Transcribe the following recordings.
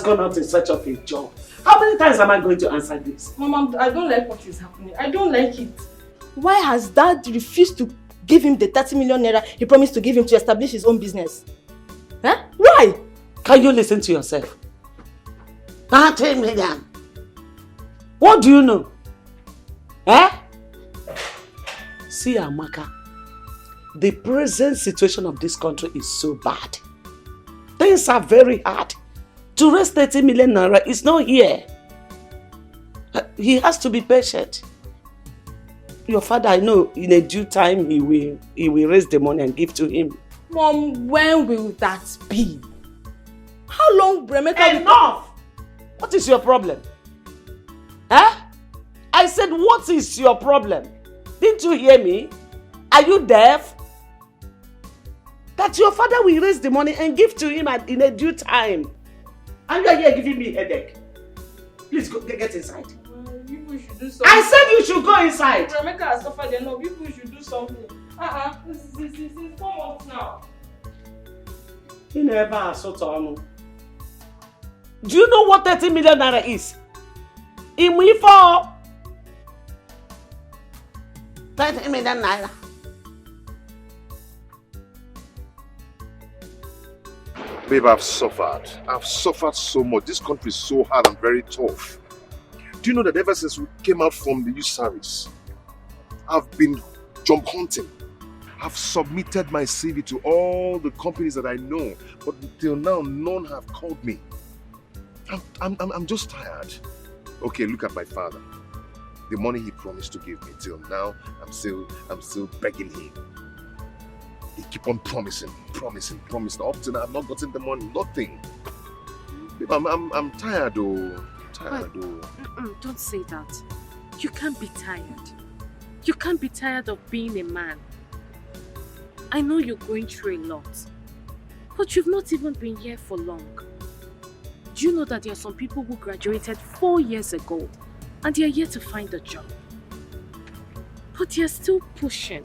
gone out in search of a job. How many times am I going to answer this? Mama, I don't like what is happening. I don't like it. Why has Dad refused to give him the 30 million naira he promised to give him to establish his own business? Huh? Why? Can you listen to yourself? 30 million. What do you know? Eh? See, Amaka, the present situation of this country is so bad. Things are very hard. To raise 30 million naira is not here. He has to be patient. Your father, I know, in a due time, he will raise the money and give to him. Mom, when will that be? How long, Remeka? Enough! What is your problem? Huh? I said, what is your problem? Didn't you hear me? Are you deaf? That your father will raise the money and give to him in a due time. And you are here giving me a headache. Please go, get inside. People should do something. I said you should go inside. Remeka has suffered enough. People should do something. This is 4 months now. You never saw Tonu. Do you know what 30 million naira is? In we for 30 million naira. Babe, I've suffered. I've suffered so much. This country is so hard and very tough. Do you know that ever since we came out from the youth service, I've been job hunting. I've submitted my CV to all the companies that I know, but till now, none have called me. I'm just tired. Okay, look at my father. The money he promised to give me, till now, I'm still begging him. He keep on promising. Up to now, I've not gotten the money, nothing. Babe, I'm tired, though. Don't say that. You can't be tired. You can't be tired of being a man. I know you're going through a lot, but you've not even been here for long. Do you know that there are some people who graduated 4 years ago and they are yet to find a job? But they are still pushing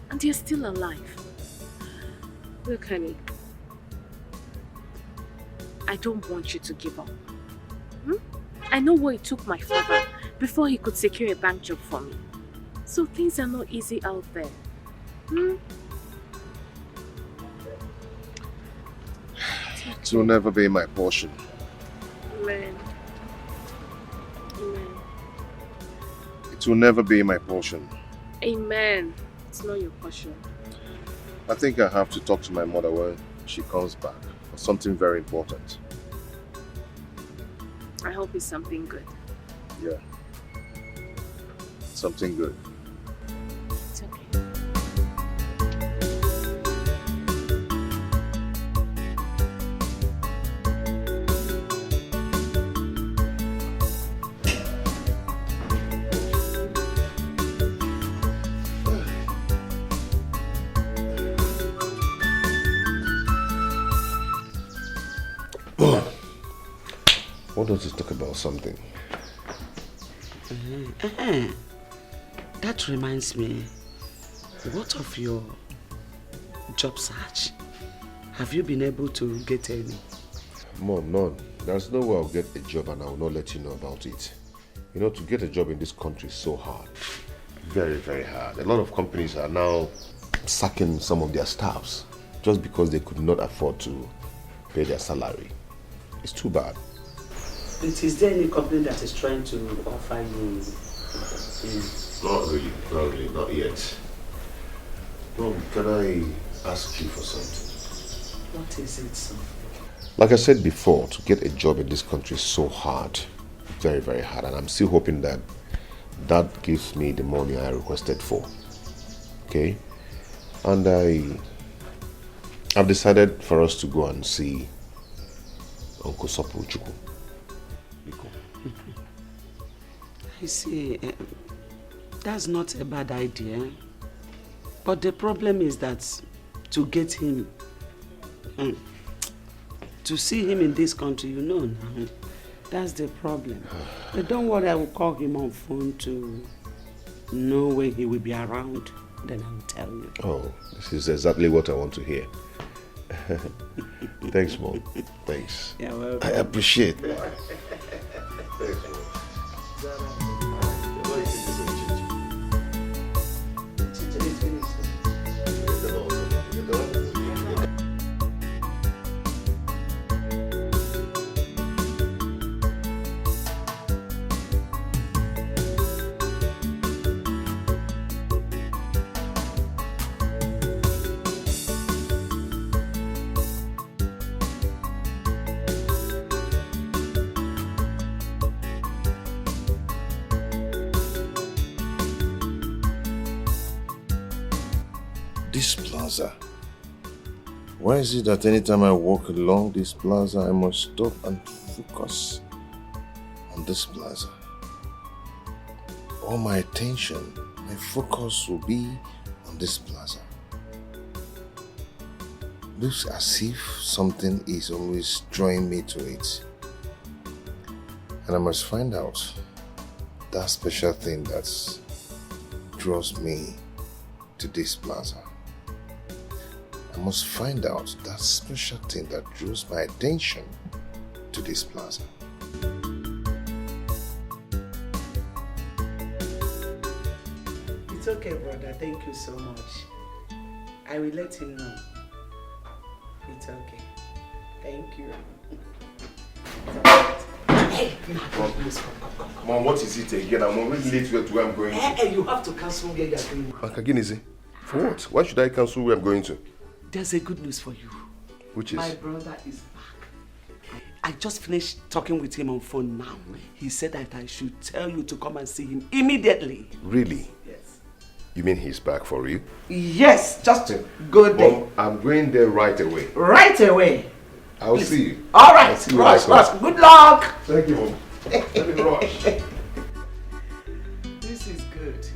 and they are still alive. Look, honey, I don't want you to give up. I know what it took my father before he could secure a bank job for me. So things are not easy out there. It will never be my portion. Amen. It will never be my portion. Amen. It's not your portion. I think I have to talk to my mother when she comes back for something very important. I hope it's something good. Yeah. Something good. It's okay. Why don't you talk about something? That reminds me, what of your job search? Have you been able to get any? Mom, none. There's no way I'll get a job and I will not let you know about it. You know, to get a job in this country is so hard. Very, very hard. A lot of companies are now sacking some of their staffs just because they could not afford to pay their salary. It's too bad. But is there any company that is trying to offer you? Not really, not yet. Mom, can I ask you for something? What is it, son? Like I said before, to get a job in this country is so hard. Very, very hard. And I'm still hoping that that gives me the money I requested for. Okay? And I've decided for us to go and see Uncle Sopu Chukwu. I see. That's not a bad idea. But the problem is that to get him, to see him in this country, you know now, that's the problem. But don't worry, I will call him on phone to know when he will be around. Then I will tell you. Oh, this is exactly what I want to hear. Thanks, Mom. Thanks. You're welcome. I appreciate. This plaza. Why is it that anytime I walk along this plaza, I must stop and focus on this plaza? All my attention, my focus will be on this plaza. Looks as if something is always drawing me to it. And I must find out that special thing that draws me to this plaza. I must find out that special thing that draws my attention to this plaza. It's okay, brother. Thank you so much. I will let him know. It's okay. Thank you. Hey, Mom, what is it again? I'm already late to where I'm going to. Hey, you have to cancel where you're going. Akaginizi, for what? Why should I cancel where I'm going to? There's a good news for you. Which is? My brother is back. I just finished talking with him on phone now. He said that I should tell you to come and see him immediately. Really? Yes. You mean he's back for you? Yes, just go there. Mom, I'm going there right away. Right away. I'll see you. All right, I'll see you when I rush, come. rush. Good luck. Thank you, Mom. Let me rush. This is good.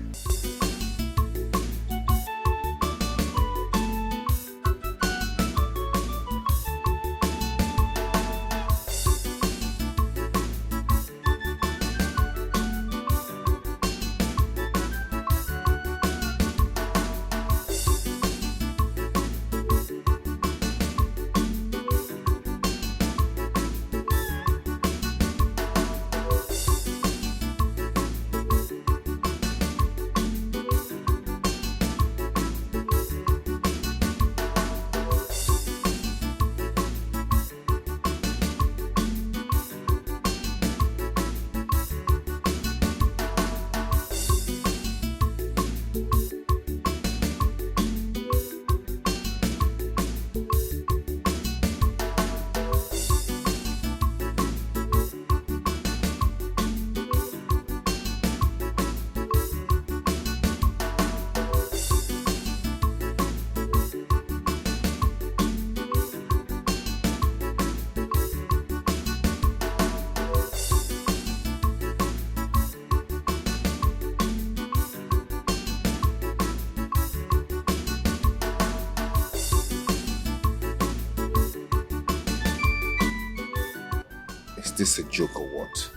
Is this a joke or what?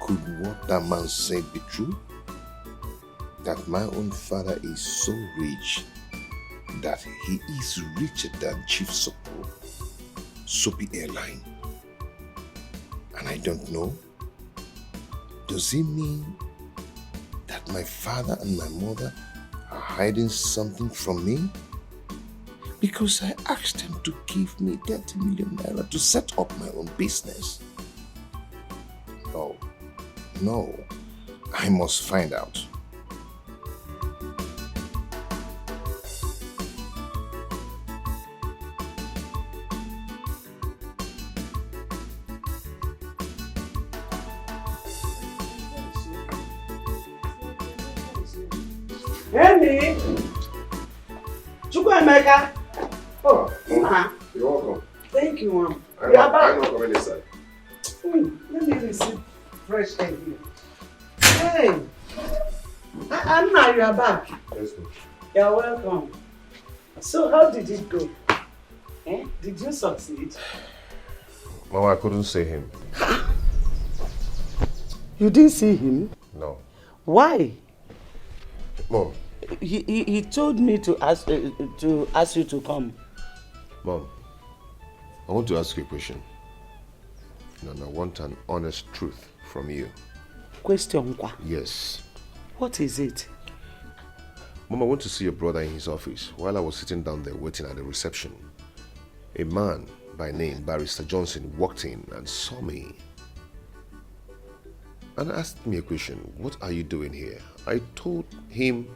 Could what that man said be true? That my own father is so rich that he is richer than Chief Sopo, Soapy Airline. And I don't know? Does it mean that my father and my mother are hiding something from me? Because I asked them to give me 30 million naira to set up my own business. No, I must find out. Amy! Chukwuemeka! Oh, you're welcome. Thank you, Mom. I'm You are back. not coming inside. Let me receive fresh air here. Hey! Anna, you are back. Yes, ma'am. You're welcome. So, how did it go? Did you succeed? Mama, I couldn't see him. You didn't see him? No. Why? Mom, He told me to ask you to come. Mom, I want to ask you a question. And I want an honest truth from you. Question, kwa? Yes. What is it? Mom, I went to see your brother in his office. While I was sitting down there waiting at the reception, a man by name Barrister Johnson walked in and saw me and asked me a question. What are you doing here? I told him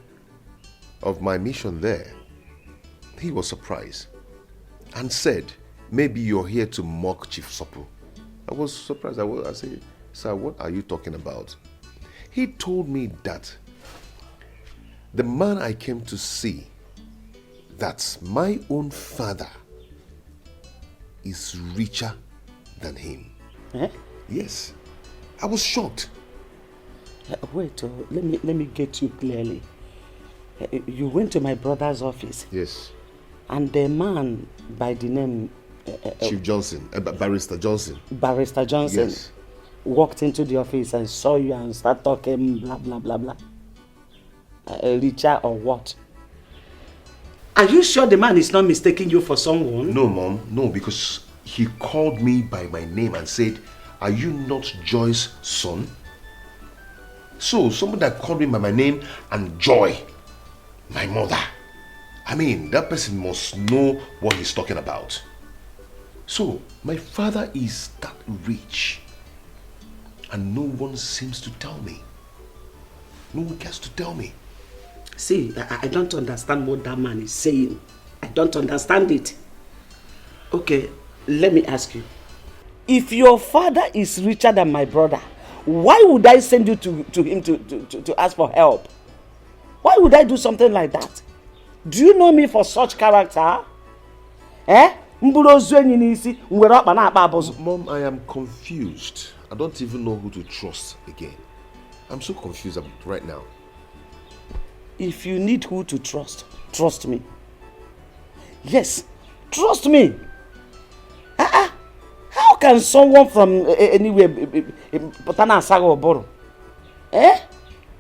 of my mission there. He was surprised and said, maybe you're here to mock Chief Sopu. I was surprised. I said, sir, what are you talking about? He told me that the man I came to see, that my own father is richer than him. Eh? Yes. I was shocked. Wait, let me get you clearly. You went to my brother's office. Yes. And the man by the name Chief Johnson, Barrister Johnson. Barrister Johnson, Yes. walked into the office and saw you and started talking blah blah blah blah. Richer or what? Are you sure the man is not mistaking you for someone? No, Mom. No, because he called me by my name and said, are you not Joy's son? So, someone that called me by my name and Joy, my mother. I mean, that person must know what he's talking about. So, my father is that rich. And no one seems to tell me. No one cares to tell me. See, I don't understand what that man is saying. I don't understand it. Okay, let me ask you. If your father is richer than my brother, why would I send you to him to ask for help? Why would I do something like that? Do you know me for such character? Eh? Mom, I am confused. I don't even know who to trust again. I'm so confused right now. If you need who to trust, trust me. Yes, trust me. How can someone from anywhere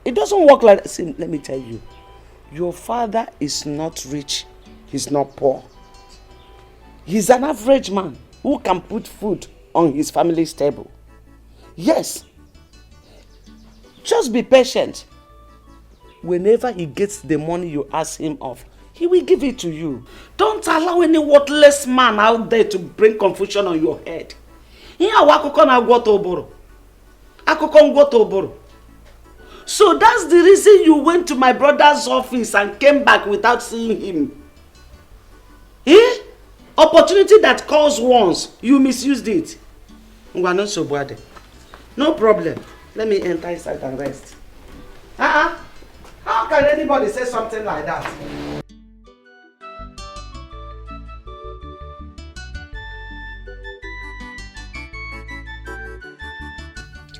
it doesn't work like that. See, let me tell you. Your father is not rich. He's not poor. He's an average man who can put food on his family's table. Yes. Just be patient. Whenever he gets the money you ask him of, he will give it to you. Don't allow any worthless man out there to bring confusion on your head. So that's the reason you went to my brother's office and came back without seeing him. Eh? Opportunity that calls once, you misused it. No problem. Let me enter inside and rest. How can anybody say something like that?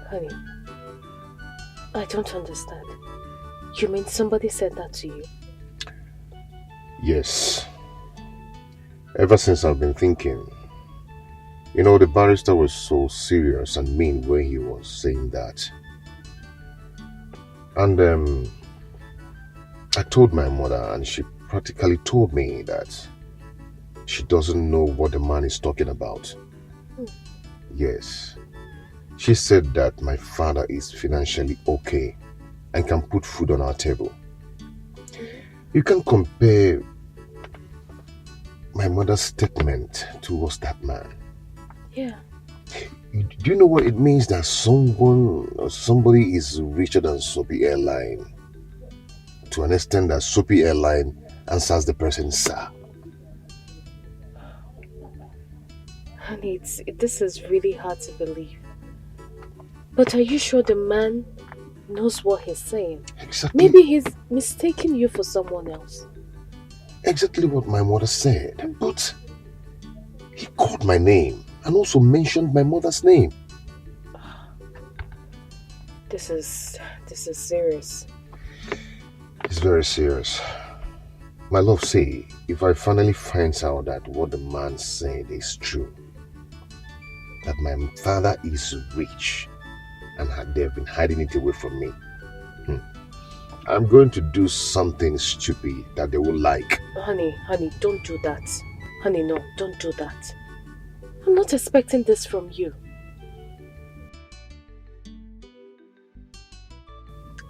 Honey, I don't understand. You mean somebody said that to you? Yes. Ever since I've been thinking, you know, the barrister was so serious and mean when he was saying that. And I told my mother and she practically told me that she doesn't know what the man is talking about. Yes. She said that my father is financially okay and can put food on our table. You can compare my mother's statement towards that man. Yeah. Do you know what it means that somebody is richer than Soapy Airline? To an extent that Soapy Airline answers the person, sir. Honey, this is really hard to believe. But are you sure the man knows what he's saying? Exactly. Maybe he's mistaking you for someone else. Exactly what my mother said. But he called my name and also mentioned my mother's name. This is serious. It's very serious. My love, say, if I finally find out that what the man said is true, that my father is rich and they've been hiding it away from me, I'm going to do something stupid that they will like. Honey, don't do that. Honey, no, don't do that. I'm not expecting this from you.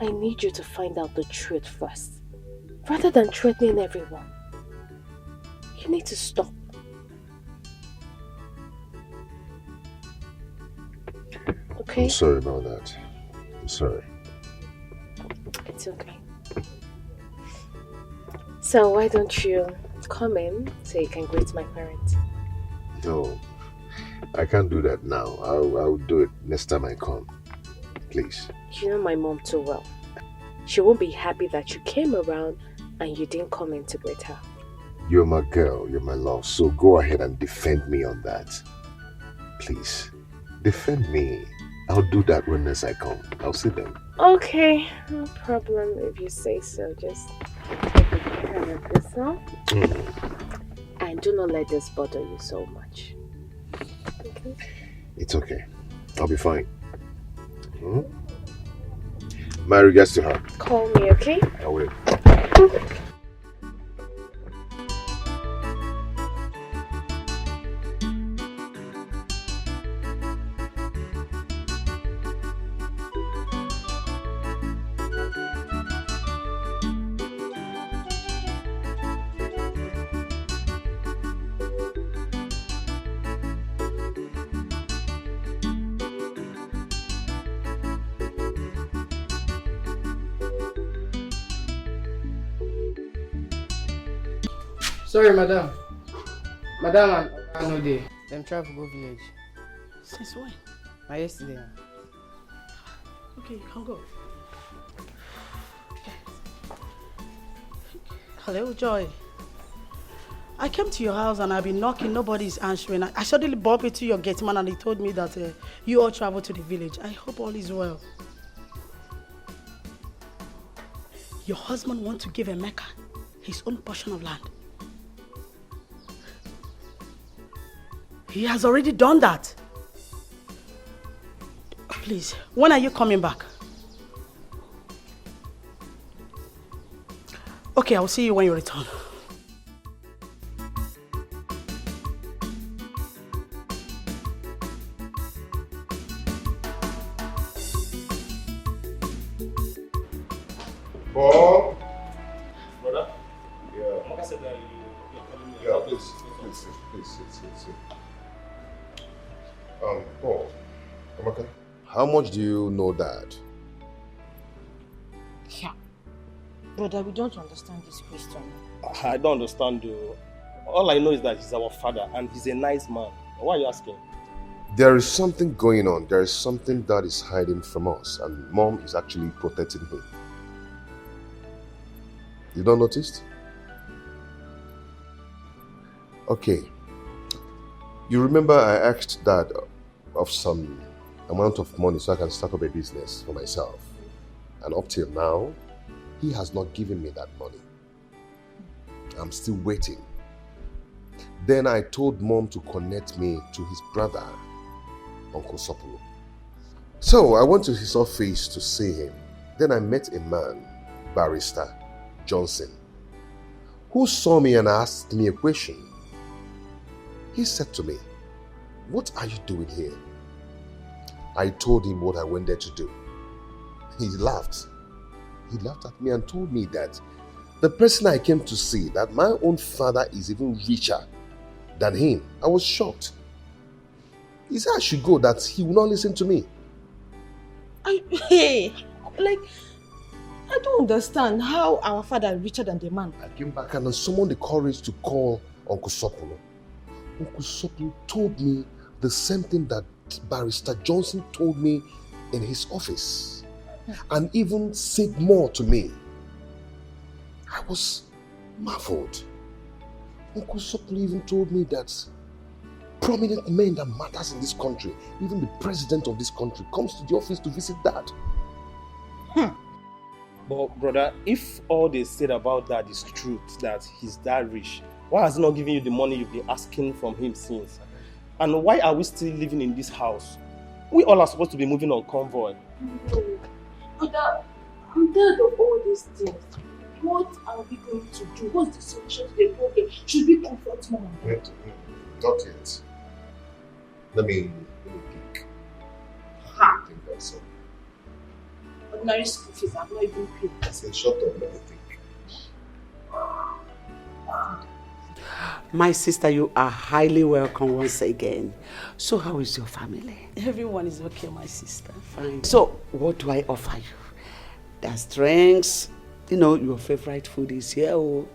I need you to find out the truth first, rather than threatening everyone. You need to stop. Okay? I'm sorry about that. I'm sorry. It's okay. So why don't you come in so you can greet my parents? No, I can't do that now. I'll do it next time I come. Please. You know my mom too well. She won't be happy that you came around and you didn't come in to greet her. You're my girl, you're my love, so go ahead and defend me on that. Please, defend me. I'll do that when next I come. I'll see them. Okay, no problem if you say so. Just take care of yourself. And do not let this bother you so much. Okay? It's okay. I'll be fine. My regards to her. Call me, okay? I will. Sorry, madam. Madam and no day. Them travel go village. Since when? Yesterday. Okay, you can go. Hello, Joy. I came to your house and I've been knocking, nobody's answering. I suddenly bumped into your gate man and he told me that you all traveled to the village. I hope all is well. Your husband wants to give Emeka his own portion of land. He has already done that. Please, when are you coming back? Okay, I'll see you when you return. Bob? Brother? Yeah. Amaka said that you're calling me. Yeah, please sit. Paul, Amaka, how much do you know Dad? Yeah. Brother, we don't understand this question. I don't understand you. All I know is that he's our father and he's a nice man. Why are you asking? There is something going on. There is something that is hiding from us, and Mom is actually protecting him. You don't notice? Okay. You remember I asked Dad of some amount of money so I can start up a business for myself. And up till now, he has not given me that money. I'm still waiting. Then I told Mom to connect me to his brother, Uncle Sopolo. So I went to his office to see him. Then I met a man, Barrister Johnson, who saw me and asked me a question. He said to me, "What are you doing here?" I told him what I went there to do. He laughed. He laughed at me and told me that the person I came to see, that my own father is even richer than him. I was shocked. He said I should go, that he will not listen to me. I don't understand how our father is richer than the man. I came back and I summoned the courage to call Uncle Sopolo. Uncle Sopolo told me the same thing that Barrister Johnson told me in his office, and even said more to me. I was marveled. Uncle Sopolo even told me that prominent men that matters in this country, even the president of this country, comes to the office to visit Dad. But brother, if all they said about that is truth, that he's that rich, why has he not given you the money you've been asking from him since? And why are we still living in this house? We all are supposed to be moving on convoy. Brother, I'm tired of all these things. What are we going to do? What's the solution to the problem? Should we confront Mom? Wait, not yet. Let me think. Ha! Think of something. Ordinary school fees have not even paid. I said, shut up, let me think. My sister, you are highly welcome once again. So how is your family? Everyone is okay, my sister. Fine. So what do I offer you? There's drinks. You know, your favorite food is here or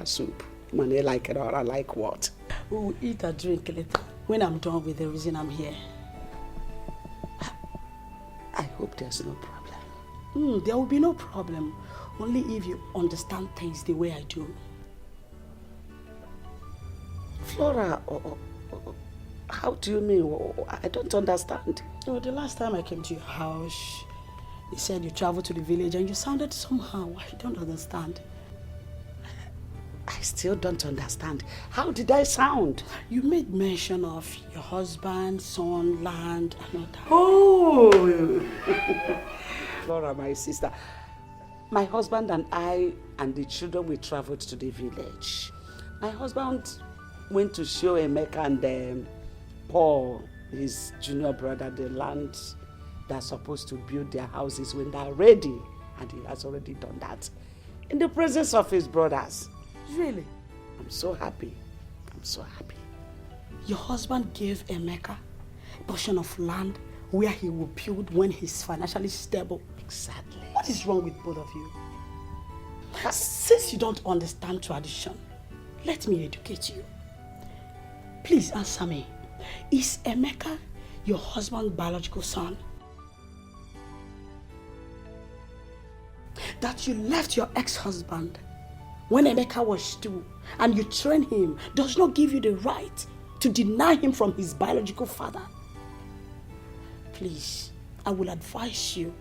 soup. Man, I like it or I like what? We will eat and drink later when I'm done with the reason I'm here. I hope there's no problem. There will be no problem. Only if you understand things the way I do. Flora, how do you mean? I don't understand. The last time I came to your house, you said you traveled to the village and you sounded somehow. I don't understand. I still don't understand. How did I sound? You made mention of your husband, son, land, and all that. Oh! Flora, my sister. My husband and I and the children, we traveled to the village. My husband went to show Emeka and Paul, his junior brother, the land they're supposed to build their houses when they're ready. And he has already done that in the presence of his brothers. Really? I'm so happy. I'm so happy. Your husband gave Emeka a portion of land where he will build when he's financially stable. Exactly. What is wrong with both of you? Since you don't understand tradition, let me educate you. Please answer me. Is Emeka your husband's biological son? That you left your ex-husband when Emeka was 2 and you trained him does not give you the right to deny him from his biological father. Please, I will advise you,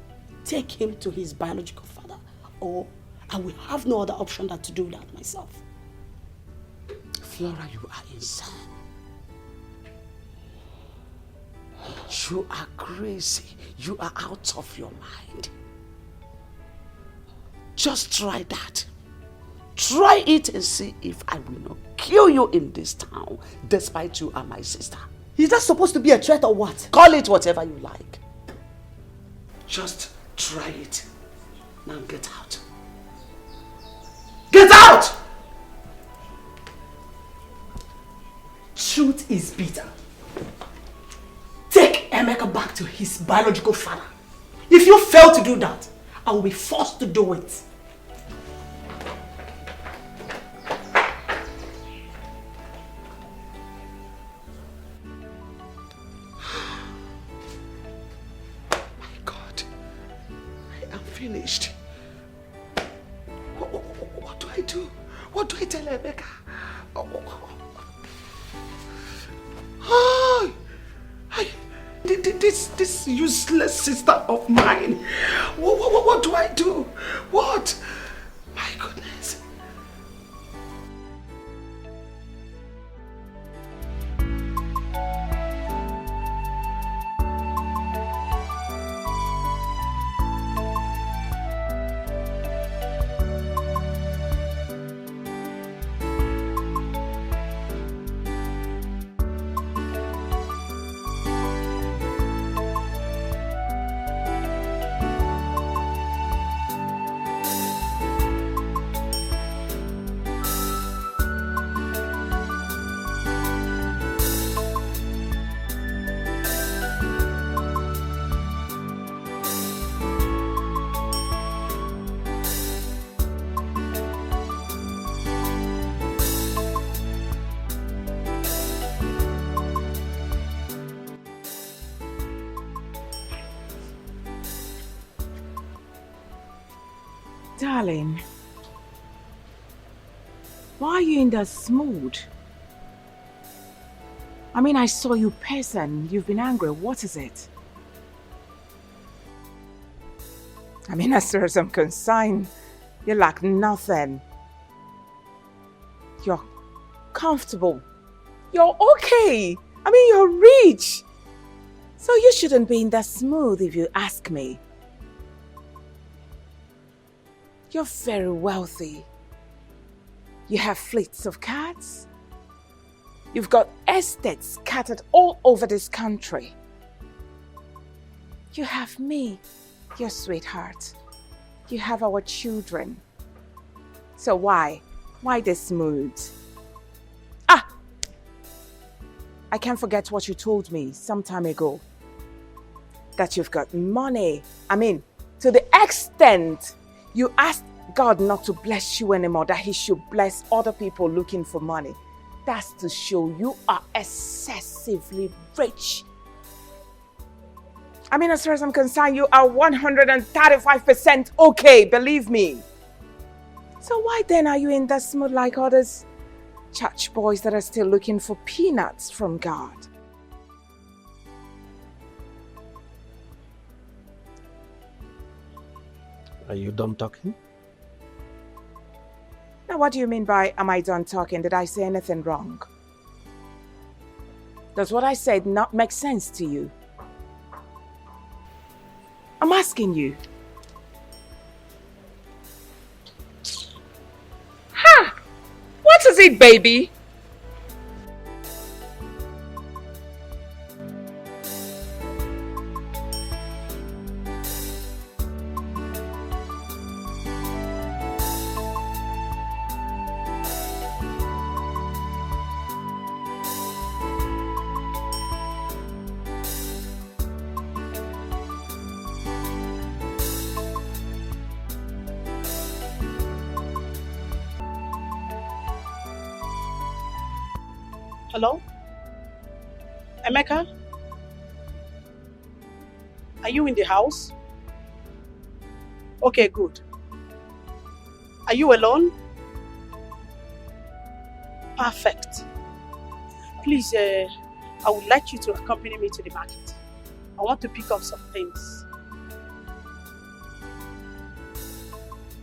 take him to his biological father, or I will have no other option than to do that myself. Flora, you are insane. You are crazy. You are out of your mind. Just try that. Try it and see if I will not kill you in this town, despite you are my sister. Is that supposed to be a threat or what? Call it whatever you like. Just try it. Now get out. Get out! Truth is bitter. Take Emeka back to his biological father. If you fail to do that, I will be forced to do it. Finished. What do I do? What do I tell Rebecca? This useless sister of mine. What do I do? What? My goodness. Darling, why are you in that mood? I mean, I saw you person. You've been angry. What is it? I mean, as far as I'm concerned, you lack nothing. You're comfortable. You're okay. I mean, you're rich. So you shouldn't be in that mood if you ask me. You're very wealthy. You have fleets of cars. You've got estates scattered all over this country. You have me, your sweetheart. You have our children. So why? Why this mood? I can't forget what you told me some time ago. That you've got money. I mean, to the extent you asked God not to bless you anymore, that he should bless other people looking for money. That's to show you are excessively rich. I mean, as far as I'm concerned, you are 135% okay, believe me. So why then are you in that mood like others? Church boys that are still looking for peanuts from God. Are you done talking? Now, what do you mean by, am I done talking? Did I say anything wrong? Does what I said not make sense to you? I'm asking you. Ha! What is it, baby? Hello? Emeka? Are you in the house? Okay, good. Are you alone? Perfect. Please, I would like you to accompany me to the market. I want to pick up some things.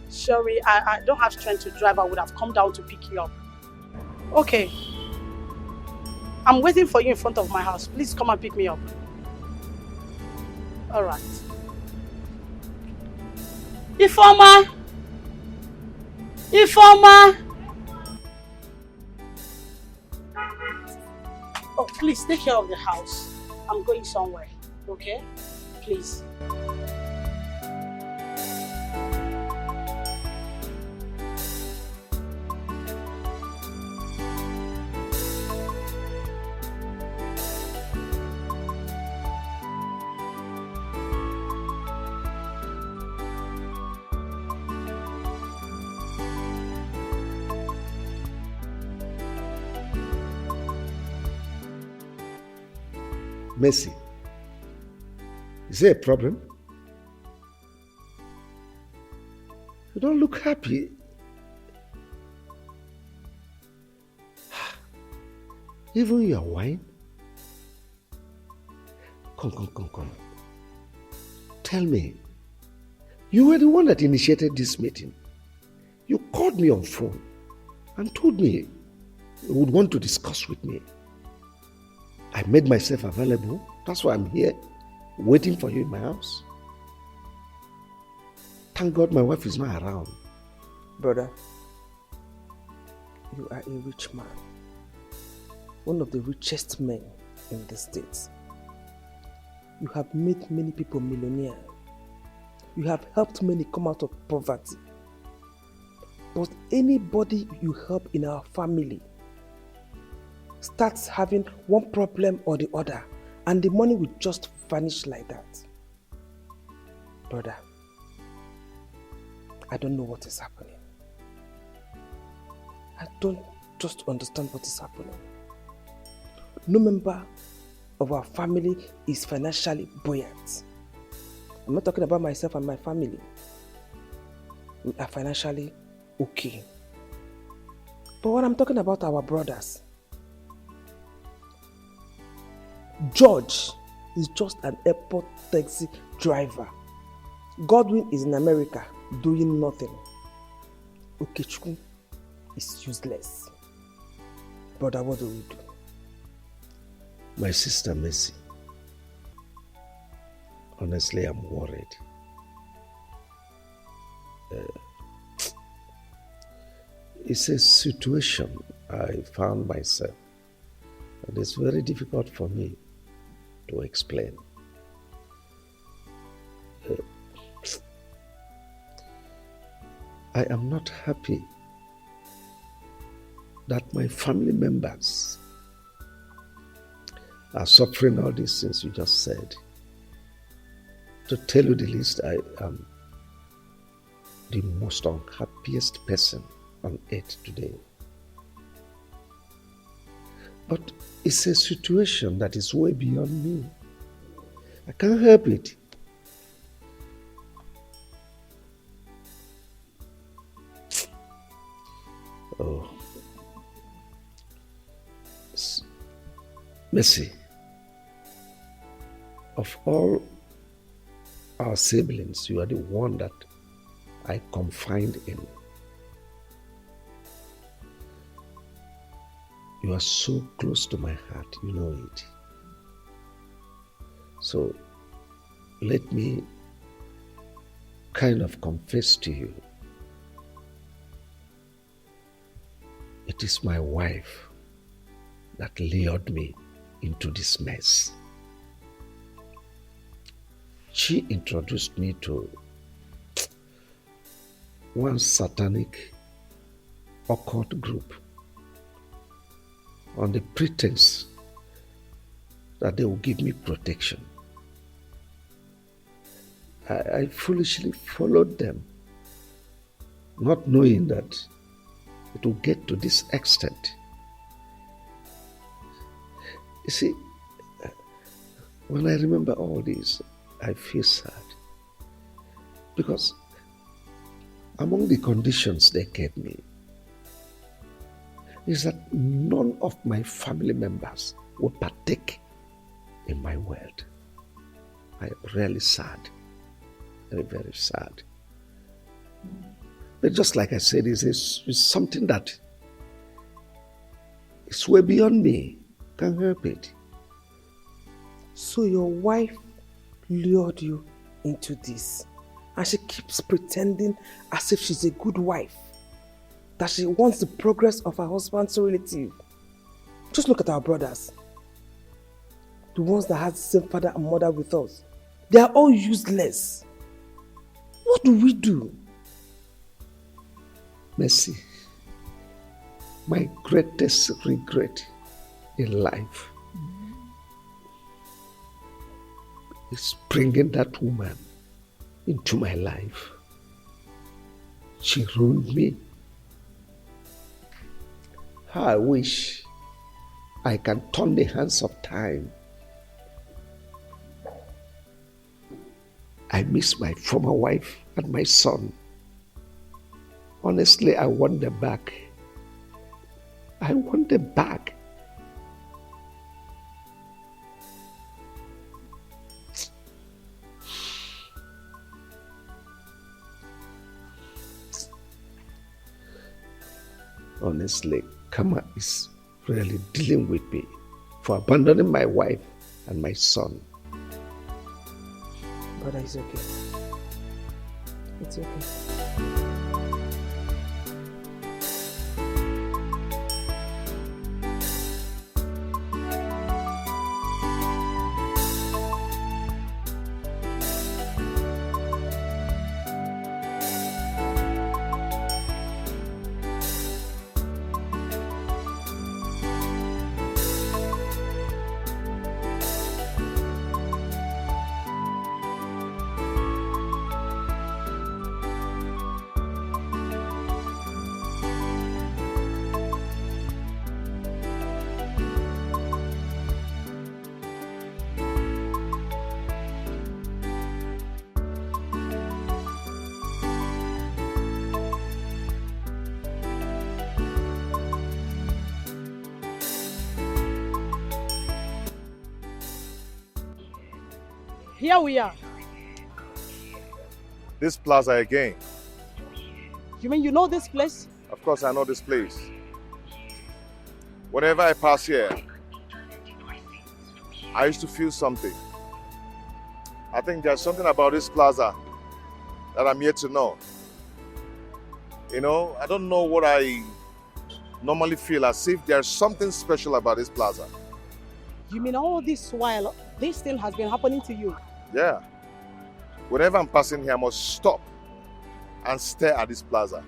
Sorry, I don't have strength to drive. I would have come down to pick you up. Okay. I'm waiting for you in front of my house. Please come and pick me up. All right. Ifeoma! Ifeoma! Oh, please take care of the house. I'm going somewhere, okay? Please. Mercy, is there a problem? You don't look happy. Even your wine? Come. Tell me, you were the one that initiated this meeting. You called me on phone and told me you would want to discuss with me. I made myself available. That's why I'm here, waiting for you in my house. Thank God my wife is not around. Brother, you are a rich man. One of the richest men in the States. You have made many people millionaires. You have helped many come out of poverty. But anybody you help in our family starts having one problem or the other, and the money will just vanish like that. Brother, I don't know what is happening. I don't just understand what is happening. No member of our family is financially buoyant. I'm not talking about myself and my family. We are financially okay. But when I'm talking about our brothers, George is just an airport taxi driver. Godwin is in America doing nothing. Okechukwu is useless. Brother, what do we do? My sister Mercy, honestly, I'm worried. It's a situation I found myself, and it's very difficult for me to explain. I am not happy that my family members are suffering all these things you just said. To tell you the least, I am the most unhappiest person on earth today. But it's a situation that is way beyond me. I can't help it. Oh. Mercy. Of all our siblings, you are the one that I confide in. You are so close to my heart, you know it. So let me kind of confess to you. It is my wife that lured me into this mess. She introduced me to one satanic occult group on the pretense that they will give me protection. I foolishly followed them, not knowing that it will get to this extent. You see, when I remember all this, I feel sad. Because among the conditions they gave me is that none of my family members will partake in my world. I am really sad. Very, very sad. But just like I said, it's something that is way beyond me. Can't help it. So your wife lured you into this, and she keeps pretending as if she's a good wife, that she wants the progress of her husband's relative. Just look at our brothers, the ones that had the same father and mother with us. They are all useless. What do we do? Mercy, my greatest regret in life is bringing that woman into my life. She ruined me. How I wish I can turn the hands of time. I miss my former wife and my son. Honestly, I want them back. I want them back. Honestly, karma is really dealing with me for abandoning my wife and my son. Brother, it's okay. It's okay. Here we are. This plaza again. You mean you know this place? Of course I know this place. Whenever I pass here, I used to feel something. I think there's something about this plaza that I'm yet to know. You know, I don't know what I normally feel as if there's something special about this plaza. You mean all this while, this thing has been happening to you? Yeah. Whenever I'm passing here, I must stop and stare at this plaza.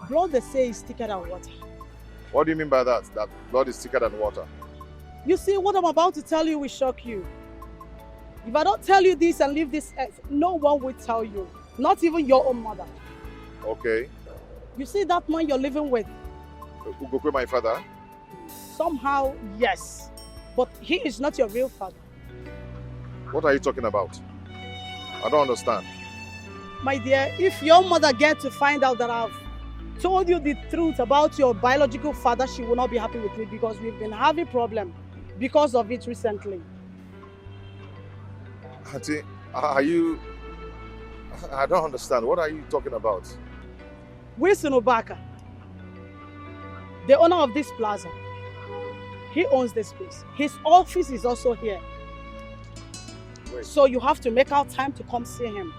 Blood, they say, is thicker than water. What do you mean by that? That blood is thicker than water? You see, what I'm about to tell you will shock you. If I don't tell you this and leave this earth, no one will tell you. Not even your own mother. Okay. You see that man you're living with? Ugokwe, my father? Somehow, yes. But he is not your real father. What are you talking about? I don't understand. My dear, if your mother gets to find out that I've told you the truth about your biological father, she will not be happy with me because we've been having problem because of it recently. Auntie, are you... I don't understand. What are you talking about? Wilson Obaka, the owner of this plaza, he owns this place. His office is also here. Wait. So you have to make out time to come see him.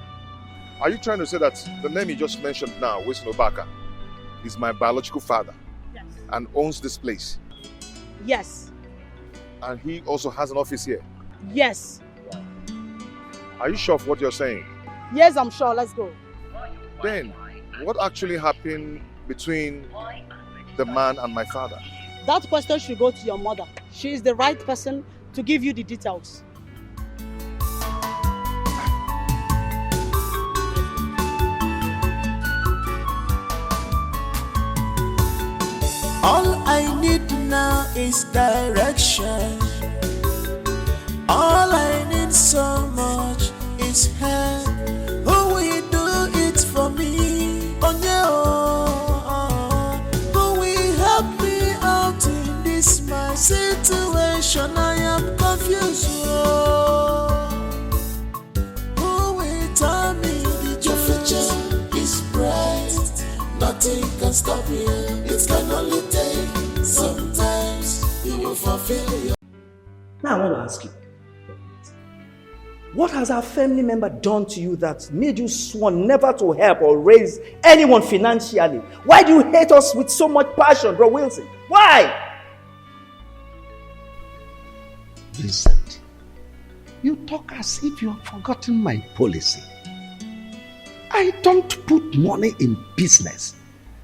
Are you trying to say that the name you just mentioned now, Wilson Obaka, is my biological father? Yes. And owns this place? Yes. And he also has an office here? Yes. Are you sure of what you're saying? Yes, I'm sure. Let's go. Then, what actually happened between the man and my father? That question should go to your mother. She is the right person to give you the details. All I need now is direction. All I need so much is help. Who will do it for me? Oh yeah, who will help me out in this my situation? I am confused. Who will tell me that your future is bright? Nothing can stop you. It can only take sometimes you will fulfill your. Now I want to ask you, what has our family member done to you that made you sworn never to help or raise anyone financially? Why do you hate us with so much passion, bro Wilson? Why? Vincent, you talk as if you have forgotten my policy. I don't put money in business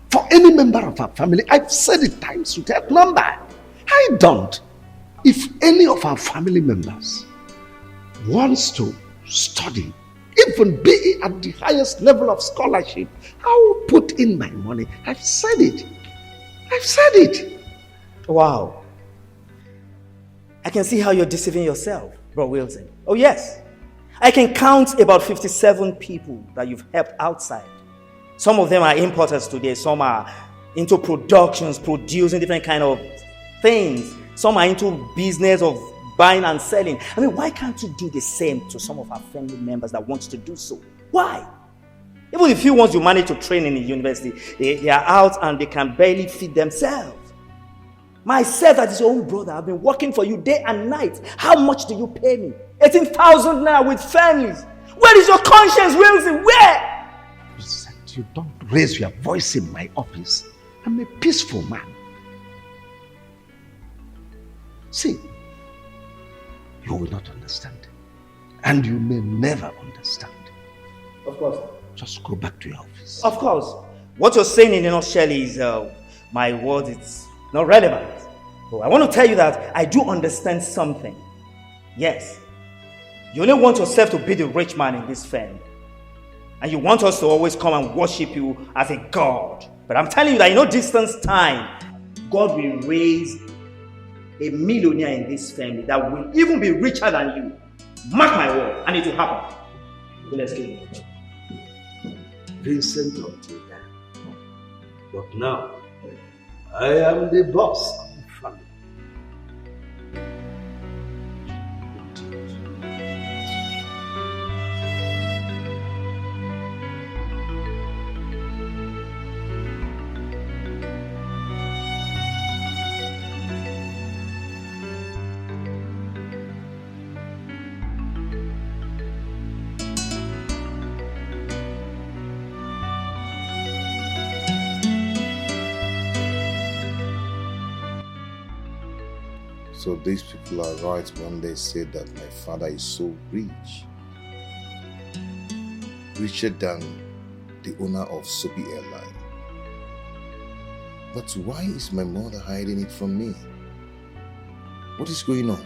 for any member of our family. I've said it times without number. I don't. If any of our family members wants to study, even be at the highest level of scholarship, I will put in my money. I've said it. I've said it. Wow. I can see how you're deceiving yourself, bro Wilson. Oh yes. I can count about 57 people that you've helped outside. Some of them are importers today. Some are into productions, producing different kind of things. Some are into business of buying and selling. I mean, why can't you do the same to some of our family members that wants to do so? Why? Even the few ones you manage to train in the university, they are out and they can barely feed themselves. Myself, as your own brother, I've been working for you day and night. How much do you pay me? 18,000 now with families. Where is your conscience, Wilson? Where? Vincent, you don't raise your voice in my office. I'm a peaceful man. See, you will not understand. And you may never understand. Of course. Just go back to your office. Of course. What you're saying in a nutshell is my word is not relevant. But I want to tell you that I do understand something. Yes. You only want yourself to be the rich man in this family. And you want us to always come and worship you as a god. But I'm telling you that in no distance time, God will raise a millionaire in this family that will even be richer than you. Mark my word, and it will happen. Let's go. Vincent until then. But now, I am the boss of the family. So these people are right when they say that my father is so rich. Richer than the owner of Soapy Airline. But why is my mother hiding it from me? What is going on?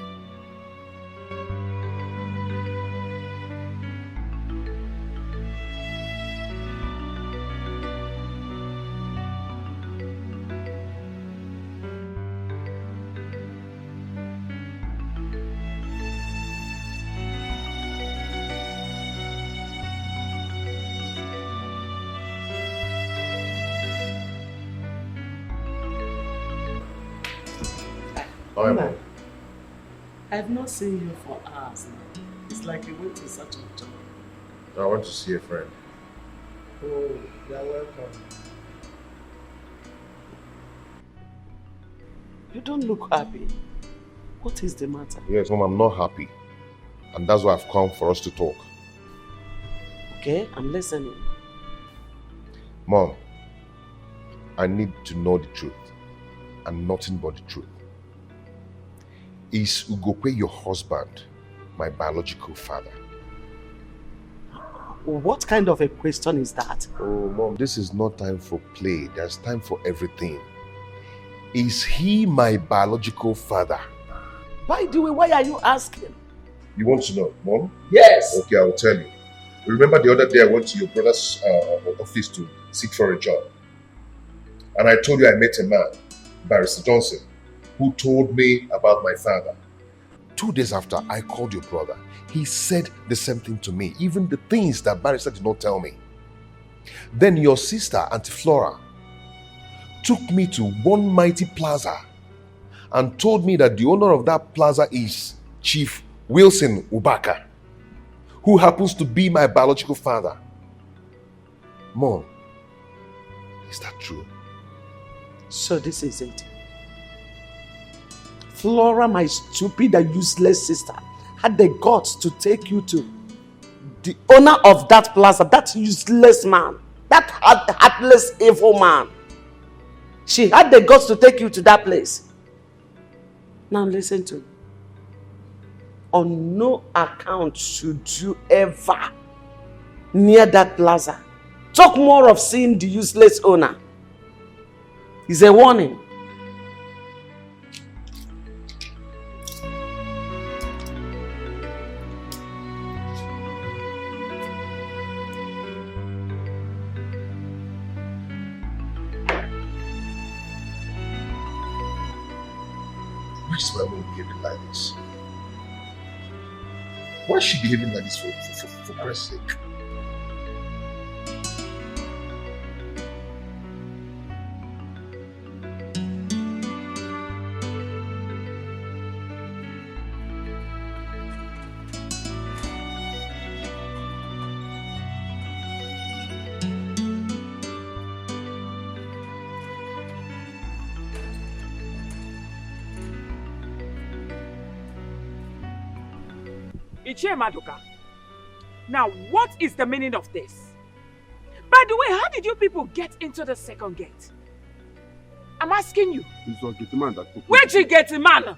Mama, I've not seen you for hours now. It's like you went to such a job. I want to see a friend. Oh, you're welcome. You don't look happy. What is the matter? Yes, Mom, I'm not happy. And that's why I've come for us to talk. Okay, I'm listening. Mom, I need to know the truth. And nothing but the truth. Is Ugokwe your husband, my biological father? What kind of a question is that? Oh, Mom, this is not time for play. There's time for everything. Is he my biological father? By the way, why are you asking? You want to know, Mom? Yes. Okay, I will tell you. Remember the other day I went to your brother's office to seek for a job. And I told you I met a man, Barrister Johnson, who told me about my father. 2 days after, I called your brother. He said the same thing to me, even the things that Barrister did not tell me. Then your sister, Auntie Flora, took me to one mighty plaza and told me that the owner of that plaza is Chief Wilson Ubaka, who happens to be my biological father. Mom, is that true? So this is it. Flora, my stupid and useless sister, had the guts to take you to the owner of that plaza, that useless man, that heartless, evil man. She had the guts to take you to that place. Now listen to me. On no account should you ever near that plaza. Talk more of seeing the useless owner. It's a warning. Why is my mom behaving like this? Why is she behaving like this for Christ's sake? Ichie Maduka, now what is the meaning of this? By the way, how did you people get into the second gate? I'm asking you. It's a gate man that Where'd you get man?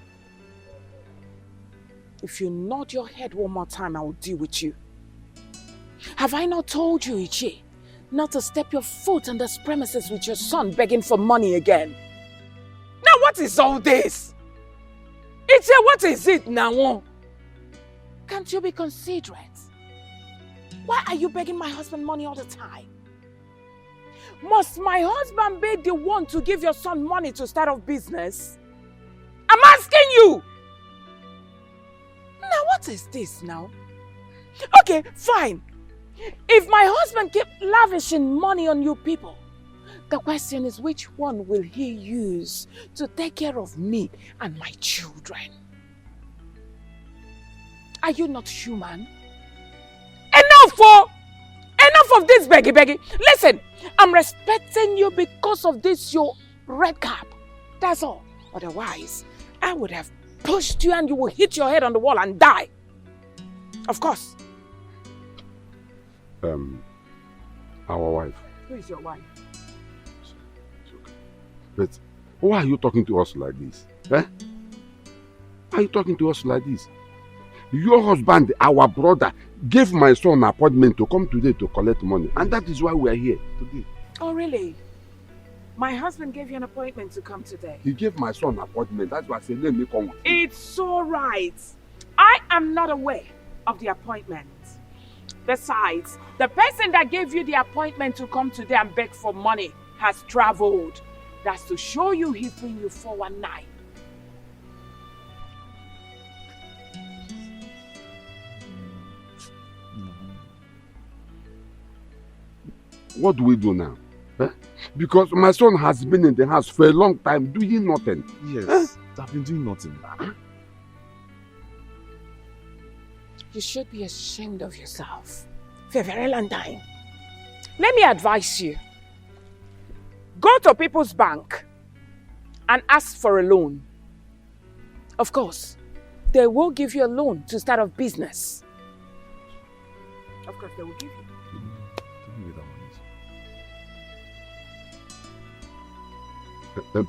If you nod your head one more time, I will deal with you. Have I not told you, Ichie, not to step your foot on this premises with your son begging for money again? Now what is all this? Ichie, what is it now? Can't you be considerate? Why are you begging my husband money all the time? Must my husband be the one to give your son money to start off business? I'm asking you! Now what is this now? Okay, fine. If my husband keep lavishing money on you people, the question is which one will he use to take care of me and my children? Are you not human? Enough of this beggy. Listen, I'm respecting you because of this your red cap. That's all. Otherwise, I would have pushed you and you will hit your head on the wall and die. Of course. Our wife. Who is your wife? It's okay. But why are you talking to us like this? Eh? are you talking to us like this? Your husband, our brother, gave my son an appointment to come today to collect money. And that is why we are here today. Oh, really? My husband gave you an appointment to come today. He gave my son an appointment. That's why I said, let me come. It's all right. I am not aware of the appointment. Besides, the person that gave you the appointment to come today and beg for money has traveled. That's to show you he's bringing you 419. What do we do now? Eh? Because my son has been in the house for a long time doing nothing. Yes, I've been doing nothing. You should be ashamed of yourself for a very long time. Let me advise you. Go to People's Bank and ask for a loan. Of course, they will give you a loan to start a business. Of course, they will give you.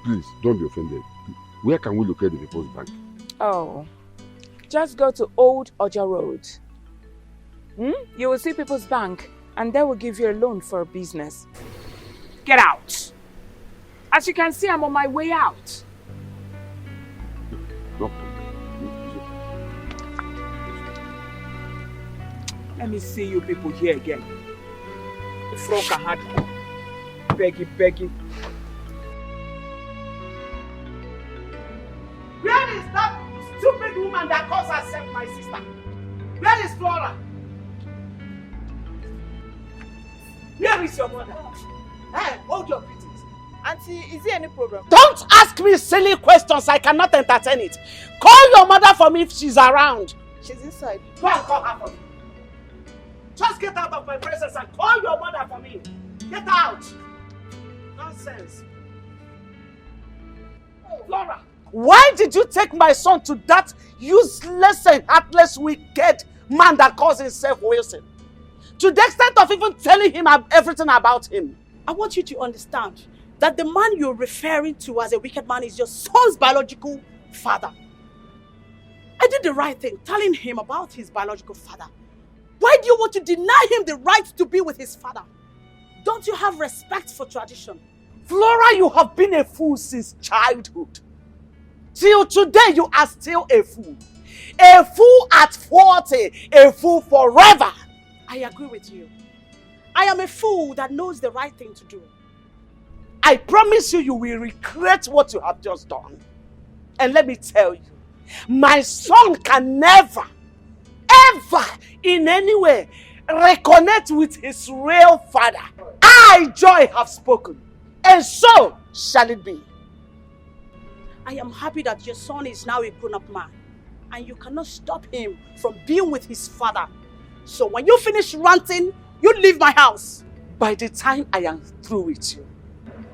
Please, don't be offended. Where can we locate the People's Bank? Oh, just go to Old Oja Road. You will see People's Bank and they will give you a loan for a business. Get out. As you can see, I'm on my way out. Doctor. Let me see you people here again. The frog had begging. Where is that stupid woman that calls herself my sister? Where is Flora? Where is your mother? Hey, hold your beatings. Auntie, is there any problem? Don't ask me silly questions. I cannot entertain it. Call your mother for me if she's around. She's inside. Go and call her for me. Just get out of my presence and call your mother for me. Get out. Nonsense. Flora, why did you take my son to that useless and heartless, wicked man that calls himself Wilson? To the extent of even telling him everything about him. I want you to understand that the man you're referring to as a wicked man is your son's biological father. I did the right thing, telling him about his biological father. Why do you want to deny him the right to be with his father? Don't you have respect for tradition? Flora, you have been a fool since childhood. Till today, you are still a fool. A fool at 40, a fool forever. I agree with you. I am a fool that knows the right thing to do. I promise you, you will regret what you have just done. And let me tell you, my son can never, ever, in any way, reconnect with his real father. I, Joy, have spoken. And so shall it be. I am happy that your son is now a grown-up man. And you cannot stop him from being with his father. So when you finish ranting, you leave my house. By the time I am through with you,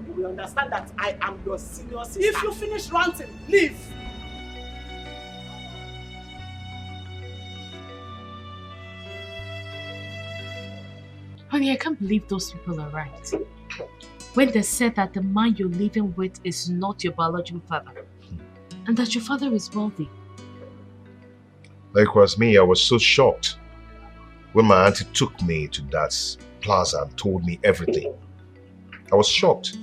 you will understand that I am your senior sister. If you finish ranting, leave. Honey, I can't believe those people are right. When they said that the man you're living with is not your biological father, and that your father is wealthy. Likewise me, I was so shocked when my auntie took me to that plaza and told me everything. I was shocked.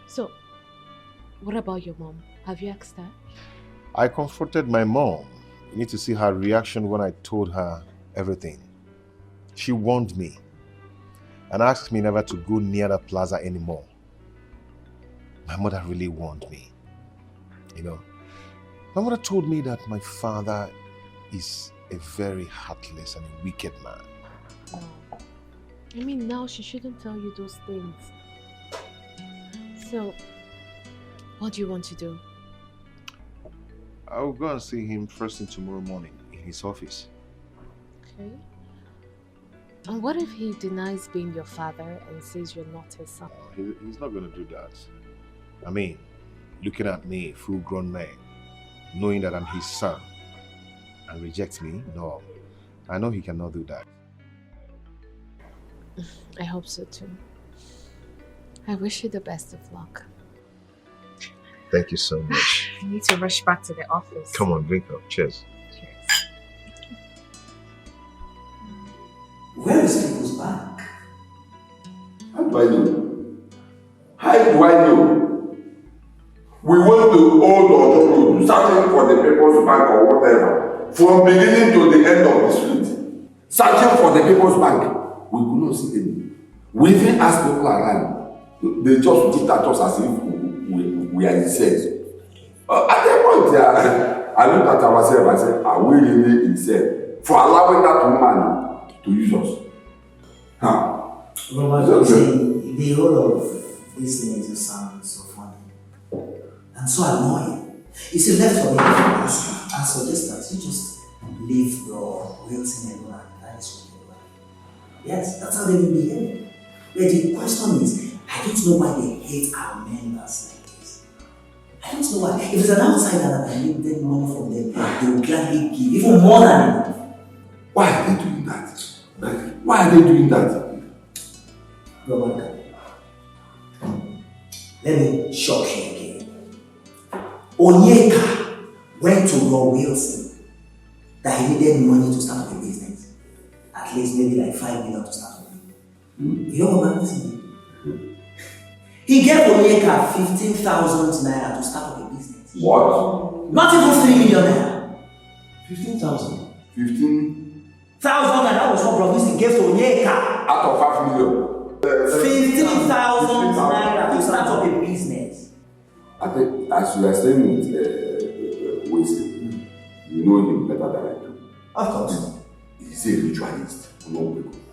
So, what about your mom? Have you asked her? I confronted my mom. You need to see her reaction when I told her everything. She warned me and asked me never to go near that plaza anymore. My mother really warned me. You know, my mother told me that my father is a very heartless and a wicked man. Oh. I mean, now she shouldn't tell you those things. So, what do you want to do? I'll go and see him first thing tomorrow morning in his office. Okay. And what if he denies being your father and says you're not his son? He's not going to do that. I mean, looking at me, full-grown man, knowing that I'm his son, and reject me? No. I know he cannot do that. I hope so too. I wish you the best of luck. Thank you so much. I need to rush back to the office. Come on, drink up. Cheers. Where is People's Bank? How do I know? How do I know? We went to Old Ojo searching for the People's Bank or whatever. From beginning to the end of the street. Searching for the People's Bank. We could not see any. We even asked people around. They just looked at us as if we are insane. At that point, I looked at ourselves and said, are we really insane? For allowing that woman to use us? Huh? Robert, the whole of these things just sound so funny and so annoying. It's left for me to ask and suggest that you just leave your Wilson alone and that is what you are. Yes, that's how they will behave. But the question is, I don't know why they hate our members like this. I don't know why. If it's an outsider that can give them money from them, they will gladly give even more than enough. Why are they doing that? Why are they doing that? Robert, let me shock you again. Onyeka went to Roy Wilson that he needed money to start up a business. At least maybe like 5 million to start up. You know what I'm saying? He gave Onyeka 15,000 naira to start up a business. What? Not even 3 million naira. 15,000. 15,000 and that was what Robinson gave to Onyeka. out of 5 million. 15,000 naira to start up a business. I think as you are staying with Wesley, you know him better than I do. Of course. He's a ritualist. No,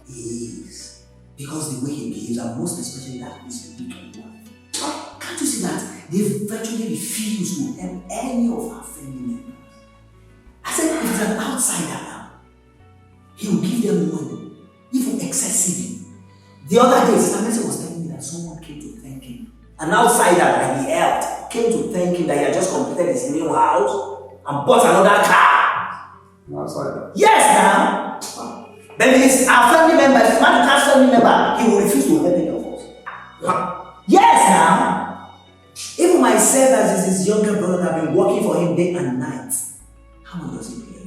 he is. Because the way he behaves, and most especially that is wicked one. Can't you see that they virtually refuse to help any of our family members? I said, if it's an outsider now, he will give them money, even excessively. The other day, Sister Mercy was telling me that someone came to thank him. An outsider that he helped came to thank him that he had just completed his new house and bought another car. An outsider? Yes, now. But if it's our family member, if it's not a family member, he will refuse to help any of us. Yes, now. Even myself, as his younger brother, have been working for him day and night. How much does he pay?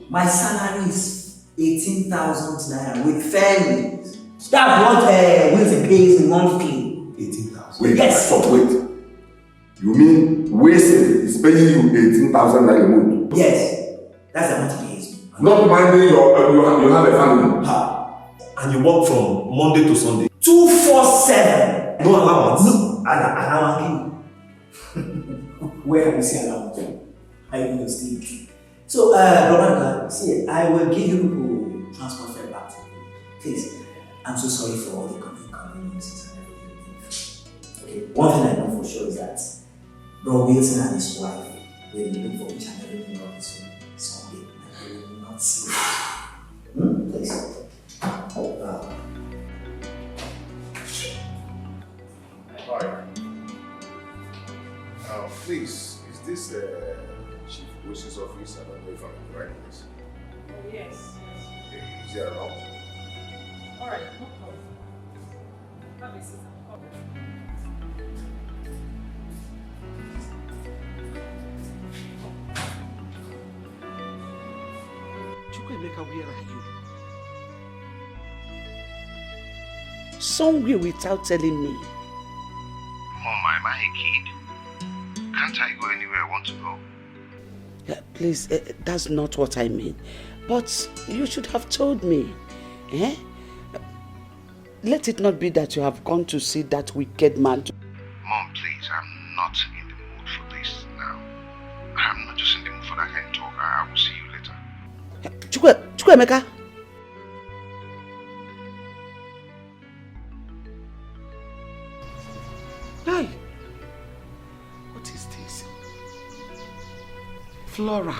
My salary is 18,000 naira with families. That's what Wilson pays monthly. 18,000. Wait, yes. Stop, wait. You mean Wesley is paying you 18,000 naira a month? Yes, that's the amount he pays. Not minding you have a family. And you work from Monday to Sunday? 247. No allowance? No, allowance. Where can you see allowance? I will still. So, Veronica, see, I will give you transport fare back to you. Please, I'm so sorry for all the inconveniences and everything. Okay, one thing I know for sure is that Bro Wilson and his wife will look for each and everything of this someday, and they will not see it. Please. Hi. Please, is this Chief Wish's office? I don't know if I'm in the right place. Oh, yes. Okay, is he around? Alright, no problem. Have a seat. Chukwemeka, where are you? Somewhere without telling me. Mom, am I a kid? Can't I go anywhere I want to go? Please, that's not what I mean. But you should have told me. Eh? Let it not be that you have gone to see that wicked man. Mom, please, I'm not in the mood for this now. I'm not just in the mood for that kind of talk. I will see you later. Chukwemeka. Hi. What is this? Flora,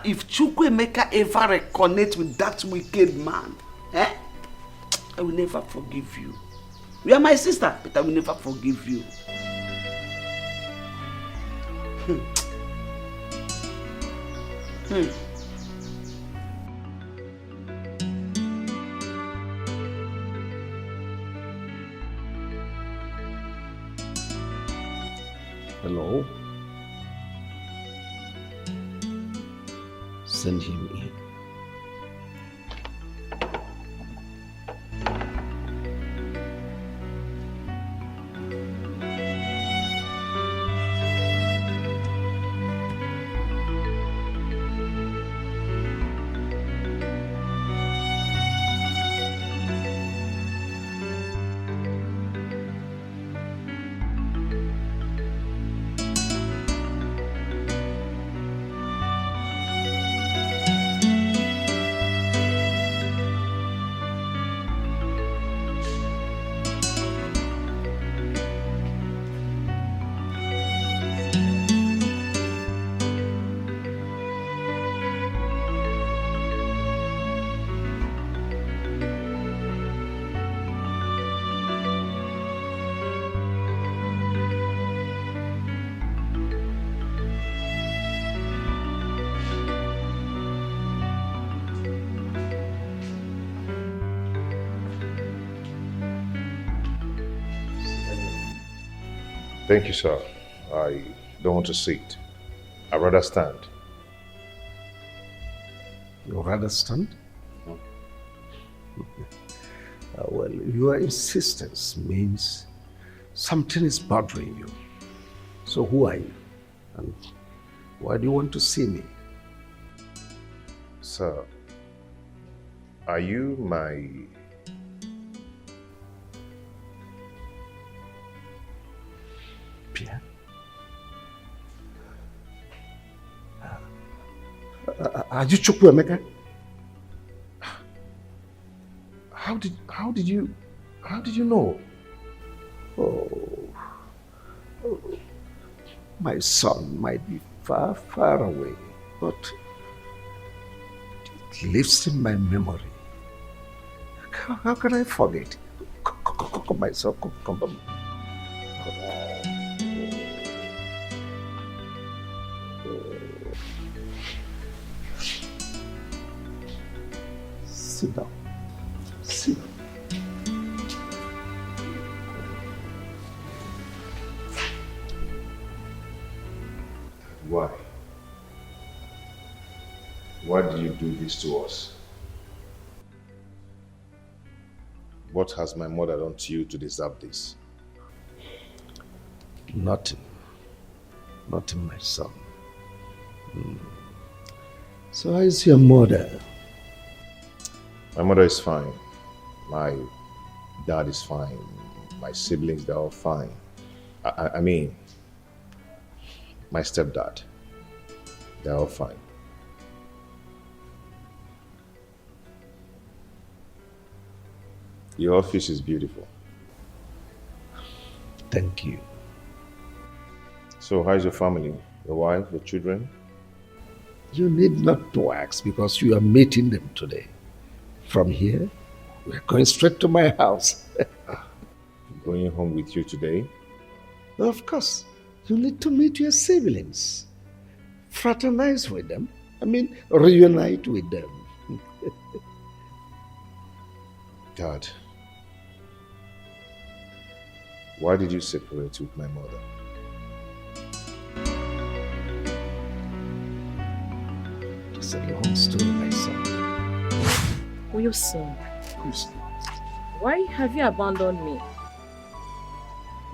if Chukwemeka ever reconnect with that wicked man, I will never forgive you. You are my sister, but I will never forgive you. send him in. Thank you, sir. I don't want to sit. I'd rather stand. You rather stand? Well, your insistence means something is bothering you. So who are you? And why do you want to see me? Sir, are you my... Pierre? Are you Chukwuemeka? How did you know? Oh, my son might be far, far away, but it lives in my memory. How can I forget? Come, my son, come. Sit down. Sit down. Why? Why did you do this to us? What has my mother done to you to deserve this? Nothing. Nothing, my son. So how is your mother? My mother is fine. My dad is fine. My siblings, they're all fine. I mean, my stepdad, they're all fine. Your office is beautiful. Thank you. So how's your family? Your wife, your children? You need not to ask because you are meeting them today. From here, we're going straight to my house. Going home with you today? Of course, you need to meet your siblings. Fraternize with them. Reunite with them. Dad, why did you separate with my mother? It's a long story, my son. Wilson, why have you abandoned me?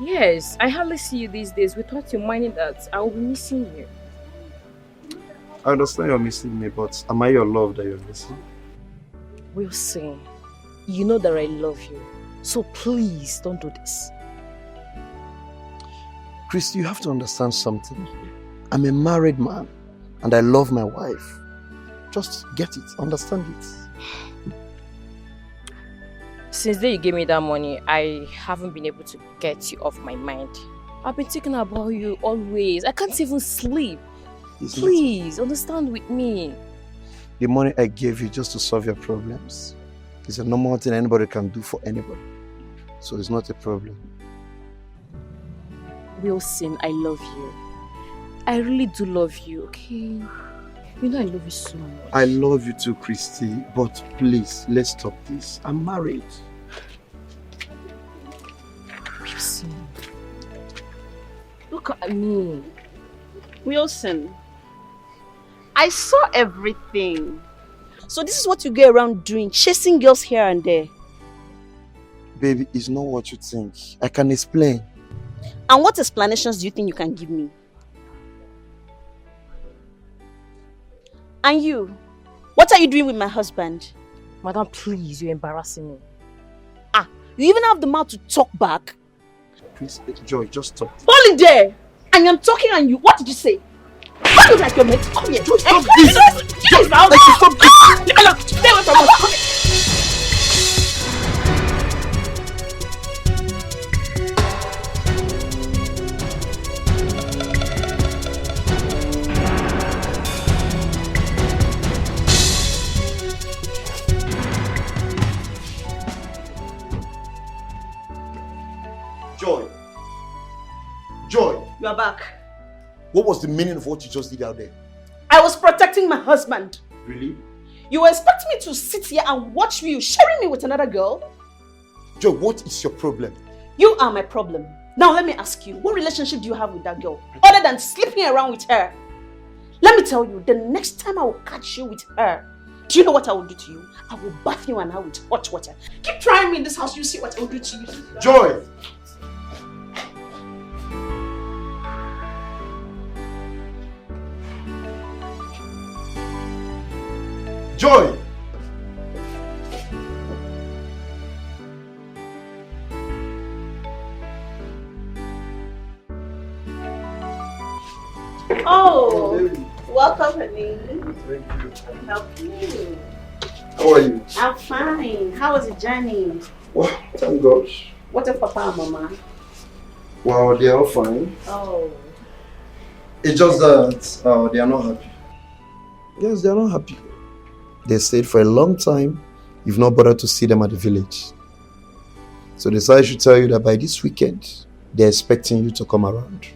Yes, I hardly see you these days without reminding that I will be missing you. I understand you're missing me, but am I your love that you're missing? Wilson, you know that I love you, so please don't do this. Chris, you have to understand something. I'm a married man and I love my wife. Just get it, understand it. Since the day you gave me that money, I haven't been able to get you off my mind. I've been thinking about you always. I can't even sleep. Please, understand with me. The money I gave you just to solve your problems is a normal thing anybody can do for anybody. So it's not a problem. Wilson, I love you. I really do love you, okay? You know I love you so much. I love you too, Christy, but please, let's stop this. I'm married. Wilson, look at me. Wilson, I saw everything. So this is what you go around doing, chasing girls here and there. Baby, it's not what you think. I can explain. And what explanations do you think you can give me? And you, what are you doing with my husband? Madam, please, you're embarrassing me. Ah, you even have the mouth to talk back? Please, Joy, just stop. Hold it there! I am talking and you, what did you say? What look like your mate? Come here. Joy, stop this! Joy, stop this! Leave me alone! Stay away from us! Come here. Joy. Joy. You are back. What was the meaning of what you just did out there? I was protecting my husband. Really? You were expecting me to sit here and watch you sharing me with another girl? Joy, what is your problem? You are my problem. Now let me ask you, what relationship do you have with that girl? Other than sleeping around with her? Let me tell you, the next time I will catch you with her, do you know what I will do to you? I will bath you and I with hot water. Keep trying me in this house, you see what I will do to you. Joy! Joy! Oh, welcome, honey. Thank you. Help you. How are you? I'm fine. How was the journey? Wow, thank God. What of Papa and Mama? Wow, they are all fine. Oh. It's just that they are not happy. Yes, they are not happy. They stayed for a long time. You've not bothered to see them at the village. So they said I should tell you that by this weekend, they're expecting you to come around.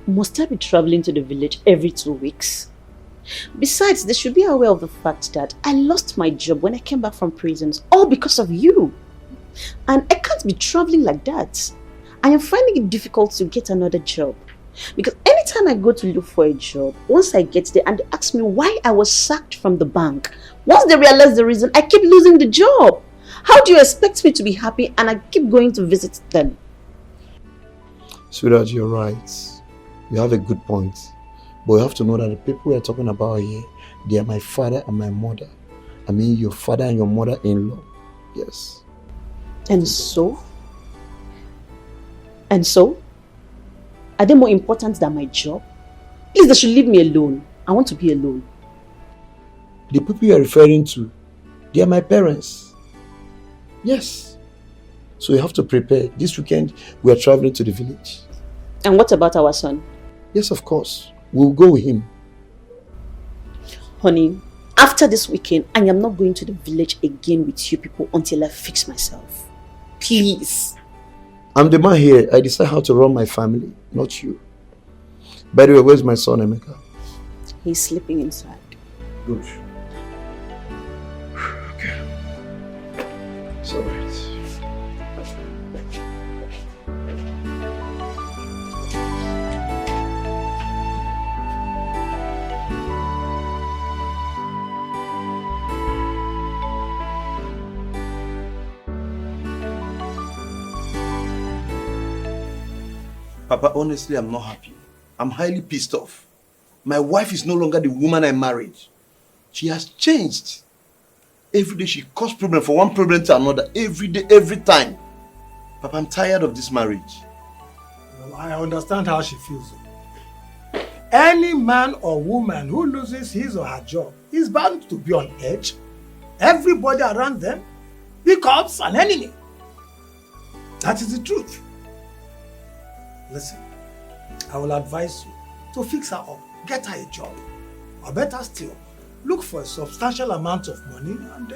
Must I be traveling to the village every 2 weeks? Besides, they should be aware of the fact that I lost my job when I came back from prisons, all because of you. And I can't be traveling like that. I am finding it difficult to get another job. Because anytime I go to look for a job, once I get there and they ask me why I was sacked from the bank, once they realize the reason, I keep losing the job. How do you expect me to be happy and I keep going to visit them? Sweetheart, you're right. You have a good point. But you have to know that the people we're talking about here, they are my father and my mother. I mean your father and your mother-in-law. Yes. And so? And so? Are they more important than my job? Please, they should leave me alone. I want to be alone. The people you are referring to, they are my parents. Yes. So you have to prepare. This weekend, we are traveling to the village. And what about our son? Yes, of course. We'll go with him. Honey, after this weekend, I am not going to the village again with you people until I fix myself. Please. I'm the man here. I decide how to run my family, not you. By the way, where's my son, Emeka? He's sleeping inside. Good. Okay. It's all right. Papa, honestly, I'm not happy. I'm highly pissed off. My wife is no longer the woman I married. She has changed. Every day she causes problem from one problem to another. Every day, every time. Papa, I'm tired of this marriage. Well, I understand how she feels. Any man or woman who loses his or her job is bound to be on edge. Everybody around them becomes an enemy. That is the truth. Listen, I will advise you to fix her up, get her a job, or better still, look for a substantial amount of money and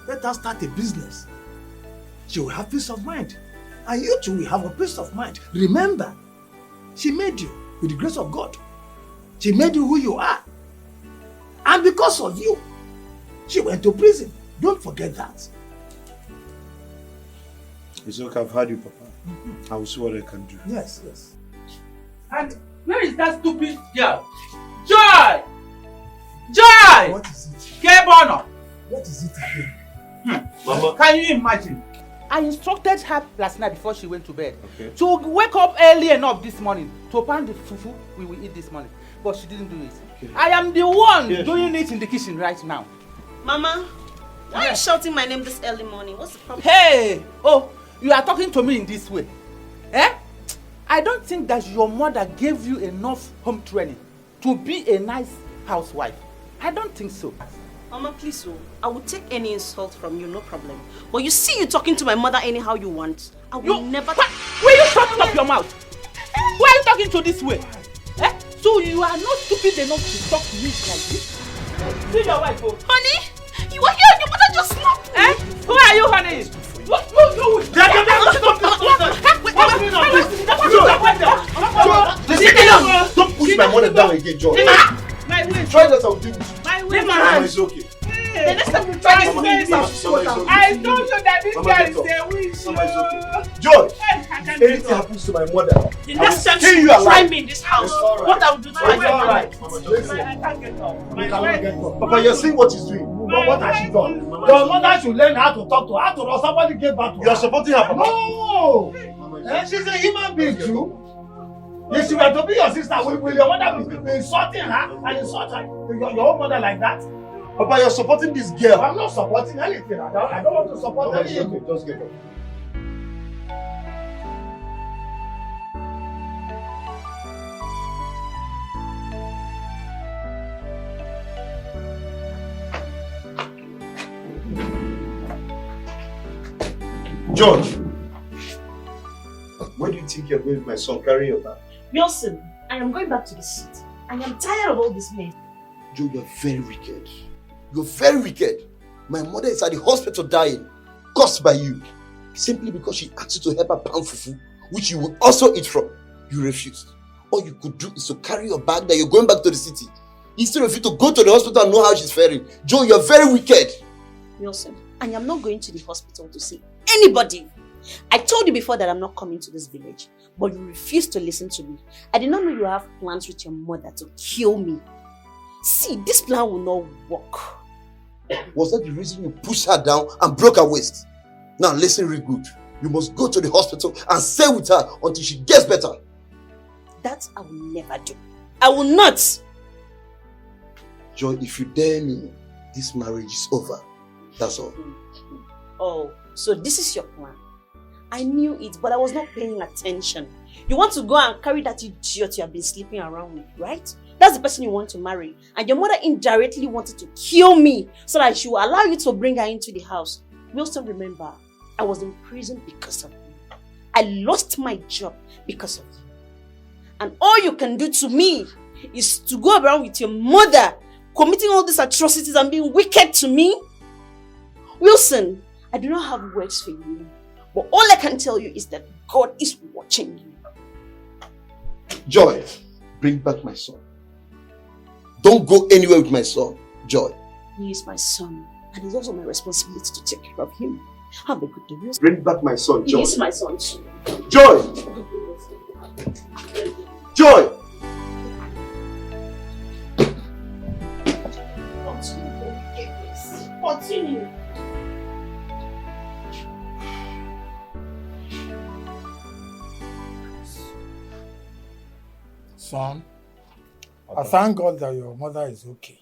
let her start a business. She will have peace of mind, and you too will have a peace of mind. Remember, she made you with the grace of God. She made you who you are, and because of you, she went to prison. Don't forget that. It's okay, I've heard you, Papa. I will see what I can do. Yes, yes. And where is that stupid girl? Hi! What is it? Kebono! What is it again? Mama. Can you imagine? I instructed her last night before she went to bed to wake up early enough this morning to pan the fufu we will eat this morning. But she didn't do it. I am the one doing it in the kitchen right now. Mama, why are you shouting my name this early morning? What's the problem? Hey! Oh, you are talking to me in this way. Eh? I don't think that your mother gave you enough home training to be a nice housewife. I don't think so. Mama, please, I will take any insult from you, no problem. But you see you talking to my mother anyhow you want. I will never... Will you shut up your mouth? Why are you talking to this way? Eh? So you are not stupid enough to talk to me like this? See your wife, oh. Honey, you are here and your mother just slapped me. Eh? Who are you, honey? What you doing? Don't push my mother down again, John. Try that, I'll do it. Mama, it's okay. The next time you try to say this, I told you that this guy is a witch. Joy, if anything happens to my mother, The next time you try me in this house, what I will do to my mother? Papa, you're seeing what he's doing. What has she done? Your mother should learn how to talk to her. After all, somebody gave back to her. You're supporting her, Papa. No! She's a human being too. If she were to be your sister, will your mother be insulting her and insult her, your own mother like that? Papa, you're supporting this girl. I'm not supporting anything. I don't want to support Papa, anything. okay. Just get up. George, where do you think you're going with my son? Carry your bag. Wilson, I am going back to the city. I am tired of all this mess. Joe, you're very wicked. You're very wicked. My mother is at the hospital dying, caused by you. Simply because she asked you to help her pound fufu, which you will also eat from. You refused. All you could do is to carry your bag that you're going back to the city. Instead of you to go to the hospital and know how she's faring. Joe, you're very wicked. Wilson, I am not going to the hospital to see anybody. I told you before that I'm not coming to this village, but you refused to listen to me. I did not know you have plans with your mother to kill me. See, this plan will not work. Was that the reason you pushed her down and broke her waist? Now listen real good. You must go to the hospital and stay with her until she gets better. That I will never do. I will not. Joy, if you dare me, this marriage is over. That's all. Oh, so this is your plan. I knew it, but I was not paying attention. You want to go and carry that idiot you have been sleeping around with, right? That's the person you want to marry. And your mother indirectly wanted to kill me so that she will allow you to bring her into the house. Wilson, remember, I was in prison because of you. I lost my job because of you. And all you can do to me is to go around with your mother, committing all these atrocities and being wicked to me. Wilson, I do not have words for you. But all I can tell you is that God is watching you. Joy, bring back my son. Don't go anywhere with my son, Joy. He is my son, and it's also my responsibility to take care of him. Have a good day. Bring back my son, Joy. He is my son too. Joy! Joy! Continue. Son, I thank God that your mother is okay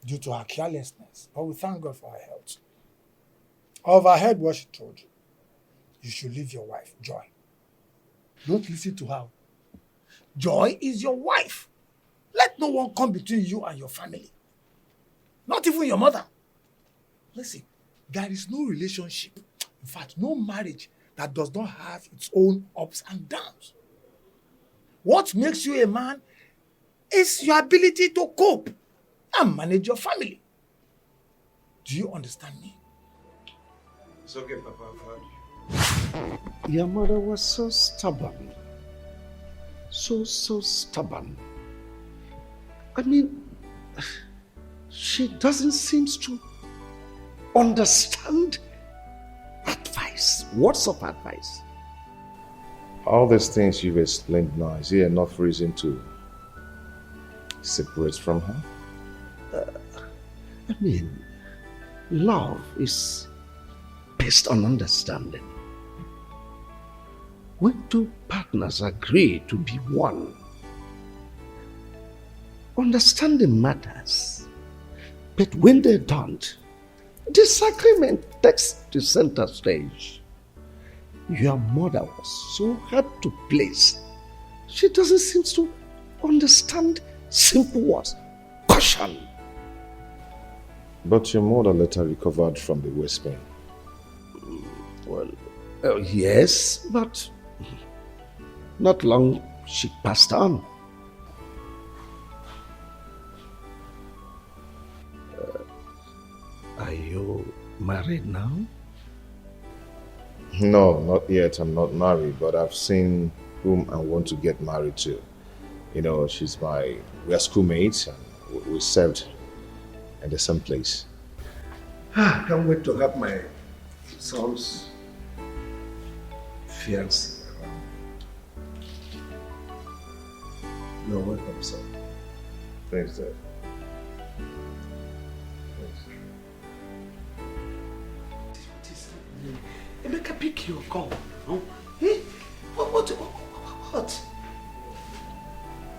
due to her carelessness. But we thank God for her health. I overheard what she told you. You should leave your wife, Joy. Don't listen to her. Joy is your wife. Let no one come between you and your family. Not even your mother. Listen, there is no relationship, in fact, no marriage that does not have its own ups and downs. What makes you a man is your ability to cope and manage your family. Do you understand me? It's okay, Papa, I've heard you. Your mother was so stubborn. So stubborn. I mean, she doesn't seem to understand advice. Words of advice. All these things you've explained now, is there enough reason to separate from her? I mean, love is based on understanding. When two partners agree to be one, understanding matters. But when they don't, disagreement takes the center stage. Your mother was so hard to please. She doesn't seem to understand simple words. Caution. But your mother later recovered from the waist pain. Well, yes, but not long she passed on. Are you married now? No, not yet. I'm not married, but I've seen whom I want to get married to. You know, we're schoolmates and we served in the same place. I can't wait to have my son's fiancée around. You're welcome, son. Thanks, Dad. Emeka, pick your call. No? Eh? What?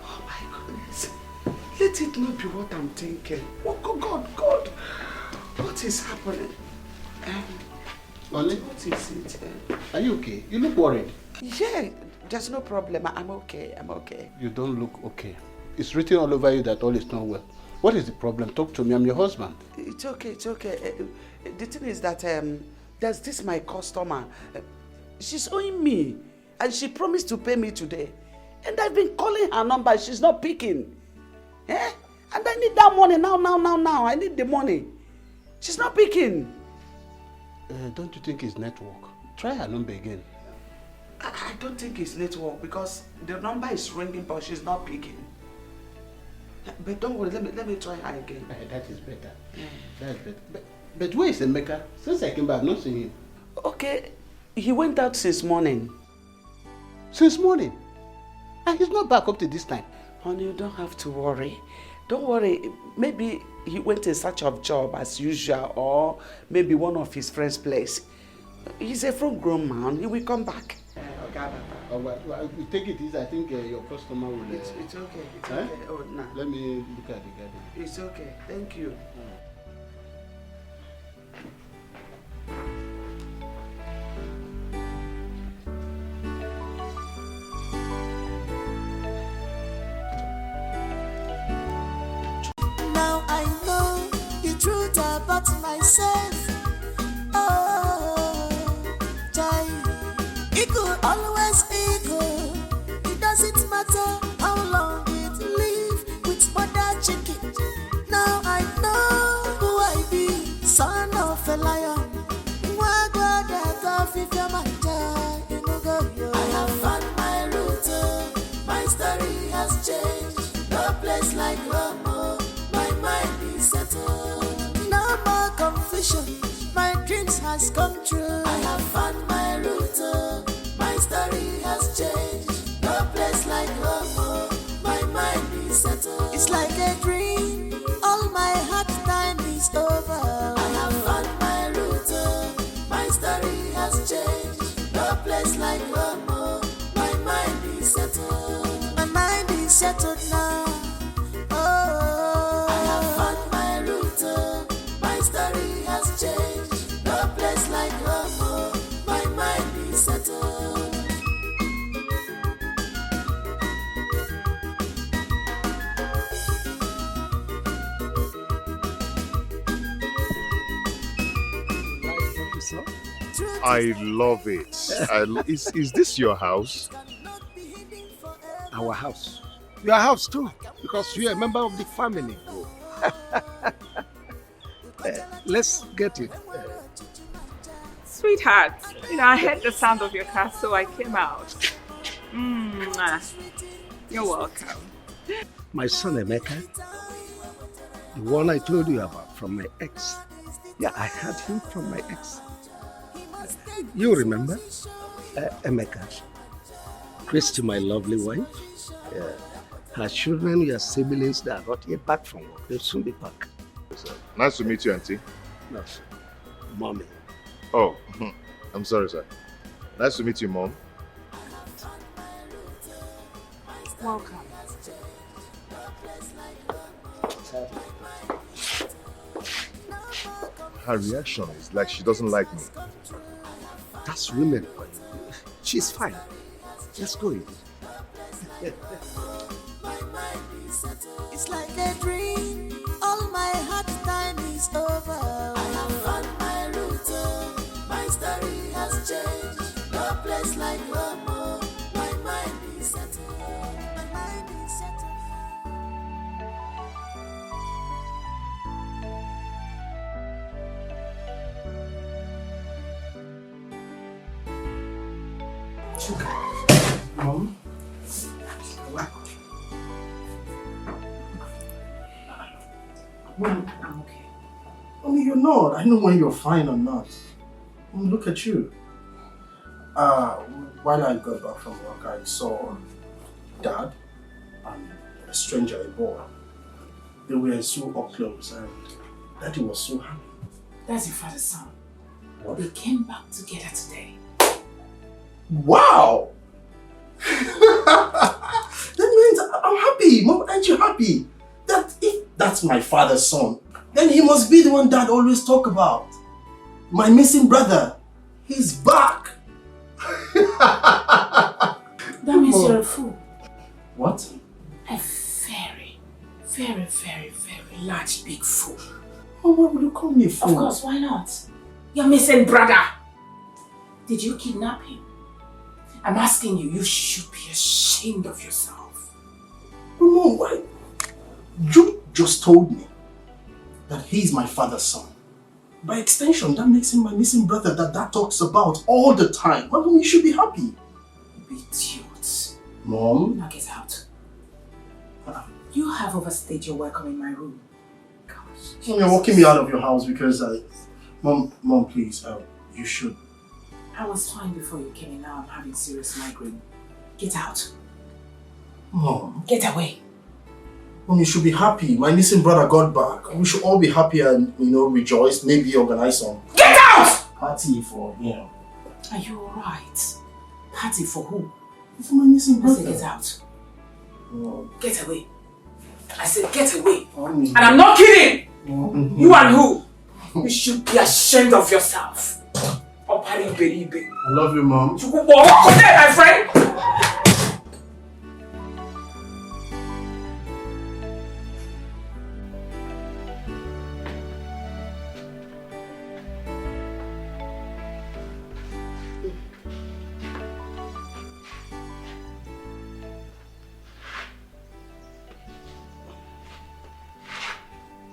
Oh my goodness. Let it not be what I'm thinking. Oh, God. What is happening? Molly? What is it? Are you okay? You look worried. Yeah, there's no problem. I'm okay. You don't look okay. It's written all over you that all is not well. What is the problem? Talk to me. I'm your husband. It's okay. The thing is that there's this my customer. She's owing me, and she promised to pay me today. And I've been calling her number. She's not picking. Eh? And I need that money now. I need the money. She's not picking. Don't you think it's network? Try her number again. I don't think it's network because the number is ringing, but she's not picking. But don't worry, let me try her again. That is better. That's better. But where is Emeka? Since I came back, I've not seen him. Okay, he went out since morning. Since morning? And he's not back up to this time. Honey, you don't have to worry. Don't worry. Maybe he went in search of job as usual, or maybe one of his friends' place. He's a full-grown man. He will come back. Okay. Well, we take it easy. I think your customer will... It's okay. It's okay. Oh, no. Let me look at the garden. It's okay. Thank you. Now I know the truth about myself. Joy, it could always be good. It doesn't matter how long it live with mother chicken. Now I know who I be, son of a lion. I have found my route. My story has changed. No place like home. My mind is settled. No more confusion. My dreams has come true. I have found my route. My story has changed. No place like home. My mind is settled. It's like a dream. All my hard time is over. I have found my route. My story has changed. No place like home. My mind is settled. My mind is settled now. I have found my route. My story has changed. No place like home. My mind is settled. I love it. Is this your house? Our house. Your house too, because you're a member of the family. Let's get it. Sweetheart, I heard the sound of your car, so I came out. You're welcome. My son Emeka, the one I told you about from my ex. Yeah, I had him from my ex. You remember? Emeka. Christy, my lovely wife. Her children, your siblings that are not yet back from work, they'll soon be back. Nice to meet you, Auntie. No, sir. Mommy. Oh, I'm sorry, sir. Nice to meet you, Mom. Welcome. Her reaction is like she doesn't like me. That's women for you. She's fine. Let's go in. It's like a dream. All my hard time is over. I have found my route. My story has changed. No place like home. My mind is settled. My mind is settled. Mom? Mom, I'm okay. Mommy, you're not. I know when you're fine or not. Mom, look at you. While I got back from work, I saw Dad and a stranger, a boy. They were so up close and Daddy was so happy. That's your father's son. What? They came back together today. Wow! That means I'm happy. Mom, aren't you happy? That if that's my father's son, then he must be the one Dad always talk about. My missing brother. He's back. That means you're a fool. What? A very, very, very, very large, big fool. Oh, why would you call me a fool? Of course, why not? Your missing brother. Did you kidnap him? I'm asking you, you should be ashamed of yourself. Mom, why? You just told me that he's my father's son. By extension, that makes him my missing brother that Dad talks about all the time. Mom, you should be happy. Idiot. Mom? Now get out. You have overstayed your welcome in my room. Gosh. Mom, you're walking me out of your house because Mom, please, you should. I was fine before you came in. Now I'm having serious migraine. Get out. Mom. Get away. Mom, you should be happy. My missing brother got back. We should all be happy and, rejoice. Maybe organize some Get out! party for him. Are you alright? Party for who? For my missing I brother. said get out. Mom. Get away. I said get away. Mommy. And I'm not kidding! Mom. You and who? You should be ashamed of yourself. I love you, Mom. You go walk there, my friend!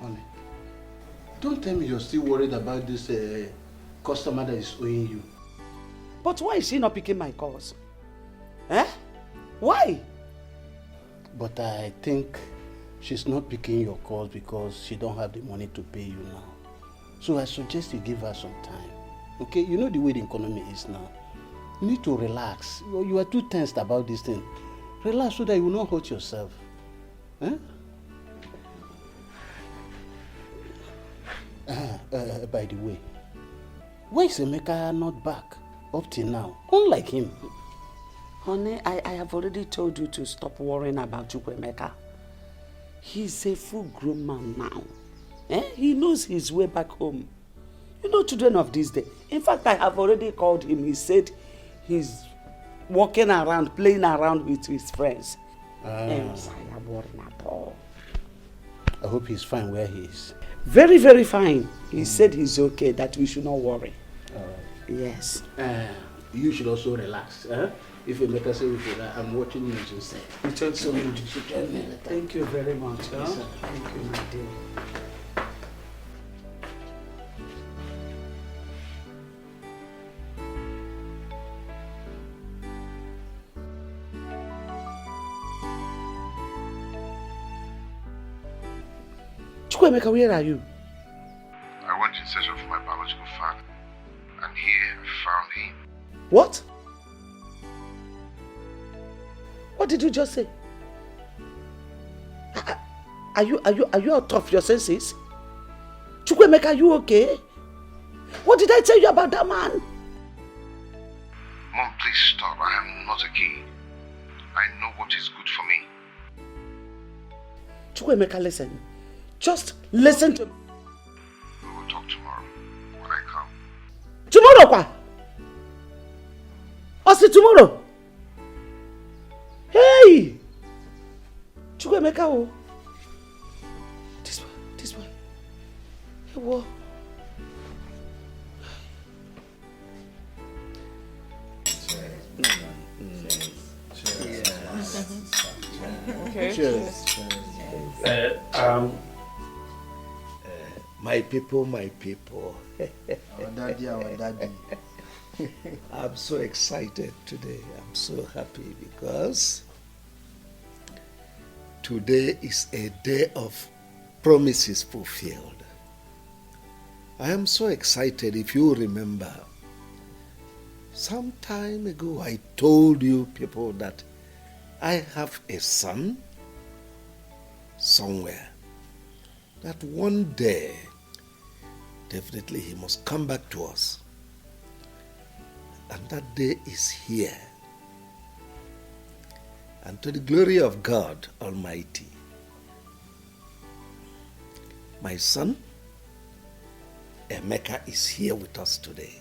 Honey, don't tell me you're still worried about this customer that is owing you. But why is she not picking my calls? Eh? Why? But I think she's not picking your calls because she don't have the money to pay you now. So I suggest you give her some time. Okay? You know the way the economy is now. You need to relax. You are too tensed about this thing. Relax so that you will not hurt yourself. Eh? By the way, why is Emeka not back up till now? Unlike him. Honey, I have already told you to stop worrying about Chukwemeka. He's a full-grown man now. He knows his way back home. You know, children of this day. In fact, I have already called him. He said he's walking around, playing around with his friends. Yes, I am worrying at all. I hope he's fine where he is. Very, very fine. He said he's okay, that we should not worry. Yes. You should also relax. If Emeka say we should relax, I'm watching you inside. You told so much. Thank you very much. Yes, sir. Thank you, my dear. Chukwemeka, where are you? I went in search of my biological father, and here I found him. What? What did you just say? Are you out of your senses? Chukwemeka, are you okay? What did I tell you about that man? Mom, please stop. I am not a kid. I know what is good for me. Chukwemeka, listen. Just listen to me. We will talk tomorrow when I come. Tomorrow, kwa? What's it tomorrow? Hey! Chukwemeka, oh. This one. Hey, what? Okay. Cheers. My people. Our daddy. I'm so excited today. I'm so happy because today is a day of promises fulfilled. I am so excited. If you remember, some time ago I told you people that I have a son somewhere, that one day definitely he must come back to us. And that day is here. And to the glory of God Almighty, my son Emeka is here with us today.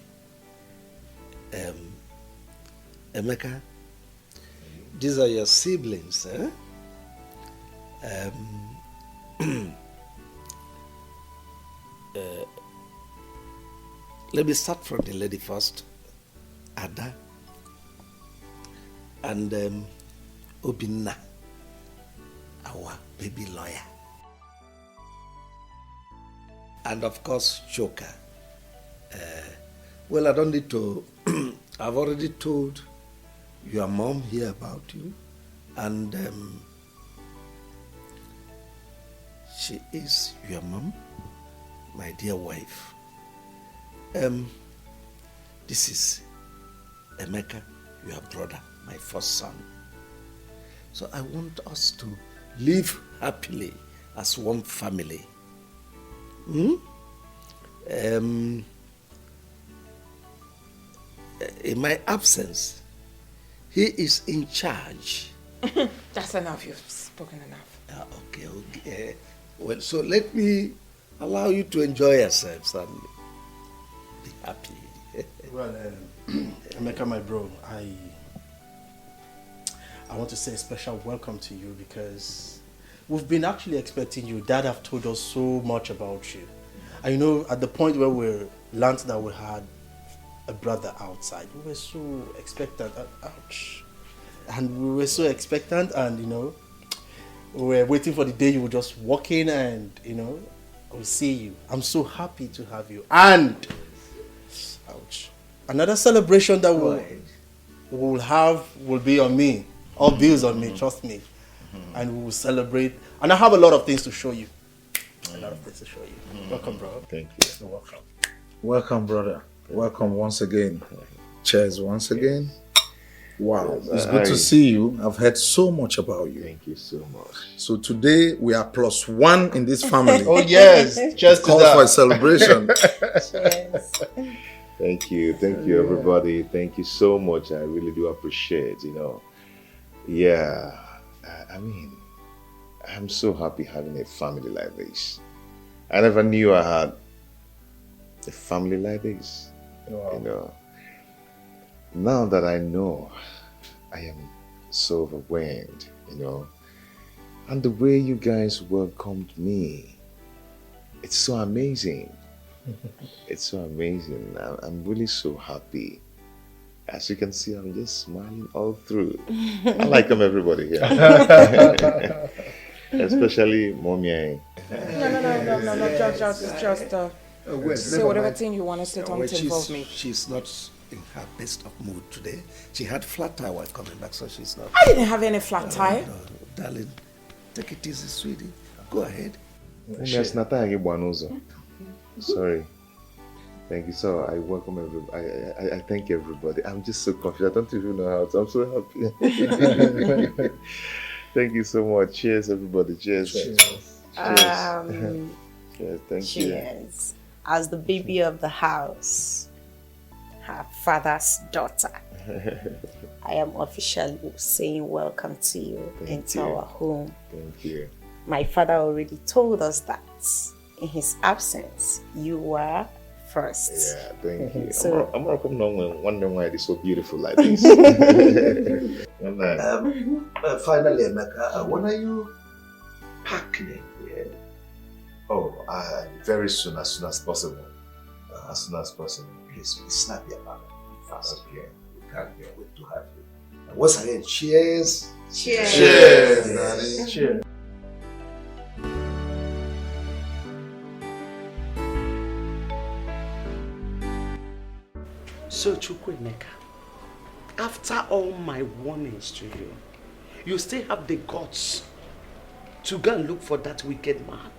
Emeka, these are your siblings, eh? Let me start from the lady first. Ada and Obinna, our baby lawyer. And of course, Choka. Well, I don't need to, I've already told your mom here about you, and she is your mom, my dear wife. This is Emeka, your brother, my first son. So I want us to live happily as one family. In my absence, he is in charge. That's enough. You've spoken enough. Okay. Well, so let me allow you to enjoy yourselves and be happy. Well, Emeka, my bro, I want to say a special welcome to you because we've been actually expecting you. Dad have told us so much about you. And you know, at the point where we learned that we had a brother outside, we were so expectant. Ouch. And we were so expectant, and you know, we were waiting for the day you would just walk in and, you know, we'll see you. I'm so happy to have you. And, ouch, another celebration that we'll have will be on me. All bills on me, trust me. And we will celebrate. And I have a lot of things to show you. Welcome, bro. Thank you. You're welcome. Welcome, brother. Welcome once again. Cheers once again. Wow, it's good to see you. I've heard so much about you. Thank you so much. So today we are +1 in this family. Oh yes, just calls for a celebration. Thank you everybody. Thank you so much. I really do appreciate, you know. Yeah, I mean, I'm so happy having a family like this. I never knew I had a family like this. Wow. You know, now that I know, I am so overwhelmed, you know. And the way you guys welcomed me, it's so amazing. It's so amazing. I'm really so happy. As you can see, I'm just smiling all through. I like everybody here. Especially Mommy. No, just say whatever thing you want to say, don't involve me. She's not in her best of mood today. She had flat tire while coming back, so she's not. I didn't have any flat tire. No, darling, take it easy, sweetie. Go ahead. Sorry. Thank you. So I welcome everybody. I thank everybody. I'm just so confused. I don't even know how to. I'm so happy. Thank you so much. Cheers, everybody. Cheers. Yes, thank cheers. As the baby of the house, her father's daughter, I am officially saying welcome to you into our home. Thank you. My father already told us that in his absence, you were first. Yeah, thank you. So, I'm not wondering why it is so beautiful like this. Finally, Emeka, when are you packing? Yeah. Oh, very soon as possible. As soon as possible. Please be snappy about it. Fast. Okay. We can't wait to have you. And once again, cheers. Cheers. Cheers, darling. Cheers. So, Chukwuemeka, after all my warnings to you, you still have the guts to go and look for that wicked man,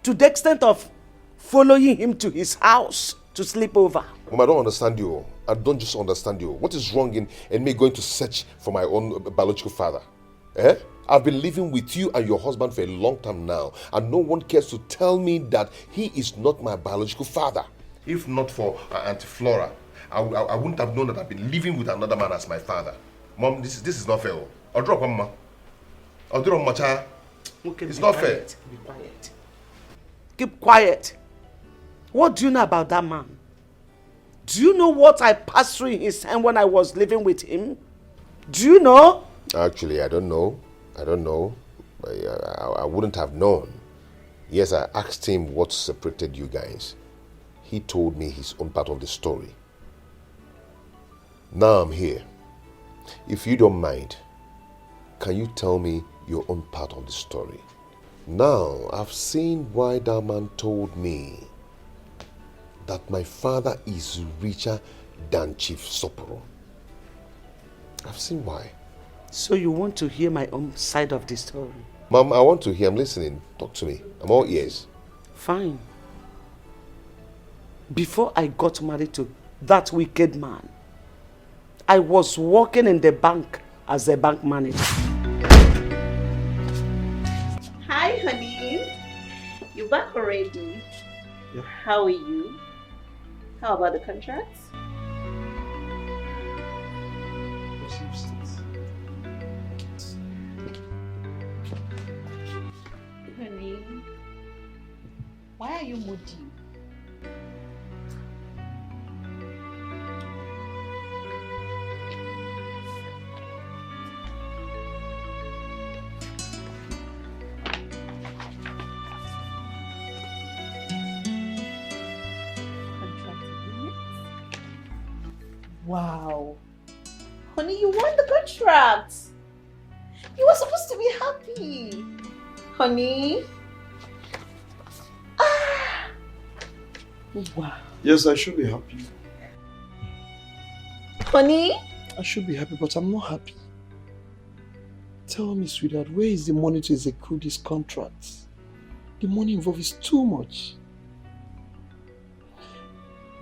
to the extent of following him to his house to sleep over. Mom, I don't understand you. I don't just understand you. What is wrong in me going to search for my own biological father? Eh? I've been living with you and your husband for a long time now, and no one cares to tell me that he is not my biological father. If not for Auntie Flora, I wouldn't have known that I've been living with another man as my father. Mom, this is not fair. I'll drop one, Mama. I'll do it on my child. Okay, it's not fair. Be quiet. Keep quiet. What do you know about that man? Do you know what I passed through in his hand when I was living with him? Do you know? Actually, I don't know. I wouldn't have known. Yes, I asked him what separated you guys. He told me his own part of the story. Now I'm here. If you don't mind, can you tell me your own part of the story? Now, I've seen why that man told me that my father is richer than Chief Soporo. I've seen why. So you want to hear my own side of the story? Mom, I want to hear. I'm listening. Talk to me. I'm all ears. Fine. Before I got married to that wicked man, I was working in the bank as a bank manager. hi, honey. You back already? Yeah. How are you? How about the contracts? Honey, why are you moody? Wow. Honey, you won the contract. You were supposed to be happy. Honey. Ah. Wow. Yes, I should be happy. Honey? I should be happy, but I'm not happy. Tell me, sweetheart, where is the money to execute this contract? The money involved is too much.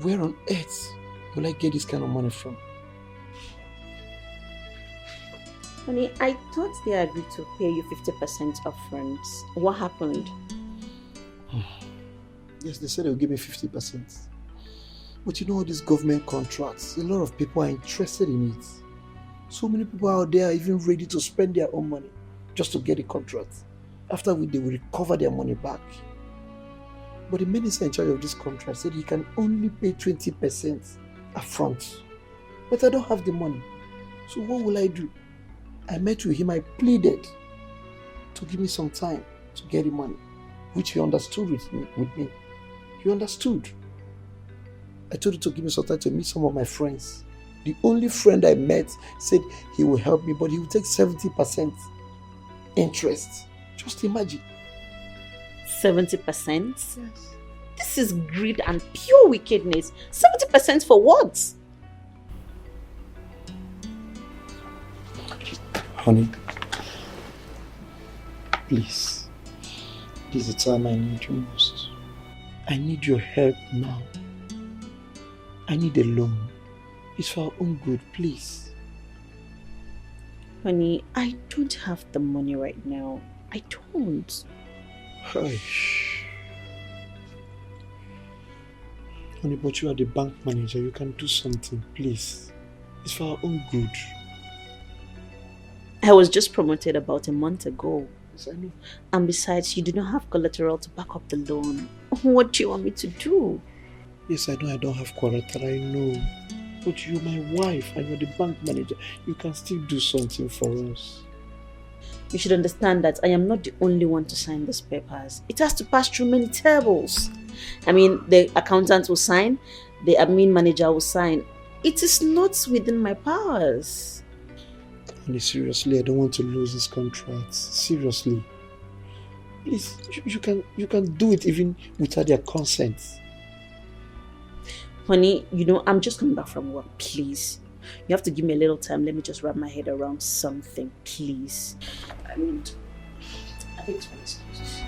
Where on earth will I get this kind of money from? Honey, I thought they agreed to pay you 50% upfront. What happened? Yes, they said they'll give me 50%. But you know all these government contracts, a lot of people are interested in it. So many people out there are even ready to spend their own money just to get a contract. After which they will recover their money back. But the minister in charge of this contract said he can only pay 20% upfront. But I don't have the money. So what will I do? I met with him, I pleaded to give me some time to get the money, which he understood with me. He understood. I told him to give me some time to meet some of my friends. The only friend I met said he will help me, but he will take 70% interest. Just imagine. 70%? Yes. This is greed and pure wickedness. 70% for what? Honey, please, this is the time I need you most. I need your help now. I need a loan. It's for our own good, please. Honey, I don't have the money right now. I don't. Honey, but you are the bank manager. You can do something, please. It's for our own good. I was just promoted about a month ago. Yes, I know. And besides, you do not have collateral to back up the loan. What do you want me to do? Yes, I know I don't have collateral, I know. But you're my wife and you're the bank manager. You can still do something for us. You should understand that I am not the only one to sign these papers. It has to pass through many tables. I mean, the accountant will sign, the admin manager will sign. It is not within my powers. Honey, seriously, I don't want to lose this contract. Seriously. Please, you can do it even without their consent. Honey, I'm just coming back from work, please. You have to give me a little time. Let me just wrap my head around something, please. I think it's my excuses.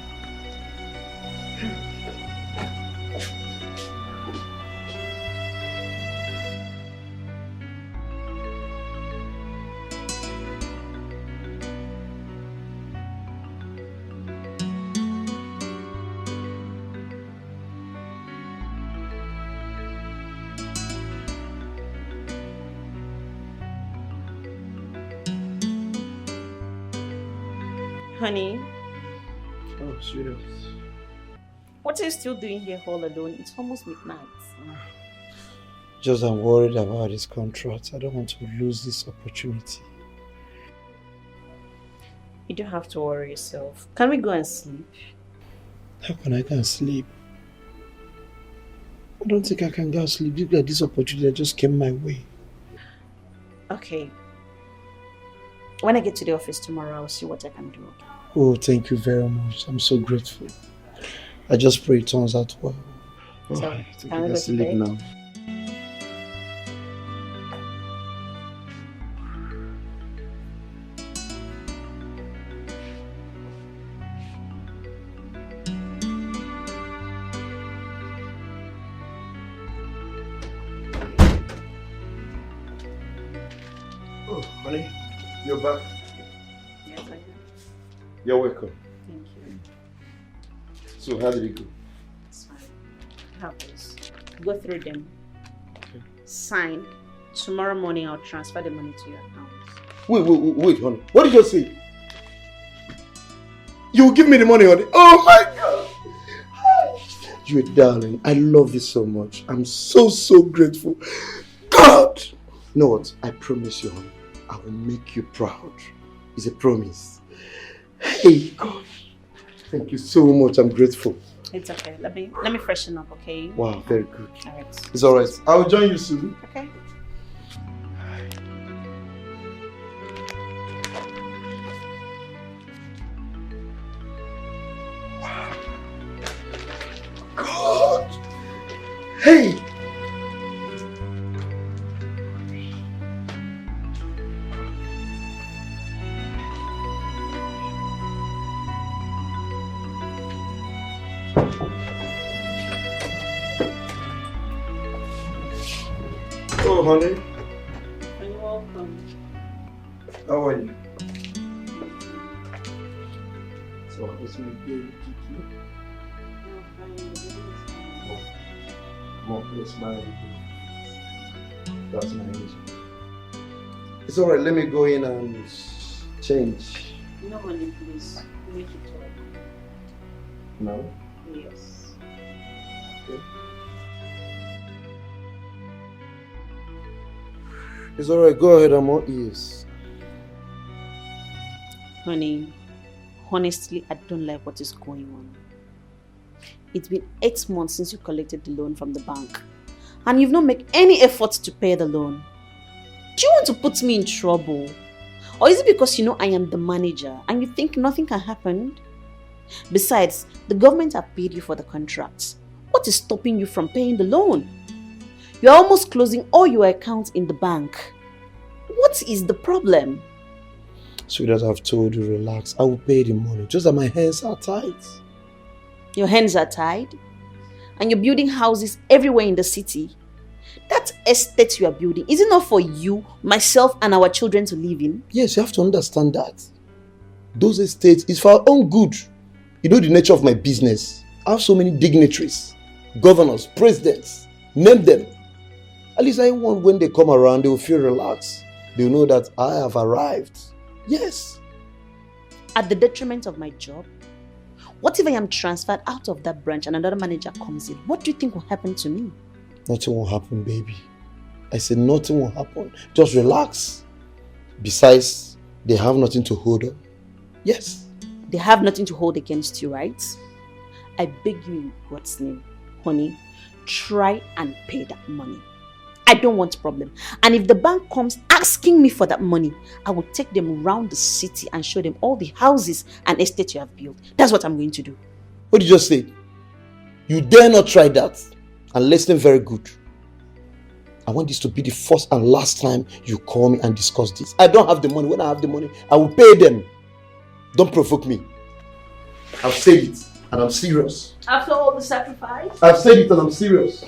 Honey. Oh, sweetheart. What are you still doing here all alone? It's almost midnight. Just I'm worried about this contract. I don't want to lose this opportunity. You don't have to worry yourself. Can we go and sleep? How can I go and sleep? I don't think I can go and sleep. Look at this opportunity that just came my way. Okay. When I get to the office tomorrow, I'll see what I can do. Okay? Oh, thank you very much. I'm so grateful. I just pray it turns out well. So, I think can we I go can to sleep bed? now. Oh, honey, you're back. Yes, I am. You're welcome. Thank you. So, how did it go? It's fine. Have this. Go through them. Okay. Sign. Tomorrow morning, I'll transfer the money to your account. Wait, honey. What did you say? You will give me the money, honey. Oh my God! You're a darling. I love you so much. I'm so grateful. God! You know what? I promise you, honey. I will make you proud. It's a promise. Hey, God. Thank you so much. I'm grateful. It's okay. Let me freshen up, okay? Wow, very good. All right. It's alright. I'll join you soon. Okay. God! Hey! Oh, honey. You're welcome. How are you? So, what's my baby? More place my that's my reason. It's alright, let me go in and change. No money, please. Make it talk. No? Yes. Okay. It's alright, go ahead, I'm all ears. Honey, honestly, I don't like what is going on. It's been 8 months since you collected the loan from the bank, and you've not made any effort to pay the loan. Do you want to put me in trouble? Or is it because you know I am the manager and you think nothing can happen? Besides, the government have paid you for the contracts. What is stopping you from paying the loan? You're almost closing all your accounts in the bank. What is the problem? Sweetheart, I've told you, relax. I will pay the money. Just that my hands are tight. Your hands are tied? And you're building houses everywhere in the city? That estate you are building, is it not for you, myself, and our children to live in? Yes, you have to understand that. Those estates is for our own good. You know the nature of my business. I have so many dignitaries, governors, presidents. Name them. At least I want when they come around, they will feel relaxed. They will know that I have arrived. Yes. At the detriment of my job? What if I am transferred out of that branch and another manager comes in? What do you think will happen to me? Nothing will happen, baby. I said nothing will happen. Just relax. Besides, they have nothing to hold up. Yes. They have nothing to hold against you, right? I beg you in God's name, honey, try and pay that money. I don't want problem. And if the bank comes asking me for that money, I will take them around the city and show them all the houses and estates you have built. That's what I'm going to do. What did you just say? You dare not try that. And listen very good. I want this to be the first and last time you call me and discuss this. I don't have the money. When I have the money, I will pay them. Don't provoke me. I've said it and I'm serious. After all the sacrifice? I've said it and I'm serious.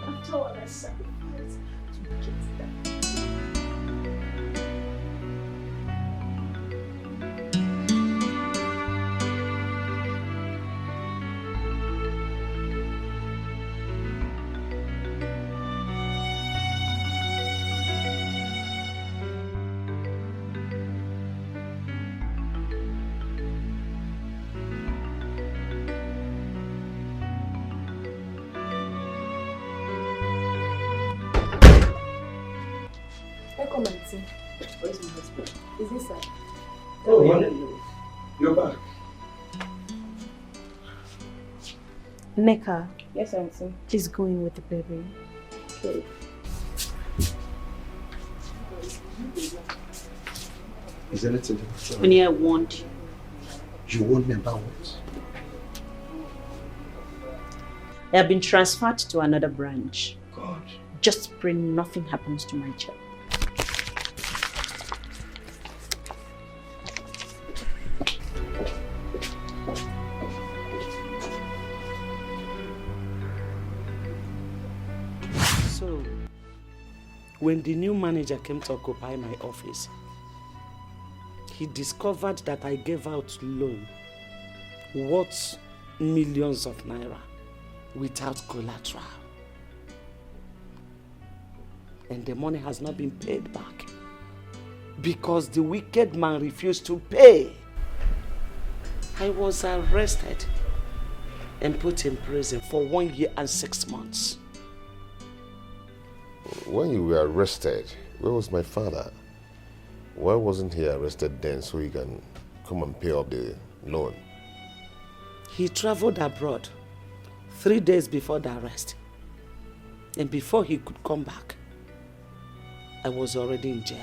After all that sacrifice to get that. Come and see. Where's my husband? Is this side? Oh, honey. You're back. Neka. Yes, Auntie. Please go in with the baby. Okay. Is there anything? Honey, I want you. You want me about what? I have been transferred to another branch. God. Just pray nothing happens to my child. So, when the new manager came to occupy my office, he discovered that I gave out loan worth millions of naira without collateral. And the money has not been paid back because the wicked man refused to pay. I was arrested and put in prison for 1 year and 6 months. When you were arrested, where was my father? Why wasn't he arrested then so he can come and pay off the loan? He traveled abroad 3 days before the arrest. And before he could come back, I was already in jail.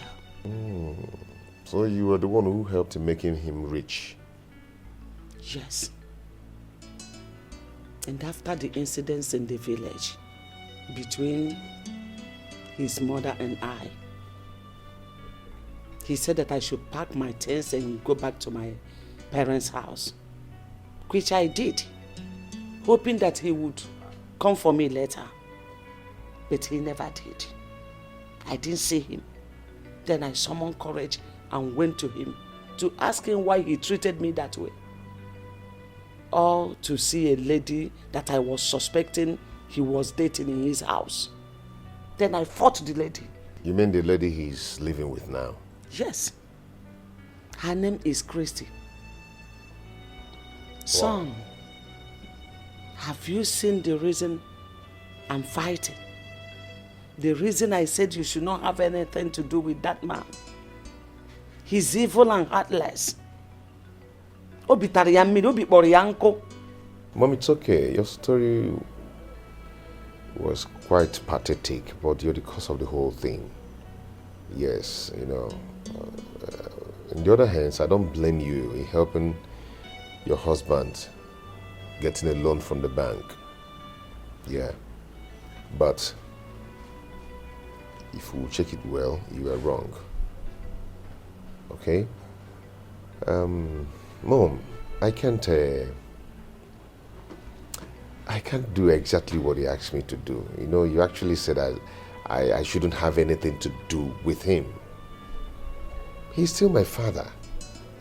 So you were the one who helped in making him rich? Yes. And after the incidents in the village between his mother and I, he said that I should pack my things and go back to my parents' house, which I did, hoping that he would come for me later. But he never did. I didn't see him. Then I summoned courage and went to him to ask him why he treated me that way. All to see a lady that I was suspecting he was dating in his house. Then I fought the lady. You mean the lady he's living with now? Yes. Her name is Christy. Son, have you seen the reason I'm fighting? The reason I said you should not have anything to do with that man. He's evil and heartless. Mom, it's okay. Your story was quite pathetic, but you're the cause of the whole thing. Yes, you know. On the other hand, I don't blame you in helping your husband getting a loan from the bank. Yeah. But if we check it well, you are wrong. Okay? Mom, I can't do exactly what he asked me to do. You know, you actually said I shouldn't have anything to do with him. He's still my father.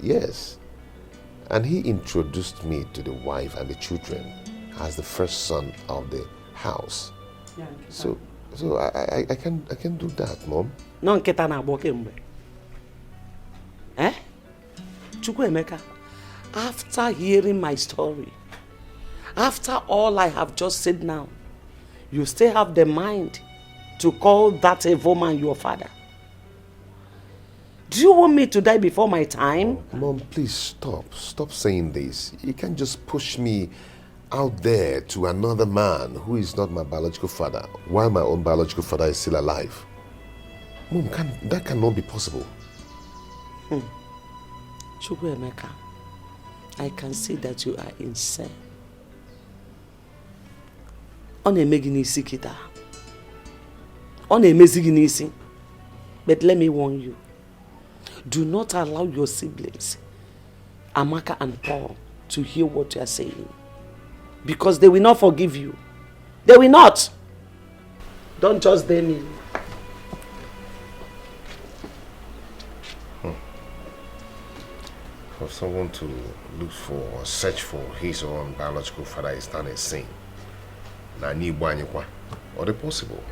Yes. And he introduced me to the wife and the children as the first son of the house. Yeah, So I can do that, Mom. No nketa na agbo kemgbe. Eh? Chukwuemeka, after hearing my story, after all I have just said now, you still have the mind to call that evil man your father? Do you want me to die before my time? Mom, please stop. Stop saying this. You can't just push me out there to another man who is not my biological father while my own biological father is still alive. Mom, that cannot be possible. Chukwuemeka, I can see that you are insane. Ọ na-eme gị n'isi kịta. Ọ na-emezi gị n'isi. But let me warn you. Do not allow your siblings, Amaka and Paul, to hear what you are saying. Because they will not forgive you. They will not. Don't just blame me. For someone to look for or search for his own biological father is not a sin. Na ni bwanyekwa. Or possible.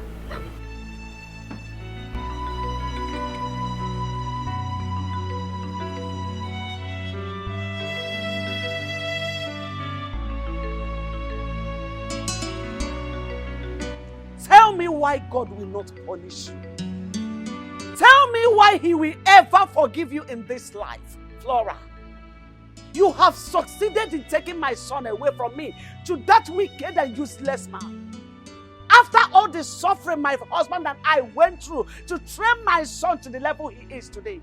Tell me why God will not punish you. Tell me why he will ever forgive you in this life, Flora. You have succeeded in taking my son away from me to that wicked and useless man. After all the suffering my husband and I went through to train my son to the level he is today,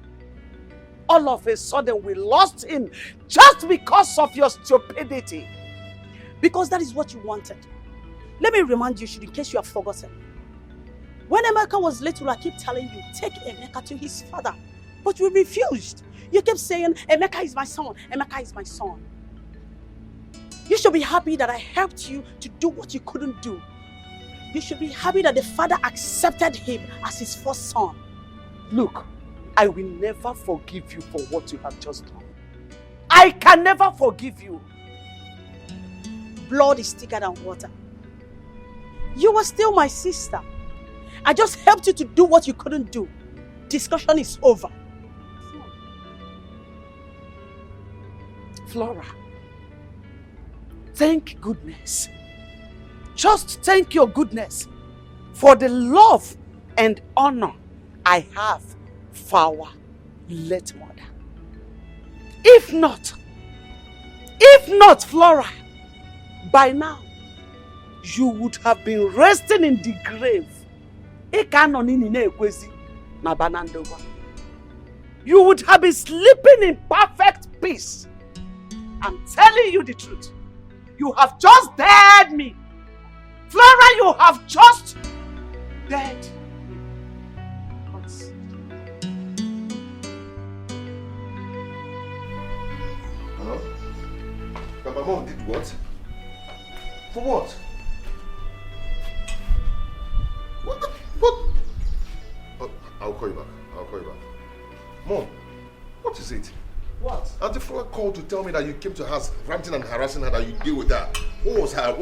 all of a sudden we lost him just because of your stupidity. Because that is what you wanted. Let me remind you, in case you have forgotten. When Emeka was little, I keep telling you, take Emeka to his father. But you refused. You kept saying, Emeka is my son, Emeka is my son. You should be happy that I helped you to do what you couldn't do. You should be happy that the father accepted him as his first son. Look, I will never forgive you for what you have just done. I can never forgive you. Blood is thicker than water. You were still my sister. I just helped you to do what you couldn't do. Discussion is over. Flora, thank goodness. Just thank your goodness for the love and honor I have for our late mother. If not, Flora, by now, you would have been resting in the grave. You would have been sleeping in perfect peace. I'm telling you the truth. You have just dared me. Flora, you have just dared me. Hello? But my mom did what? For what? What? Oh, I'll call you back. Mom, what is it? What? Auntie Flora called to tell me that you came to her house ranting and harassing her, that you deal with that. What was her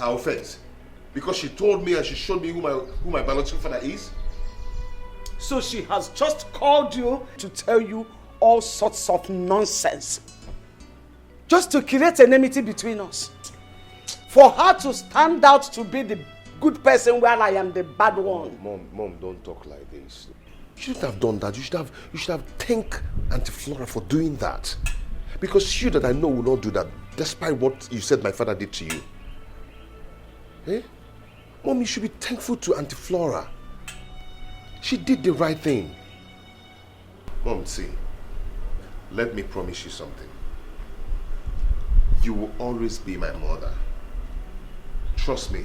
offense? Because she told me and she showed me who my biological father is? So she has just called you to tell you all sorts of nonsense. Just to create enmity between us. For her to stand out to be the good person while I am the bad one. Mom, don't talk like this. You shouldn't have done that. You should have thanked Auntie Flora for doing that. Because she that I know will not do that, despite what you said my father did to you. Eh? Mom, you should be thankful to Auntie Flora. She did the right thing. Mom, see, let me promise you something. You will always be my mother. Trust me.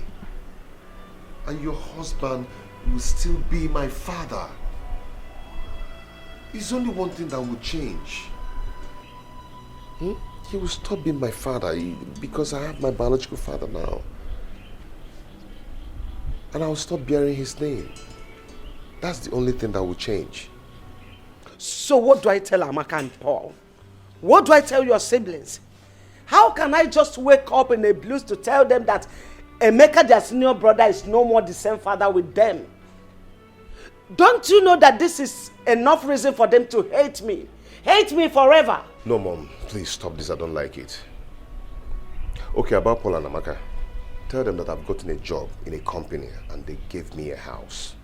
And your husband will still be my father. It's only one thing that will change. He will stop being my father because I have my biological father now. And I will stop bearing his name. That's the only thing that will change. So So what do I tell Amaka and Paul? What do I tell your siblings? How can I just wake up in a blues to tell them that Emeka, their senior brother, is no more the same father with them? Don't you know that this is enough reason for them to hate me? Hate me forever. No, Mom, please stop this. I don't like it. Okay, about Paul and Amaka. Tell them that I've gotten a job in a company and they gave me a house.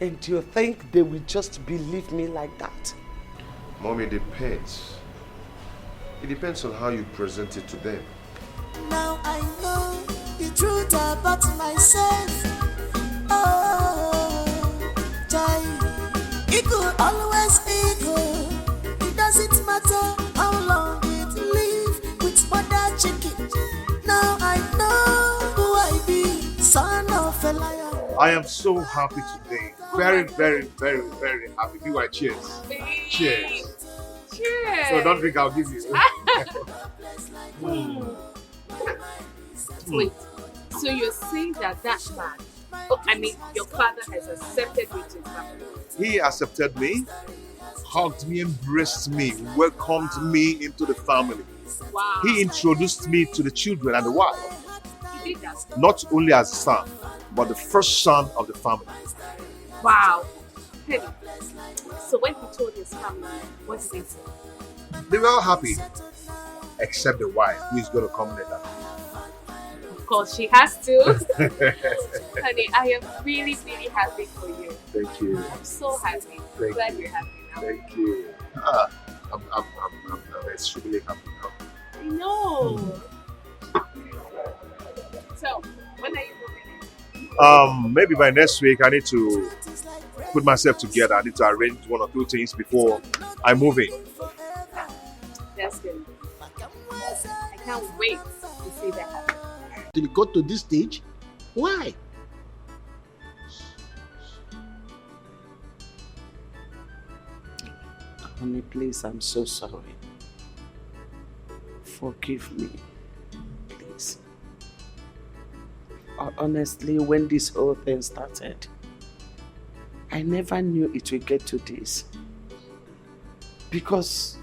And do you think they will just believe me like that? Mom, it depends. It depends on how you present it to them. Now I know the truth about myself. Oh, Jai, it could always be good. It doesn't matter how long it live with mother chicken. Now I know who I be, son of a liar. I am so happy today. Very, very, very, very happy. BY, cheers. Cheers. Cheers. So don't drink, I'll give you. Wait, so you're saying that man, your father has accepted me to his family? He accepted me, hugged me, embraced me, welcomed me into the family. Wow. He introduced me to the children and the wife. He did that? Not only as a son, but the first son of the family. Wow. Hey, so when he told his family, what did they say? They were all happy, except the wife, who is going to come later. Of course, she has to. Honey, I am really, really happy for you. Thank you. I'm so happy. Thank Glad you. you're happy now. Thank you. I'm extremely happy now. I know. So, when are you moving in? Maybe by next week I need to put myself together. I need to arrange one or two things before I move in. That's good. I can't wait to see that happen. Till it got to this stage? Why? Honey, please, I'm so sorry. Forgive me, please. Honestly, when this whole thing started, I never knew it would get to this. Because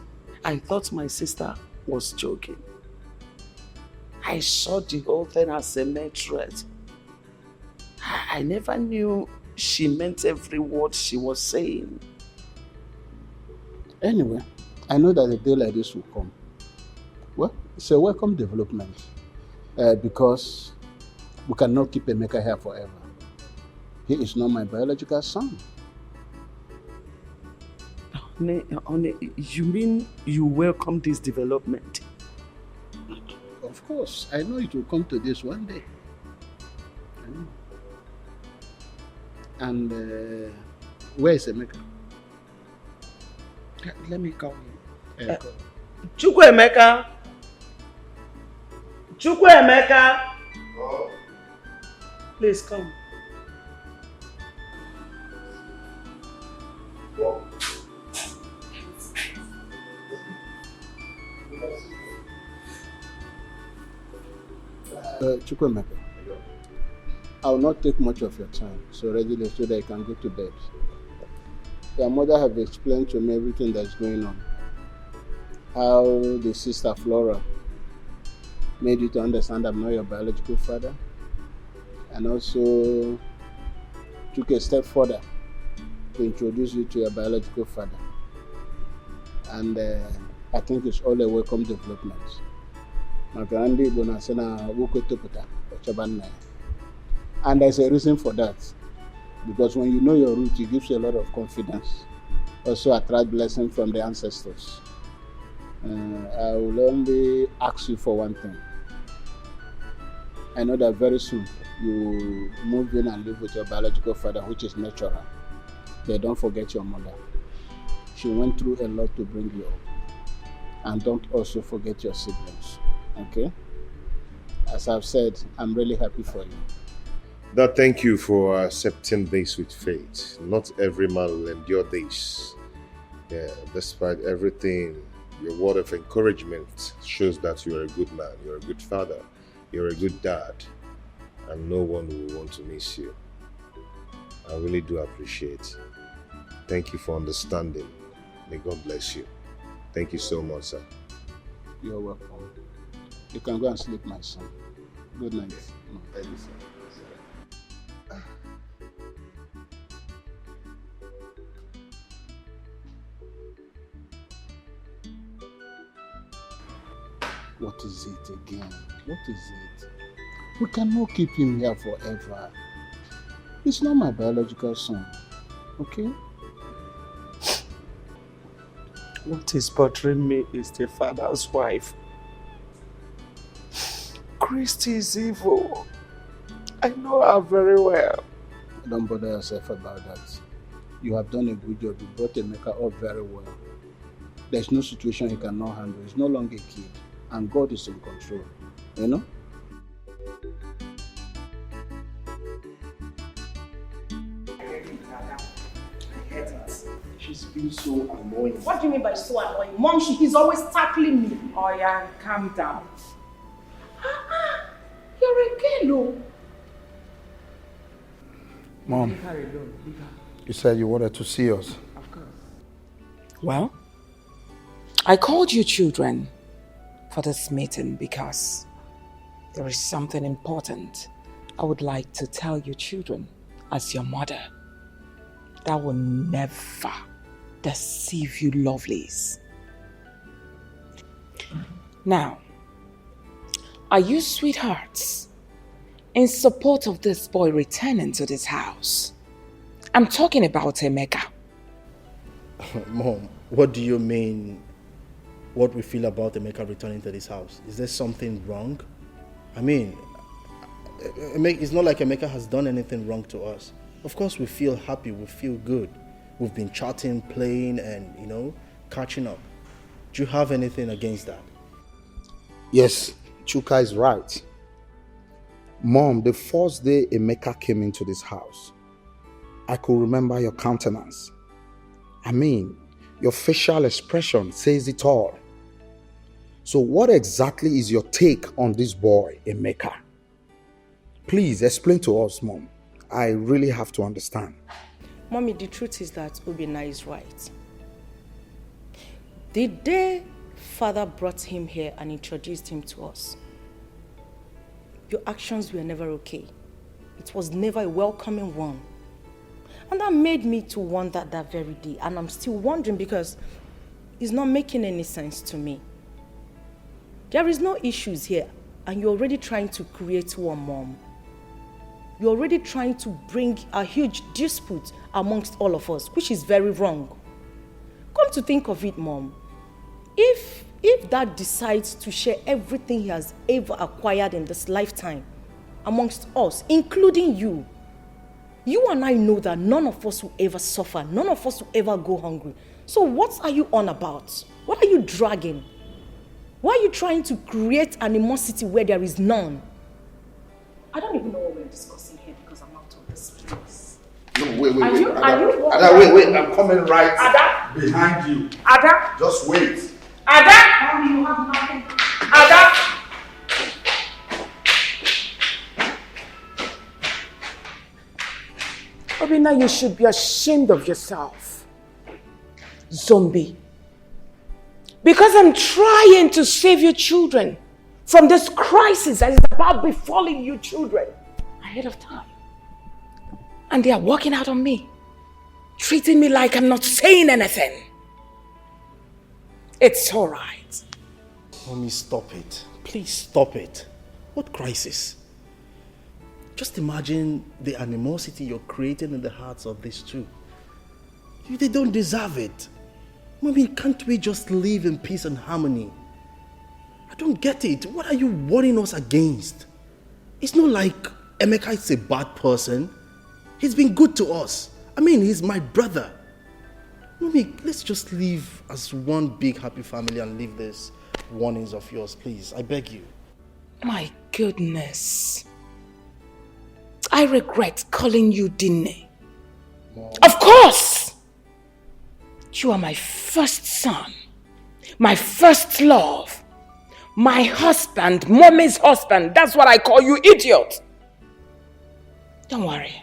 I thought my sister was joking. I saw the whole thing as a mistress. I never knew she meant every word she was saying. Anyway, I know that a day like this will come. Well, it's a welcome development because we cannot keep Emeka here forever. He is not my biological son. Honey, you mean you welcome this development? Of course, I know it will come to this one day. I know. And where is Emeka? Let me call him. Chukwuemeka. Chukwuemeka. Please come. Chukwuemeka, I will not take much of your time, so readily so that you can go to bed. Your mother have explained to me everything that's going on. How the sister Flora made you to understand I'm not your biological father, and also took a step further to introduce you to your biological father. And I think it's all a welcome development. And there's a reason for that. Because when you know your root, it gives you a lot of confidence. Also attract blessing from the ancestors. I will only ask you for one thing. I know that very soon you move in and live with your biological father, which is natural. But don't forget your mother. She went through a lot to bring you up. And don't also forget your siblings. Okay? As I've said, I'm really happy for you. Dad, thank you for accepting this with faith. Not every man will endure this. Yeah, despite everything, your word of encouragement shows that you're a good man, you're a good father, you're a good dad, and no one will want to miss you. I really do appreciate. Thank you for understanding. May God bless you. Thank you so much, sir. You're welcome. You can go and sleep, my son. Good night. Thank you, sir. What is it again? What is it? We cannot keep him here forever. He's not my biological son, okay? What is bothering me is the father's wife. Christy is evil. I know her very well. Don't bother yourself about that. You have done a good job. You brought Emeka up very well. There's no situation he cannot handle. He's no longer a kid. And God is in control. You know? She's been so annoying. What do you mean by so annoying? Mom, he's always tackling me. Oh yeah, calm down. You're a girl, Mom, you said you wanted to see us. Of course. Well, I called you children for this meeting because there is something important I would like to tell you children as your mother that will never deceive you lovelies. Now, are you sweethearts in support of this boy returning to this house? I'm talking about Emeka. Mom, what do you mean what we feel about Emeka returning to this house? Is there something wrong? I mean, it's not like Emeka has done anything wrong to us. Of course we feel happy, we feel good. We've been chatting, playing and, catching up. Do you have anything against that? Yes, Chuka is right. Mom, the first day Emeka came into this house, I could remember your countenance. I mean, your facial expression says it all. So what exactly is your take on this boy, Emeka? Please explain to us, Mom. I really have to understand. Mommy, the truth is that Obina is right. The day Father brought him here and introduced him to us, your actions were never okay. It was never a welcoming one. And that made me to wonder that very day. And I'm still wondering because it's not making any sense to me. There is no issues here and you're already trying to create one, Mom. You're already trying to bring a huge dispute amongst all of us, which is very wrong. Come to think of it, Mom, if Dad decides to share everything he has ever acquired in this lifetime amongst us, including you, you and I know that none of us will ever suffer, none of us will ever go hungry. So what are you on about? What are you dragging? Why are you trying to create animosity where there is none? I don't even know what we're discussing here because I'm out of this place. No, wait. Ada, wait, I'm coming right Ada? behind you. Ada? Just wait. Ada? Mommy, you have nothing. Ada? Obina, you should be ashamed of yourself. Zombie. Because I'm trying to save your children from this crisis that is about befalling you children ahead of time. And they are walking out on me, treating me like I'm not saying anything. It's all right. Mommy, stop it. Please stop it. What crisis? Just imagine the animosity you're creating in the hearts of these two. They don't deserve it. Mommy, can't we just live in peace and harmony? I don't get it. What are you warning us against? It's not like Emeka is a bad person. He's been good to us. I mean, he's my brother. Mommy, let's just live as one big happy family and leave these warnings of yours, please. I beg you. My goodness. I regret calling you Dine. Mom. Of course! You are my first son, my first love, my husband, Mommy's husband. That's what I call you, idiot. Don't worry.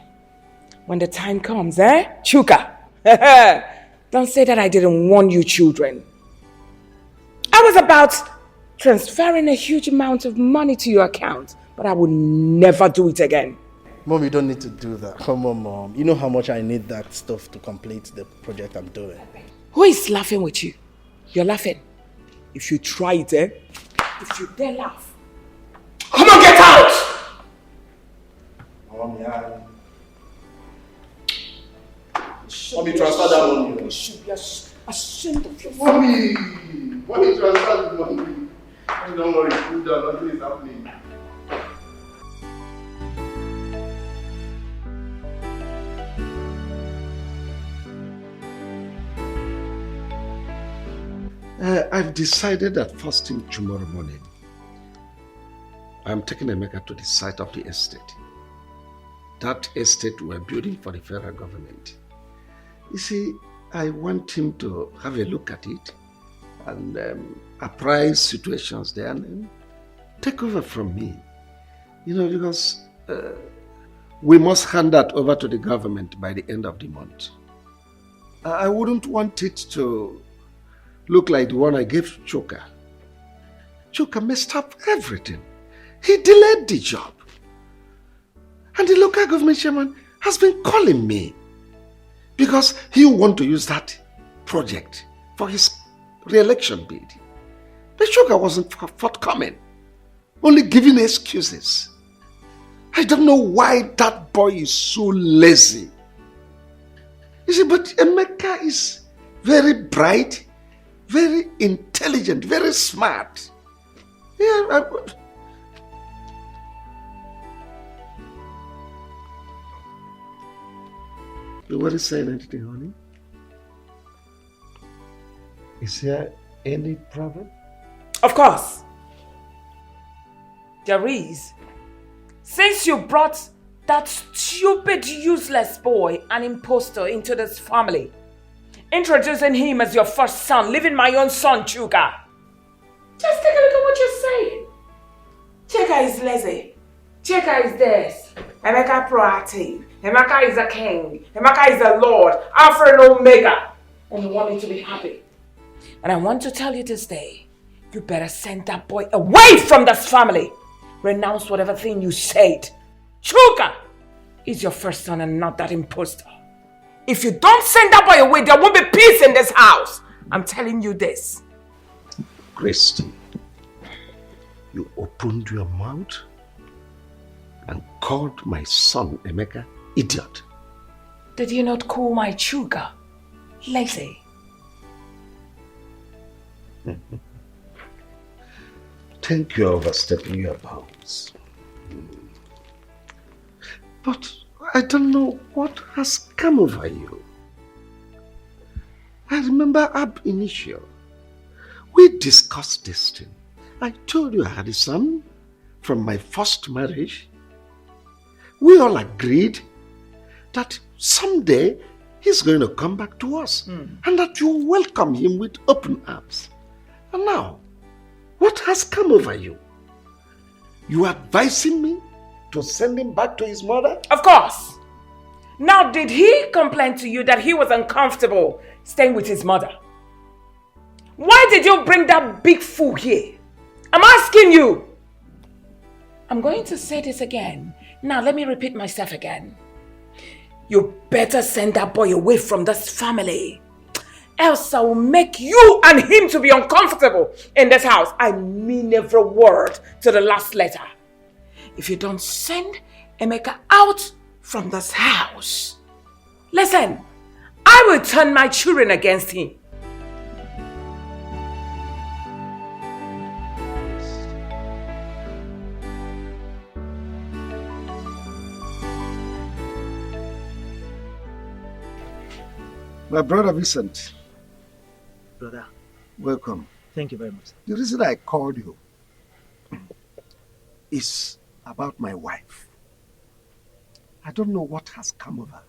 When the time comes, Chuka, Don't say that I didn't warn you children. I was about transferring a huge amount of money to your account, but I would never do it again. Mom, you don't need to do that. Come on, Mom. You know how much I need that stuff to complete the project I'm doing. Who is laughing with you? You're laughing. If you try it, if you dare laugh. Come on, get out! Mommy, Mommy, transfer that money. You should be ashamed of yourself. Mommy, transfer the money. Don't worry, cool down. Nothing is happening. I've decided that first thing tomorrow morning, I'm taking Emeka to the site of the estate. That estate we're building for the federal government. You see, I want him to have a look at it and apprise situations there and then take over from me. You know, because we must hand that over to the government by the end of the month. I wouldn't want it to look like the one I gave Choka. Choka messed up everything. He delayed the job. And the local government chairman has been calling me because he want to use that project for his re-election bid. But Choka wasn't forthcoming, only giving excuses. I don't know why that boy is so lazy. You see, but Emeka is very bright, very intelligent, very smart. Yeah, You weren't saying anything, honey? Is there any problem? Of course. There is. Since you brought that stupid, useless boy, an impostor, into this family, introducing him as your first son, leaving my own son, Chuka. Just take a look at what you're saying. Chika is lazy. Chika is this. Emeka proactive. Emeka is a king. Emeka is a lord. Alpha and Omega. And you want me to be happy. And I want to tell you this day, you better send that boy away from this family. Renounce whatever thing you said. Chuka is your first son and not that imposter. If you don't send that boy away, there won't be peace in this house. I'm telling you this. Christy, you opened your mouth and called my son Emeka idiot. Did you not call my Chuka lazy? Think you're overstepping your bounds. But I don't know what has come over you. I remember ab initio. We discussed this thing. I told you I had a son from my first marriage. We all agreed that someday he's going to come back to us and that you welcome him with open arms. And now, what has come over you? You are advising me to send him back to his mother? Of course. Now, did he complain to you that he was uncomfortable staying with his mother? Why did you bring that big fool here? I'm asking you. I'm going to say this again. Now, let me repeat myself again. You better send that boy away from this family. Else I will make you and him to be uncomfortable in this house. I mean every word to the last letter. If you don't send Emeka out from this house, listen, I will turn my children against him. My brother Vincent. Brother. Welcome. Thank you very much. The reason I called you is about my wife. I don't know what has come over her.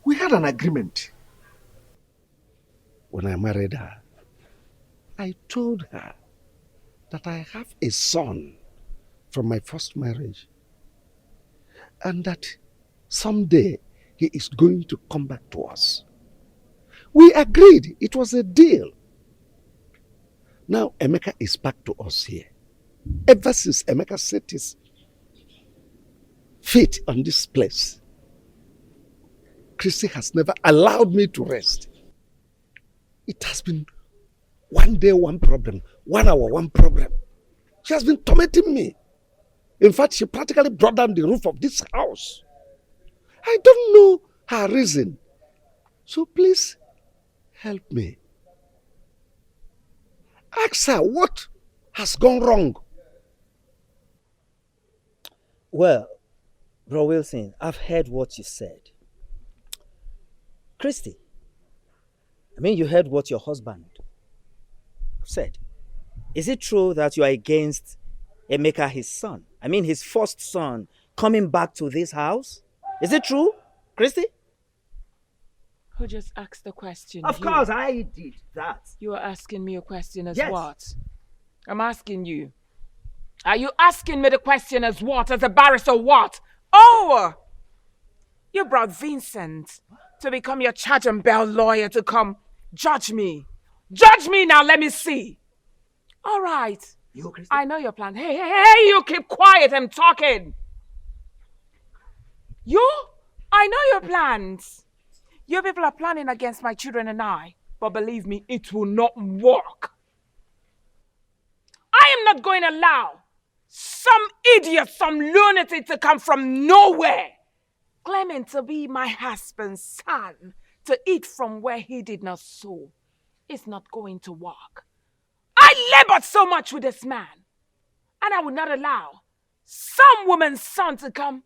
We had an agreement. When I married her, I told her that I have a son from my first marriage and that someday he is going to come back to us. We agreed. It was a deal. Now Emeka is back to us here. Ever since Emeka set his feet on this place, Christy has never allowed me to rest. It has been one day, one problem, 1 hour, one problem. She has been tormenting me. In fact, she practically brought down the roof of this house. I don't know her reason. So please, help me. Ask her what has gone wrong. Well, Bro Wilson, I've heard what you said. Christy, you heard what your husband said. Is it true that you are against Emeka, his son? His first son, coming back to this house? Is it true, Christy? Who just asked the question? Of course, I did that. You are asking me a question as Yes. what? I'm asking you. Are you asking me the question as what? As a barrister what? Oh! You brought Vincent to become your charge and bail lawyer to come judge me. Judge me now, let me see. All right. I know your plan. Hey, you keep quiet, I'm talking. I know your plans. You people are planning against my children and I, but believe me, it will not work. I am not going to allow some idiot, some lunatic to come from nowhere, claiming to be my husband's son, to eat from where he did not sow. It's not going to work. I labored so much with this man, and I would not allow some woman's son to come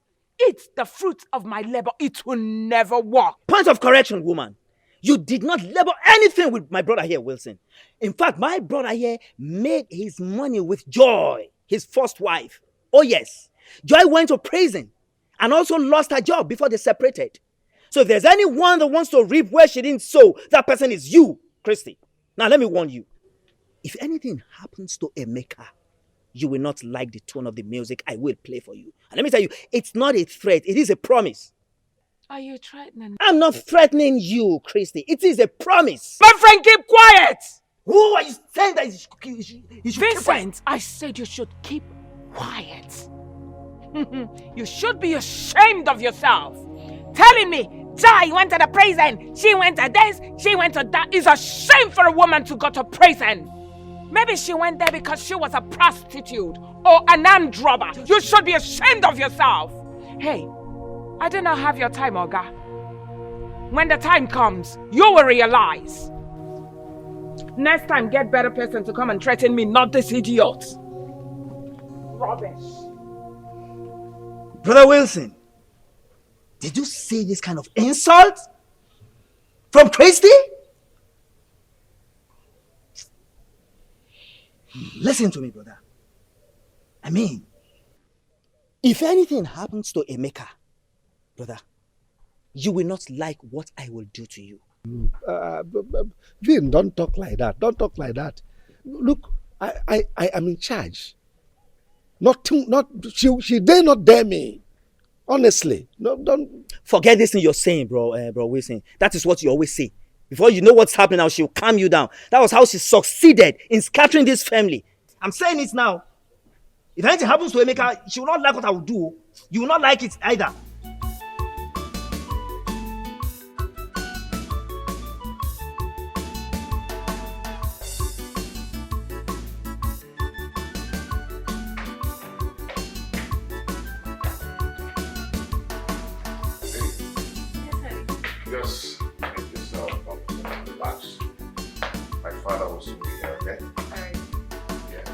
eat the fruit of my labor. It will never work. Point of correction, woman. You did not labor anything with my brother here, Wilson. In fact, my brother here made his money with Joy, his first wife. Oh yes, Joy went to prison and also lost her job before they separated. So if there's anyone that wants to reap where she didn't sow, that person is you, Christy. Now let me warn you. If anything happens to Emeka, you will not like the tone of the music I will play for you. And let me tell you, it's not a threat, it is a promise. Are you threatening? I'm not threatening you, Christy. It is a promise. My friend, keep quiet! Who are you saying that you should Vincent, keep quiet? I said you should keep quiet. You should be ashamed of yourself. Telling me, Joy went to the prison, she went to this, she went to that. It's a shame for a woman to go to prison. Maybe she went there because she was a prostitute or an armed robber. You should be ashamed of yourself. Hey, I do not have your time, Oga. When the time comes, you will realize. Next time, get better person to come and threaten me, not this idiot. Rubbish. Brother Wilson, did you say this kind of insult? From Christy? Listen to me, brother. If anything happens to Emeka, brother, you will not like what I will do to you. Vin, don't talk like that. Don't talk like that. Look, I am in charge. She dare not dare me. Honestly, no, don't forget this thing you're saying, bro Wilson. That is what you always say. Before you know what's happening now, she'll calm you down. That was how she succeeded in scattering this family. I'm saying it now. If anything happens to Emeka, she will not like what I will do. You will not like it either. Just make yourself comfortable and relax. My father will soon be here, okay? Alright. Yeah.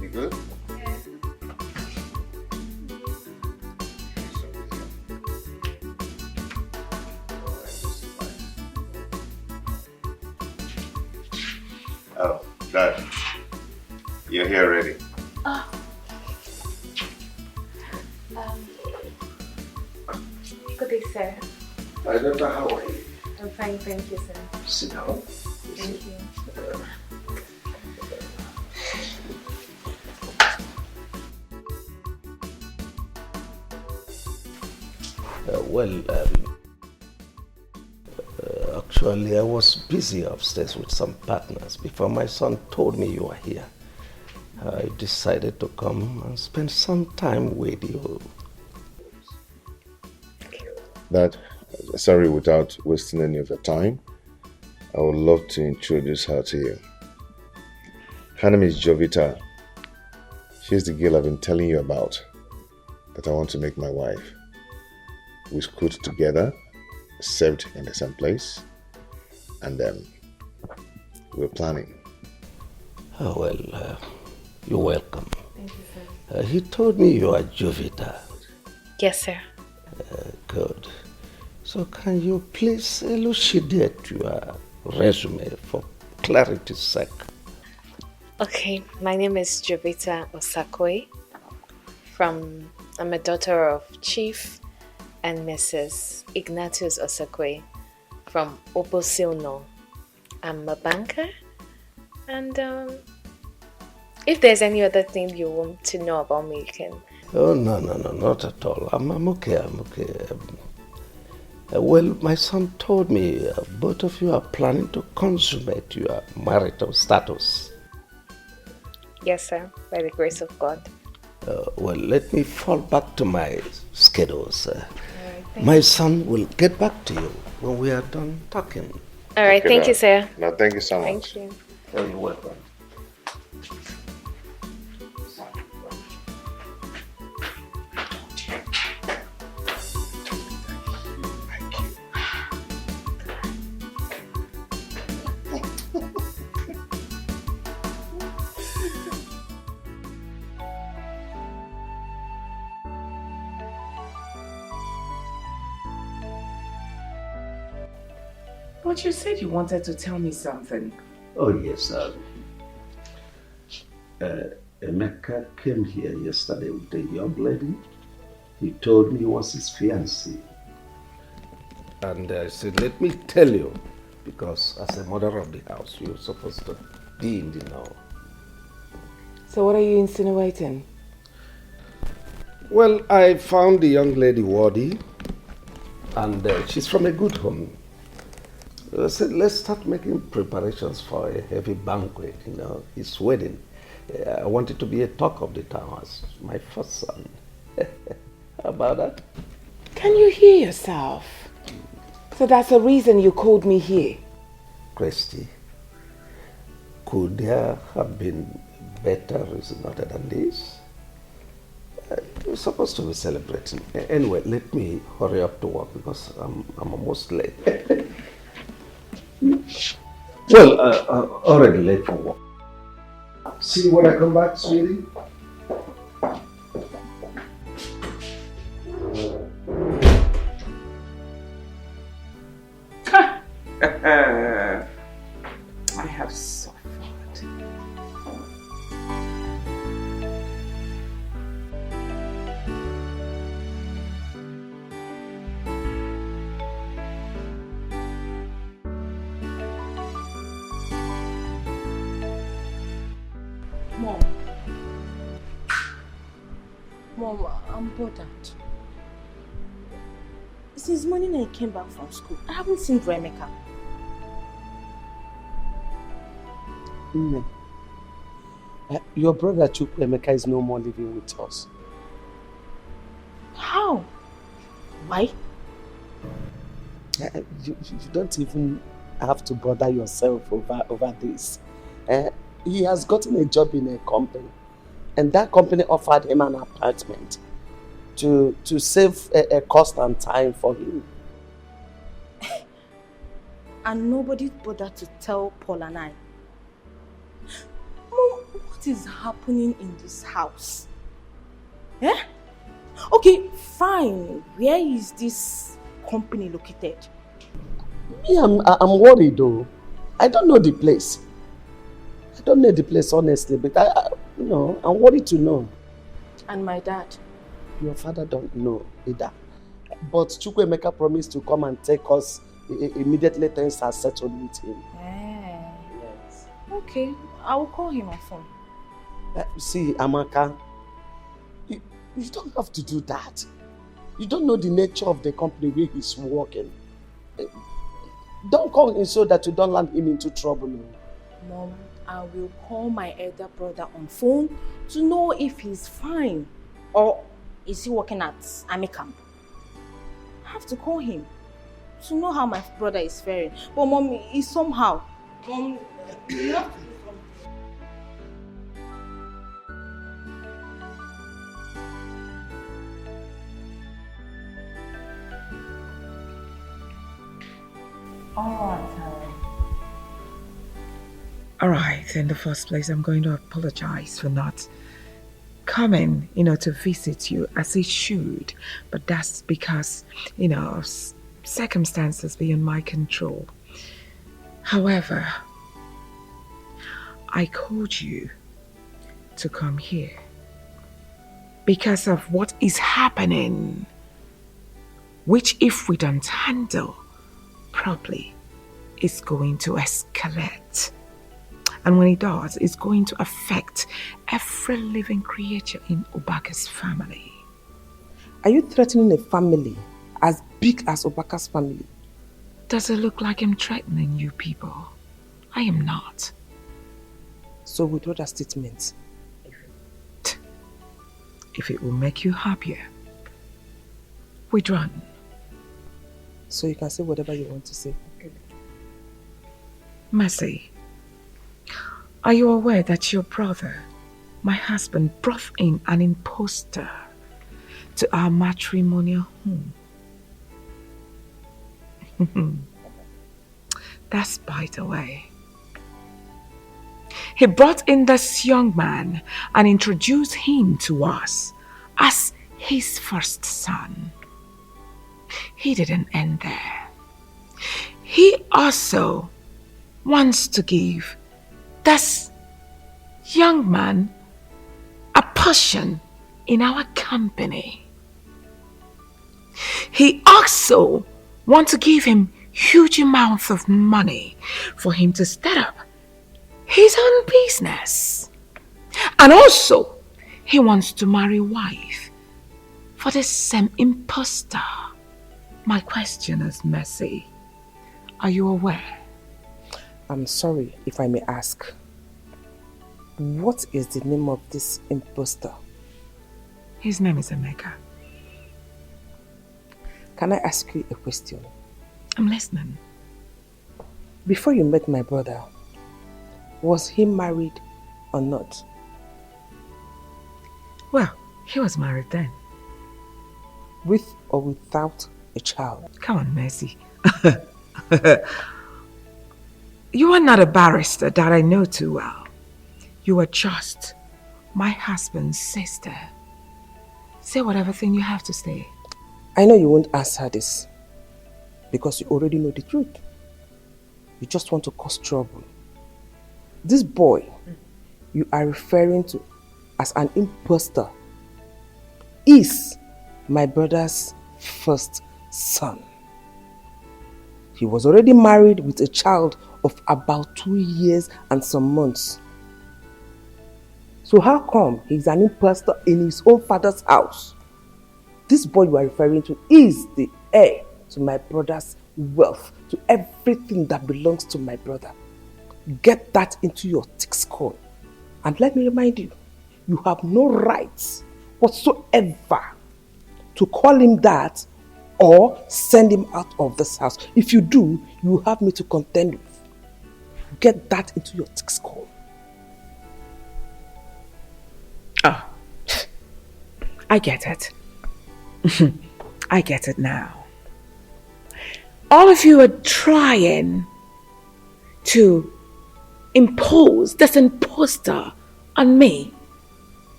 You good? Yeah. Oh, Dad. You're here already. Good day, sir. My daughter, how are you? I'm fine, thank you, sir. Sit down. Thank you. Actually, I was busy upstairs with some partners before my son told me you were here. I decided to come and spend some time with you. Dad, sorry, without wasting any of your time, I would love to introduce her to you. Her name is Jovita. She's the girl I've been telling you about that I want to make my wife. We schooled together, served in the same place, and we're planning. Oh, well, you're welcome. Thank you, sir. He told me you are Jovita. Yes, sir. Good. So can you please elucidate your resume for clarity's sake? Okay, my name is Jovita Osakwe. I'm a daughter of Chief and Mrs. Ignatius Osakwe from Obosilno. I'm a banker, and if there's any other thing you want to know about me, you can. Oh, no, not at all. I'm okay. Well, my son told me both of you are planning to consummate your marital status. Yes, sir, by the grace of God. Well, let me fall back to my schedules. Right, My son will get back to you when we are done talking. All right, thank you, sir. No, thank you so much. Thank you. Oh, you're welcome. But you said you wanted to tell me something. Oh, yes, Emeka came here yesterday with a young lady. He told me he was his fiancée. And I said, let me tell you, because as a mother of the house, you're supposed to be in the know. So what are you insinuating? Well, I found the young lady worthy, and she's from a good home. I said, let's start making preparations for a heavy banquet, his wedding. I want it to be a talk of the town as my first son. How about that? Can you hear yourself? So that's the reason you called me here. Christy, could there have been better reason other than this? You're supposed to be celebrating. Anyway, let me hurry up to work because I'm almost late. Well, already late for work. See you when I come back, sweetie. I have suffered. Mom, I'm bothered. Since morning I came back from school, I haven't seen Emeka. Your brother Emeka is no more living with us. How? Why? You don't even have to bother yourself over this. He has gotten a job in a company, and that company offered him an apartment to save a cost and time for him. And nobody bothered to tell Paul and I. Mom, what is happening in this house? Eh? Okay, fine. Where is this company located? Me, I'm worried though. I don't know the place. I don't know the place honestly, but I'm worried to know. And my dad? Your father don't know either. But Chukwuemeka promised to come and take us immediately things are settled with him. Yes. Okay, I will call him on phone. See, Amaka, you don't have to do that. You don't know the nature of the company where he's working. Don't call him so that you don't land him into trouble. Mom, I will call my elder brother on phone to know if he's fine. Or is he working at army camp? I have to call him to know how my brother is faring. But Mom, he's somehow. Mom, you have to do something. All right, in the first place, I'm going to apologize for not coming, to visit you as it should. But that's because, of circumstances beyond my control. However, I called you to come here because of what is happening, which if we don't handle properly, is going to escalate. And when it does, it's going to affect every living creature in Obaka's family. Are you threatening a family as big as Obaka's family? Does it look like I'm threatening you people? I am not. So withdraw that statement. If it will make you happier, withdraw. So you can say whatever you want to say. Mercy, are you aware that your brother, my husband, brought in an impostor to our matrimonial home? That's by the way. He brought in this young man and introduced him to us as his first son. He didn't end there. He also wants to give this young man a portion in our company. He also wants to give him huge amounts of money for him to start up his own business. And also, he wants to marry a wife for the same impostor. My question is, Mercy, are you aware? I'm sorry if I may ask. What is the name of this impostor? His name is Emeka. Can I ask you a question? I'm listening. Before you met my brother, was he married or not? Well, he was married then. With or without a child? Come on, Mercy. You are not a barrister that I know too well. You are just my husband's sister. Say whatever thing you have to say. I know you won't answer this because you already know the truth. You just want to cause trouble. This boy you are referring to as an impostor is my brother's first son. He was already married with a child of about 2 years and some months. So how come he's an impostor in his own father's house? This boy you are referring to is the heir to my brother's wealth, to everything that belongs to my brother. Get that into your thick skull. And let me remind you, you have no rights whatsoever to call him that or send him out of this house. If you do, you have me to contend with. Get that into your thick skull. Oh, I get it. I get it now. All of you are trying to impose this imposter on me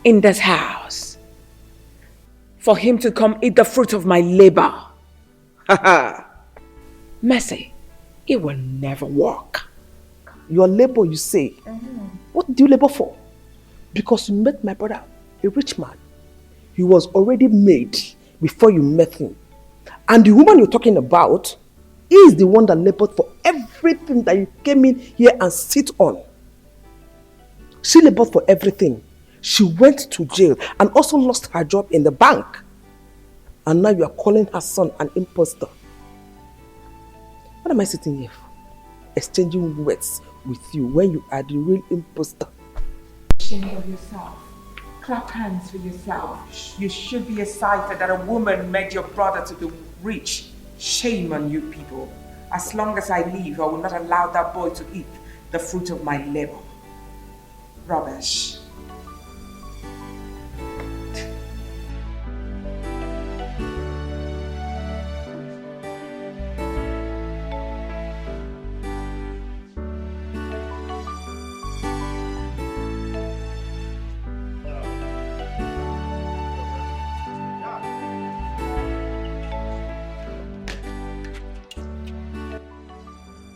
in this house for him to come eat the fruit of my labor. Mercy, it will never work. Your labor, you say? What do you labor for? Because you met my brother, a rich man. He was already made before you met him. And the woman you're talking about is the one that labored for everything that you came in here and sit on. She labored for everything. She went to jail and also lost her job in the bank. And now you are calling her son an imposter. What am I sitting here for? Exchanging words with you when you are the real imposter. Shame of yourself. Clap hands for yourself. You should be excited that a woman made your brother to be rich. Shame on you people. As long as I live, I will not allow that boy to eat the fruit of my labor. Rubbish.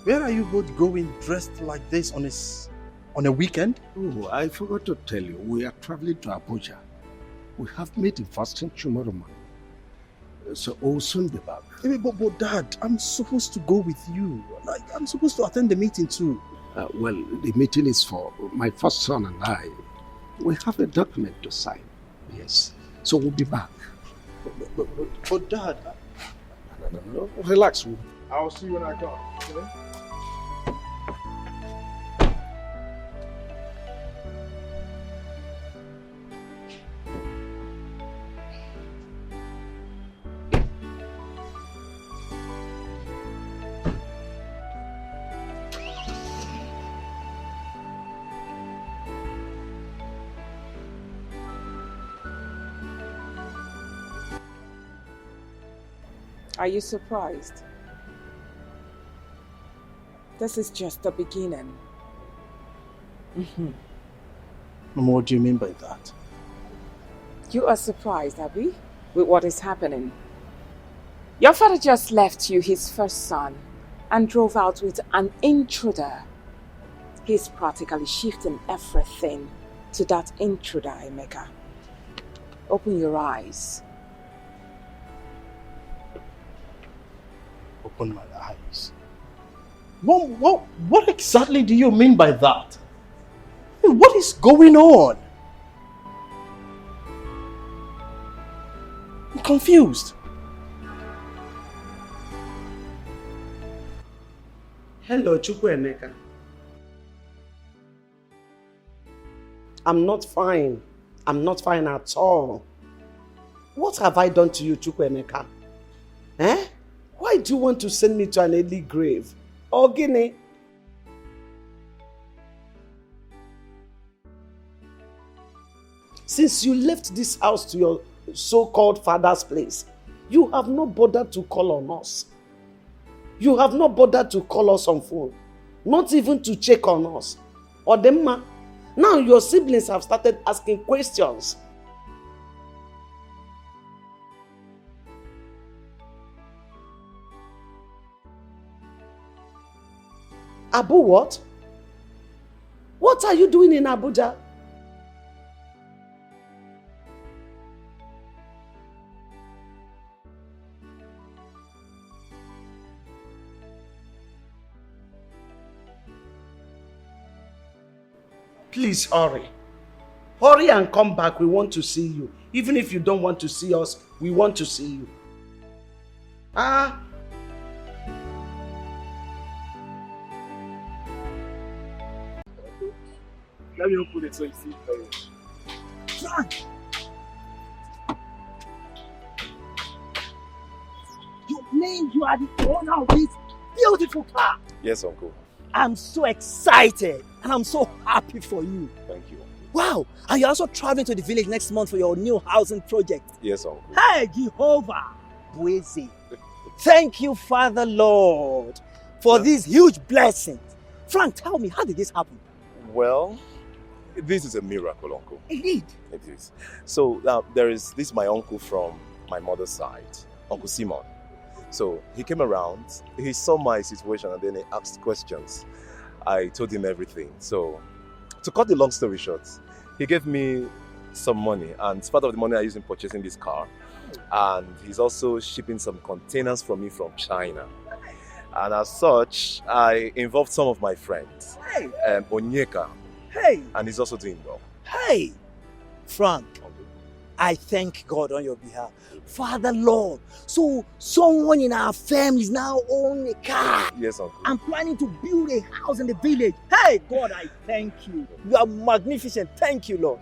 Where are you both going dressed like this on a weekend? Oh, I forgot to tell you, we are traveling to Abuja. We have meeting first thing tomorrow morning. So we'll soon be back. But Dad, I'm supposed to go with you. Like, I'm supposed to attend the meeting too. Well, the meeting is for my first son and I. We have a document to sign. Yes. So we'll be back. But Dad... No, relax. I'll see you when I come. Okay? Are you surprised? This is just the beginning. Mama, what do you mean by that? You are surprised, Abby, with what is happening. Your father just left you his first son and drove out with an intruder. He's practically shifting everything to that intruder, Emeka. Open your eyes. Open my eyes. What exactly do you mean by that? What is going on? I'm confused. Hello, Chukwuemeka. I'm not fine. I'm not fine at all. What have I done to you, Chukwuemeka? Eh? Why do you want to send me to an early grave? Ogini? Since you left this house to your so-called father's place, you have not bothered to call on us. You have not bothered to call us on phone. Not even to check on us. Odemma, now your siblings have started asking questions. Abu what? What are you doing in Abuja? Please hurry. Hurry and come back. We want to see you. Even if you don't want to see us, we want to see you. Ah. Let me open it so you see it very well. You mean you are the owner of this beautiful car? Yes, Uncle. I'm so excited and I'm so happy for you. Thank you. Wow, and you're also traveling to the village next month for your new housing project. Yes, Uncle. Hey, Jehovah, Bwezi. Thank you, Father Lord, for these huge blessings. Frank, tell me, how did this happen? Well, this is a miracle, Uncle. Indeed. It is. So this is my uncle from my mother's side, Uncle Simon. So he came around, he saw my situation and then he asked questions. I told him everything. So to cut the long story short, he gave me some money and part of the money I used in purchasing this car. And he's also shipping some containers from me from China. And as such, I involved some of my friends. Hey. Onyeka. Hey. And he's also doing well. Hey, Frank, I thank God on your behalf. Father Lord, so someone in our family is now owning a car. Yes, Uncle. I'm planning to build a house in the village. Hey, God, I thank you. You are magnificent. Thank you, Lord.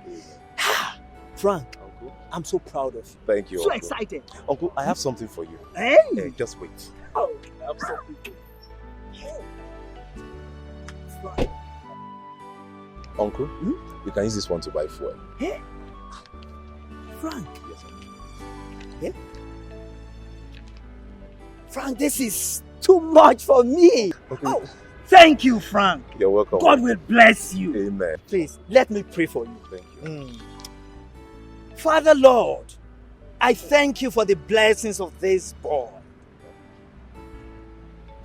Frank, Uncle, I'm so proud of you. thank you, So Uncle. excited. Uncle, I have something for you. Hey! Just wait. Oh, I have something for you. Frank. Uncle, you can use this one to buy fuel. Hey, Frank. Yes, Uncle. Yeah? Frank, this is too much for me. Okay. Oh, thank you, Frank. You're welcome. God will bless you. Amen. Please, let me pray for you. Thank you. Father Lord, I thank you for the blessings of this boy.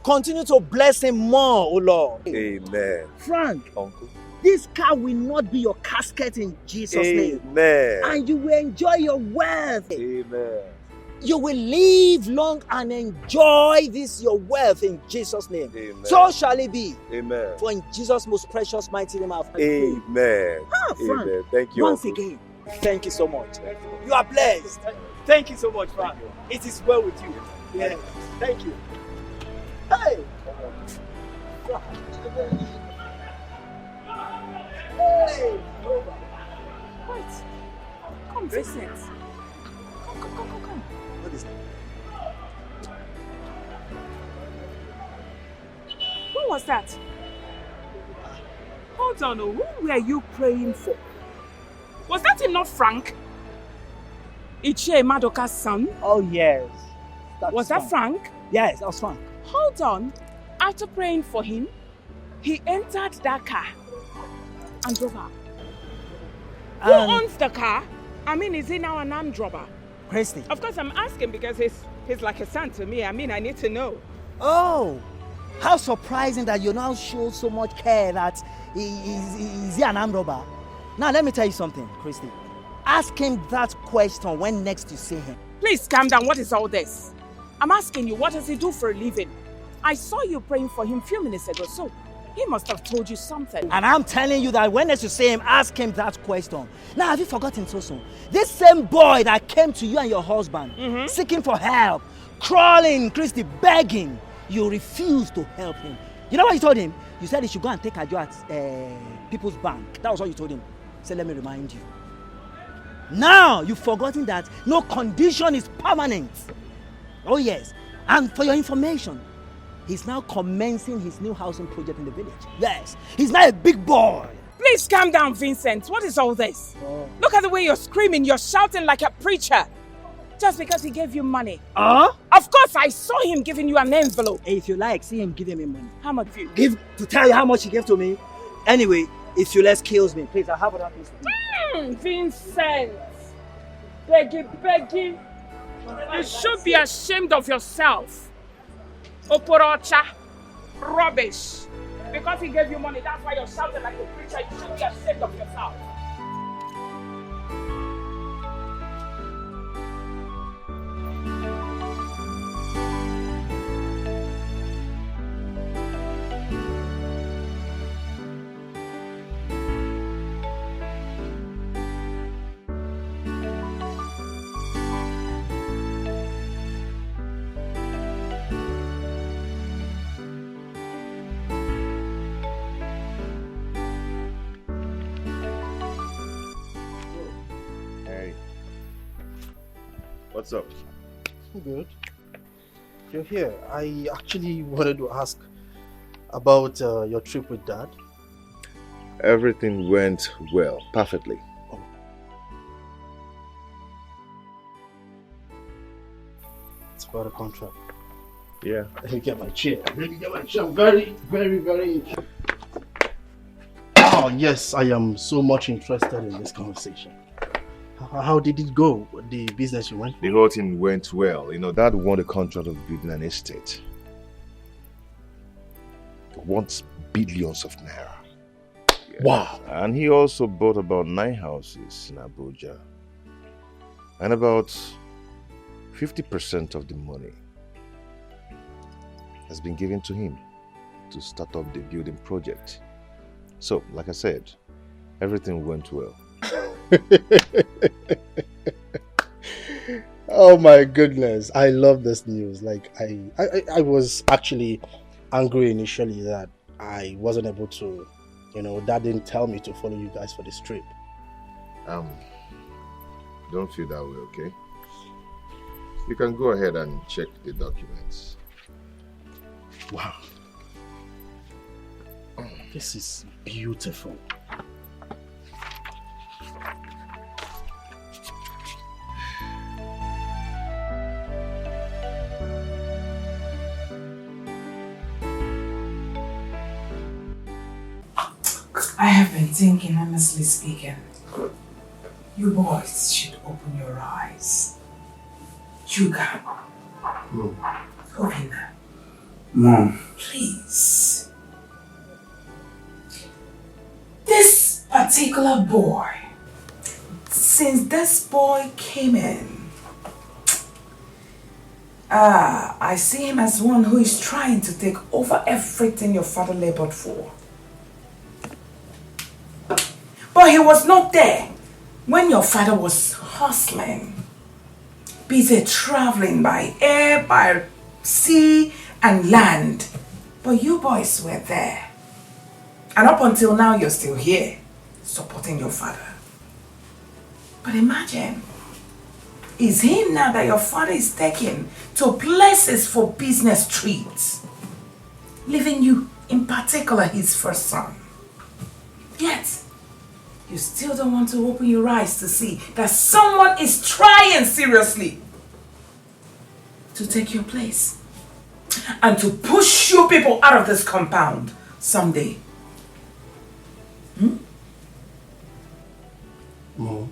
Continue to bless him more, O Lord. Amen. Frank, Uncle. this car will not be your casket in Jesus' name. Amen. And you will enjoy your wealth. Amen. You will live long and enjoy this your wealth in Jesus' name. Amen. So shall it be. Amen. For in Jesus' most precious mighty name I have prayed. Amen. Frank, Amen. Thank you, once Uncle. again, thank you so much. You are blessed. Thank you so much, Frank. It is well with you. Yes. Thank you. Hey! Hey! Wait. Come, Vincent. Come. What is that? Who was that? Hold on, who were you praying for? Was that not Frank? Ichie Madoka's son? Oh, yes. Was that Frank? Yes, that was Frank. Hold on. After praying for him, he entered that car and drove out. Who owns the car? I mean, is he now an armed robber? Christy. Of course, I'm asking because he's like a son to me. I mean, I need to know. Oh, how surprising that you now show so much care that is he an armed robber? Now, let me tell you something, Christy. Ask him that question when next you see him. Please calm down. What is all this? I'm asking you, what does he do for a living? I saw you praying for him a few minutes ago, so he must have told you something. And I'm telling you that when next you see him, ask him that question. Now, have you forgotten so soon? This same boy that came to you and your husband, seeking for help, crawling, Christy, begging, you refused to help him. You know what you told him? You said he should go and take a job at People's Bank. That was what you told him. So let me remind you. Now, you've forgotten that no condition is permanent. Oh yes, and for your information, he's now commencing his new housing project in the village. Yes, he's now a big boy. Please calm down, Vincent. What is all this? Look at the way you're screaming. You're shouting like a preacher. Just because he gave you money. Of course, I saw him giving you an envelope. Hey, if you like, see him giving me money. How much you? Give to tell you how much he gave to me. Anyway, if you less kills me, please, I have other things to do. Vincent. Begging. You should be ashamed of yourself. Oporocha. Rubbish. Because he gave you money, that's why you're shouting like a preacher. You should be ashamed of yourself. What's up? Good. You're here. I actually wanted to ask about your trip with Dad. Everything went well, perfectly. It's about a contract. Yeah. Let me get my chair. I'm very, very, very interested. Oh, yes, I am so much interested in this conversation. How did it go? The business you went for? The whole thing went well. You know, Dad won the contract of building an estate. He wants billions of naira. Yeah. Wow. And he also bought about 9 houses in Abuja. And about 50% of the money has been given to him to start up the building project. So, like I said, everything went well. Oh my goodness, I love this news. Like I was actually angry initially that I wasn't able to, Dad didn't tell me to follow you guys for this trip. Don't feel that way, okay? You can go ahead and check the documents. Wow. Oh, this is beautiful. I have been thinking, honestly speaking, you boys should open your eyes. Chuka. Open them. Mom. Please. This particular boy, since this boy came in, I see him as one who is trying to take over everything your father labored for. But he was not there when your father was hustling, busy traveling by air, by sea and land. But you boys were there. And up until now, you're still here, supporting your father. But imagine, it's him now that your father is taking to places for business trips, leaving you, in particular, his first son. Yet, you still don't want to open your eyes to see that someone is trying seriously to take your place and to push you people out of this compound someday. Mom,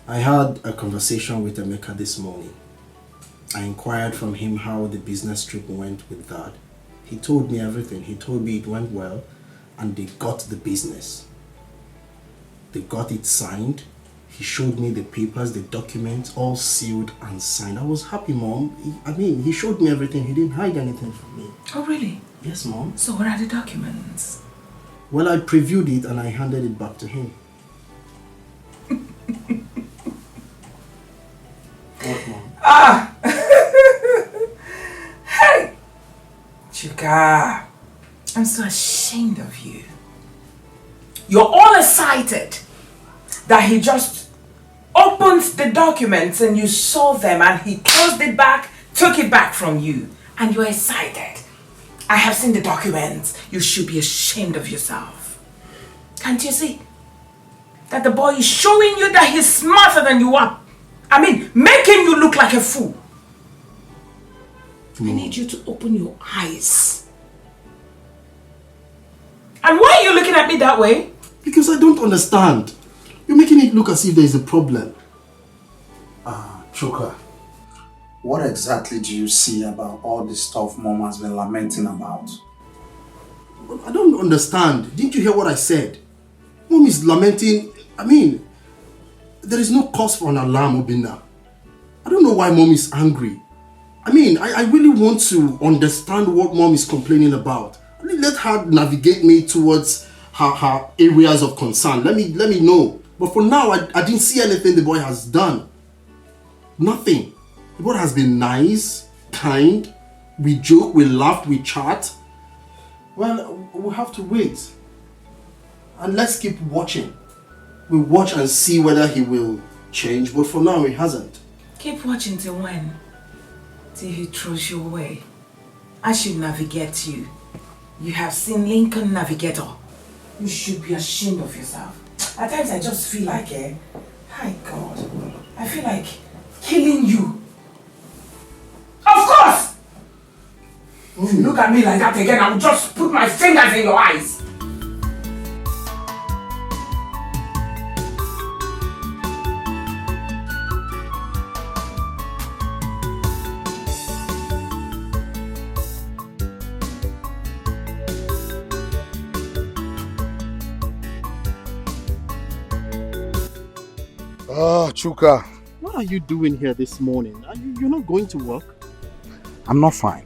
I had a conversation with Emeka this morning. I inquired from him how the business trip went with Dad. He told me everything. He told me it went well and they got the business. They got it signed. He showed me the papers, the documents, all sealed and signed. I was happy, Mom. He showed me everything. He didn't hide anything from me. Oh, really? Yes, Mom. So what are the documents? Well, I previewed it and I handed it back to him. What, Mom? Hey! Chuka, I'm so ashamed of you. You're all excited that he just opened the documents and you saw them and he closed it back, took it back from you, and you're excited. I have seen the documents. You should be ashamed of yourself. Can't you see that the boy is showing you that he's smarter than you are? Making you look like a fool. I need you to open your eyes. And why are you looking at me that way? Because I don't understand. You're making it look as if there's a problem. Chuka, what exactly do you see about all this stuff Mom has been lamenting about? I don't understand. Didn't you hear what I said? Mom is lamenting. There is no cause for an alarm, Obinna. I don't know why Mom is angry. I really want to understand what Mom is complaining about. Let her navigate me towards her areas of concern. Let me know. But for now, I didn't see anything the boy has done. Nothing. The boy has been nice, kind. We joke, we laugh, we chat. Well, we'll have to wait. And let's keep watching. We'll watch and see whether he will change. But for now, he hasn't. Keep watching till when? Till he throws you away. I should navigate you. You have seen Lincoln Navigator. You should be ashamed of yourself. At times I just feel like, hi God, I feel like killing you. Of course! If you look at me like that again, I will just put my fingers in your eyes. Chuka. What are you doing here this morning? You're not going to work? I'm not fine.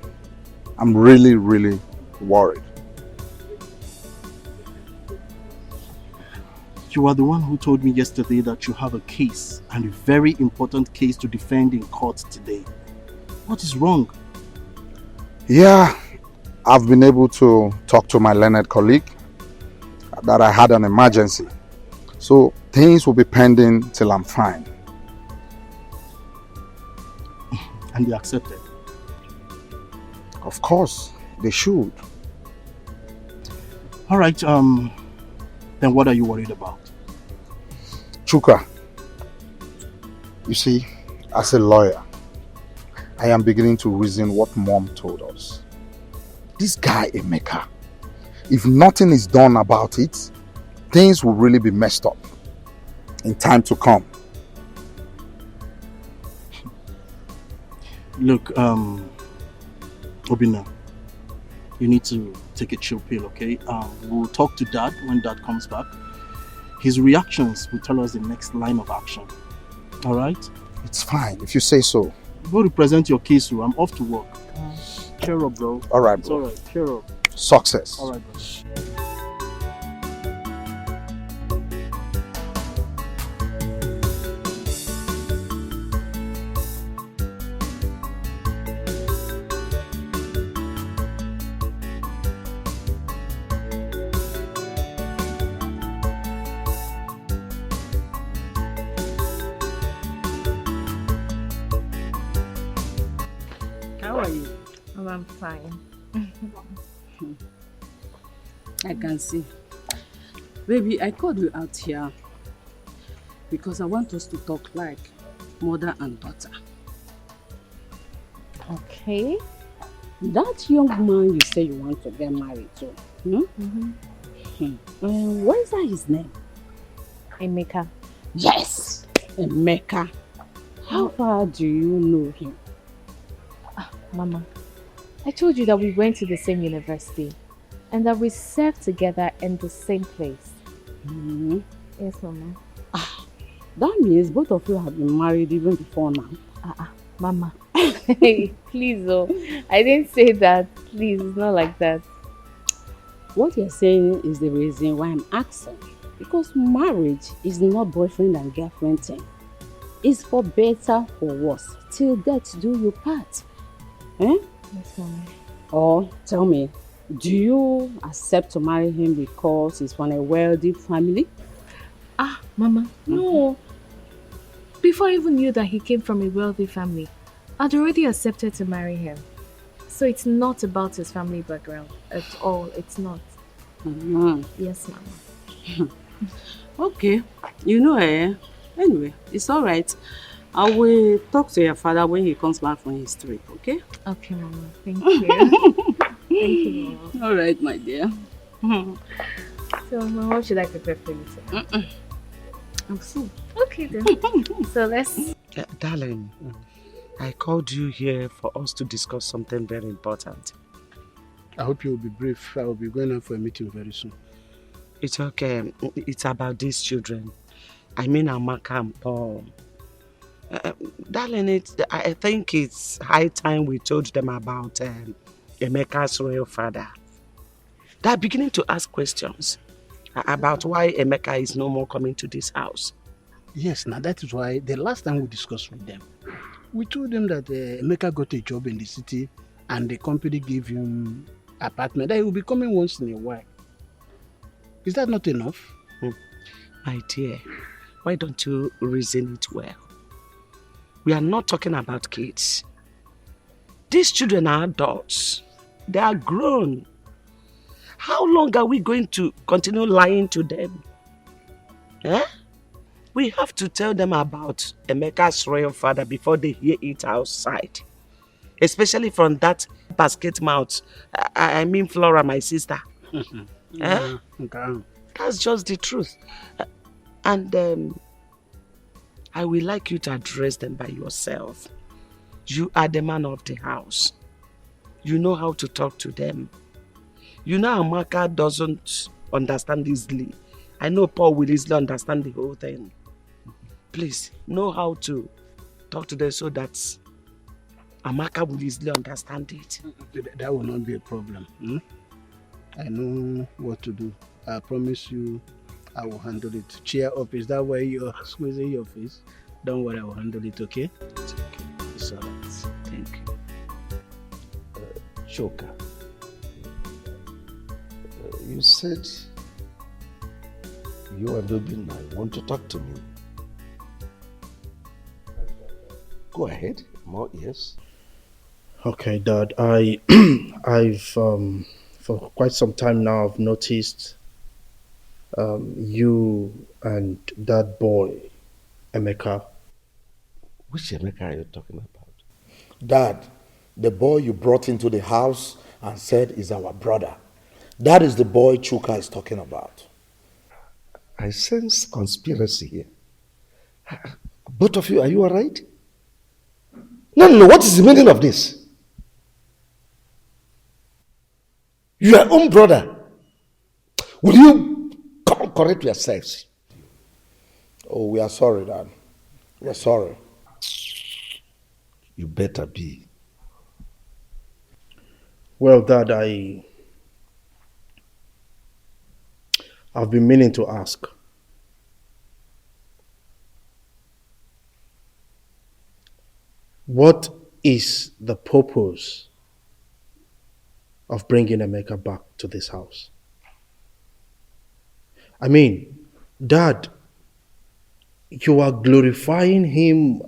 I'm really, really worried. you are the one who told me yesterday that you have a case, and a very important case to defend in court today. What is wrong? Yeah, I've been able to talk to my learned colleague that I had an emergency. So things will be pending till I'm fine. And they accepted? Of course, they should. All right, then what are you worried about? Chuka, you see, as a lawyer, I am beginning to reason what Mom told us. This guy, Emeka, if nothing is done about it, things will really be messed up in time to come. Look, Obina, you need to take a chill pill, okay? We'll talk to Dad when Dad comes back. His reactions will tell us the next line of action. All right? It's fine, if you say so. Go represent your case, so I'm off to work. Cheer up, bro. All right, It's bro. all right. Cheer up. Success. All right, bro. How are you? Oh, I'm fine. I can see. Baby, I called you out here because I want us to talk like mother and daughter. Okay. That young man you say you want to get married to, what is that his name? Emeka. Yes, Emeka. How far do you know him? Mama, I told you that we went to the same university and that we served together in the same place. Yes, Mama. That means both of you have been married even before now. Mama. Hey, please, oh. I didn't say that. Please, it's not like that. What you're saying is the reason why I'm asking. Because marriage is not boyfriend and girlfriend thing. It's for better or worse. Till death do you part. Yes, Mama. Or tell me, do you accept to marry him because he's from a wealthy family? Mama, no. Before I even knew that he came from a wealthy family, I'd already accepted to marry him. So it's not about his family background at all. It's not. Yes, Mama. Okay. Anyway, it's all right. I will talk to your father when he comes back from his trip, okay? Okay, Mama. Thank you. Thank you, Mama. All right, my dear. So, Mama, what should I prepare for you today? I'm full. Okay, then. So, let's... Darling, I called you here for us to discuss something very important. I hope you'll be brief. I will be going out for a meeting very soon. It's okay. It's about these children. I mean Amaka and Paul. Darling, I think it's high time we told them about Emeka's royal father. They're beginning to ask questions about why Emeka is no more coming to this house. Yes, now that is why the last time we discussed with them, we told them that Emeka got a job in the city and the company gave him apartment that he will be coming once in a while. Is that not enough? My dear, why don't you reason it well? We are not talking about kids. These children are adults. They are grown. How long are we going to continue lying to them? We have to tell them about Emeka's royal father before they hear it outside. Especially from that basket mouth. I mean Flora, my sister. That's just the truth. And I would like you to address them by yourself. You are the man of the house. You know how to talk to them. You know Amaka doesn't understand easily. I know Paul will easily understand the whole thing. Please, know how to talk to them so that Amaka will easily understand it. That will not be a problem. I know what to do. I promise you I will handle it. Cheer up. Is that why you're squeezing your face? Don't worry, I will handle it, okay? It's okay. It's alright. Thank you. Joker, you said you and Obinna want to talk to me. Go ahead, more ears. Okay, Dad. I've for quite some time now I've noticed you and that boy, Emeka. Which Emeka are you talking about? Dad, the boy you brought into the house and said is our brother. That is the boy Chuka is talking about. I sense conspiracy here. Both of you, are you all right? No, what is the meaning of this? Your own brother. Will you come and correct yourselves? Oh, we are sorry, Dad. We are sorry. You better be. Well, Dad, I've been meaning to ask. What is the purpose of bringing Emeka back to this house? I mean, Dad, you are glorifying him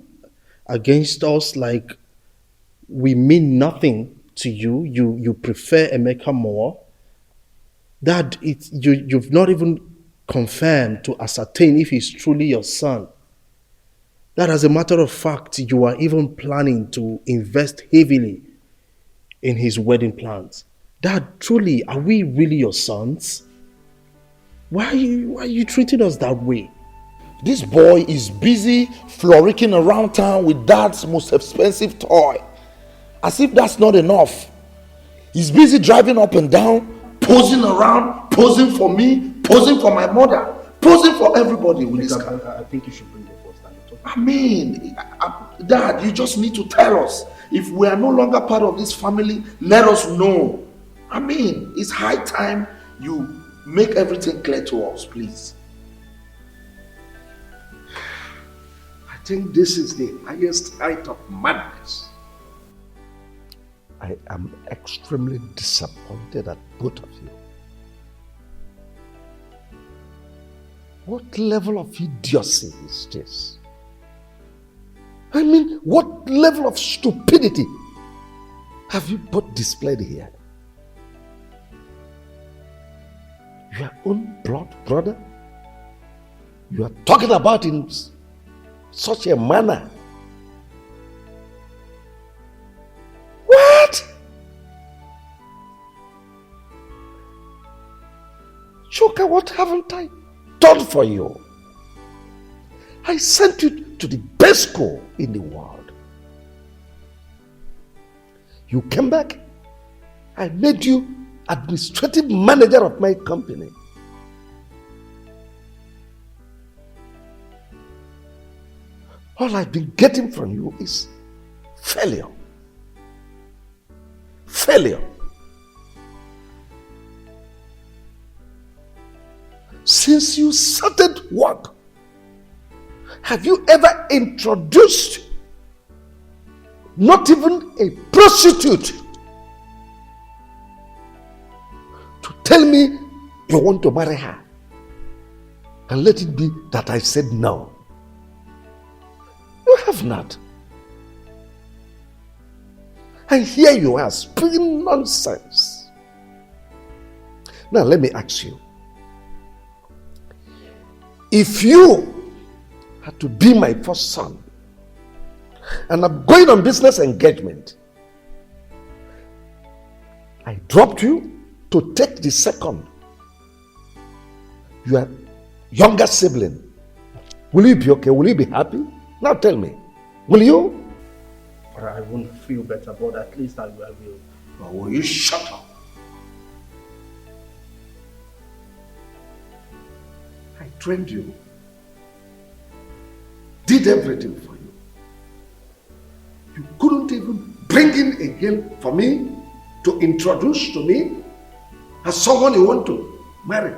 against us like we mean nothing to you. You prefer Emeka more. Dad, you've not even confirmed to ascertain if he's truly your son. That, as a matter of fact, you are even planning to invest heavily in his wedding plans. Dad, truly, are we really your sons? Why are you treating us that way? This boy is busy frolicking around town with Dad's most expensive toy. As if that's not enough. He's busy driving up and down, posing around, posing for me, posing for my mother, posing for everybody with this car. I think you should bring your first time. I mean, Dad, you just need to tell us. If we are no longer part of this family, let us know. I mean, it's high time you make everything clear to us, please. I think this is the highest height of madness. I am extremely disappointed at both of you. What level of idiocy is this? I mean, what level of stupidity have you both displayed here? Your own blood brother? You are talking about in such a manner. What? Choka, what haven't I done for you? I sent you to the best school in the world. You came back. I made you administrative manager of my company. All I've been getting from you is failure. Failure. Since you started work, have you ever introduced not even a prostitute to tell me you want to marry her? And let it be that I said no. You have not. And here you are speaking nonsense. Now let me ask you. If you had to be my first son, and I'm going on business engagement, I dropped you to take the second, your younger sibling, will you be okay? Will you be happy? Now tell me, will you? I won't feel better, but at least I will. But will you shut up? I trained you, did everything for you. You couldn't even bring in a girl for me to introduce to me as someone you want to marry.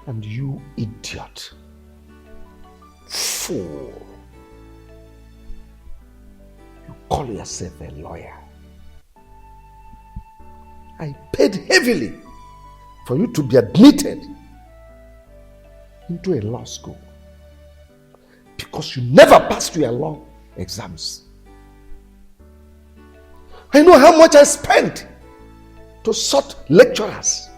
And you idiot, fool, you call yourself a lawyer. I paid heavily for you to be admitted into a law school because you never passed your law exams. I know how much I spent to sort lecturers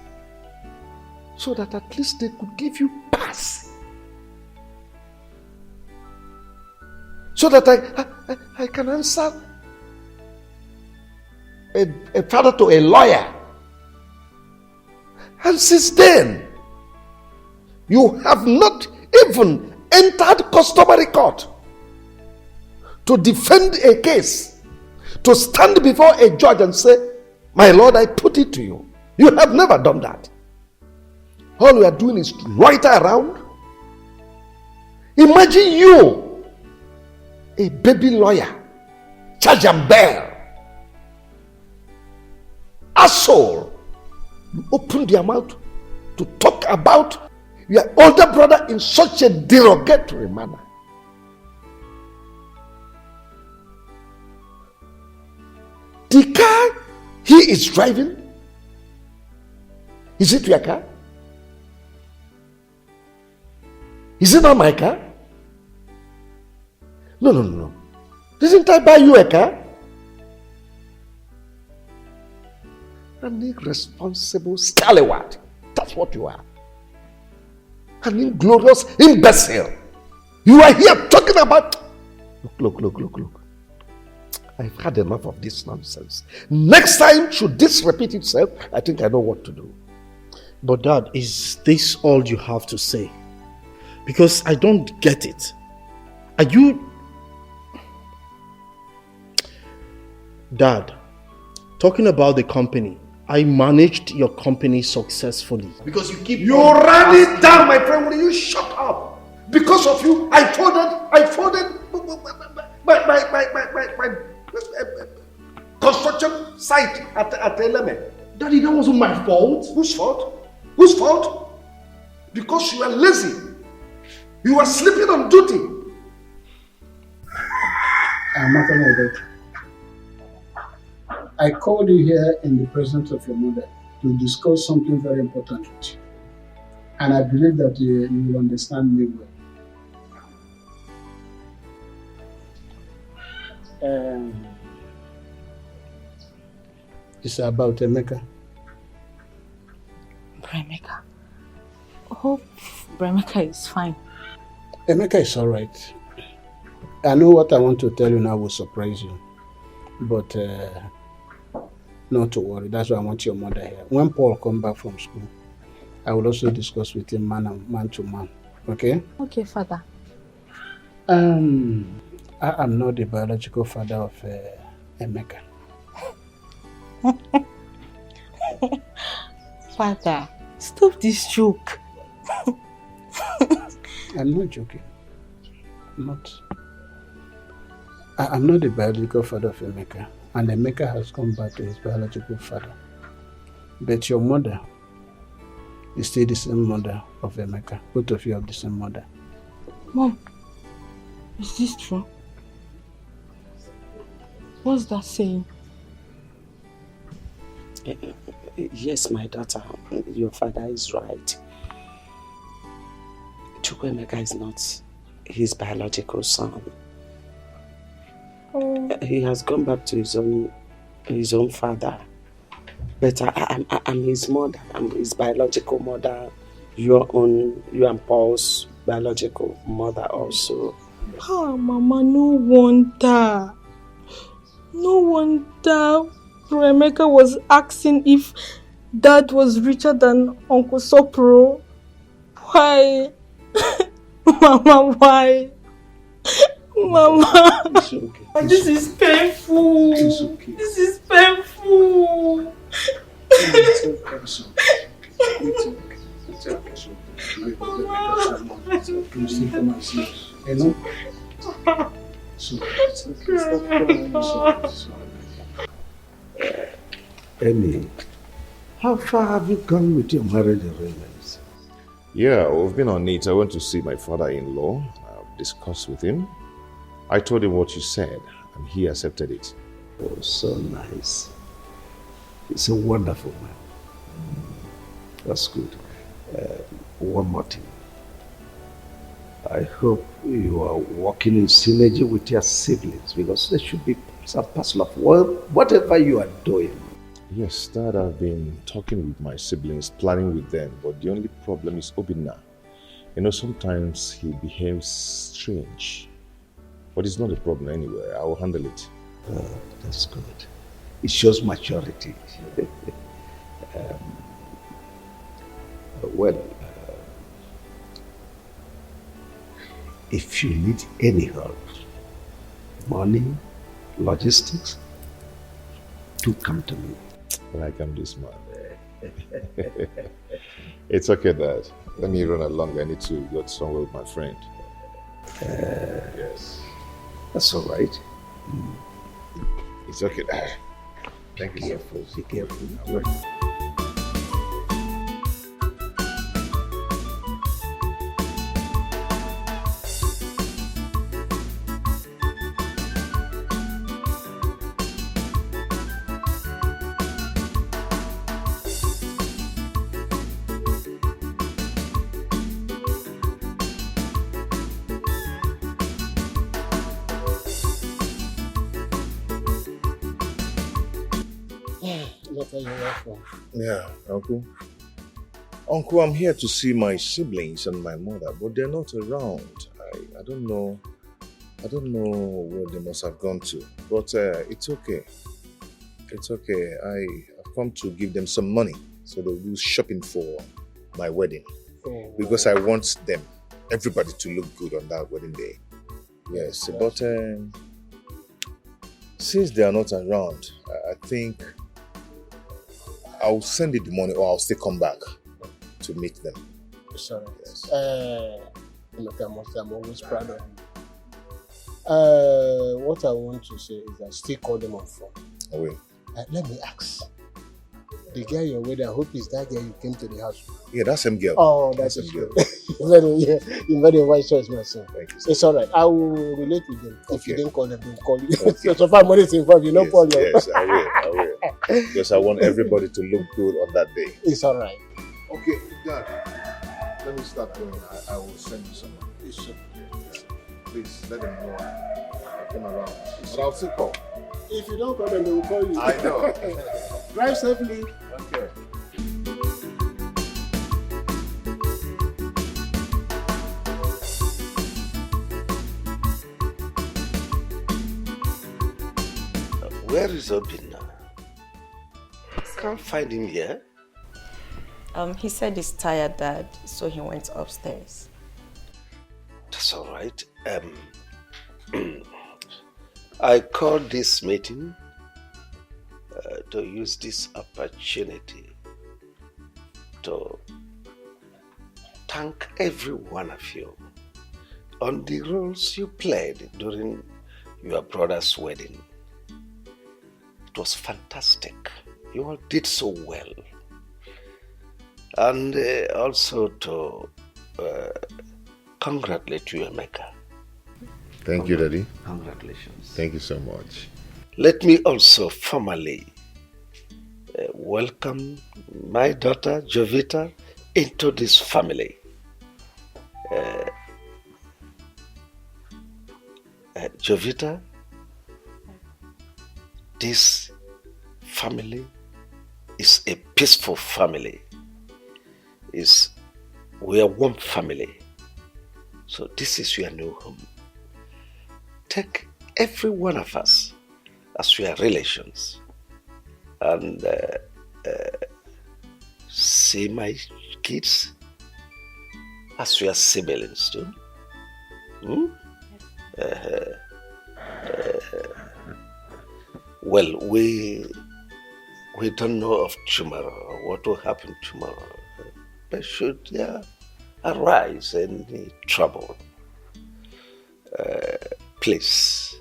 so that at least they could give you pass. So that I can answer a father to a lawyer. And since then, you have not even entered customary court to defend a case, to stand before a judge and say, my lord, I put it to you. You have never done that. All we are doing is to loiter around. Imagine you, a baby lawyer, charge and bear, asshole. You opened your mouth to talk about your older brother in such a derogatory manner. The car he is driving, is it your car? Is it not my car? No. Didn't I buy you a car? An irresponsible scallywag. That's what you are. An inglorious imbecile. You are here talking about... Look. I've had enough of this nonsense. Next time, should this repeat itself, I think I know what to do. But Dad, is this all you have to say? Because I don't get it. Are you... Dad, talking about the company, I managed your company successfully. Because you keep... You ran it down, my friend. Will you shut up? Because of you, I folded my construction site at Eleme. Daddy, that wasn't my fault. Whose fault? Whose fault? Because you are lazy. You are sleeping on duty. I called you here in the presence of your mother to discuss something very important with you. And I believe that you will understand me well. It's about Emeka. Bremeka. Hope Bremeka is fine. Emeka is alright. I know what I want to tell you now will surprise you. But not to worry. That's why I want your mother here. When Paul comes back from school, I will also discuss with him man to man. Okay? Okay, Father. I am not the biological father of Emeka. Father, stop this joke. I'm not joking. I'm not the biological father of Emeka. And Emeka has come back to his biological father. But your mother is still the same mother of Emeka. Both of you have the same mother. Mom, is this true? What's that saying? Yes, my daughter, your father is right. Chukwuemeka is not his biological son. He has gone back to his own father. But I'm his mother. I'm his biological mother. You and Paul's biological mother also. Oh, Mama, no wonder. No wonder Emeka was asking if Dad was richer than Uncle Sopro. Why? Mama, why? Mama, it's okay. This is painful. It's okay. This is painful. It's okay. You still come and see us. You know? It's okay. Stop crying. It's Amy, how far have you gone with your marriage arrangements? Yeah, we've been on it. I went to see my father-in-law. I've discussed with him. I told him what you said, and he accepted it. Oh, so nice. He's a wonderful man. That's good. One more thing. I hope you are working in synergy with your siblings, because there should be some parcel of whatever you are doing. Yes, Dad, I've been talking with my siblings, planning with them, but the only problem is Obinna. You know, sometimes he behaves strange, but it's not a problem anyway. I will handle it. That's good. It shows maturity. If you need any help, money, logistics, do come to me. Like I'm this man. It's okay, Dad. Let me run along. I need to go somewhere with my friend. Yes. That's all right. It's okay, Dad. Thank you, sir. Be careful. Yeah, Uncle. Uncle, I'm here to see my siblings and my mother, but they're not around. I don't know. I don't know where they must have gone to. But it's okay. It's okay. I've come to give them some money so they'll do shopping for my wedding. Oh. Because I want them, everybody, to look good on that wedding day. Yes, but since they are not around, I think I'll send you the money, or I'll still come back to meet them. Sorry. Yes. I'm always proud of you. What I want to say is that still call them on phone. I will. Let me ask. The guy you're with, I hope is that guy you came to the house. Yeah, that's him girl. Oh, that's him girl. You made a wise choice, my son. Thank you. It's all right. I will relate with them. Okay. If you didn't call them, they'll call you. Okay. So far, money is involved. You know, Paul. Yes, I will. Because I want everybody to look good on that day. It's all right. Okay, Dad. Let me start going. I will send you some money. Please let them know I came around. But I'll still call. If you don't call them, they will call you. I know. Drive safely. Okay. Where is Obinna? Can't find him here. He said he's tired, Dad, so he went upstairs. That's all right. I called this meeting to use this opportunity to thank every one of you on the roles you played during your brother's wedding. It was fantastic. You all did so well. And also to congratulate you, Emeka. Thank you, Daddy. Congratulations. Thank you so much. Let me also formally welcome my daughter, Jovita, into this family. Jovita, this family is a peaceful family. We are one family. So this is your new home. Take every one of us as your relations and see my kids as your siblings too. Well, we don't know of tomorrow, what will happen tomorrow. But should there arise any trouble, please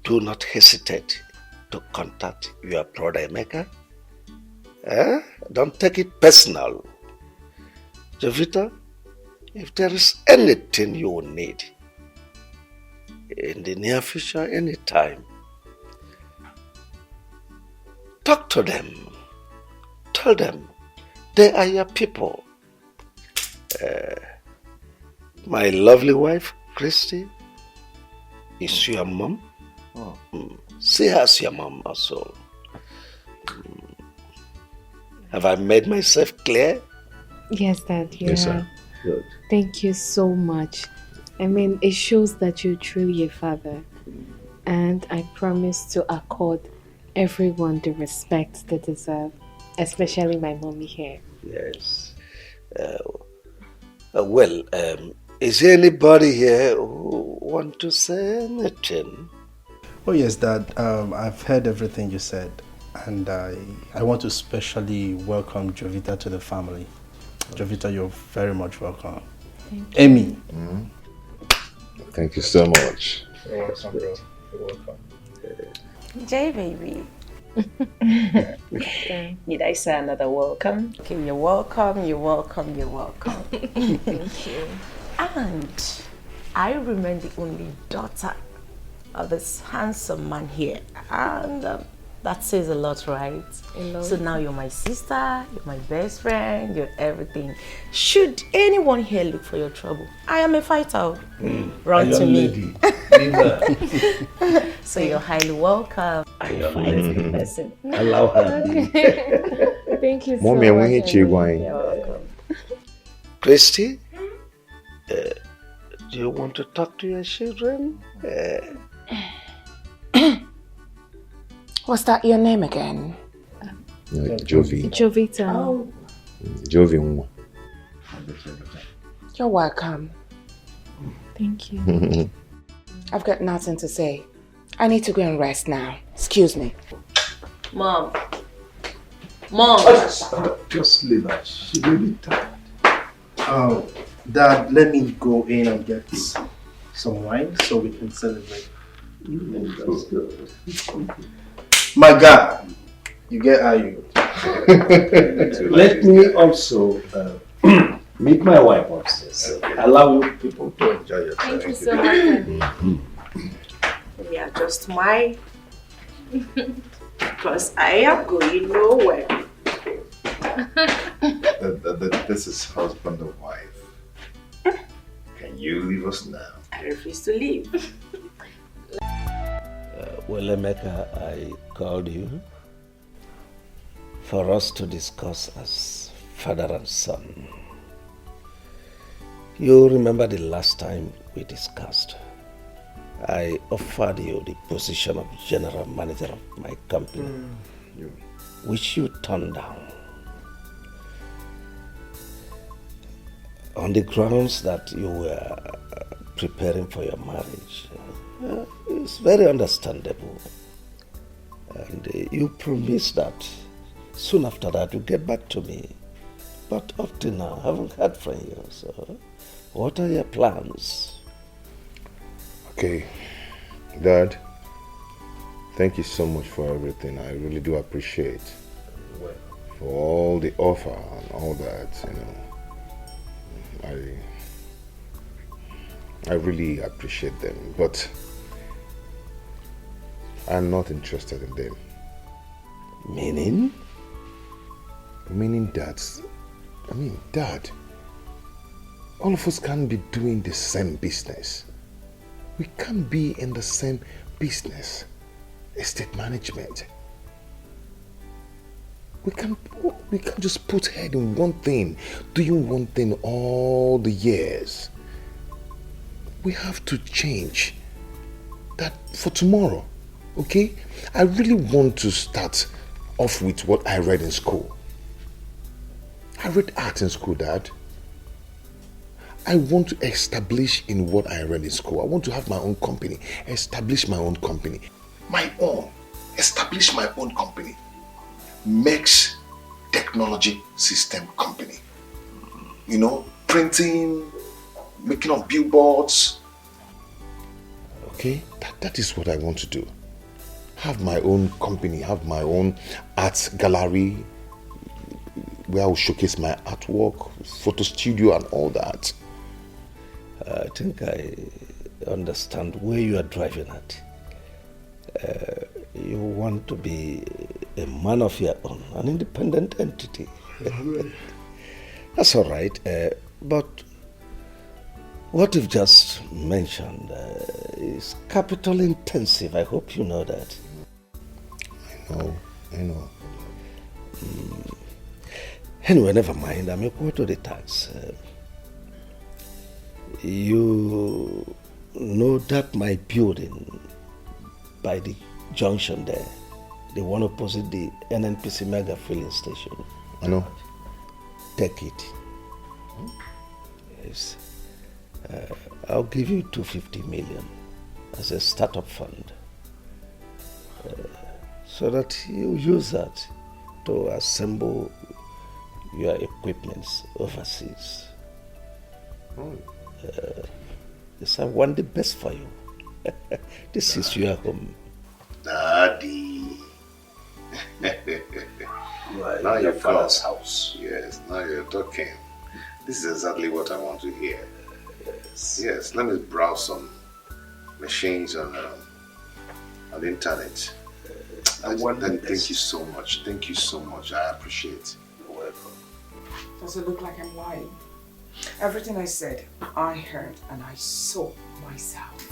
do not hesitate to contact your brother Emeka. Don't take it personal. Jovita, if there is anything you will need in the near future, anytime, talk to them. Tell them they are your people. My lovely wife, Christy, is your mom. See her as your mom also. Have I made myself clear? Yes, Dad. You Yes, sir. have. Good. Thank you so much. I mean, it shows that you're truly a father. And I promise to accord everyone the respect they deserve, especially my mommy here. Yes. Is there anybody here who want to say anything? Oh yes, Dad. I've heard everything you said, and I want to especially welcome Jovita to the family. Jovita, you're very much welcome. Thank you. Amy. Thank you so much. You're welcome, bro. You're welcome. Jay, baby. Need I say another welcome? Okay, you're welcome, you're welcome, you're welcome. Thank you. And I remain the only daughter of this handsome man here. And that says a lot, right? A lot. So now you're my sister, you're my best friend, you're everything. Should anyone here look for your trouble, I am a fighter. Run to me. So you're highly welcome. Fighting person. Allow her. Thank you so Mommy, much. you're welcome. Christy, do you want to talk to your children? What's that your name again? Jovi. Jovita. Oh, Jovi. you're welcome. Thank you. I've got nothing to say. I need to go and rest now. Excuse me. Mom. Mom. Just leave her. She will be tired. Oh, Dad, let me go in and get some wine so we can celebrate. That's good. My God, you get how you. Let me also meet my wife upstairs. Allow you people to enjoy your time. Thank you so much. Yeah, just my. Because I am going nowhere. This is husband and wife. Can you leave us now? I refuse to leave. Well, Emeka, I called you for us to discuss as father and son. You remember the last time we discussed? I offered you the position of general manager of my company, which you turned down. On the grounds that you were preparing for your marriage. It's very understandable. And you promised that soon after that you'd get back to me. But up to now, I haven't heard from you. So, what are your plans? Okay, Dad, thank you so much for everything. I really do appreciate for all the offer and all that, you know. I really appreciate them, but I'm not interested in them. Meaning? Meaning that, Dad, all of us can't be doing the same business. We can't be in the same business. Estate management. We can't just put head in one thing, doing one thing all the years. We have to change that for tomorrow, okay? I really want to start off with what I read in school. I read art in school, Dad. I want to establish in what I read in school. I want to have my own company, establish my own company. My own. Establish my own company. Makes technology system company. You know, printing, making of billboards. Okay, that is what I want to do. Have my own company, have my own art gallery, where I will showcase my artwork, photo studio and all that. I think I understand where you are driving at. You want to be a man of your own, an independent entity. That's all right. But what you've just mentioned is capital intensive. I hope you know that. I know. Anyway, never mind. I'm equal to the tax. You know that my building by the junction there, the one opposite the NNPC Mega filling station. I know. Take it. Yes. I'll give you 250 million as a startup fund, so that you use that to assemble your equipments overseas. Yes, I want the best for you. This is your home. Daddy. Now your father's house. Yes, now you're talking. This is exactly what I want to hear. Yes, let me browse some machines on the internet. Thank you so much. Thank you so much. I appreciate it. You're welcome. Does it look like I'm lying? Everything I said, I heard and I saw myself.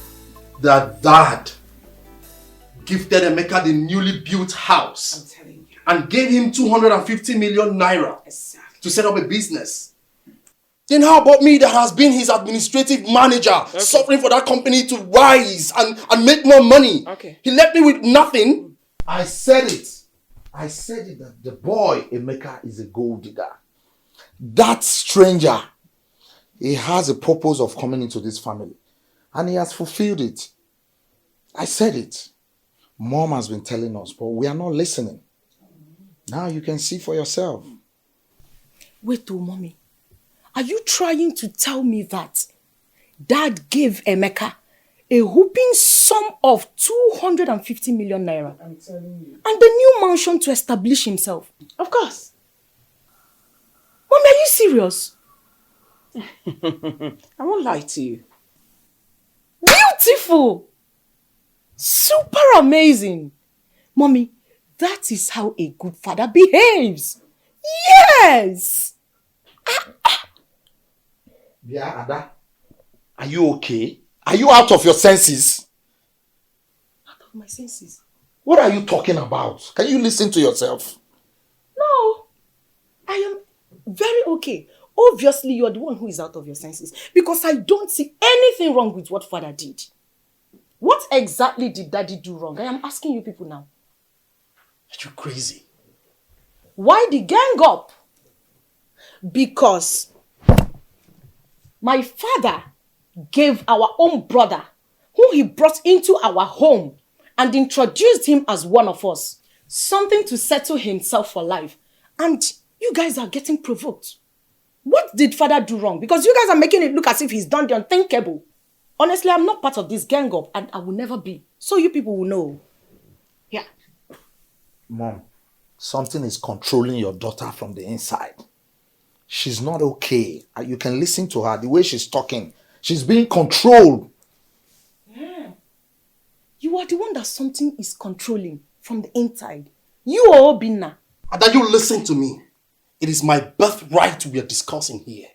That dad gifted Emeka the newly built house. I'm telling you. And gave him 250 million naira to set up a business. Then how about me that has been his administrative manager, suffering for that company to rise and make more money? Okay. He left me with nothing. I said it that the boy Emeka is a gold digger. That stranger, he has a purpose of coming into this family. And he has fulfilled it. I said it. Mom has been telling us, but we are not listening. Now you can see for yourself. Wait, mommy. Are you trying to tell me that Dad gave Emeka a whooping sum of 250 million naira? I'm telling you. And the new mansion to establish himself? Of course. Mommy, are you serious? I won't lie to you. Beautiful! Super amazing! Mommy, that is how a good father behaves. Yes! Yeah, Ada. Are you okay? Are you out of your senses? Out of my senses? What are you talking about? Can you listen to yourself? No. I am very okay. Obviously, you're the one who is out of your senses. Because I don't see anything wrong with what father did. What exactly did daddy do wrong? I am asking you people now. Are you crazy? Why the gang up? Because my father gave our own brother, who he brought into our home and introduced him as one of us, something to settle himself for life. And you guys are getting provoked. What did father do wrong? Because you guys are making it look as if he's done the unthinkable. Honestly, I'm not part of this gang up and I will never be. So you people will know. Yeah. Mom, something is controlling your daughter from the inside. She's not okay. You can listen to her, the way she's talking. She's being controlled. Yeah. You are the one that something is controlling from the inside. You are Obinna. And that you listen to me. It is my birthright we are discussing here.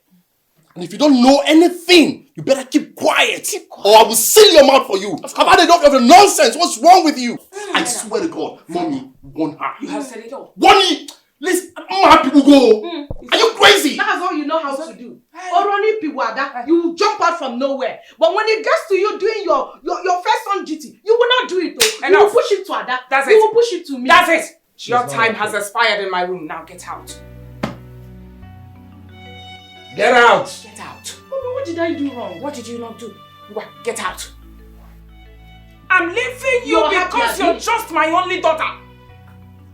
And if you don't know anything, you better keep quiet. Or I will seal your mouth for you. I've had enough of the nonsense. What's wrong with you? I swear to God, mommy, warn her. You have said it all. Warn me! Listen, my people go. Are you crazy? That's all you know how to do. Oroni Piwada, you will jump out from nowhere. But when it gets to you doing your first on duty, you will not do it though. You will push it to Ada. That's you it. will push it to me. That's it. Your time has expired in my room. Now get out. Get out. Get out. Mommy, what did I do wrong? What did you not do? Get out. I'm leaving you because you're just my only daughter.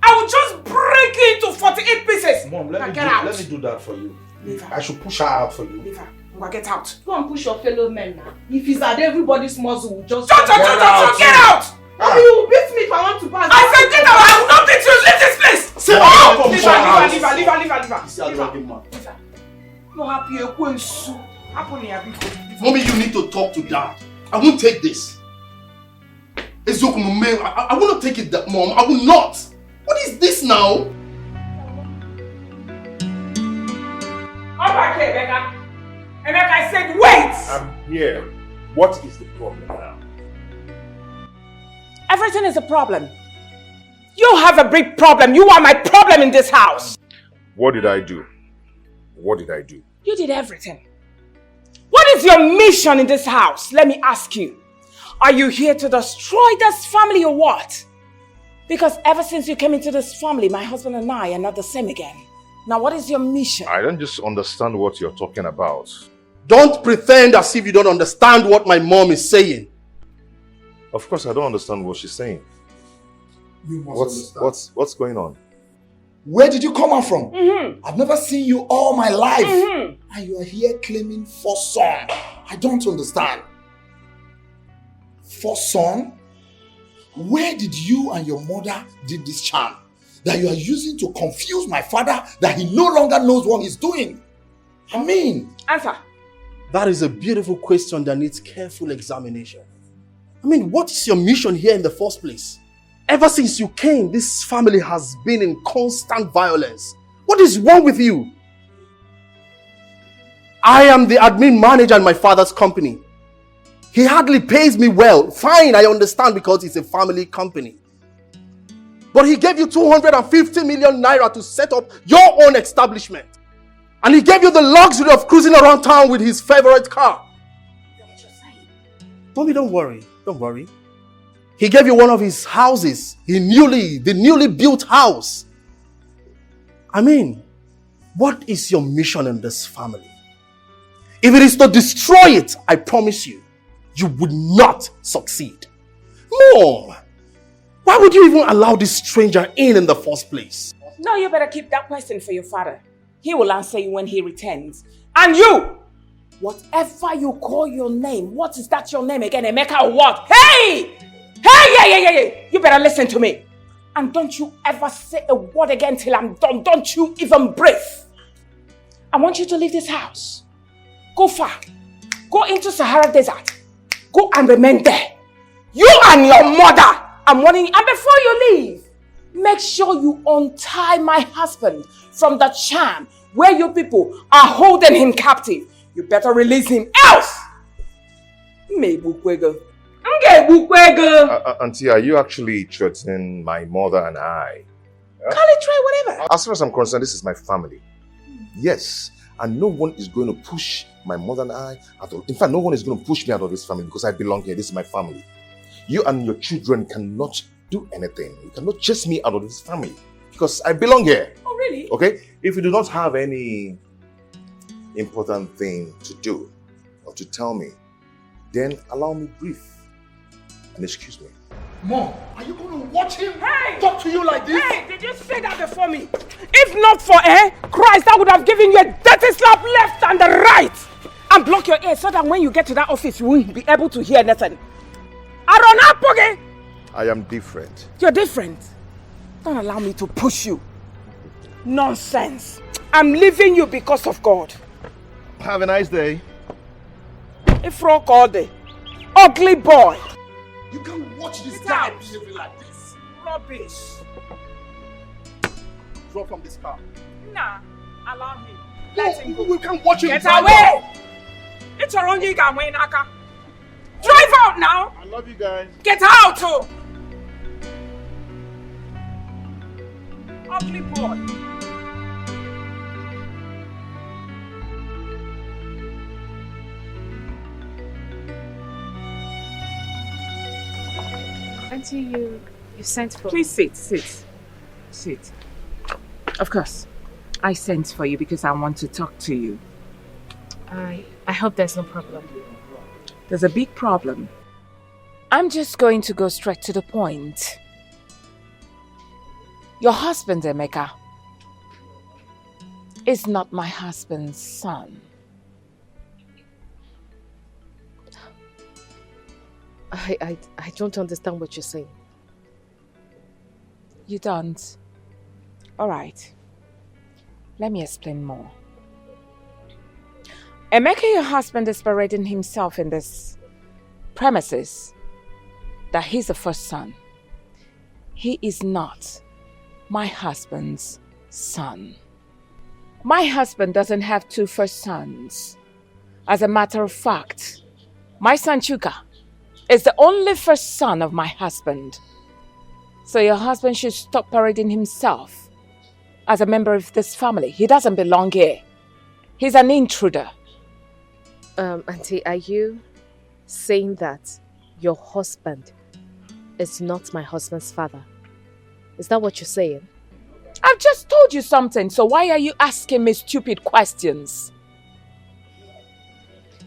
I will just break you into 48 pieces. Mom, let me do that for you. Leave her. I should push her out for you. Leave her. Get out. Go and push your fellow men now. If he's at everybody's muzzle, will just Get out! Mommy, you will beat me if I want to pass. I said get out! I will not beat you. Leave this place! Leave her. Mommy, you need to talk to Dad. I won't take this. I will not take it, Mom. I will not. What is this now? Come back here, Emeka. Emeka, I said wait! I'm here. What is the problem now? Everything is a problem. You have a big problem. You are my problem in this house. What did I do? What did I do? You did everything. What is your mission in this house? Let me ask you. Are you here to destroy this family or what? Because ever since you came into this family, my husband and I are not the same again. Now what is your mission? I don't just understand what you're talking about. Don't pretend as if you don't understand what my mom is saying. Of course I don't understand what she's saying. You must understand. What's going on? Where did you come out from? I've never seen you all my life. And you are here claiming first son. I don't understand. First son? Where did you and your mother did this charm that you are using to confuse my father that he no longer knows what he's doing? I mean... Answer. That is a beautiful question that needs careful examination. I mean, what is your mission here in the first place? Ever since you came, this family has been in constant violence. What is wrong with you? I am the admin manager in my father's company. He hardly pays me well. Fine, I understand because it's a family company. But he gave you 250 million naira to set up your own establishment. And he gave you the luxury of cruising around town with his favorite car. Mommy, don't worry. Don't worry. He gave you one of his houses. The newly built house. I mean, what is your mission in this family? If it is to destroy it, I promise you, you would not succeed. Mom, why would you even allow this stranger in the first place? No, you better keep that question for your father. He will answer you when he returns. And you, whatever you call your name, what is that your name again, Emeka or what? Hey! Hey! You better listen to me. And don't you ever say a word again till I'm done. Don't you even breathe. I want you to leave this house. Go far. Go into Sahara Desert. Go and remain there. You and your mother. I'm warning you. And before you leave, make sure you untie my husband from the charm where you people are holding him captive. You better release him, else! Auntie, are you actually threatening my mother and I? Call it try whatever. As far as I'm concerned, this is my family. Yes, and no one is going to push my mother and I out of... In fact, no one is going to push me out of this family because I belong here. This is my family. You and your children cannot do anything. You cannot chase me out of this family because I belong here. Oh, really? Okay? If you do not have any important thing to do or to tell me, then allow me brief and excuse me. Mom, are you going to watch him talk to you like this? Hey, did you say that before me? If not for Christ, I would have given you a dirty slap left and the right and block your ears so that when you get to that office, you won't be able to hear nothing. I am different. You're different. Don't allow me to push you. Nonsense. I'm leaving you because of God. Have a nice day. A frog all day. Ugly boy. You can't watch this guy behaving like this. Rubbish. Drop from this car. Nah, allow him. Let him go. We can't watch him. Get away! It's your own yiga way, Naka. Drive out now! I love you guys. Get out, too! Ugly boy. Auntie, you sent for... Please sit. Of course. I sent for you because I want to talk to you. I hope there's no problem. There's a big problem. I'm just going to go straight to the point. Your husband, Emeka, is not my husband's son. I don't understand what you're saying. You don't? All right. Let me explain more. Emeka, your husband, is parading himself in this premises that he's the first son. He is not my husband's son. My husband doesn't have two first sons. As a matter of fact, my son Chuka is the only first son of my husband. So your husband should stop parading himself as a member of this family. He doesn't belong here. He's an intruder. Auntie, are you saying that your husband is not my husband's father? Is that what you're saying? I've just told you something, so why are you asking me stupid questions?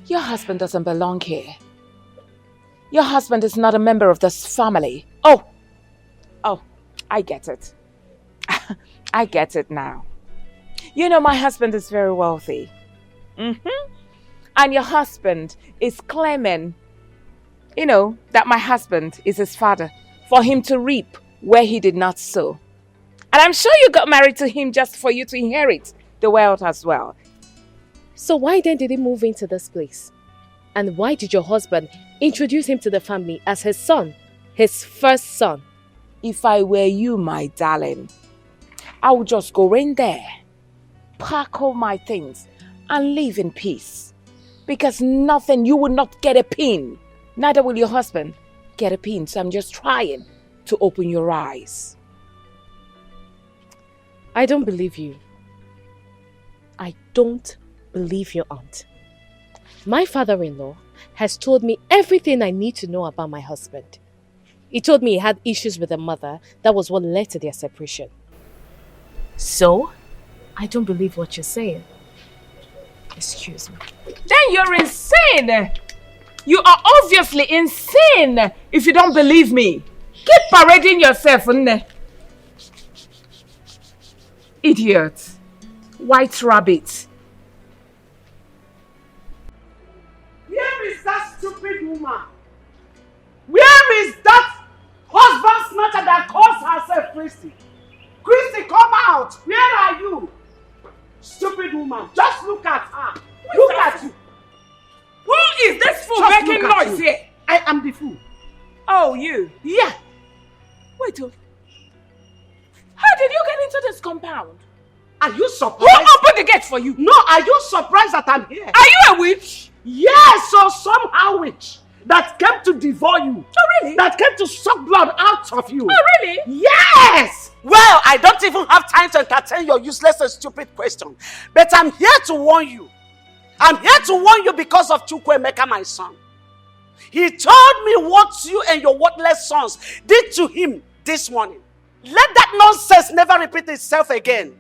Your husband doesn't belong here. Your husband is not a member of this family. Oh, I get it. I get it now. You know, my husband is very wealthy. And your husband is claiming, that my husband is his father, for him to reap where he did not sow. And I'm sure you got married to him just for you to inherit the wealth as well. So why then did he move into this place? And why did your husband introduce him to the family as his son, his first son? If I were you, my darling, I would just go in there, pack all my things, and live in peace. Because you will not get a pin. Neither will your husband get a pin. So I'm just trying to open your eyes. I don't believe you. I don't believe your aunt. My father-in-law has told me everything I need to know about my husband. He told me he had issues with a mother. That was what led to their separation. So, I don't believe what you're saying. Excuse me. Then you're insane! You are obviously insane if you don't believe me. Keep parading yourself, Nne. Idiot. White rabbit. Where is that stupid woman? Where is that husband snatcher that calls herself Christy? Christy, come out! Where are you? Stupid woman, just look at her. Look at you. Who is this fool Just making look at noise you. here? I am the fool. Oh, you? Yeah. Wait, how did you get into this compound? Are you surprised? Who opened the gate for you? No, are you surprised that I'm here? Are you a witch? Yes, or somehow witch that came to devour you. Oh, really? That came to suck blood out of you. Oh, really? Yes! Well, I don't even have time to entertain your useless and stupid question. But I'm here to warn you. I'm here to warn you because of Chukwuemeka, my son. He told me what you and your worthless sons did to him this morning. Let that nonsense never repeat itself again.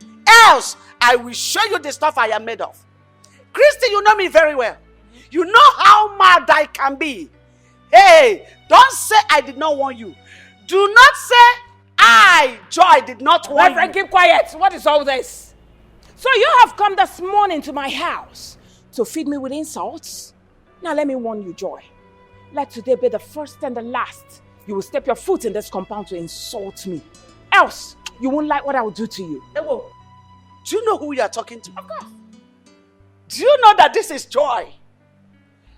Else, I will show you the stuff I am made of. Christy, you know me very well. You know how mad I can be. Hey, don't say I did not warn you. Do not say I, Joy, did not warn you. Reverend, keep quiet. What is all this? So you have come this morning to my house to feed me with insults? Now let me warn you, Joy. Let today be the first and the last you will step your foot in this compound to insult me. Else, you won't like what I will do to you. Ewo, do you know who you are talking to? Of course. Do you know that this is Joy?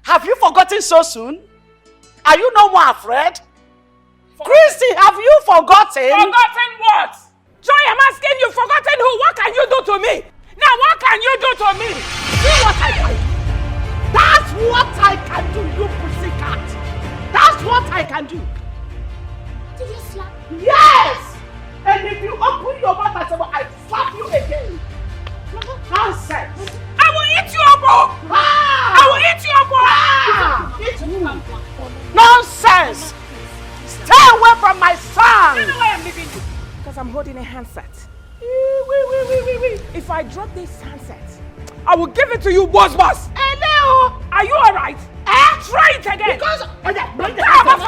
Have you forgotten so soon? Are you no more afraid? Christy, have you forgotten? Forgotten what? Joy, I'm asking you, forgotten who? What can you do to me? Now, what can you do to me? See what I can do. That's what I can do, you pussycat. That's what I can do. Did you slap me? Yes! And if you open your mouth and say, well, I slap you again. Nonsense. I will eat you up! I will eat you up! Eat you. Nonsense! Stay away from my son! You know why I'm leaving you? Because I'm holding a handset. If I drop this handset, I will give it to you, boss. Hello! Are you alright? Try it again! Because... No, you bring the handset!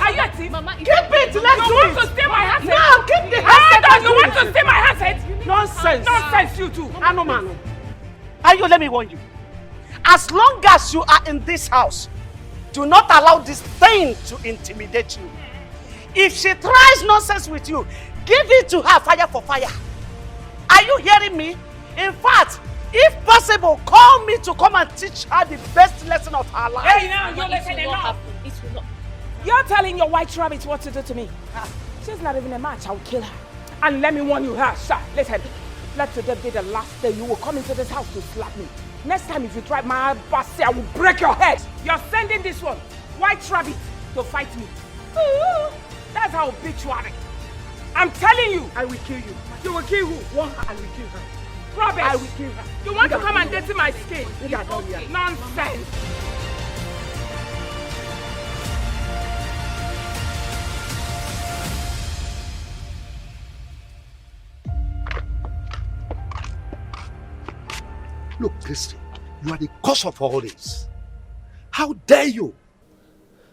Are you a thief? Keep it! Let's do it! You want to steal my handset? No, keep the handset! You want to steal my handset? Nonsense! Nonsense, you too! Mano. Ayo, let me warn you. As long as you are in this house, do not allow this thing to intimidate you. If she tries nonsense with you, give it to her fire for fire. Are you hearing me? In fact, if possible, call me to come and teach her the best lesson of her life. Hey, now you're listening enough. It will not. You're telling your white rabbit what to do to me. She's not even a match. I'll kill her. And let me warn you, sir. Listen, let today be the last day you will come into this house to slap me. Next time, if you try my bossy, I will break your head. You're sending this one, white rabbit, to fight me. Ooh, that's how bitch you are. I'm telling you, I will kill you. You will kill who? One, I will kill her. Rubbish! I will kill her. You want to come and dirty my skin? Okay. Nonsense! Look, Christy, you are the cause of all this. How dare you?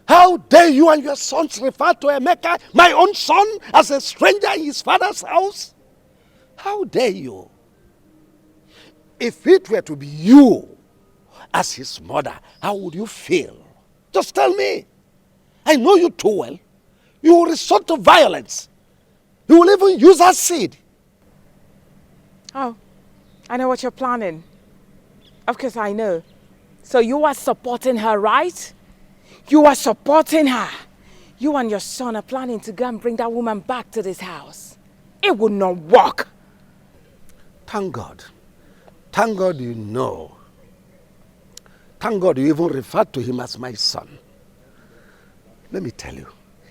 How dare you and your sons refer to Emeka, my own son, as a stranger in his father's house? How dare you? If it were to be you as his mother, how would you feel? Just tell me. I know you too well. You will resort to violence. You will even use acid. Oh, I know what you're planning. Of course I know. So you are supporting her, right? You are supporting her. You and your son are planning to go and bring that woman back to this house. It will not work. Thank God. Thank God you know. Thank God you even referred to him as my son. Let me tell you,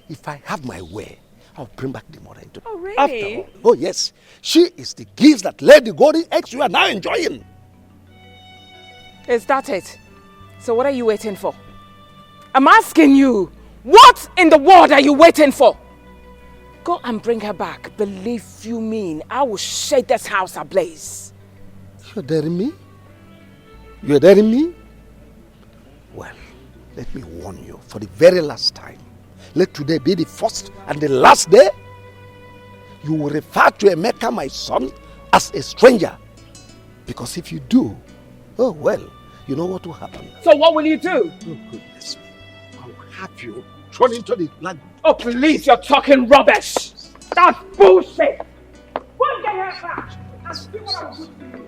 if I have my way, I'll bring back the mother into. Oh, really? After all, oh yes, she is the gift that laid the golden eggs you are now enjoying. Is that it? So what are you waiting for? I'm asking you, what in the world are you waiting for? Go and bring her back. Believe you me, I will shake this house ablaze. You're daring me? You're daring me? Well, let me warn you for the very last time. Let today be the first and the last day. You will refer to Emeka, my son, as a stranger. Because if you do, oh well, you know what will happen. So what will you do? Oh goodness me. I will have you thrown into the blood. Oh please, you're talking rubbish. That's bullshit. Go get her back and see what I'll do to you.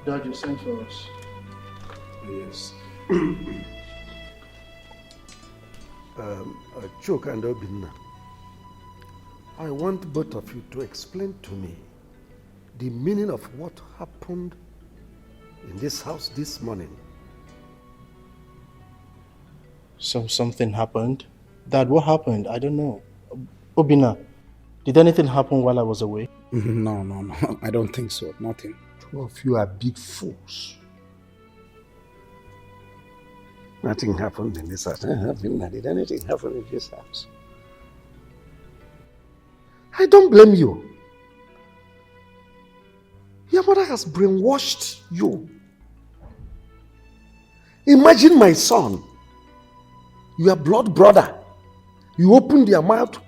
Dad, you sent for us. Yes. Choke and Obinna, I want both of you to explain to me the meaning of what happened in this house this morning. So something happened? Dad, what happened? I don't know. Obinna, did anything happen while I was away? No. I don't think so. Nothing. Two of you are big fools. Nothing happened in this house. Did anything happen in this house? I don't blame you. Your mother has brainwashed you. Imagine my son, your blood brother. You opened your mouth to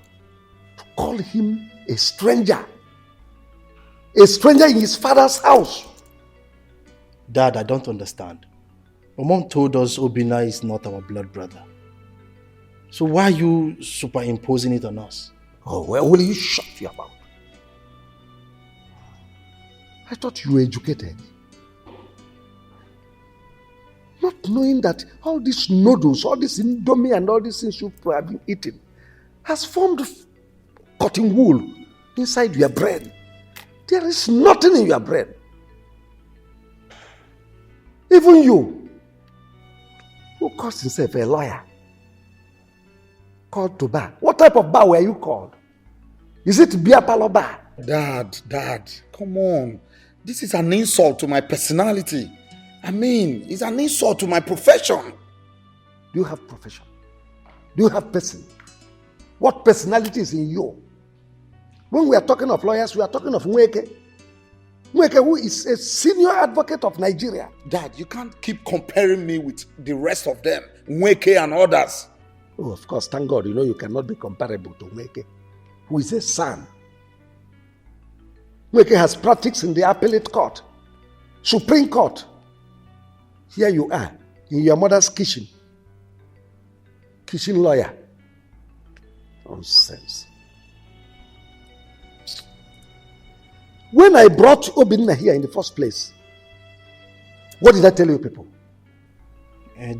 call him a stranger. A stranger in his father's house. Dad, I don't understand. My mom told us Obinna is not our blood brother. So why are you superimposing it on us? Oh, well, will you shut your mouth? I thought you were educated. Not knowing that all these noodles, all this indomie and all these things you've probably been eating has formed cotton wool inside your brain. There is nothing in your brain. Even you, who calls himself a lawyer, called to bar. What type of bar were you called? Is it beer parlor bar? Dad, come on. This is an insult to my personality. I mean, it's an insult to my profession. Do you have profession? Do you have person? What personality is in you? When we are talking of lawyers, we are talking of Nweke. Nweke, who is a senior advocate of Nigeria. Dad, you can't keep comparing me with the rest of them, Nweke and others. Oh, of course, thank God, you cannot be comparable to Nweke, who is a son. Nweke has practiced in the appellate court, Supreme Court. Here you are, in your mother's kitchen lawyer. Nonsense. When I brought Obinna here in the first place, what did I tell you people?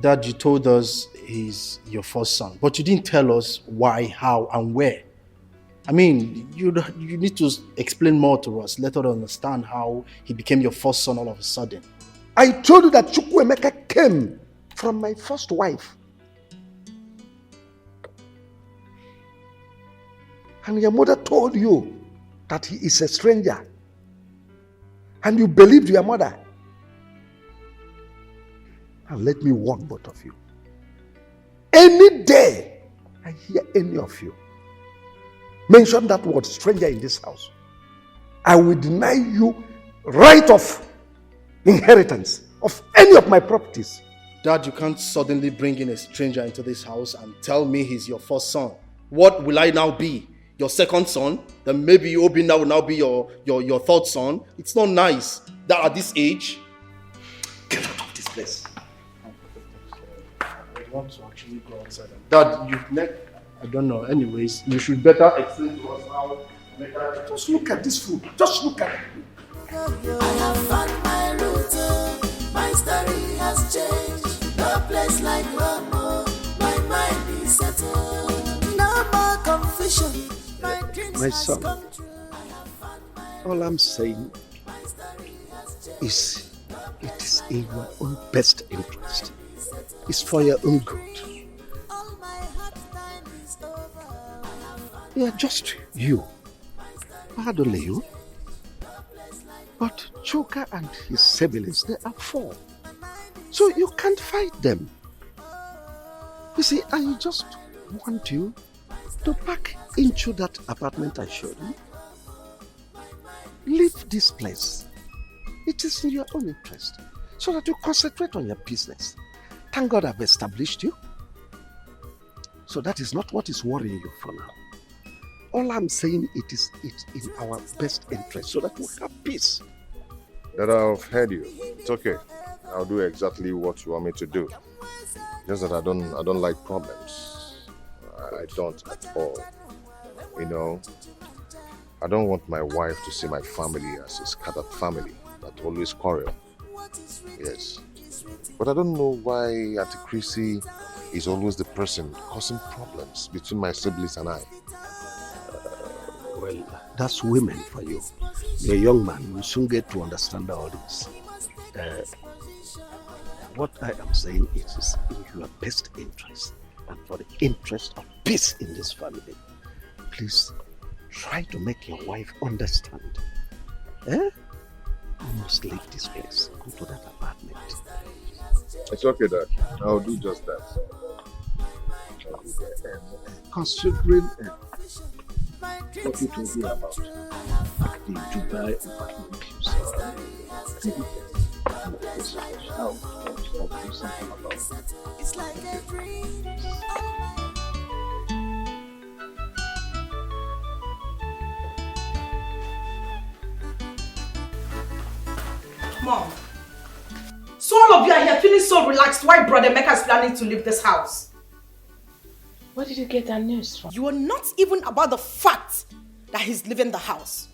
Dad, you told us he's your first son, but you didn't tell us why, how, and where. I mean, you need to explain more to us. Let us understand how he became your first son all of a sudden. I told you that Chukwuemeka came from my first wife. And your mother told you that he is a stranger. And you believed your mother. And let me warn both of you. Any day I hear any of you mention that word stranger in this house, I will deny you right of inheritance of any of my properties. Dad, you can't suddenly bring in a stranger into this house and tell me he's your first son. What will I now be? Your second son? Then maybe Obinna will now be your third son. It's not nice that at this age. Get out of this place. I want to actually go outside. Dad, I don't know. Anyways, you should better explain to us how. Just look at this food. Just look at it. I have found my route. My story has changed. No place like Rome. My mind is settled. No more confusion. My son, all I'm saying is it is in your own best interest. It's for your own good. Yeah, just you. Not only you. But Choka and his siblings, they are 4. So you can't fight them. You see, I just want you to pack into that apartment I showed you. Leave this place. It is in your own interest. So that you concentrate on your business. Thank God I've established you. So that is not what is worrying you for now. All I'm saying, it's in our best interest so that we have peace. That I've heard you. It's okay. I'll do exactly what you want me to do. Just that I don't like problems. I don't at all. I don't want my wife to see my family as a scattered family that always quarrel. Yes. But I don't know why Auntie Chrissy is always the person causing problems between my siblings and I. Well, that's women for you. You're a young man, you soon get to understand all this. What I am saying is in your best interest and for the interest of peace in this family. Please try to make your wife understand. You must leave this place. Go to that apartment. It's okay, Dad. I'll do just that. Considering what you told me about the Dubai apartment you saw, I'll do something about it. It's like a dream. Mom, so all of you are here feeling so relaxed while Brother Emeka is planning to leave this house. Where did you get that news from? You are not even about the fact that he's leaving the house.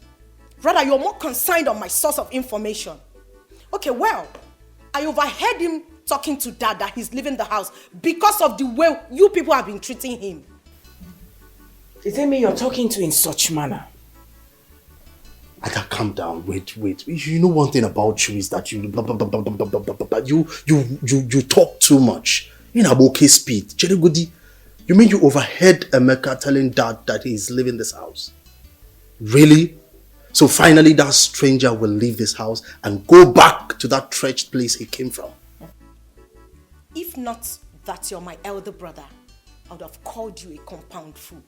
Rather, you're more concerned on my source of information. Okay, well, I overheard him talking to Dad that he's leaving the house because of the way you people have been treating him. Is it me you're talking to in such manner? I can't calm down. Wait. You know one thing about you is that you blah, blah, blah, blah, blah, blah, blah, blah. You talk too much. You know, okay speed. Jerigudi, you mean you overheard Emeka telling Dad that he's leaving this house? Really? So finally that stranger will leave this house and go back to that wretched place he came from? If not that you're my elder brother, I would have called you a compound fool.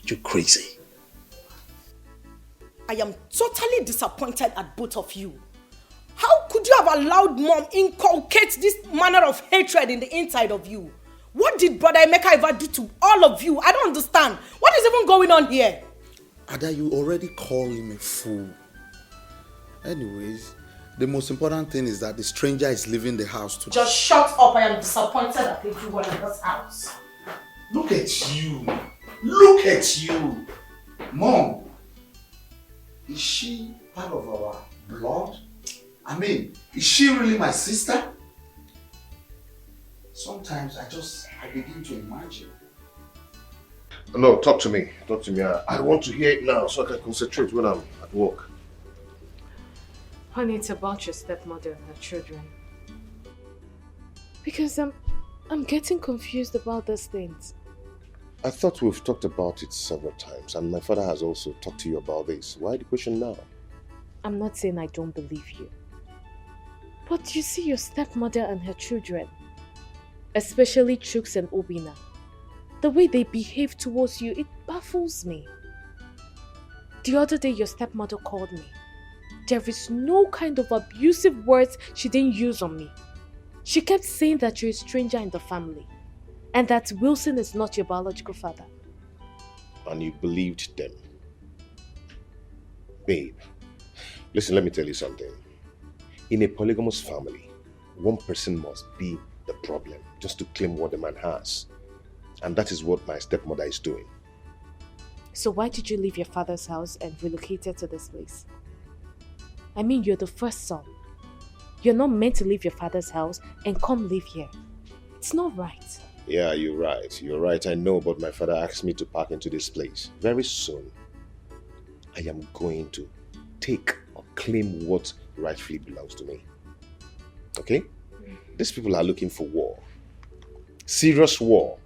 You're crazy. I am totally disappointed at both of you. How could you have allowed Mom inculcate this manner of hatred in the inside of you? What did Brother Emeka ever do to all of you? I don't understand. What is even going on here? Ada, you already call him a fool. Anyways, the most important thing is that the stranger is leaving the house today. Just shut up. I am disappointed at everyone in this house. Look at you. Look at you. Mom, is she part of our blood? I mean, is she really my sister? Sometimes I begin to imagine. No, talk to me. Talk to me. I want to hear it now so I can concentrate when I'm at work. Honey, it's about your stepmother and her children. Because I'm getting confused about these things. I thought we've talked about it several times, and my father has also talked to you about this. Why the question now? I'm not saying I don't believe you. But you see your stepmother and her children, especially Chuks and Obina, the way they behave towards you, it baffles me. The other day your stepmother called me. There is no kind of abusive words she didn't use on me. She kept saying that you're a stranger in the family and that Wilson is not your biological father. And you believed them. Babe, listen, let me tell you something. In a polygamous family, one person must be the problem just to claim what the man has. And that is what my stepmother is doing. So why did you leave your father's house and relocated to this place? I mean, you're the first son. You're not meant to leave your father's house and come live here. It's not right. Yeah, you're right. You're right, I know, but my father asked me to park into this place. Very soon, I am going to take or claim what rightfully belongs to me. Okay? These people are looking for war. Serious war.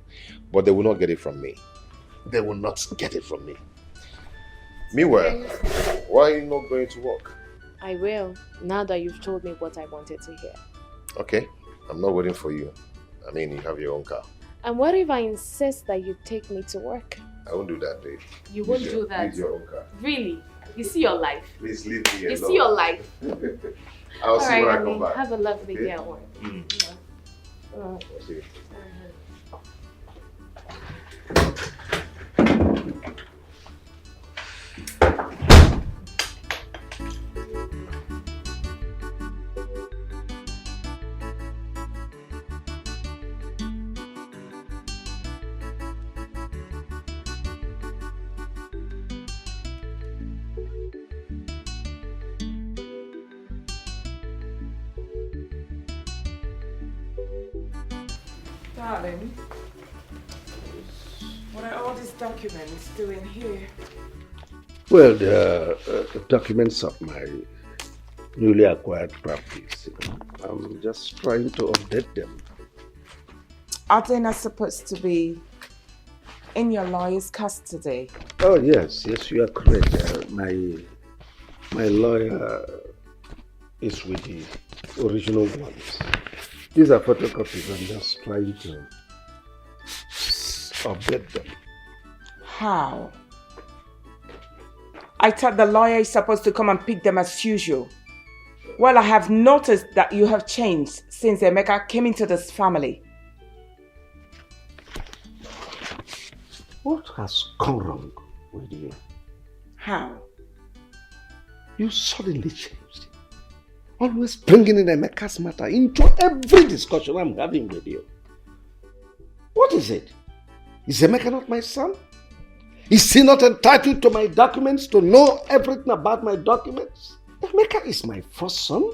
But they will not get it from me. They will not get it from me. Meanwhile, why are you not going to work? I will, now that you've told me what I wanted to hear. Okay, I'm not waiting for you. I mean, you have your own car. And what if I insist that you take me to work? I won't do that, babe. You won't do that? Use your own car. Really? You see your life? Please leave me alone. You see your life? I'll see when I honey, come back. have a lovely Okay? day at work. Yeah. I'll see you. Darling, what are all these documents doing here? Well, the documents of my newly acquired properties. I'm just trying to update them. Are they not supposed to be in your lawyer's custody? Oh, yes, you are correct. My lawyer is with the original ones. These are photocopies. I'm just trying to update them. How? I thought the lawyer is supposed to come and pick them as usual. Well, I have noticed that you have changed since Emeka came into this family. What has gone wrong with you? How? You suddenly changed. Always bringing in Emeka's matter into every discussion I'm having with you. What is it? Is Emeka not my son? Is he not entitled to my documents, to know everything about my documents? Emeka is my first son.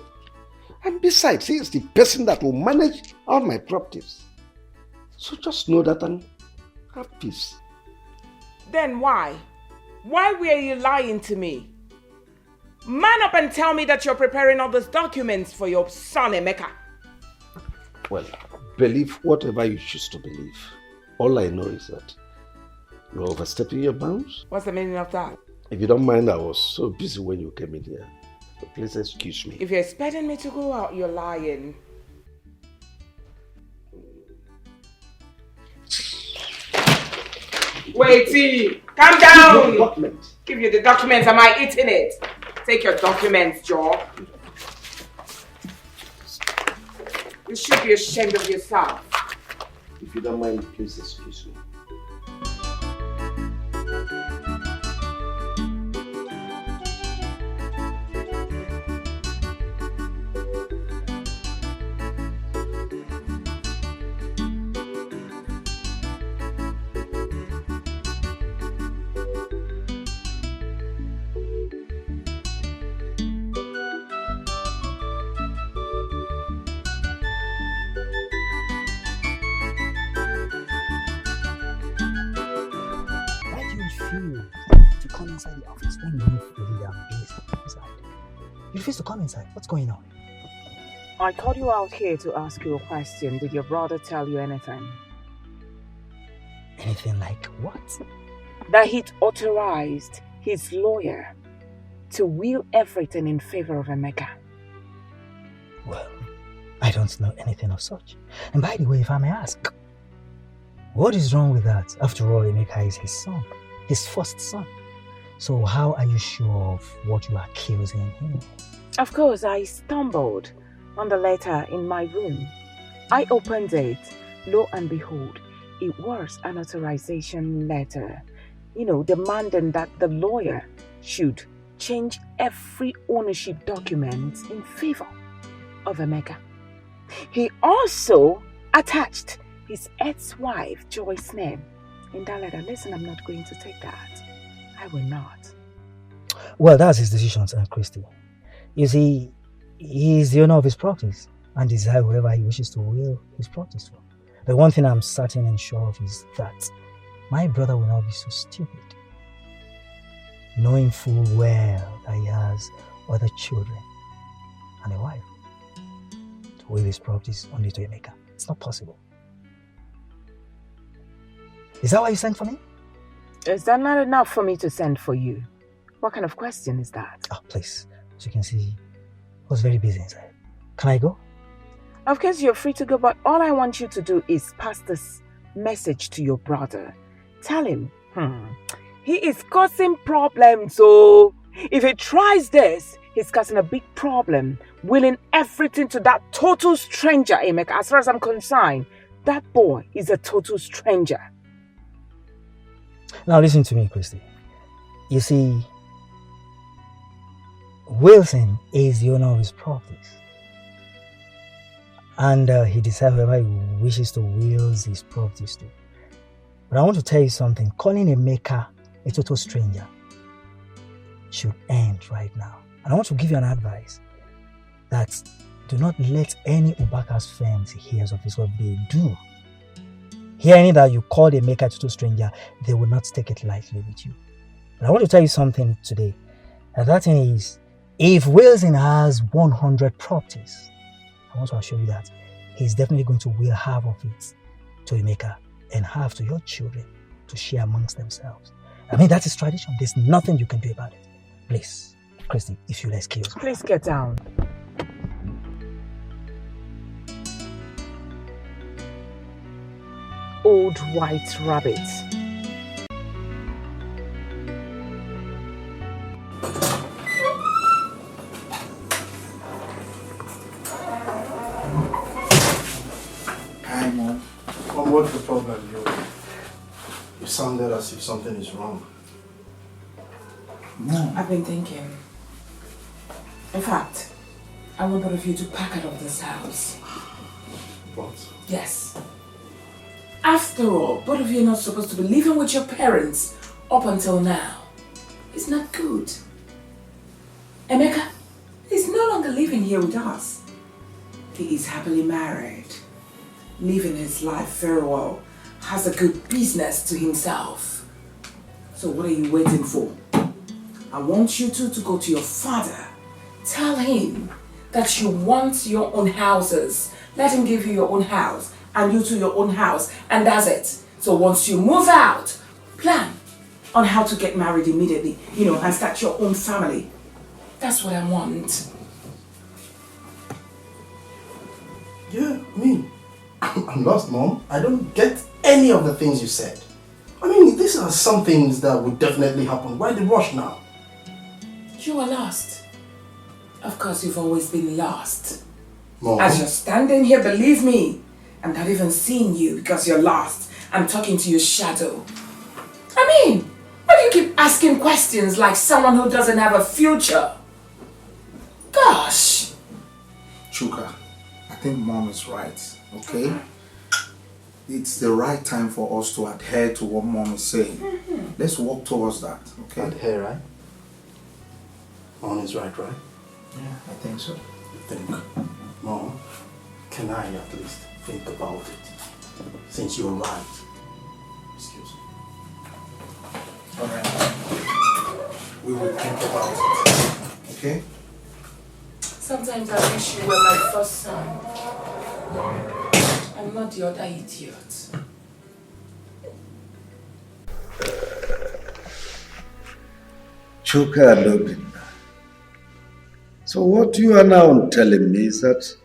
And besides, he is the person that will manage all my properties. So just know that and have peace. Then why? Why were you lying to me? Man up and tell me that you're preparing all those documents for your son, Emeka. Well, believe whatever you choose to believe. All I know is that you're overstepping your bounds. What's the meaning of that? If you don't mind, I was so busy when you came in here. So please excuse me. If you're expecting me to go out, you're lying. Wait, calm down. Give you the documents. Am I eating it? Take your documents, Joe. You should be ashamed of yourself. If you don't mind, please excuse me. To come inside the office when you know fully I'm busy inside. You refuse to come inside. What's going on? I called you out here to ask you a question. Did your brother tell you anything? Anything like what? That he'd authorized his lawyer to will everything in favor of Emeka. Well, I don't know anything of such. And by the way, if I may ask, what is wrong with that? After all, Emeka is his son, his first son. So how are you sure of what you are accusing him? Of course, I stumbled on the letter in my room. I opened it. Lo and behold, it was an authorization letter, demanding that the lawyer should change every ownership document in favor of Emeka. He also attached his ex-wife, Joyce's name in that letter. Listen, I'm not going to take that. I will not. Well, that's his decision, Aunt Christy. You see, he is the owner of his properties and desires whoever he wishes to will his properties for. The one thing I'm certain and sure of is that my brother will not be so stupid, knowing full well that he has other children and a wife, to will his properties only to Emeka. It's not possible. Is that why you sent for me? Is that not enough for me to send for you? What kind of question is that? Oh, please. As you can see, I was very busy inside. Can I go? Of course, you're free to go, but all I want you to do is pass this message to your brother. Tell him, he is causing problems, so if he tries this, he's causing a big problem, willing everything to that total stranger, Emeka. As far as I'm concerned, that boy is a total stranger. Now listen to me, Christy. You see, Wilson is the owner of his properties. And he decides whoever he wishes to will his properties to. But I want to tell you something. Calling Emeka a total stranger should end right now. And I want to give you an advice that do not let any Ubaka's friends hear of this. What they do, hearing that you called Emeka a total stranger, they will not take it lightly with you. But I want to tell you something today. And that thing is, if Wilson has 100 properties, I want to assure you that he's definitely going to will half of it to Emeka and half to your children to share amongst themselves. I mean, that is tradition. There's nothing you can do about it. Please, Christy, if you'll excuse me. Please get down. Old white rabbit. Hi, Mom. What's the problem? You sounded as if something is wrong. No. I've been thinking. In fact, I want both of you to pack out of this house. What? Yes. After all, both of you are not supposed to be living with your parents up until now. It's not good. Emeka is no longer living here with us. He is happily married, living his life very well, has a good business to himself. So what are you waiting for? I want you two to go to your father. Tell him that you want your own houses. Let him give you your own house and you two your own house, and that's it. So once you move out, plan on how to get married immediately, and start your own family. That's what I want. Yeah, I'm lost, Mom. I don't get any of the things you said. I mean, these are some things that would definitely happen. Why the rush now? You are lost. Of course, you've always been lost. Mom. As you're standing here, believe me, I'm not even seeing you because you're lost. I'm talking to your shadow. I mean, why do you keep asking questions like someone who doesn't have a future? Gosh. Chuka, I think Mom is right, okay? It's the right time for us to adhere to what Mom is saying. Let's work towards that, okay? Adhere, right? Mom is right? Yeah, I think so. You think? Mom, can I at least think about it? Since you're right. Excuse me. Alright. We will think about it, okay? Sometimes I wish you were my first son. I'm not the other idiot. Chuka and Obinna. So what you are now telling me is that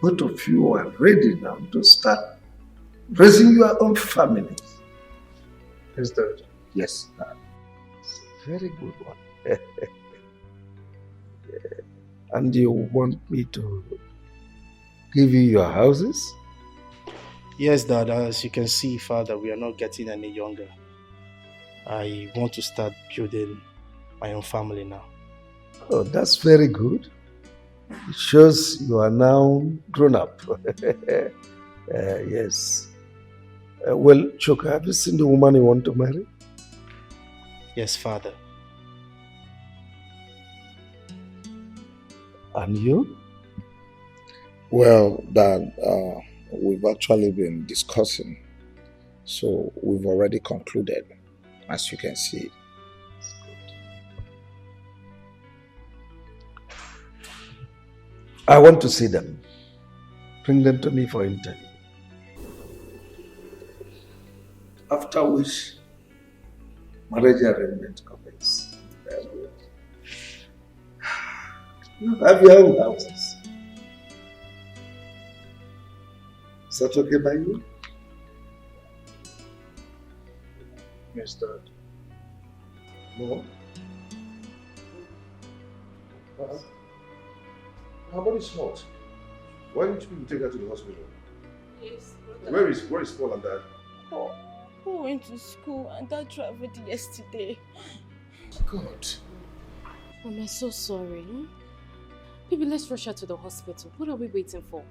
both of you are ready now to start raising your own families. Is that? Yes, that's a very good one. And you want me to give you your houses? Yes, Dad. As you can see, Father, we are not getting any younger. I want to start building my own family now. Oh, that's very good. It shows you are now grown up. Yes. Well, Chuka, have you seen the woman you want to marry? Yes, Father. And you? Well, Dad, we've actually been discussing, so we've already concluded, as you can see. I want to see them. Bring them to me for interview. After which, marriage arrangement commence. You have your own houses. Is that okay by you? Yes, Dad. No? Her body's hot. Why don't you take her to the hospital? Yes, Where is Paul and Dad? Who went to school and Dad traveled yesterday? God. Mom, I'm so sorry. Baby, let's rush her to the hospital. What are we waiting for?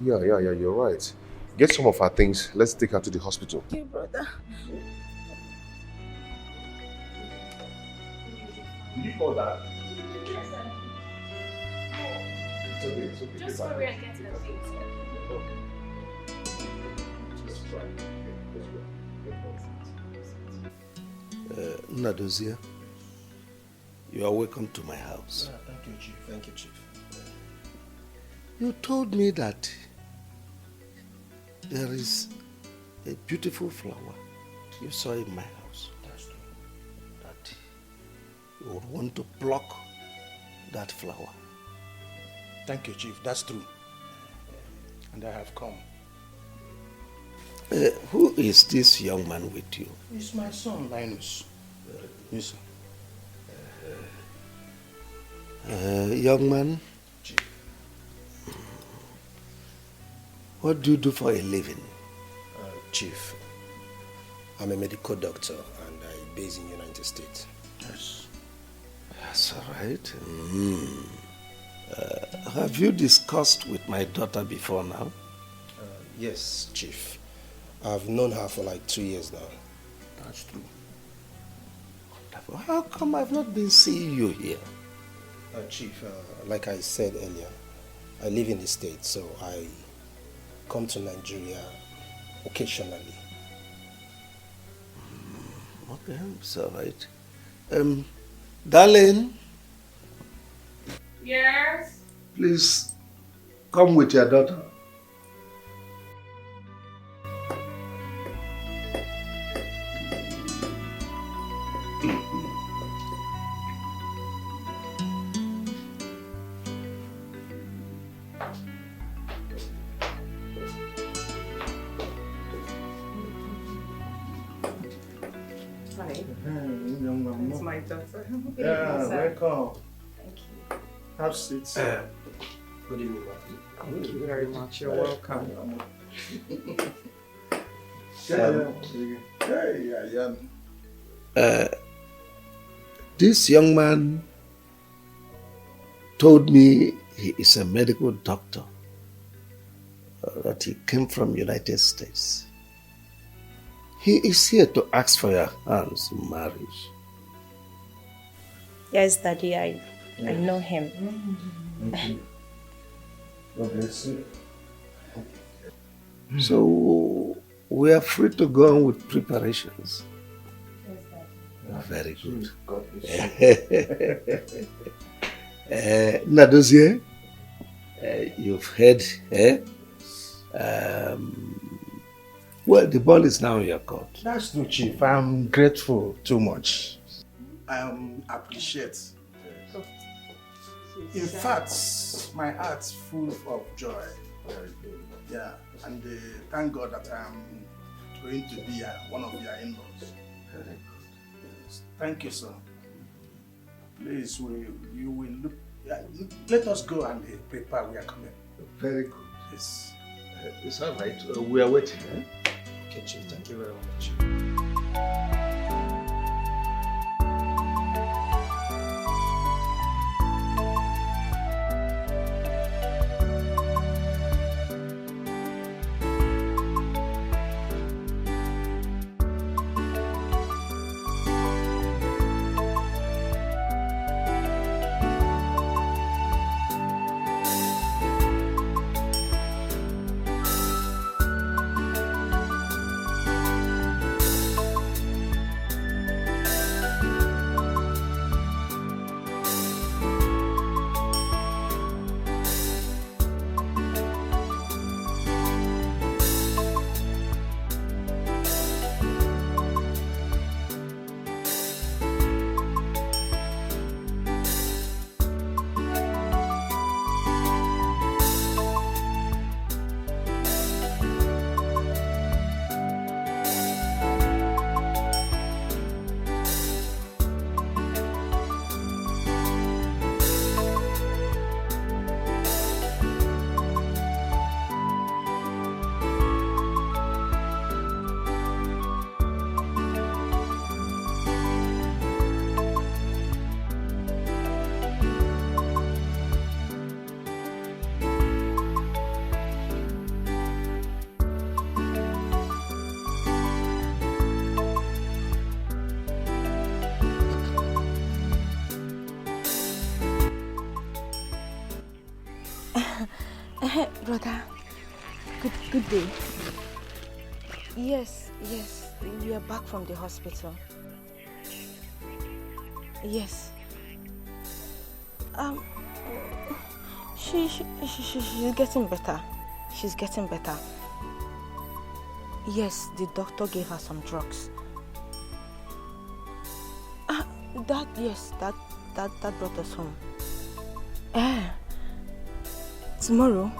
Yeah, you're right. Get some of her things. Let's take her to the hospital. Okay, brother. Did you call that? Yes, sir. It's okay. Just hurry and get her things. Just try. Nnadozia, you are welcome to my house. Thank you, Chief. Thank you, Chief. You told me that there is a beautiful flower you saw in my house. That's true. That you would want to pluck that flower. Thank you, Chief. That's true. And I have come. Who is this young man with you? It's my son, Linus. Yes, sir. Young man, Chief. What do you do for a living? Chief, I'm a medical doctor and I base in the United States. Yes. That's all right. Have you discussed with my daughter before now? Yes, Chief. I've known her for like 2 years now. That's true. How come I've not been seeing you here? Chief, like I said earlier, I live in the States, so I come to Nigeria occasionally. Okay, it's all right. Darling, Yes? please come with your daughter. That's my daughter. Yeah, welcome. Thank you. Have seats. Good evening, ma'am. Thank you very much. You're welcome. This young man told me he is a medical doctor, that he came from United States. He is here to ask for your hands in marriage. Yes, Daddy, I know him. God bless you. So we are free to go on with preparations. Very good. God bless you. Nadozie, you've heard, well, the ball is now in your court. That's true, Chief. I'm grateful too much. I appreciate. In fact, my heart's full of joy. Yeah, and thank God that I'm going to be one of your in-laws. Thank you, sir. Please, you will look. Let us go and prepare. We are coming. Very good. Yes. It's all right. We are waiting. Okay, Chief. Thank you very much. Brother, good day. Yes, we are back from the hospital. Yes. She's getting better. She's getting better. Yes, the doctor gave her some drugs. That brought us home. Tomorrow?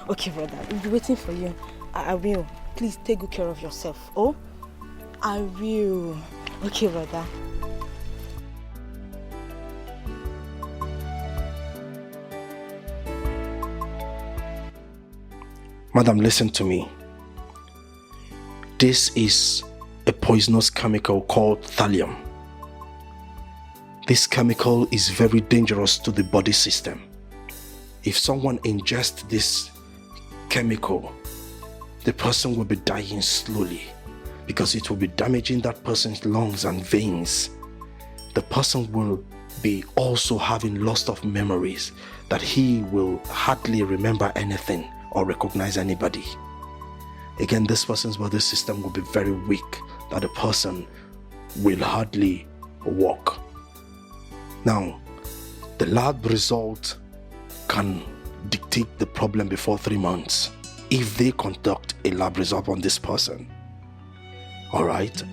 Okay, brother. We'll be waiting for you. I will. Please take good care of yourself. Oh? I will. Okay, brother. Madam, listen to me. This is a poisonous chemical called thallium. This chemical is very dangerous to the body system. If someone ingests this chemical, the person will be dying slowly because it will be damaging that person's lungs and veins. The person will be also having loss of memories, that he will hardly remember anything or recognize anybody. Again, this person's body system will be very weak, that the person will hardly walk. Now, the lab result can dictate the problem before 3 months if they conduct a lab result on this person. Alright?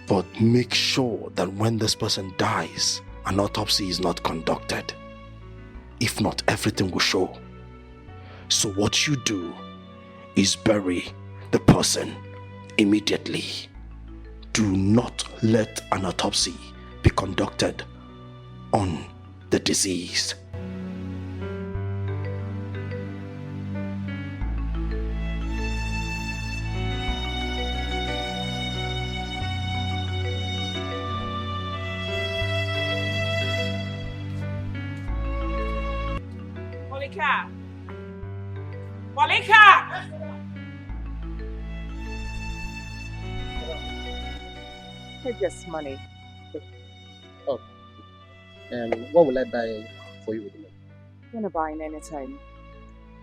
But make sure that when this person dies, an autopsy is not conducted. If not, everything will show. So what you do is bury the person immediately. Do not let an autopsy be conducted on the deceased. Monica! Monica! Take this money. Oh. What will I buy for you with the money? You're not buying anything.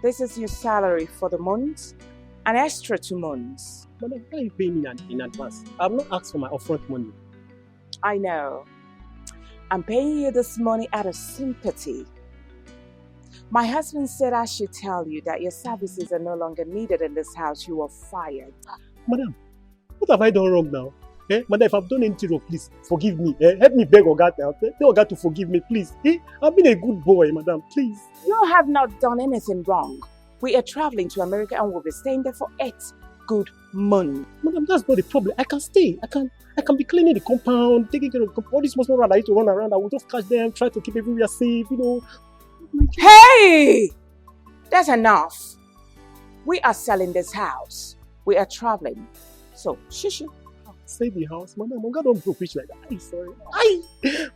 This is your salary for the month, an extra 2 months. Madam, why are you paying me in advance? I have not asked for my upfront money. I know. I'm paying you this money out of sympathy. My husband said I should tell you that your services are no longer needed in this house. You are fired. Madam, what have I done wrong now? Madam, if I've done anything wrong, please forgive me. Help me beg Oga now. Tell Oga to forgive me, please. I've been a good boy, madam, please. You have not done anything wrong. We are traveling to America and we'll be staying there for 8 good months. Madam, that's not the problem. I can stay. I can be cleaning the compound, taking care of the compound. All these small that I used to run around, I will just catch them, try to keep everywhere safe, Hey! That's enough. We are selling this house. We are traveling. So, shush. Say the house, madam. God don't broke rich like that. I'm sorry.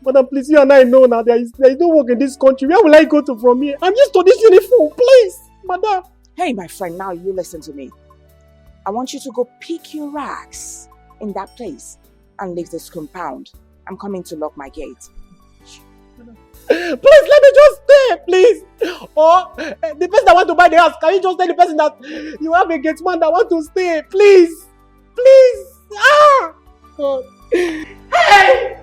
Madam, please, you and I know now there is no work in this country. Where will I go to from here? I'm used to this uniform, please, madam. Hey, my friend, now you listen to me. I want you to go pick your rags in that place and leave this compound. I'm coming to lock my gate. Please, let me just stay, please. Or the person that want to buy the house, can you just tell the person that you have a gate man that want to stay, please? Please. Ah! God. Hey!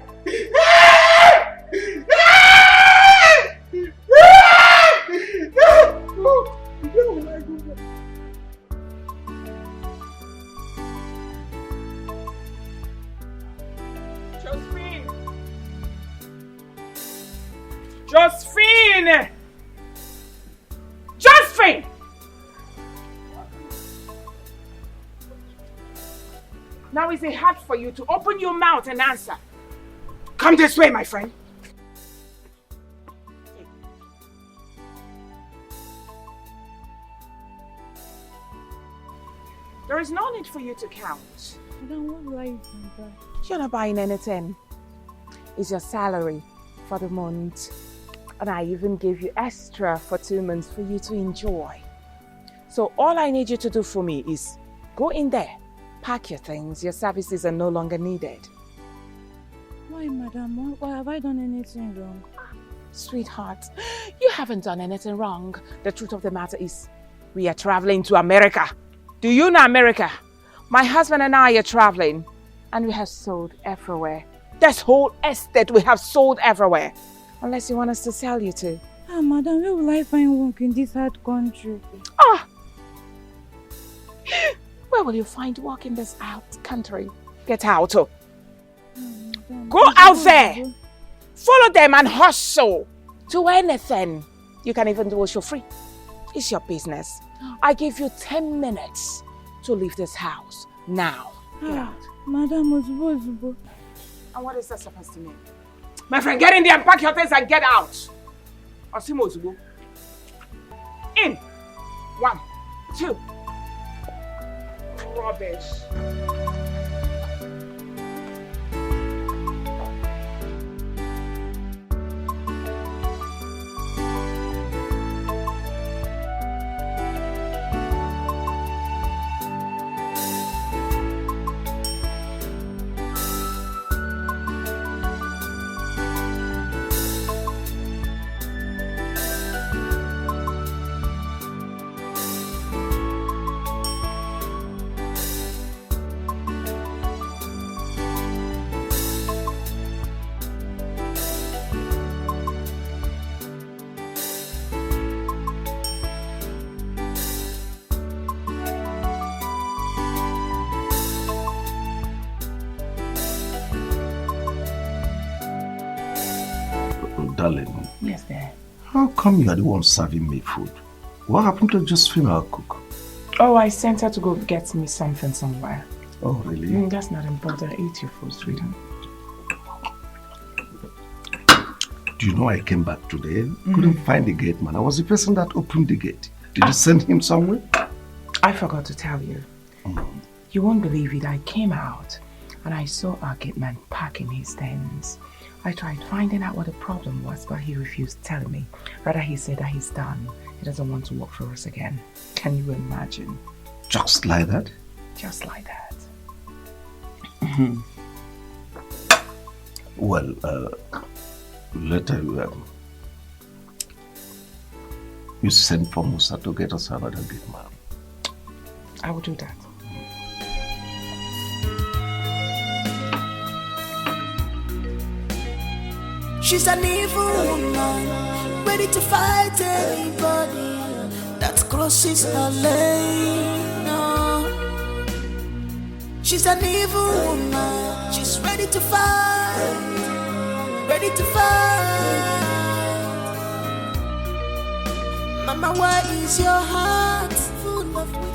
Josephine! Josephine! Now is it hard for you to open your mouth and answer? Come this way, my friend. There is no need for you to count. Then what will I even buy? You're not buying anything. It's your salary for the month. And I even gave you extra for 2 months for you to enjoy. So all I need you to do for me is go in there, pack your things. Your services are no longer needed. Why, madam? Why have I done anything wrong? Sweetheart, you haven't done anything wrong. The truth of the matter is, we are traveling to America. Do you know America? My husband and I are traveling, and we have sold everywhere. This whole estate we have sold everywhere. Unless you want us to sell you to. Ah, madam, where will I find work in this hard country? Ah! Where will you find work in this out country? Get out. Oh. Go out there. Follow them and hustle. Do anything. You can even do it for free. It's your business. I give you 10 minutes to leave this house. Now. Get out. Madam, Ozubo. And what is that supposed to mean? My friend, get in there and pack your things and get out. Osimo Ozubo. In. 1, 2. Rubbish. Darling. Yes, dear. How come you are the one serving me food? What happened to Josephine, our cook? Oh, I sent her to go get me something somewhere. Oh, really? That's not important. Eat your food, sweetheart. Do you know I came back today? Couldn't find the gate man. I was the person that opened the gate. Did you send him somewhere? I forgot to tell you. You won't believe it. I came out and I saw our gate man packing his things. I tried finding out what the problem was, but he refused telling me. Rather, he said that he's done he doesn't want to work for us again. Can you imagine? Just like that? Just like that. Well, later you send for Musa to get us another big man. I will do that. She's an evil woman, ready to fight anybody that crosses her lane. No. She's an evil woman, she's ready to fight, ready to fight. Mama, why is your heart full of wicked?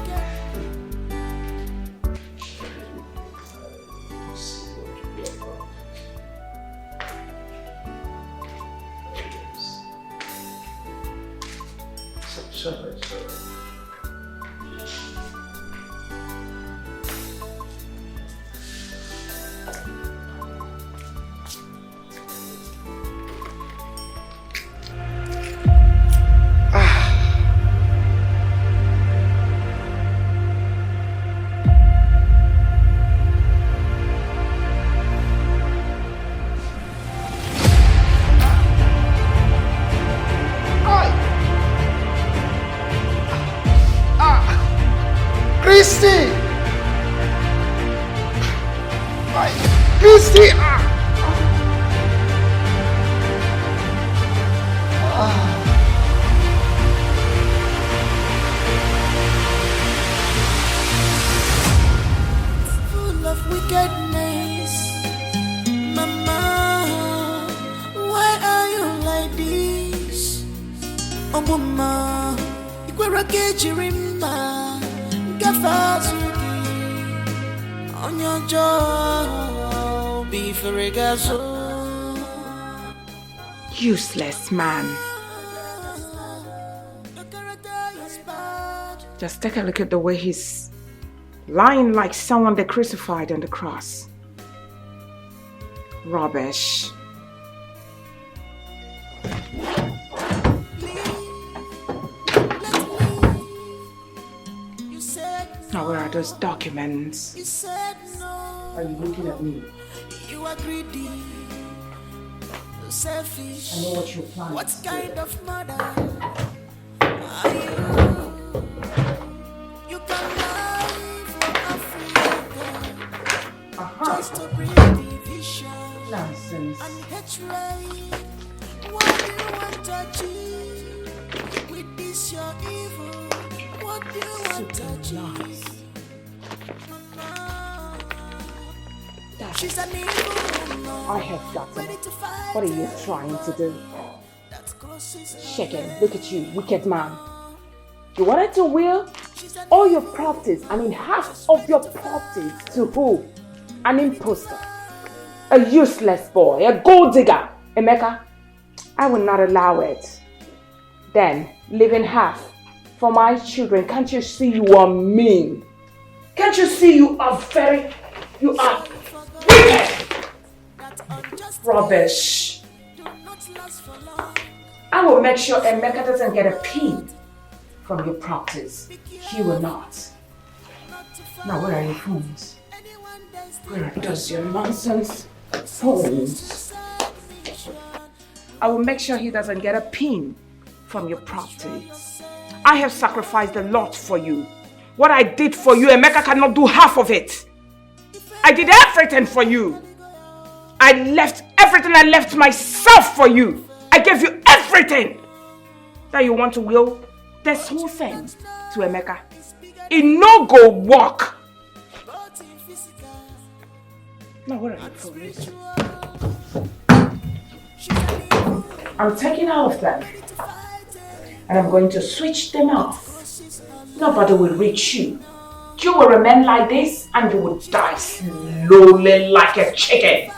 Christy! Christy! Full of wickedness. Mama, why are you like this? Oh, Mama, Ikwera Kejirimba, Gafazuki, on your job, be for a gaso. Useless man. Just take a look at the way he's lying like someone they crucified on the cross. Rubbish. Now where are those documents? You said no. Are you looking at me? You are greedy, selfish. I know what you're planning. What kind of mother are you? You can lie from Africa just to bring division. Nonsense. And hatred. What do you want to achieve with this your evil? What do you want to achieve? She's an evil woman. I have gotten it. What are you trying to do? Shaken, look at you, wicked man. You wanted to will all your properties, half of your properties to who? An imposter. A useless boy, a gold digger. Emeka, I will not allow it. Then, leaving half for my children. Can't you see you are mean? Can't you see you are wicked? Rubbish. I will make sure Emeka doesn't get a pin from your properties. He will not. Now where are your phones? Where are those your nonsense phones? I will make sure he doesn't get a pin from your properties. I have sacrificed a lot for you. What I did for you, Emeka cannot do half of it. I did everything for you. I left everything. I left myself for you. I gave you everything. That you want to will this whole thing to Emeka. It no go work. Now where are you from? I'm taking all of them. And I'm going to switch them off. Nobody will reach you. You will remain like this and you will die slowly like a chicken.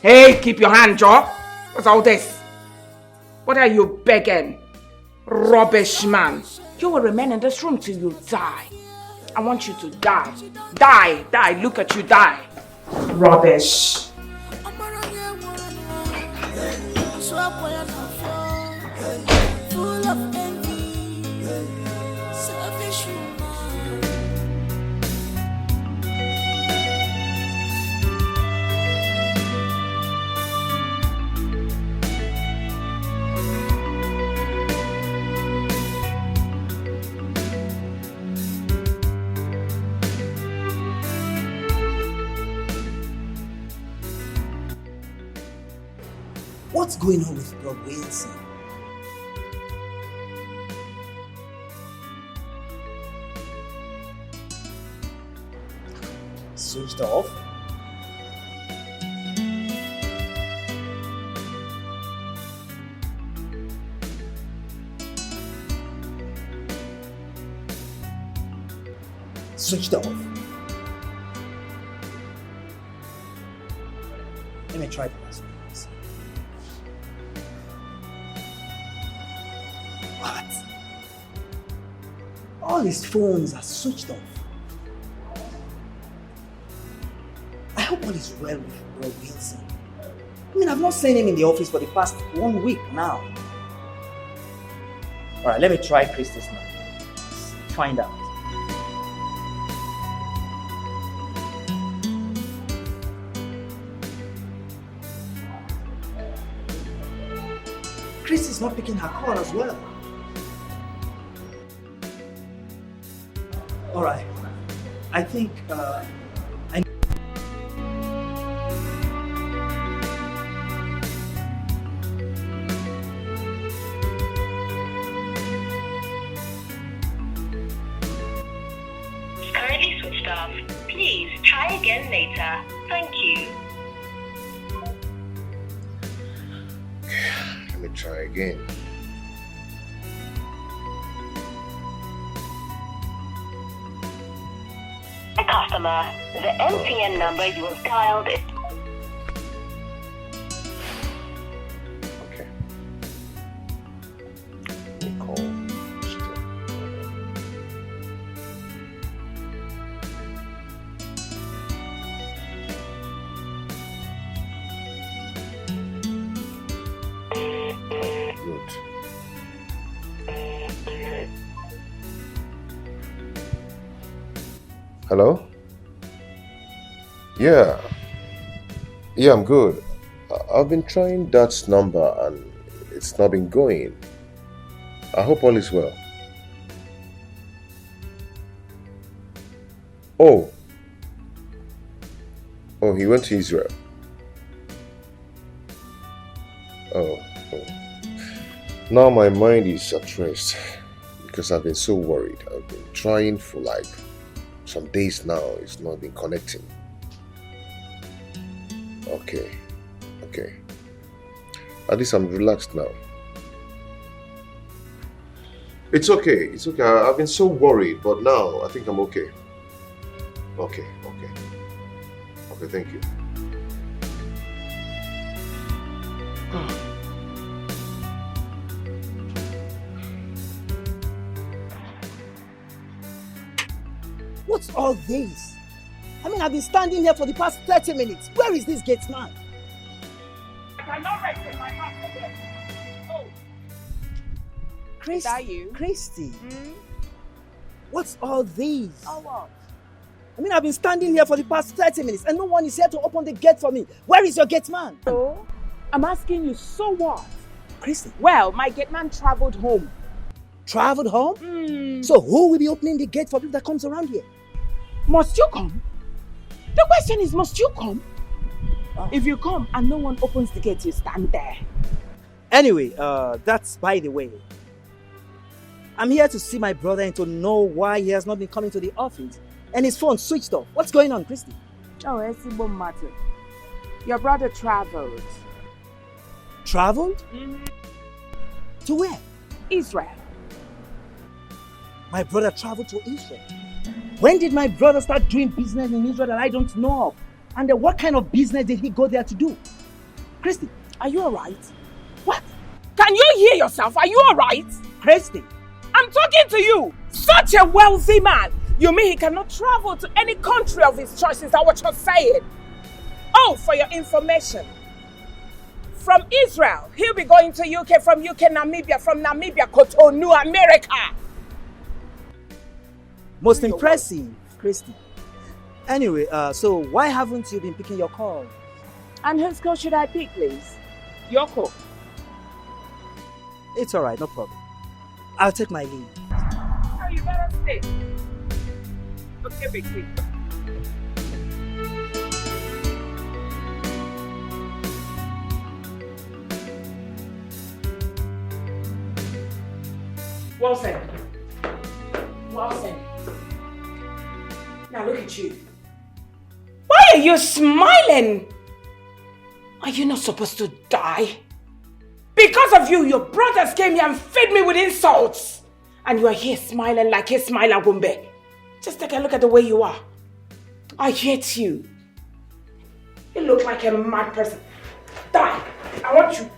Hey, keep your hand, Joe. What's all this? What are you begging? Rubbish man. You will remain in this room till you die. I want you to die. Die, die, look at you die. Rubbish. Full of envy What's going on with Bro Wilson? Switched off? Switched off. Let me try the last one. What? All his phones are switched off. I hope all is well with Bro Wilson. I mean, I've not seen him in the office for the past 1 week now. Alright, let me try Christy's number. Find out. Christy's not picking her call as well. Alright. I think I currently switched off. Please try again later. Thank you. Let me try again. Customer, the MTN number you have dialed is... Okay. Let me call. Good. Hello? Yeah, I'm good. I've been trying that number and it's not been going. I hope all is well. Oh, he went to Israel. Oh. Now my mind is at rest because I've been so worried. I've been trying for like some days now. It's not been connecting. Okay. At least I'm relaxed now. It's okay. I've been so worried, but now I think I'm okay. Okay, thank you. What's all this? I mean, I've been standing here for the past 30 minutes. Where is this gate man? Christy, is that you? Christy. What's all this? Oh, what? I mean, I've been standing here for the past 30 minutes and no one is here to open the gate for me. Where is your gate man? So, I'm asking you, so what? Christy. Well, my gate man traveled home. Traveled home? So who will be opening the gate for people that comes around here? Must you come? The question is, must you come? If you come and no one opens the gate, you stand there. Anyway, that's by the way. I'm here to see my brother and to know why he has not been coming to the office. And his phone switched off. What's going on, Christy? Oh, Esibo matter. Your brother traveled. Traveled? To where? Israel. My brother traveled to Israel. When did my brother start doing business in Israel that I don't know of? And then what kind of business did he go there to do? Christy, are you alright? What? Can you hear yourself? Are you alright? Christy. I'm talking to you. Such a wealthy man. You mean he cannot travel to any country of his choice? Is that what you're saying? Oh, for your information. From Israel, he'll be going to UK, from UK, Namibia, from Namibia, Cotonou, America. Most impressive, Christy. Anyway, so why haven't you been picking your call? And whose call should I pick, please? Your call. It's alright, no problem. I'll take my leave. Oh, you better stay. Okay, big quick. Well said. Well said. Now look at you. Why are you smiling? Are you not supposed to die? Because of you, your brothers came here and fed me with insults. And you are here smiling like a smiler Gumbe. Just take a look at the way you are. I hate you. You look like a mad person. Die. I want you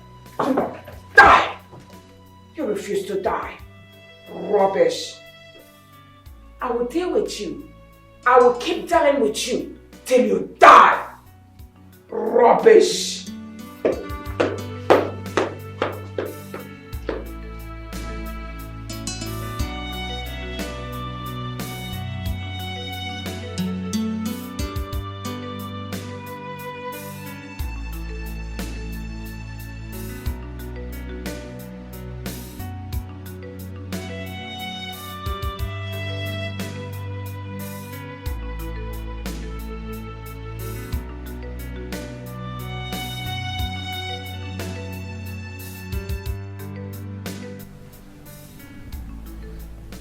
to die. You refuse to die. Rubbish. I will deal with you. I will keep dealing with you till you die. Rubbish.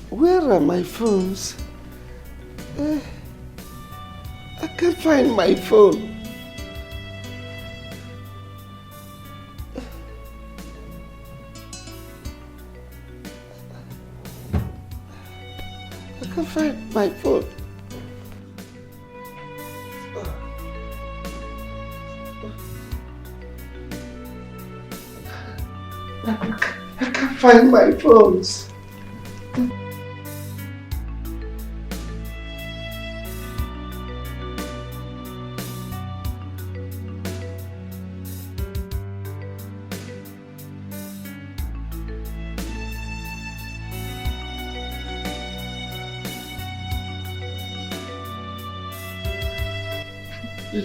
Where are my phones? I can't find my phone. I can't find my phone. I can't find my phones.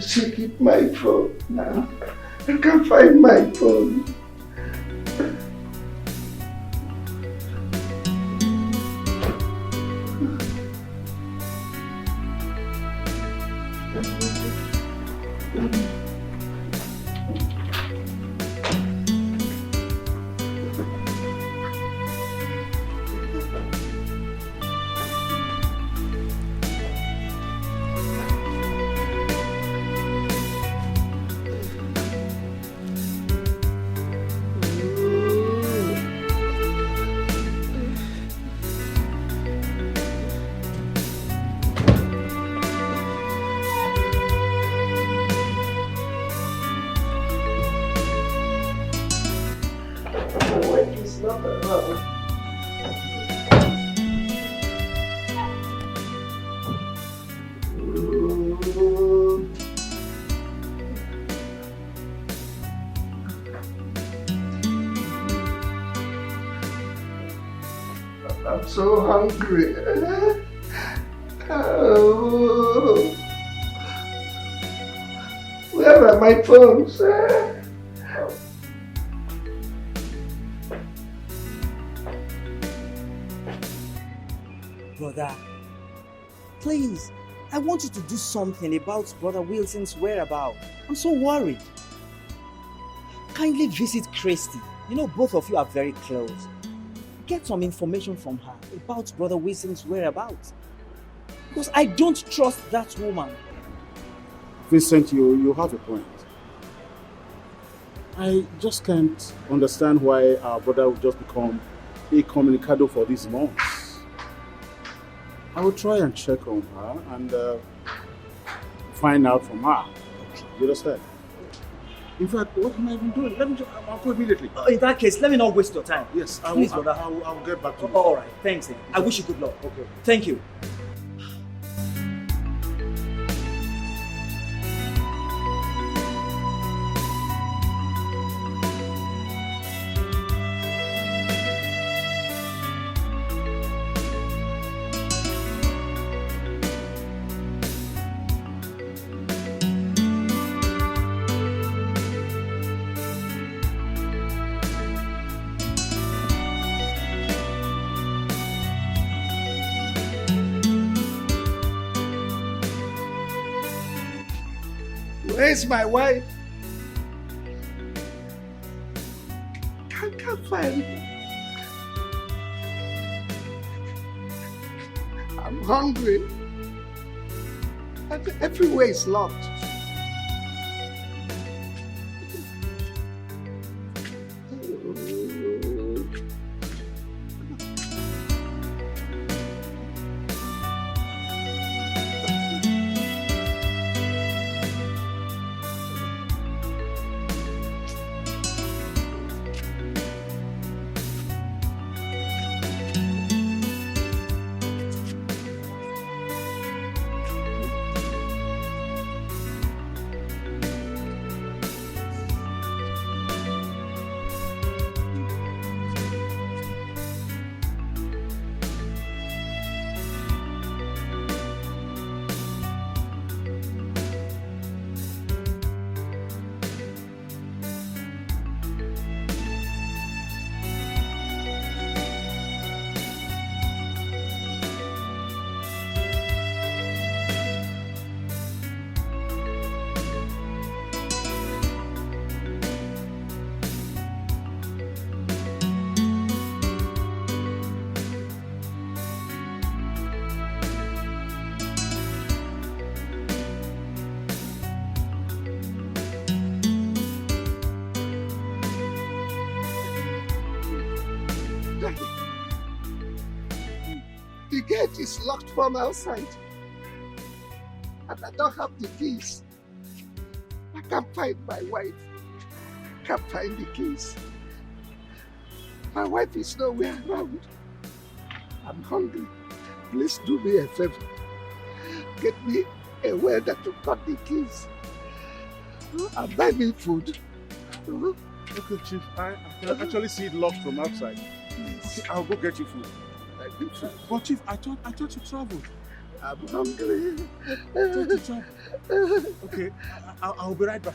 Check it, my phone now. I can't find my phone. I'm so hungry. Oh. Where are my phones? Brother, please, I want you to do something about Brother Wilson's whereabouts. I'm so worried. Kindly visit Christy. You know, both of you are very close. Get some information from her about Brother Wilson's whereabouts. Because I don't trust that woman. Vincent, you have a point. I just can't understand why our brother would just become a communicado for these months. I will try and check on her and find out from her. You understand? In fact, what am I even doing? I'll go immediately. In that case, let me not waste your time. Yes, Please, brother. I'll get back to you. All right, thanks. I wish you good luck. Okay. Thank you. Where's my wife? I can't find her. hungry. And everywhere is locked. The gate is locked from outside. And I don't have the keys. I can't find my wife. Can't find the keys. My wife is nowhere around. I'm hungry. Please do me a favor. Get me a welder to cut the keys. And buy me food. Okay, Chief, I can actually see it locked from outside. Okay, I'll go get you food. But Chief, I thought you traveled. I'm hungry. I thought you traveled. Okay, I'll be right back.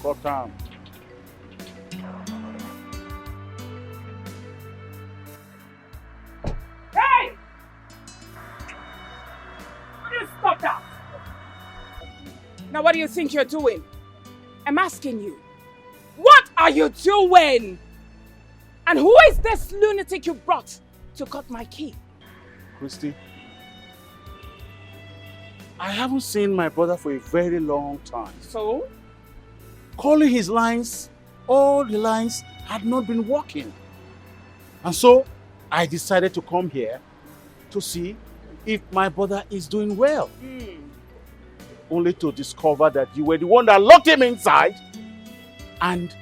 Cut down. Hey! Will you stop that? Now what do you think you're doing? I'm asking you. What are you doing? And who is this lunatic you brought to cut my key? Christy, I haven't seen my brother for a very long time. So? Calling his lines, all the lines had not been working. And so I decided to come here to see if my brother is doing well. Only to discover that you were the one that locked him inside and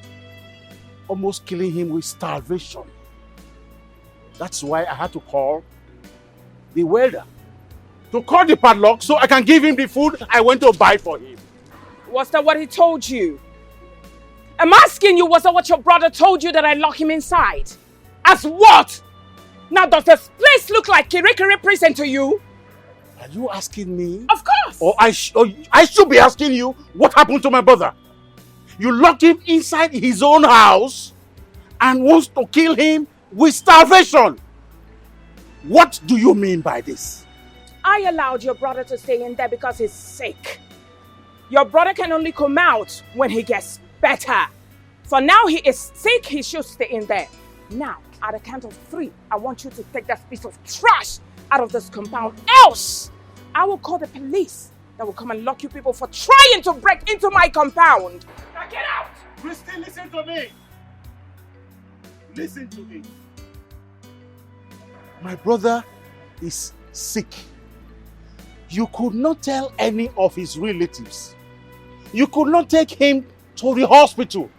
almost killing him with starvation. That's why I had to call the welder to cut the padlock so I can give him the food I went to buy for him. Was that what he told you? I'm asking you, was that what your brother told you, that I lock him inside? As what? Now does this place look like Kirikiri prison to you? Are you asking me? Of course! Or I should be asking you what happened to my brother? You locked him inside his own house and wants to kill him with starvation. What do you mean by this? I allowed your brother to stay in there because he's sick. Your brother can only come out when he gets better. For now he is sick, he should stay in there. Now, at the count of 3, I want you to take that piece of trash out of this compound. Else, I will call the police that will come and lock you people for trying to break into my compound. Now get out! Christy, listen to me. Listen to me. My brother is sick. You could not tell any of his relatives. You could not take him to the hospital.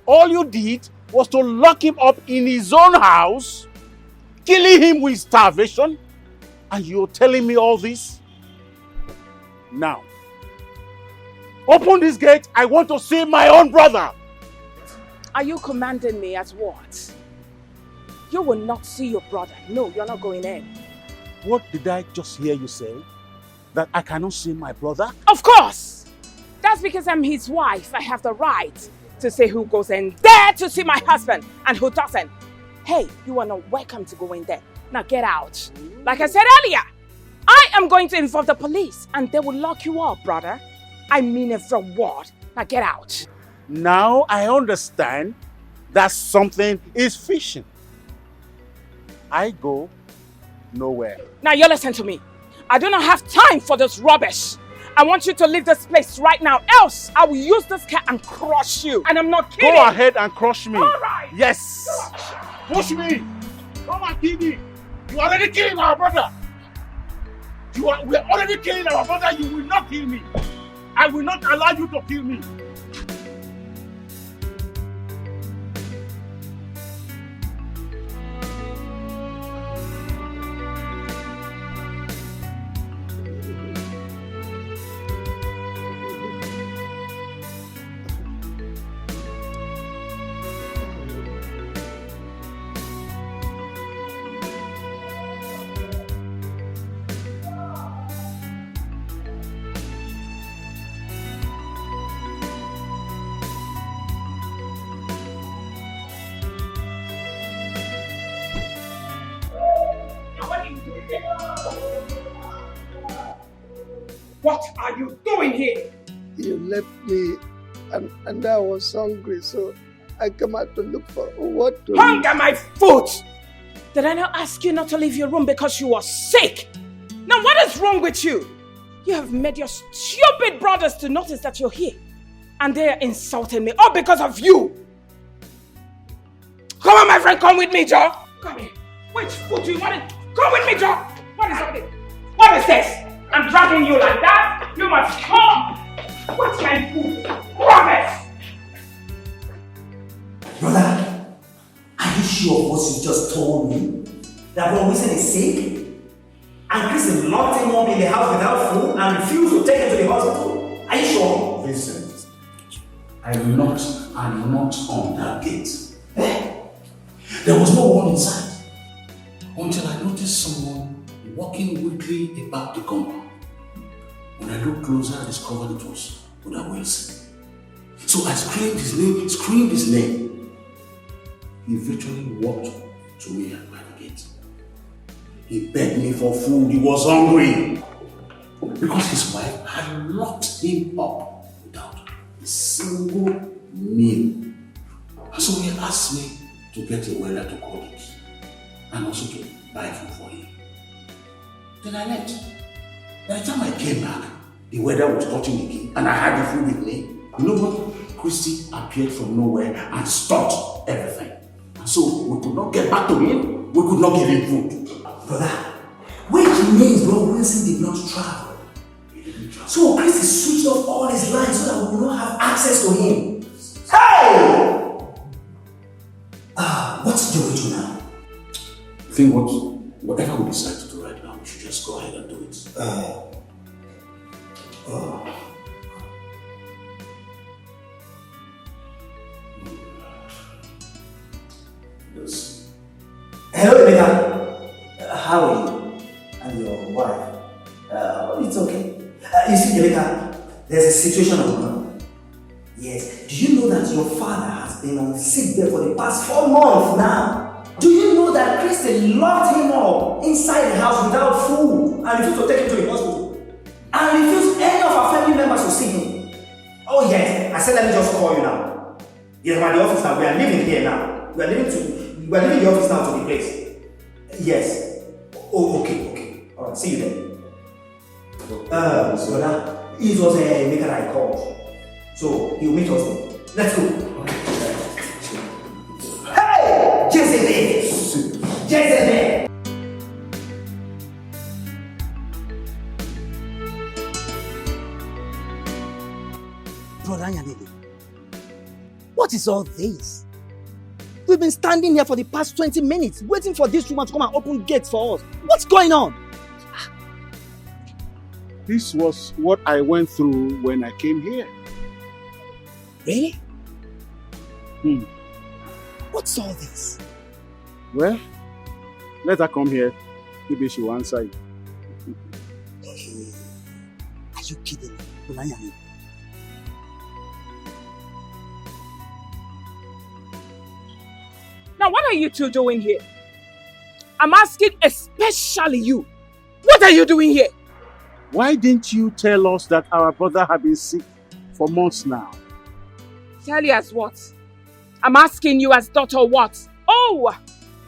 All you did was to lock him up in his own house, killing him with starvation, and you're telling me all this? Now, open this gate. I want to see my own brother. Are you commanding me at what? You will not see your brother. No, you're not going in. What did I just hear you say? That I cannot see my brother? Of course! That's because I'm his wife. I have the right to say who goes in there to see my husband and who doesn't. Hey, you are not welcome to go in there. Now get out. Like I said earlier, I am going to inform the police and they will lock you up, brother. I mean every word. Now get out. Now I understand that something is fishing. I go nowhere. Now you listen to me. I do not have time for this rubbish. I want you to leave this place right now, else I will use this car and crush you. And I'm not kidding. Go ahead and crush me. All right. Yes. Push me. Come and kill me. You are already killing our brother. We are already killing our brother. You will not kill me. I will not allow you to kill me. What are you doing here? You left me and I was hungry, so I came out to look for what to Hunger my foot! Did I not ask you not to leave your room because you were sick? Now what is wrong with you? You have made your stupid brothers to notice that you're here. And they are insulting me, all because of you. Come on, my friend, come with me, Joe. Come here. Which foot do you want to... Come with me, Joe. What is all this? What is this? I'm dragging you like that? You must come. What's my food? Promise. Brother, are you sure of what you just told me? That Bro Wilson is sick? And Chris locked him up in the house without food and refused to take him to the hospital? Are you sure? Vincent, I knocked on that gate. There was no one inside until I noticed someone walking weakly about the compound. When I looked closer, I discovered it was Brother Wilson. So I screamed his name. He virtually walked to me at my gate. He begged me for food. He was hungry. Because his wife had locked him up without a single meal. So he asked me to get a waiter to call it and also to buy food for him. Then I left. By the time I came back, the waiter was touching the key and I had the food with me. You know what? Christy appeared from nowhere and stopped everything. And so we could not get back to him. We could not give him food. Brother, which means Bro Wilson did not travel. So Christy switched off all his lines so that we will not have access to him. Hey! What's the way to now? I think whatever we decide to do right now, we should just go ahead and do it. Yes. Hello, Emeka. How are you? And your wife? It's okay. You see, Emeka, there's a situation going on. Yes. Do you know that your father has been on sick bed for the past 4 months now? Do you know that Christy locked him up inside the house without food and refused to take him to the hospital? And refused any of our family members to see him? Oh yes, I said let me just call you now. Yes, we're at the office now. We are leaving here now. We are leaving the office now to the place. Yes. Oh, okay. Alright, see you then. Brother, it was a maker I called. So he'll meet us there. Let's go. Hey! Jezebel! Brother Yanele, what is all this? We've been standing here for the past 20 minutes waiting for this woman to come and open gates for us. What's going on? This was what I went through when I came here. Really? What's all this? Well, let her come here. Maybe she will answer you. Are you kidding me? Now, what are you two doing here? I'm asking especially you. What are you doing here? Why didn't you tell us that our brother had been sick for months now? Tell you as what? I'm asking you as daughter what? Oh,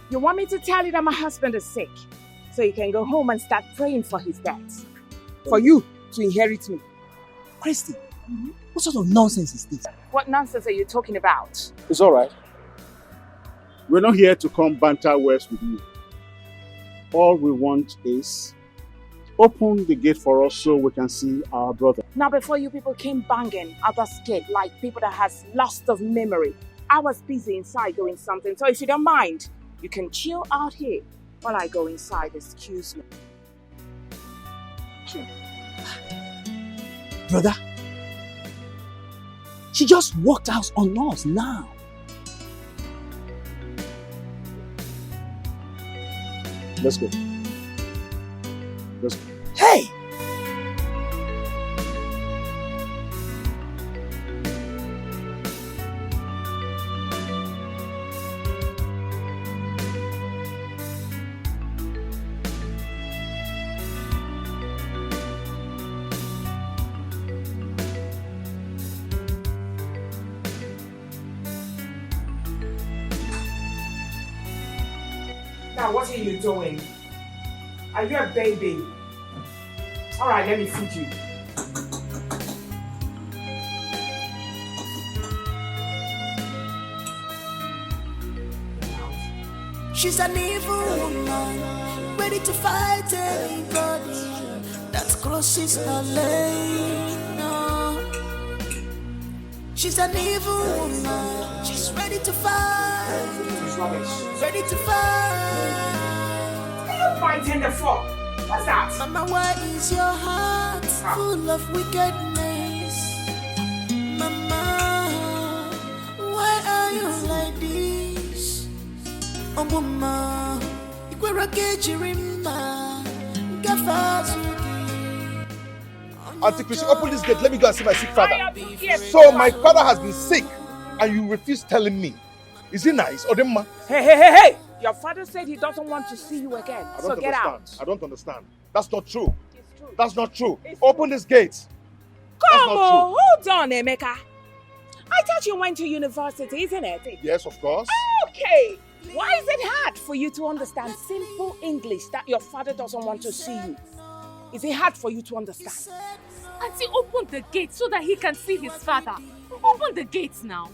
you want me to tell you that my husband is sick? So you can go home and start praying for his death. For you to inherit me. Christy, what sort of nonsense is this? What nonsense are you talking about? It's all right. We're not here to come banter words with you. All we want is open the gate for us so we can see our brother. Now before you people came banging at the gate like people that has lost of memory, I was busy inside doing something. So if you don't mind, you can chill out here while I go inside. Excuse me. Sure. Brother, she just walked out on us now. Let's go. Let's go. Hey! Now what are you doing? Are you a baby? Alright, let me feed you. She's an evil woman, ready to fight anybody that crosses her lane. No. She's an evil woman, she's ready to fight. Ready to fight. What are you fighting the for? What's that? Mama, why is your heart full of wickedness? Mama, why are you like this? Oh, mama, you were a Gajirimba, Auntie Chrissy, open this gate. Let me go and see my sick father. So my father has been sick, and you refuse telling me. Is it nice, Odemma? Hey! Your father said he doesn't want to see you again. So get out. I don't understand. That's not true. It's true. That's not true. Open this gate. Come on, hold on, Emeka. I thought you went to university, isn't it? Yes, of course. Okay. Why is it hard for you to understand simple English that your father doesn't want to see you? Is it hard for you to understand? Auntie, open the gate so that he can see his father. Open the gates now.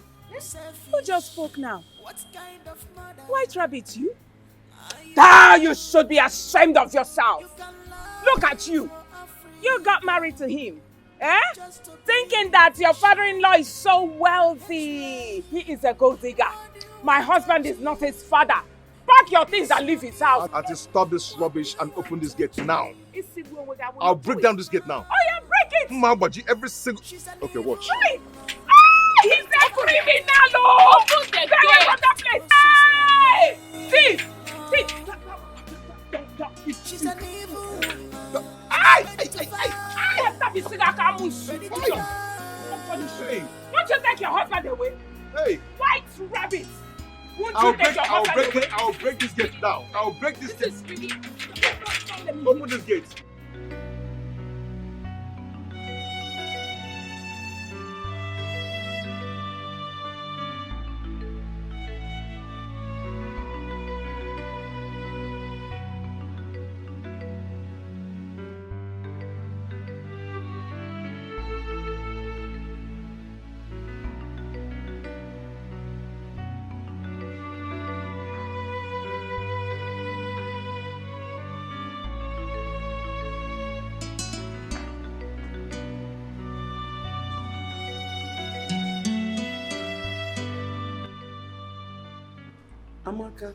Who just spoke now? White Rabbit, you? You should be ashamed of yourself. Look at you. You got married to him. Thinking that your father-in-law is so wealthy. He is a gold digger. My husband is not his father. Pack your things and leave his house. Auntie, stop this rubbish and open this gate now. I'll break down this gate now. Oh yeah, break it! Mabaji, every single... Okay, watch. Right. He's a criminal! Open the gate! Place. Hey! Thief! She's an evil woman. Won't you take your husband away? Hey! White Rabbit! I'll break this gate down. I'll break this gate. Open this gate. Emeka,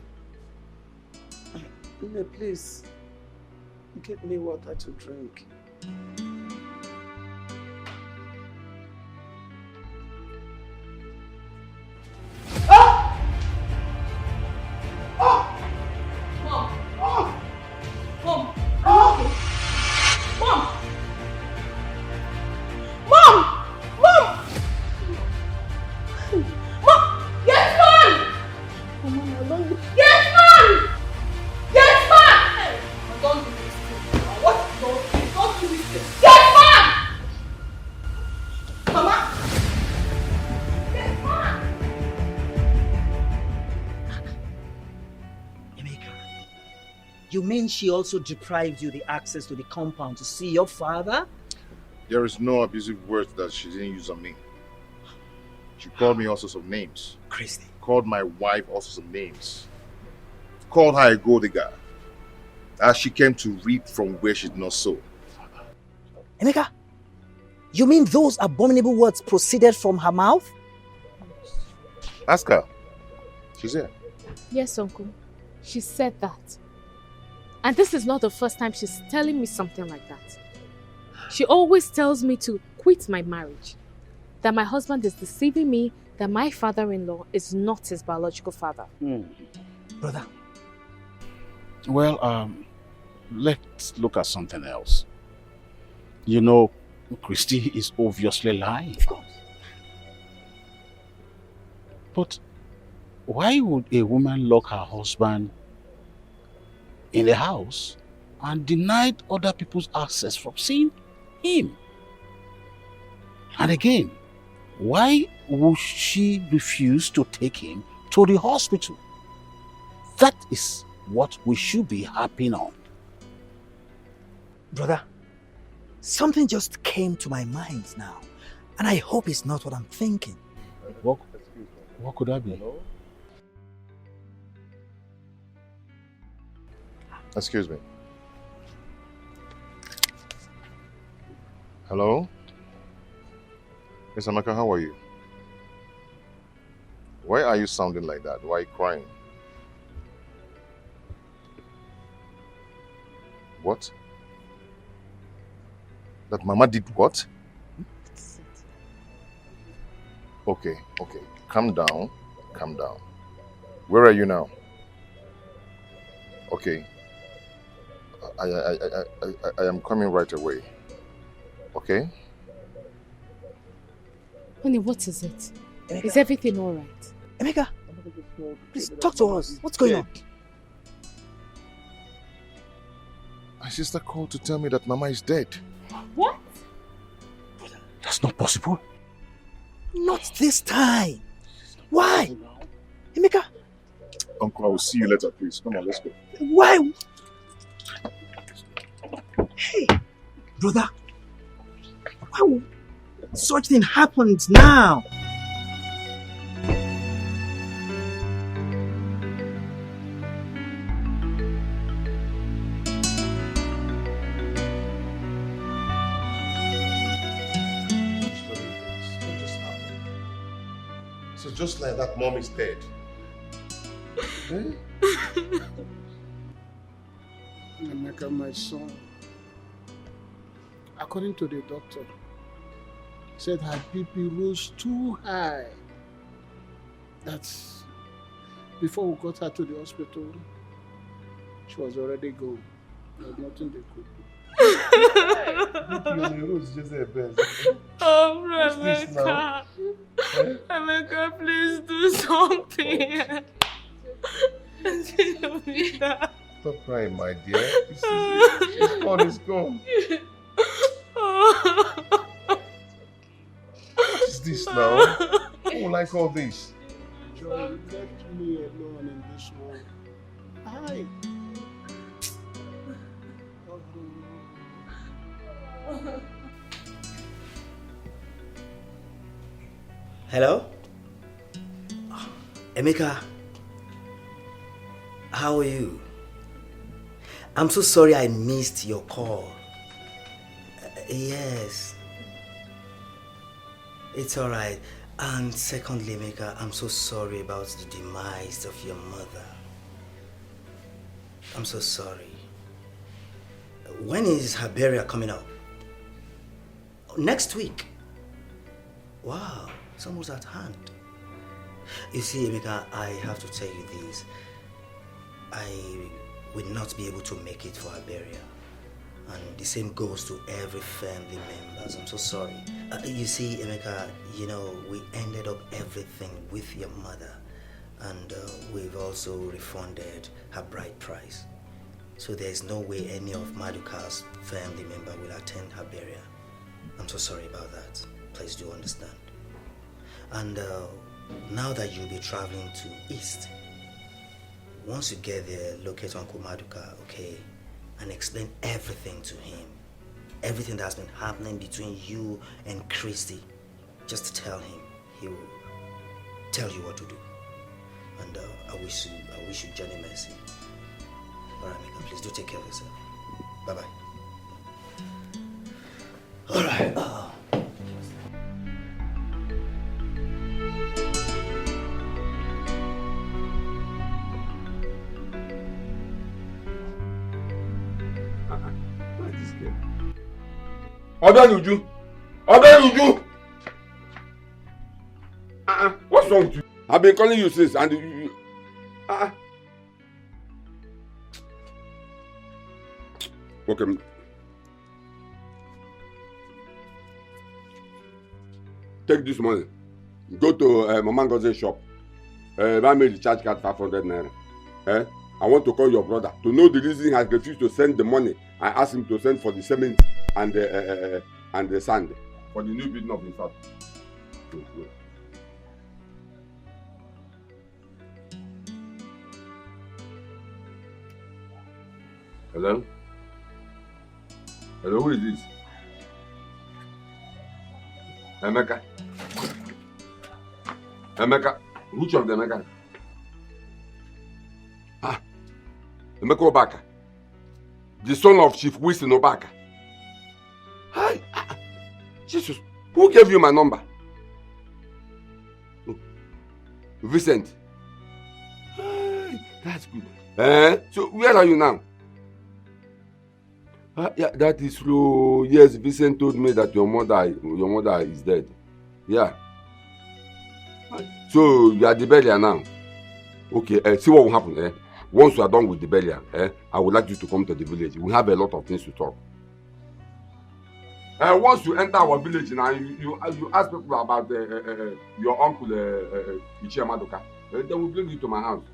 please, get me water to drink. You mean she also deprived you the access to the compound to see your father? There is no abusive words that she didn't use on me. She called me all sorts of names. Christy. Called my wife all sorts of names. Called her a gold digger. As she came to reap from where she did not sow. Emeka, you mean those abominable words proceeded from her mouth? Ask her. She's here. Yes, Uncle. She said that. And this is not the first time she's telling me something like that. She always tells me to quit my marriage. That my husband is deceiving me, that my father-in-law is not his biological father. Brother. Well, let's look at something else. You know, Christy is obviously lying. Of course. But why would a woman lock her husband in the house and deny other people's access from seeing him? And again, why would she refuse to take him to the hospital? That is what we should be harping on. Brother, something just came to my mind now, and I hope it's not what I'm thinking. What could that be? Excuse me. Hello? Miss Amaka, how are you? Why are you sounding like that? Why are you crying? What? That Mama did what? Okay. Calm down. Where are you now? Okay. I am coming right away. Okay? Honey, what is it? Emeka. Is everything all right? Emeka, please talk to us. What's going on? My sister called to tell me that Mama is dead. What? That's not possible. Not this time. Why? Emeka. Uncle, I will see you later, please. Come on, let's go. Why? Hey, brother. Why would such thing happened now? So just like that, Mom is dead. Emeka, my son, according to the doctor, said her BP rose too high. That before we got her to the hospital, she was already gone. There's nothing they could do. Oh, Rebecca. Emeka, please do something. Stop crying, my dear. It's gone, it's gone. What is this now? Who will like all this? Joy, left me alone in this world. Hi. Hello? Emeka, how are you? I'm so sorry I missed your call. Yes. It's alright. And secondly, Emeka, I'm so sorry about the demise of your mother. I'm so sorry. When is her burial coming up? Next week. Wow, it's almost at hand. You see, Emeka, I have to tell you this. I will not be able to make it for her burial. And the same goes to every family members. I'm so sorry. You see, Emeka, you know, we ended up everything with your mother. And we've also refunded her bride price. So there's no way any of Maduka's family member will attend her burial. I'm so sorry about that. Please do understand. And now that you'll be traveling to East, once you get there, locate Uncle Maduka, okay? And explain everything to him. Everything that's been happening between you and Christy. Just tell him. He will tell you what to do. And I wish you journey mercy. Alright, Mika, please do take care of yourself. Bye-bye. Alright. Odanuju! What's wrong with you? I've been calling you since and you Okay. Take this money. Go to Mama Ngozi's shop. Buy me the charge card 500 naira. I want to call your brother to know the reason he has refused to send the money. I asked him to send for the cement and the sand for the new building of his house. Hello? Hello, who is this? Emeka. Emeka. Which of the Emeka? Emeka Obaka. The son of Chief Wilson Obaka. Hi. Jesus. Who gave you my number? Oh. Vincent. Hi. That's good. So where are you now? Yeah, that is true. Yes, Vincent told me that your mother is dead. Yeah. So you are the burial now. Okay, see what will happen. Once you are done with the burial, I would like you to come to the village. We have a lot of things to talk. Once you enter our village now, you ask people about your uncle Ichie Maduka. They will bring you to my house.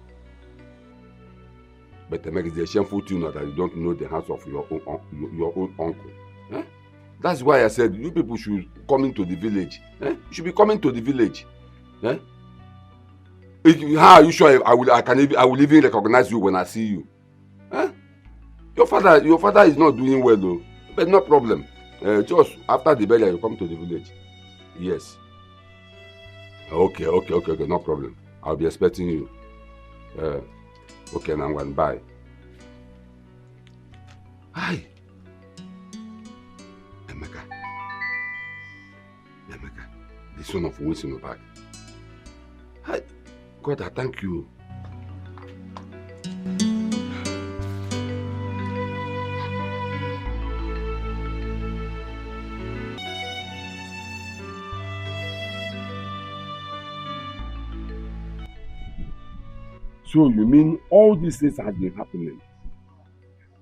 But it makes a shameful to know that you don't know the house of your own uncle. That's why I said you people should come into the village. You should be coming to the village. How are you sure I will even recognize you when I see you? Your father is not doing well though. But no problem. Just after the burial you come to the village. Yes. Okay, no problem. I'll be expecting you. Okay, now I'm going bye. Hi. Emeka, the son of Wilson Obaka. Hi. God, I thank you. So you mean all these things have been happening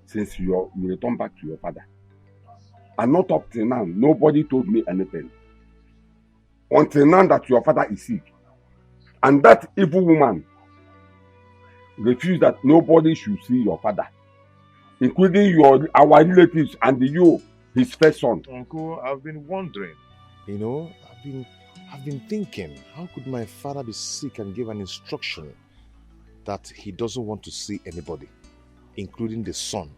since you returned back to your father? And not up till now, nobody told me anything. Until now that your father is sick. And that evil woman refused that nobody should see your father. Including our relatives and you, his first son. Uncle, I've been wondering. You know, I've been thinking, how could my father be sick and give an instruction that he doesn't want to see anybody, including the son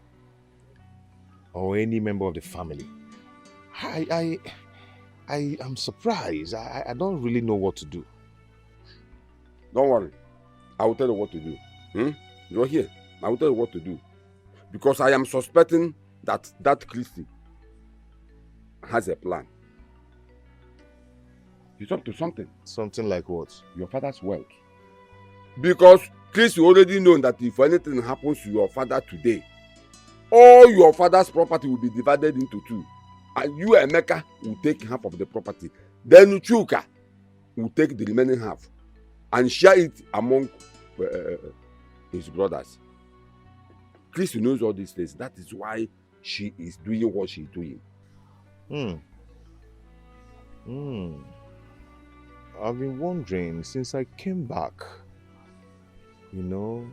or any member of the family? I am surprised. I don't really know what to do. Don't worry. I will tell you what to do. You're here. I will tell you what to do. Because I am suspecting that Christy has a plan. He's up to something. Something like what? Your father's wealth. Because Chris, you already know that if anything happens to your father today, all your father's property will be divided into two. And you, Emeka, will take half of the property. Then Chuka will take the remaining half and share it among his brothers. Chris knows all these things. That is why she is doing what she's doing. I've been wondering since I came back. You know,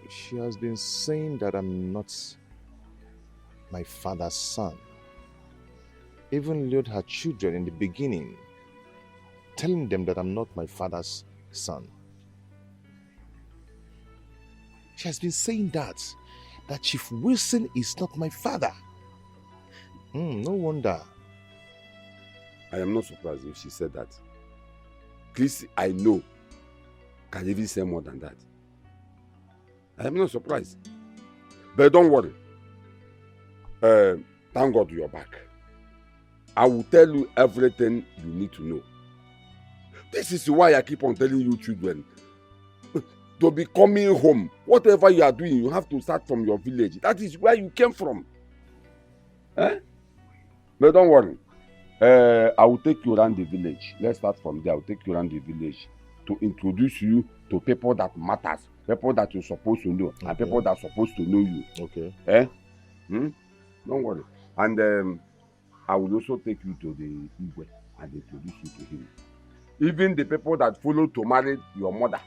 she has been saying that I'm not my father's son. Even lured her children in the beginning, telling them that I'm not my father's son. She has been saying that Chief Wilson is not my father. No wonder. I am not surprised if she said that. Chris, I know, can even say more than that. I am not surprised. But don't worry. Thank God you're back. I will tell you everything you need to know. This is why I keep on telling you children to be coming home. Whatever you are doing, you have to start from your village. That is where you came from. But don't worry. I will take you around the village. Let's start from there. I will take you around the village to introduce you to people that matters, people that you're supposed to know, and people that are supposed to know you. Okay. Don't worry. And I will also take you to the Igwe and introduce you to him. Even the people that followed to marry your mother,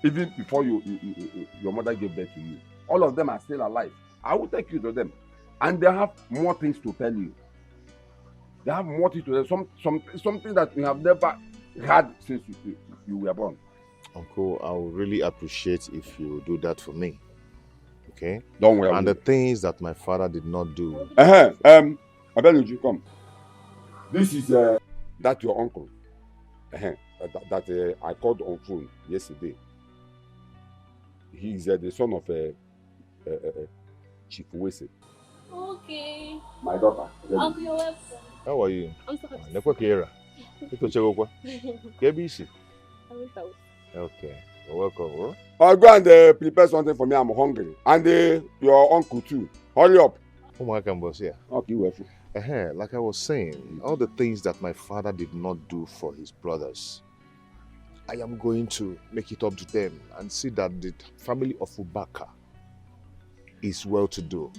even before your mother gave birth to you, all of them are still alive. I will take you to them. And they have more things to tell you. They have more things to tell you. Something that you have never had since you were born. Uncle, I would really appreciate if you do that for me. Okay? Don't worry. And the things that my father did not do. Abeluji, come. This is that your uncle. That I called on phone yesterday. He is the son of Chief Wese. Okay. My daughter. Uncle, you're welcome. How are you? I'm so happy. Okay. You're welcome. Huh? I'll go and prepare something for me. I'm hungry. And your uncle too. Hurry up. Okay, well. Like I was saying, all the things that my father did not do for his brothers, I am going to make it up to them and see that the family of Ubaka is well to do.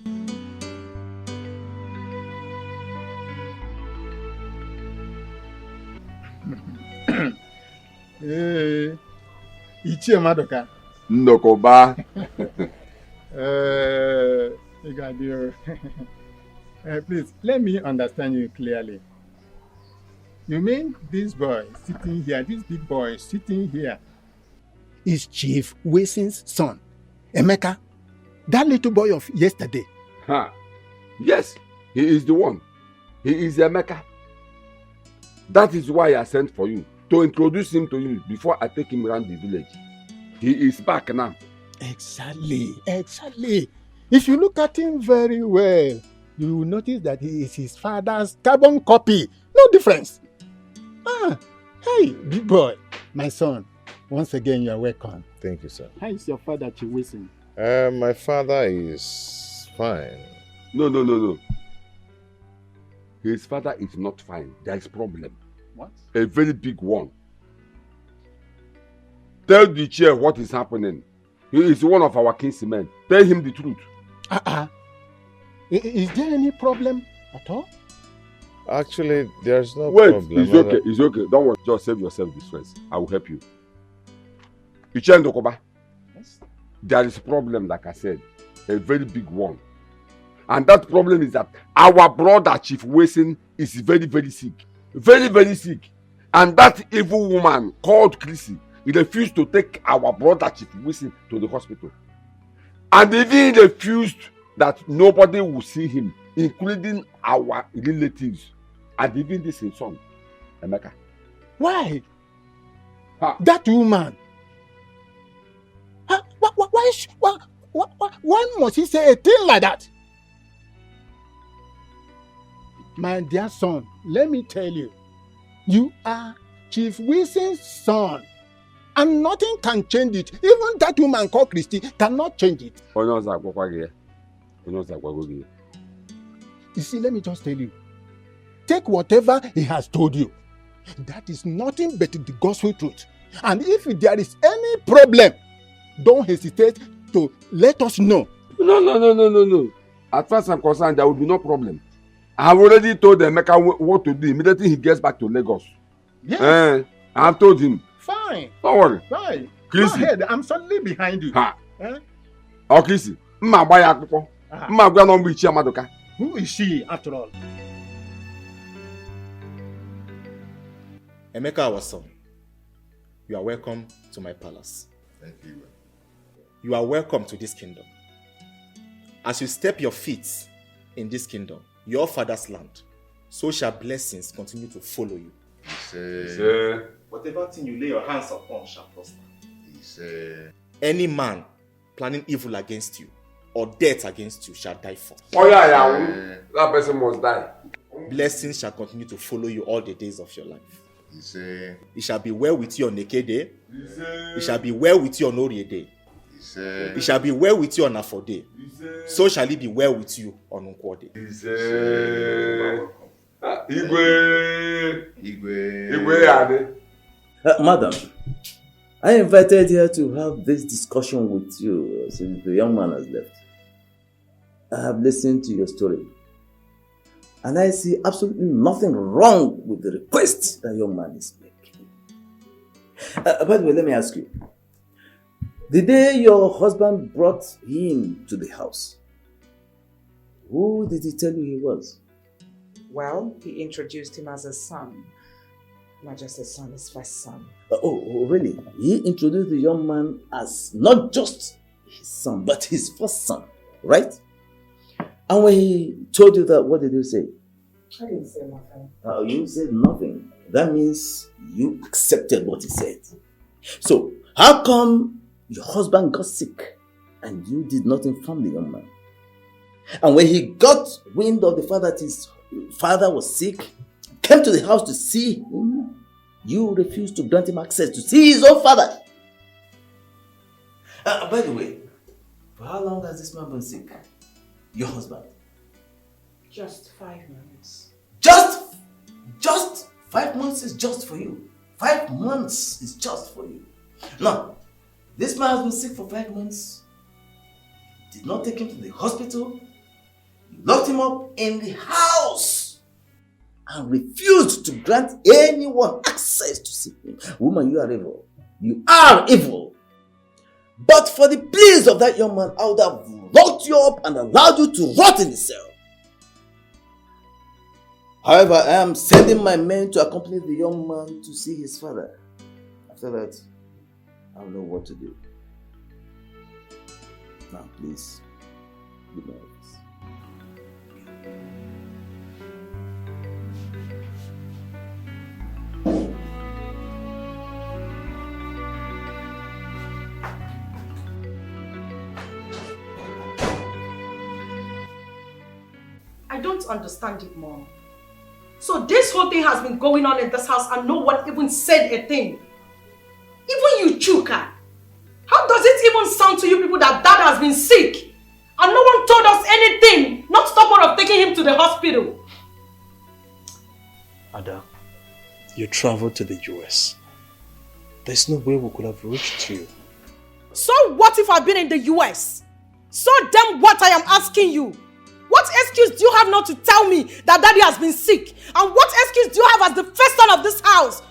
Ichie Madoka. Ndokoba. Please, let me understand you clearly. You mean this boy sitting here, this big boy sitting here, is Chief Wilson's son, Emeka? That little boy of yesterday? Yes, he is the one. He is Emeka. That is why I sent for you, to introduce him to you before I take him around the village. He is back now. Exactly. If you look at him very well, you will notice that he is his father's carbon copy. No difference. Hey, big boy, my son. Once again, you are welcome. Thank you, sir. How is your father, Chief Wilson? My father is fine. No. His father is not fine. There is a problem. What? A very big one. Tell the chair what is happening. He is one of our kinsmen. Tell him the truth. Is there any problem at all? Actually, there's no Wait, problem. it's okay. Don't worry. Just save yourself this stress. I will help you. Ichen Dokoba. Yes. There is a problem, like I said, a very big one. And that problem is that our brother, Chief Wilson, is very, very sick. Very, very sick. And that evil woman called Chrissy refused to take our brother, Chief Wilson, to the hospital. And even refused that nobody will see him, including our relatives, and even this his son, Emeka. Why? That woman? Why must he say a thing like that? My dear son, let me tell you, you are Chief Wilson's son, And nothing can change it. Even that woman called Christy cannot change it. You see, let me just tell you. Take whatever he has told you. That is nothing but the gospel truth. And if there is any problem, don't hesitate to let us know. No. As far as I'm concerned, there will be no problem. I have already told Emeka what to do immediately he gets back to Lagos. Yes. I have told him. Fine. Don't worry. Fine. Chrissy. Go ahead. I'm suddenly behind you. Oh, Chrissy. Who is she after all? Emeka, our son, you are welcome to my palace. Thank you. You are welcome to this kingdom. As you step your feet in this kingdom, your father's land, so shall blessings continue to follow you. Whatever thing you lay your hands upon shall prosper. Any man planning evil against you or death against you shall die first. That person must die. Blessings shall continue to follow you all the days of your life. It shall be well with you on Eke Day. It shall be well with you on Orie Day. It shall be well with you on Afo Day. So shall it be well with you on Nkwo Day. Madam, I invited here to have this discussion with you since the young man has left. I have listened to your story, and I see absolutely nothing wrong with the request that young man is making. By the way, let me ask you. The day your husband brought him to the house, who did he tell you he was? Well, he introduced him as a son. Not just a son, his first son. Oh, really? He introduced the young man as not just his son, but his first son, right? And when he told you that, what did you say? I didn't say nothing. You said nothing. That means you accepted what he said. So, how come your husband got sick and you did not inform the young man? And when he got wind of the fact that his father was sick, came to the house to see him, you refused to grant him access to see his own father. By the way, for how long has this man been sick? Your husband? Just 5 months. Just 5 months is just for you. 5 months is just for you. Now, this man has been sick for 5 months. Did not take him to the hospital. You locked him up in the house and refused to grant anyone access to see him. Woman, you are evil. You are evil. But for the pleas of that young man, I would have locked you up and allowed you to rot in the cell. However, I am sending my men to accompany the young man to see his father. After that, I don't know what to do. Now, please, give me this. I don't understand it, Mom. So this whole thing has been going on in this house and no one even said a thing. Even you, Chuka. How does it even sound to you people that Dad has been sick and no one told us anything? Not to talk about of taking him to the hospital. Ada, you traveled to the US. There's no way we could have reached you. So what if I've been in the US? So damn what I am asking you. What excuse do you have not to tell me that Daddy has been sick? And what excuse do you have as the first son of this house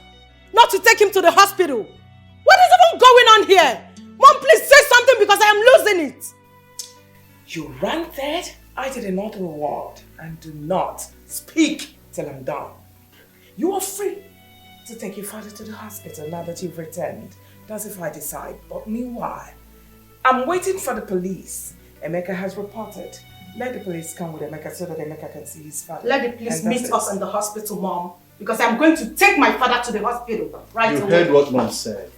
not to take him to the hospital? What is even going on here? Mom, please say something because I am losing it. You ranted, I did another word, and do not speak till I'm done. You are free to take your father to the hospital now that you've returned. That's if I decide. But meanwhile, I'm waiting for the police. Emeka has reported. Let the police come with Emeka so that Emeka can see his father. Let the police meet us in the hospital, Mom. Because I'm going to take my father to the hospital right away. You heard what Mom said.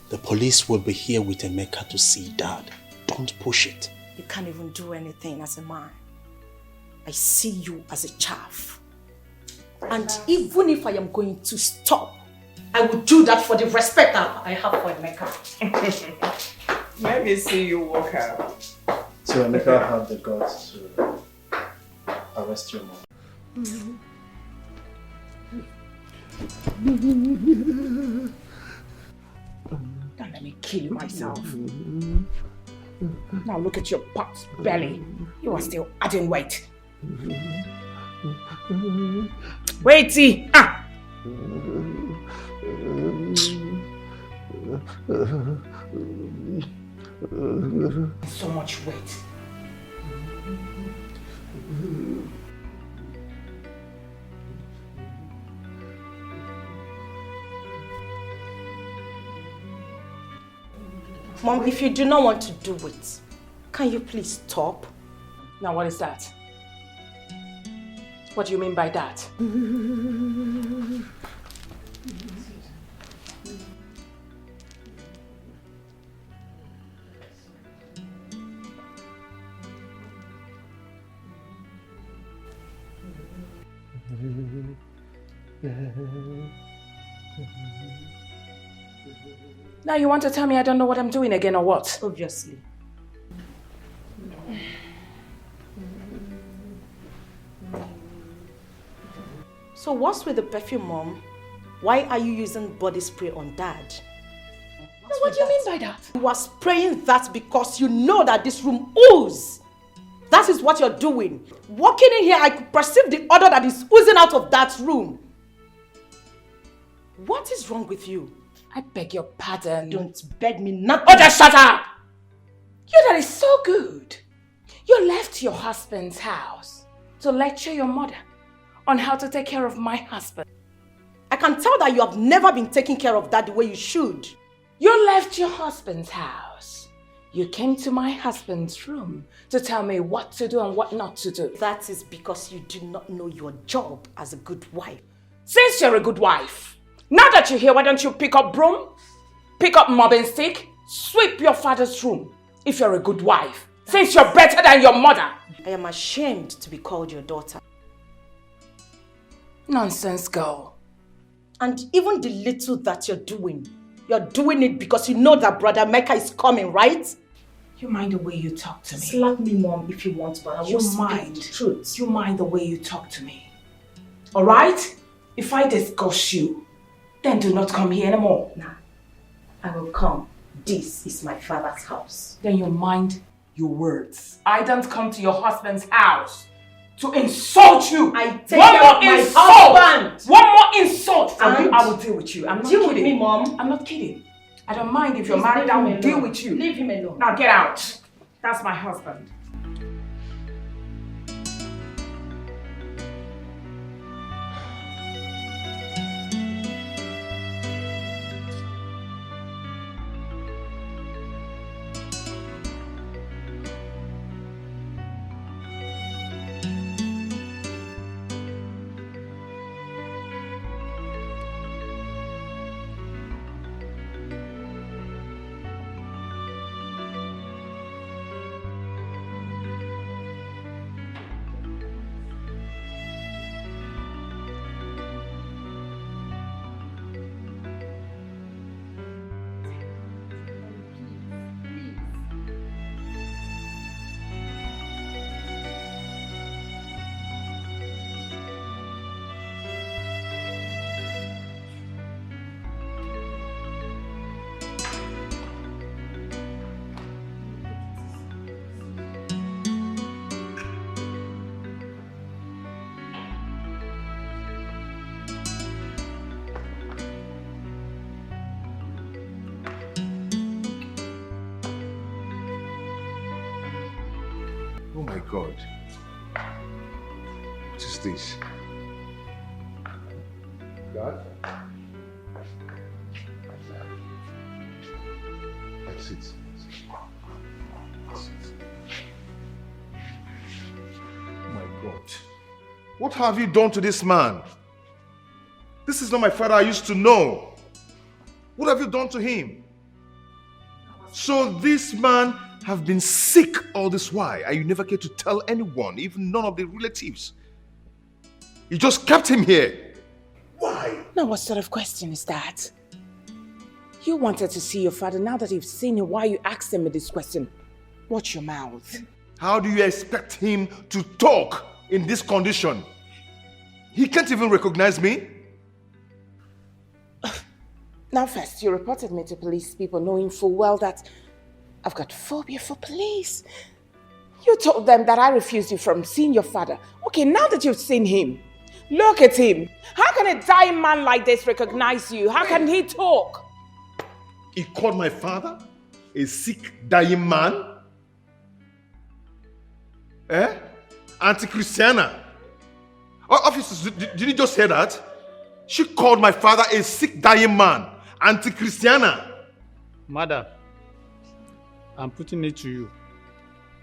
The police will be here with Emeka to see Dad. Don't push it. You can't even do anything as a man. I see you as a chaff. And even if I am going to stop, I would do that for the respect that I have for Emeka. Let me see you walk out. So Emeka had the guts to arrest your mom. Don't let me kill myself. Now look at your pot belly. You are still adding weight. Waity! Ah! So much weight. Mom, if you do not want to do it, can you please stop? Now what is that? What do you mean by that? Now you want to tell me I don't know what I'm doing again or what? Obviously. So what's with the perfume, Mom? Why are you using body spray on Dad? What do you mean by that? You are spraying that because you know that this room oozes. That is what you're doing. Walking in here, I could perceive the odor that is oozing out of that room. What is wrong with you? I beg your pardon. Don't beg me nothing. Oh, just shut up! You that is so good. You left your husband's house to lecture your mother on how to take care of my husband. I can tell that you have never been taking care of that the way you should. You left your husband's house. You came to my husband's room to tell me what to do and what not to do. That is because you do not know your job as a good wife. Since you're a good wife, now that you're here, why don't you pick up broom, pick up mopping stick, sweep your father's room if you're a good wife, since you're better than your mother. I am ashamed to be called your daughter. Nonsense, girl. And even the little that you're doing it because you know that Brother Mecca is coming, right? You mind the way you talk to me. Slap me, Mom, if you want, but I will speak the truth. You mind the way you talk to me. Alright? If I discuss you, then do not come here anymore. Nah, I will come. This is my father's house. Then you mind your words. I don't come to your husband's house to insult you. I take care of my husband. One more insult from And you, I will deal with you. I'm not deal kidding. with me, Mom. I'm not kidding. I don't mind if you're Please married, leave I him will alone. deal with you. Leave him alone. Now get out. That's my husband. Oh my God. What is this? God? That's it. That's it. Oh my God. What have you done to this man? This is not my father I used to know. What have you done to him? So this man have been sick all this while and you never care to tell anyone, even none of the relatives. You just kept him here. Why? Now, what sort of question is that? You wanted to see your father. Now that you've seen him, why you asking me this question? Watch your mouth. How do you expect him to talk in this condition? He can't even recognize me. Now first, you reported me to police people knowing full well that I've got phobia for police. You told them that I refused you from seeing your father. Okay, now that you've seen him, look at him. How can a dying man like this recognize you? How can he talk? He called my father a sick, dying man? Anti-Christiana. Oh, officers, did you just hear that? She called my father a sick, dying man. Anti-Christiana. Madam, I'm putting it to you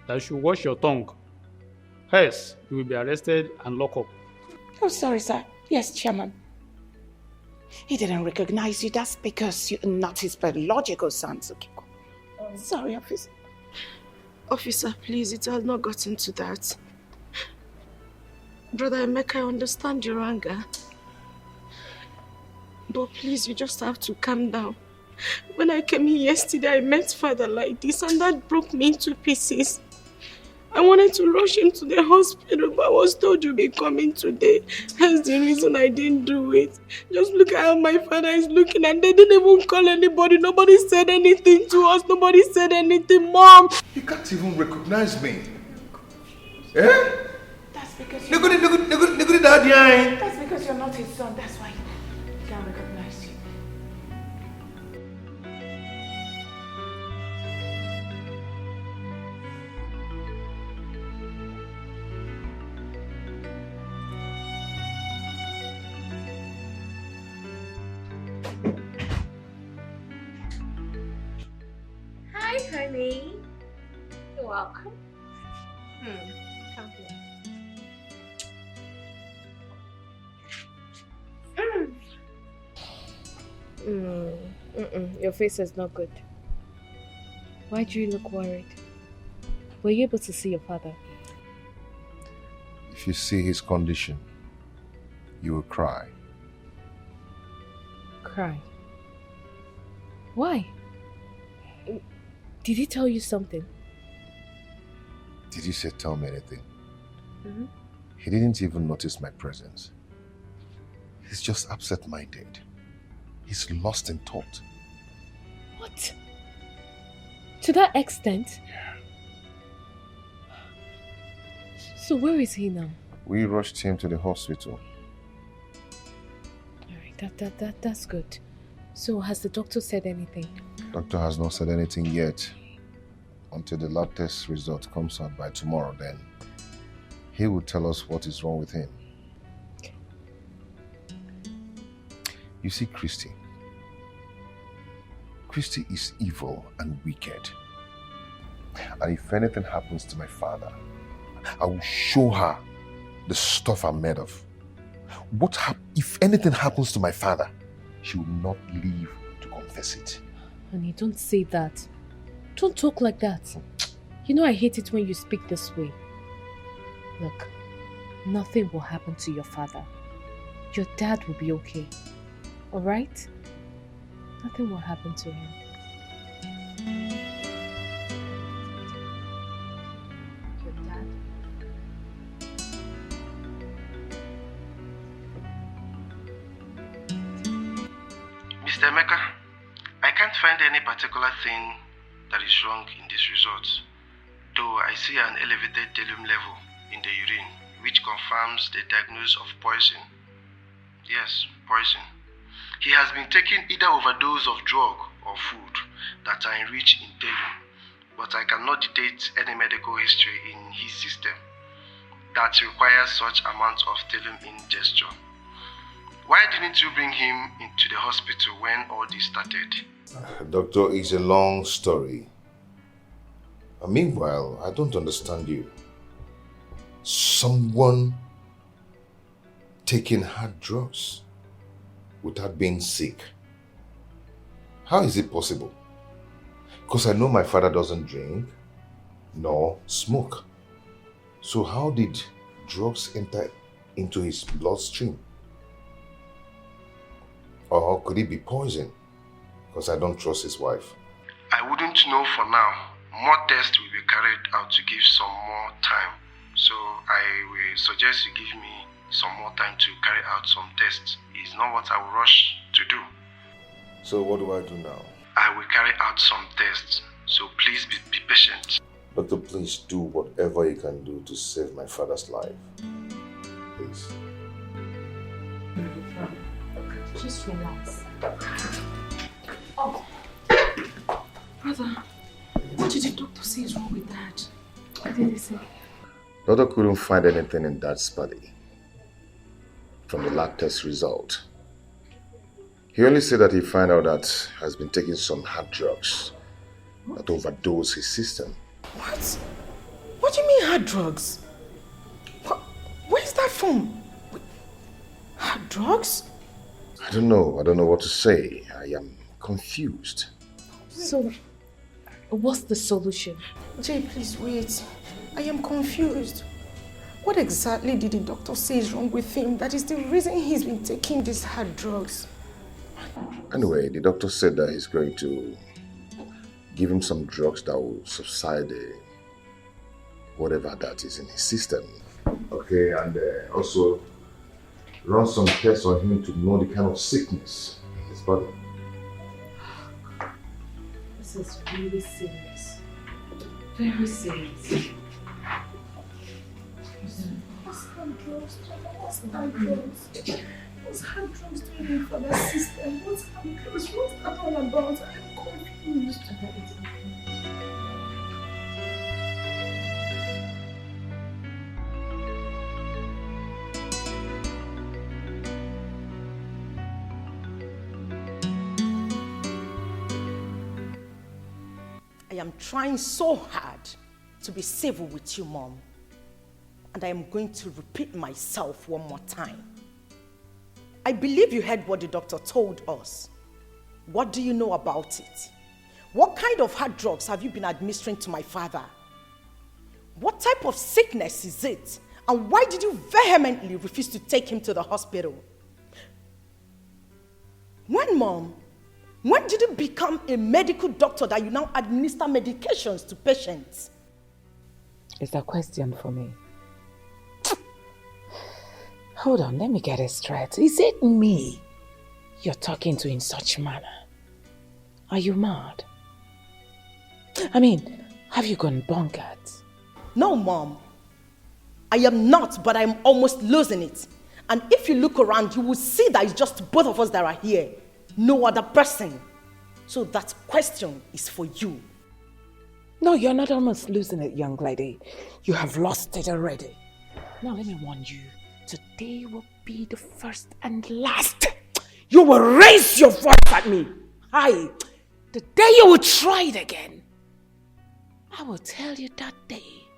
that you should watch your tongue. Else, you will be arrested and locked up. Oh, sorry, sir. Yes, Chairman. He didn't recognize you. That's because you're not his biological son, Tsukiko. Sorry, officer. Officer, please, it has not gotten to that. Brother Emeka, I understand your anger. But please, you just have to calm down. When I came here yesterday, I met father like this and that broke me into pieces. I wanted to rush him to the hospital, but I was told you'll be coming today. That's the reason I didn't do it. Just look at how my father is looking and they didn't even call anybody. Nobody said anything to us. Nobody said anything, Mom. He can't even recognize me. That's because you're not... That's because you're not his son. That's why he can't recognize you. Hi, honey. You're welcome. Come here. Your face is not good. Why do you look worried? Were you able to see your father? If you see his condition, you will cry. Cry? Why? Did he tell you something? Did you say tell me anything? He didn't even notice my presence. He's just absent-minded. He's lost in thought. What? To that extent? Yeah. So where is he now? We rushed him to the hospital. Alright, that's good. So has the doctor said anything? Doctor has not said anything yet. Until the lab test result comes out by tomorrow, then he will tell us what is wrong with him. You see, Christy is evil and wicked. And if anything happens to my father, I will show her the stuff I'm made of. If anything happens to my father, she will not live to confess it. Honey, don't say that. Don't talk like that. You know I hate it when you speak this way. Look, nothing will happen to your father. Your dad will be okay. Alright? Nothing will happen to him. Your dad? Mr. Emeka, I can't find any particular thing that is wrong in this result, though I see an elevated thallium level in the urine, which confirms the diagnosis of poison. Yes, poison. He has been taking either overdose of drug or food that are enriched in thallium, but I cannot detect any medical history in his system that requires such amount of thallium ingestion. Why didn't you bring him into the hospital when all this started? Doctor, it's a long story. Meanwhile, I don't understand you. Someone taking hard drugs without being sick. How is it possible? Because I know my father doesn't drink nor smoke. So how did drugs enter into his bloodstream? Or could it be poison? Because I don't trust his wife. I wouldn't know for now. More tests will be carried out to give some more time. So I will suggest you give me some more time to carry out some tests. It's not what I will rush to do. So what do I do now? I will carry out some tests. So please be patient. Doctor, please do whatever you can do to save my father's life. Please. Just relax. Oh. Brother, what did the doctor say is wrong with Dad? What did he say? Doctor couldn't find anything in Dad's body from the lab test result. He only said that he found out that he has been taking some hard drugs that overdose his system. What? What do you mean hard drugs? Where's that from? Hard drugs? I don't know what to say. I am confused. So, what's the solution? Jay, please wait. I am confused. What exactly did the doctor say is wrong with him that is the reason he's been taking these hard drugs? Anyway, the doctor said that he's going to give him some drugs that will subside whatever that is in his system. Okay, and also run some tests on him to know the kind of sickness in his body. This is really serious. Very serious. What's hard drugs? What's hard drugs? What's hard drugs doing for the system? What's hard drugs? What's that all about? I'm confused. I am trying so hard to be civil with you, Mom. And I am going to repeat myself one more time. I believe you heard what the doctor told us. What do you know about it? What kind of hard drugs have you been administering to my father? What type of sickness is it? And why did you vehemently refuse to take him to the hospital? When did you become a medical doctor that you now administer medications to patients? It's a question for me. Hold on, let me get it straight. Is it me you're talking to in such manner? Are you mad? I mean, have you gone bonkers? No, Mom. I am not, but I'm almost losing it. And if you look around, you will see that it's just both of us that are here. No other person. So that question is for you. No, you're not almost losing it, young lady. You have lost it already. Now let me warn you. Today will be the first and last. You will raise your voice at me. Aye. The day you will try it again, I will tell you that day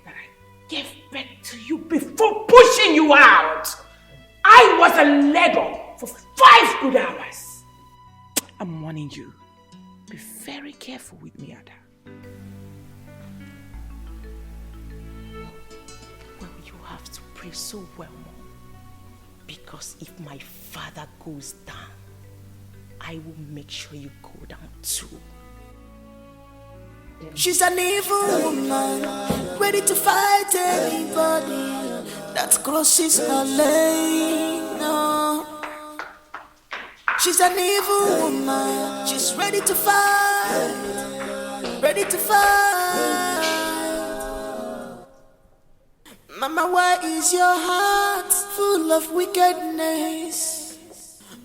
that I gave birth to you before pushing you out. I was a labor for 5 good hours. I'm warning you. Be very careful with me, Ada. Well, you have to pray so well, Mom. Because if my father goes down, I will make sure you go down too. She's an evil woman, ready to fight anybody that crosses her lane. No. She's an evil woman, she's ready to fight, ready to fight. Mama, why is your heart full of wickedness?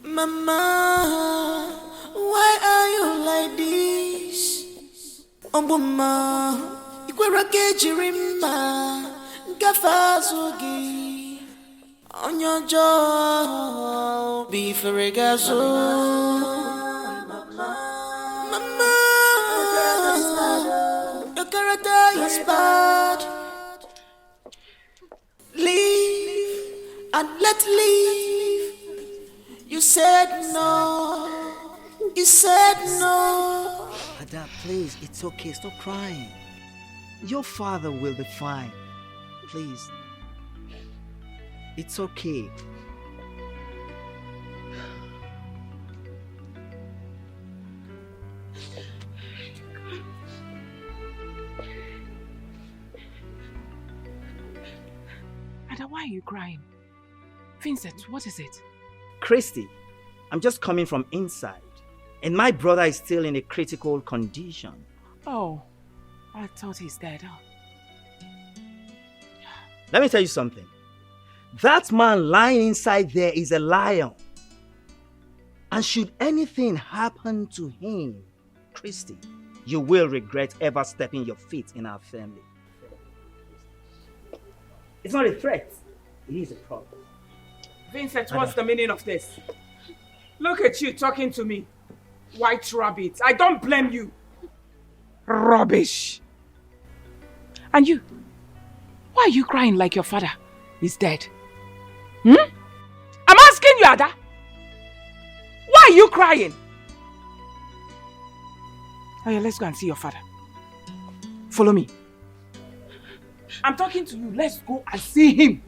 Mama, why are you like this? Ombuma, ikwera kejirimba, gafazugi, onyojo, be feregazo. Mama, your character is bad. Leave and let leave. You said no. You said no. Ada, please, it's okay. Stop crying. Your father will be fine. Please. It's okay. Why are you crying? Vincent, what is it? Christy, I'm just coming from inside. And my brother is still in a critical condition. Oh, I thought he's dead. Oh. Let me tell you something. That man lying inside there is a lion. And should anything happen to him, Christy, you will regret ever stepping your feet in our family. It's not a threat. It is a problem. Vincent, what's the meaning of this? Look at you talking to me. White rabbit. I don't blame you. Rubbish. And you? Why are you crying like your father is dead? I'm asking you, Ada. Why are you crying? Oh yeah, let's go and see your father. Follow me. I'm talking to you. Let's go and see him.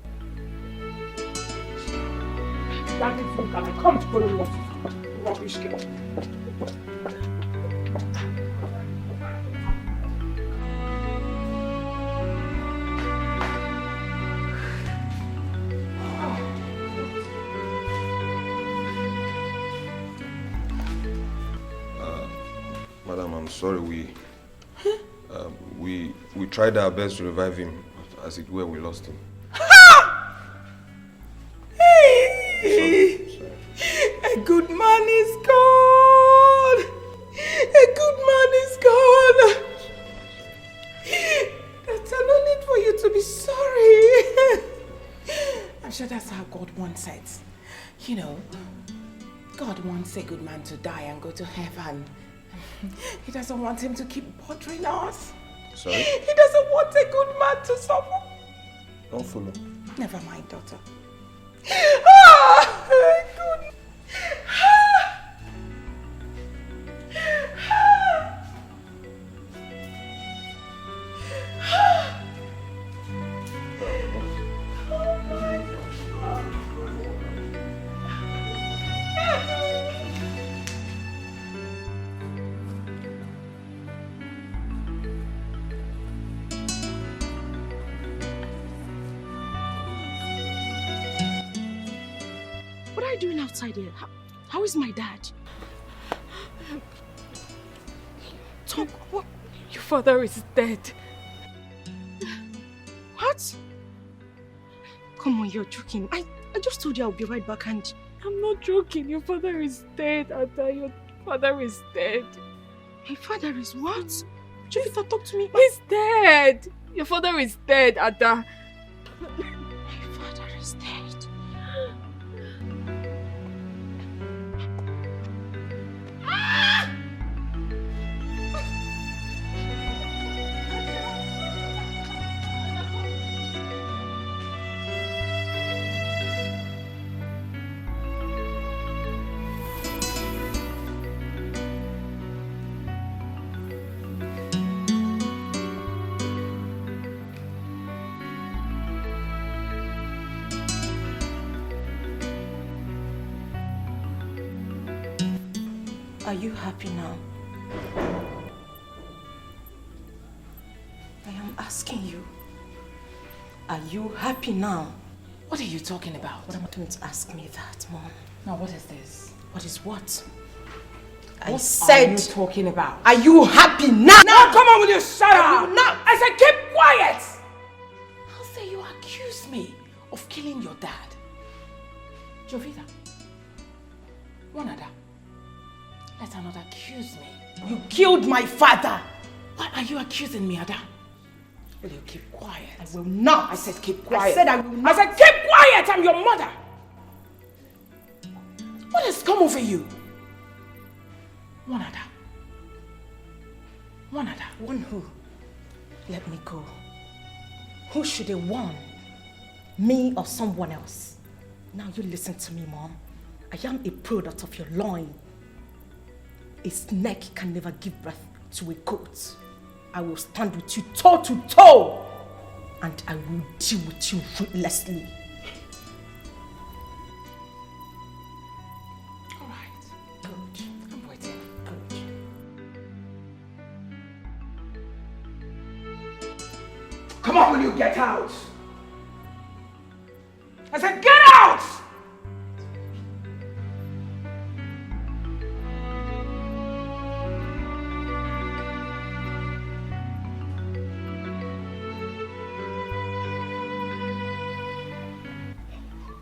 That is you can come to follow me. Rubbish girl. Madam, I'm sorry. We tried our best to revive him, but as it were, we lost him. A good man is gone. A good man is gone. There's no need for you to be sorry. I'm sure that's how God wants it. You know, God wants a good man to die and go to heaven. He doesn't want him to keep bothering us. Sorry? He doesn't want a good man to suffer. Don't follow. Never mind, daughter. Good. What are you doing outside here? How is my dad? Talk. What? Your father is dead. What? Come on, you're joking. I just told you I'll be right back and... I'm not joking. Your father is dead, Ada. Your father is dead. My father is what? Jovita, talk to me. He's dead. Your father is dead, Ada. My father is dead. Are you happy now? I am asking you. Are you happy now? What are you talking about? What am I doing to ask me that, Mom? Now, what is this? What is what? What I said... are you talking about? Are you happy now? No, come on, will you shut up? No. I said keep quiet! How say you accuse me of killing your dad? Jovita, one other. Let her not accuse me. You killed my father! Why are you accusing me, Ada? Will you keep quiet? I will not! I said keep quiet. I said I will not! I said keep quiet! I'm your mother! What has come over you? One other. One other. One who? Let me go. Who should have won? Me or someone else? Now you listen to me, Mom. I am a product of your loin. A snake can never give birth to a goat. I will stand with you toe to toe, and I will deal with you ruthlessly. All right. Good. I'm waiting. Good. Come on, will you get out? I said, get out!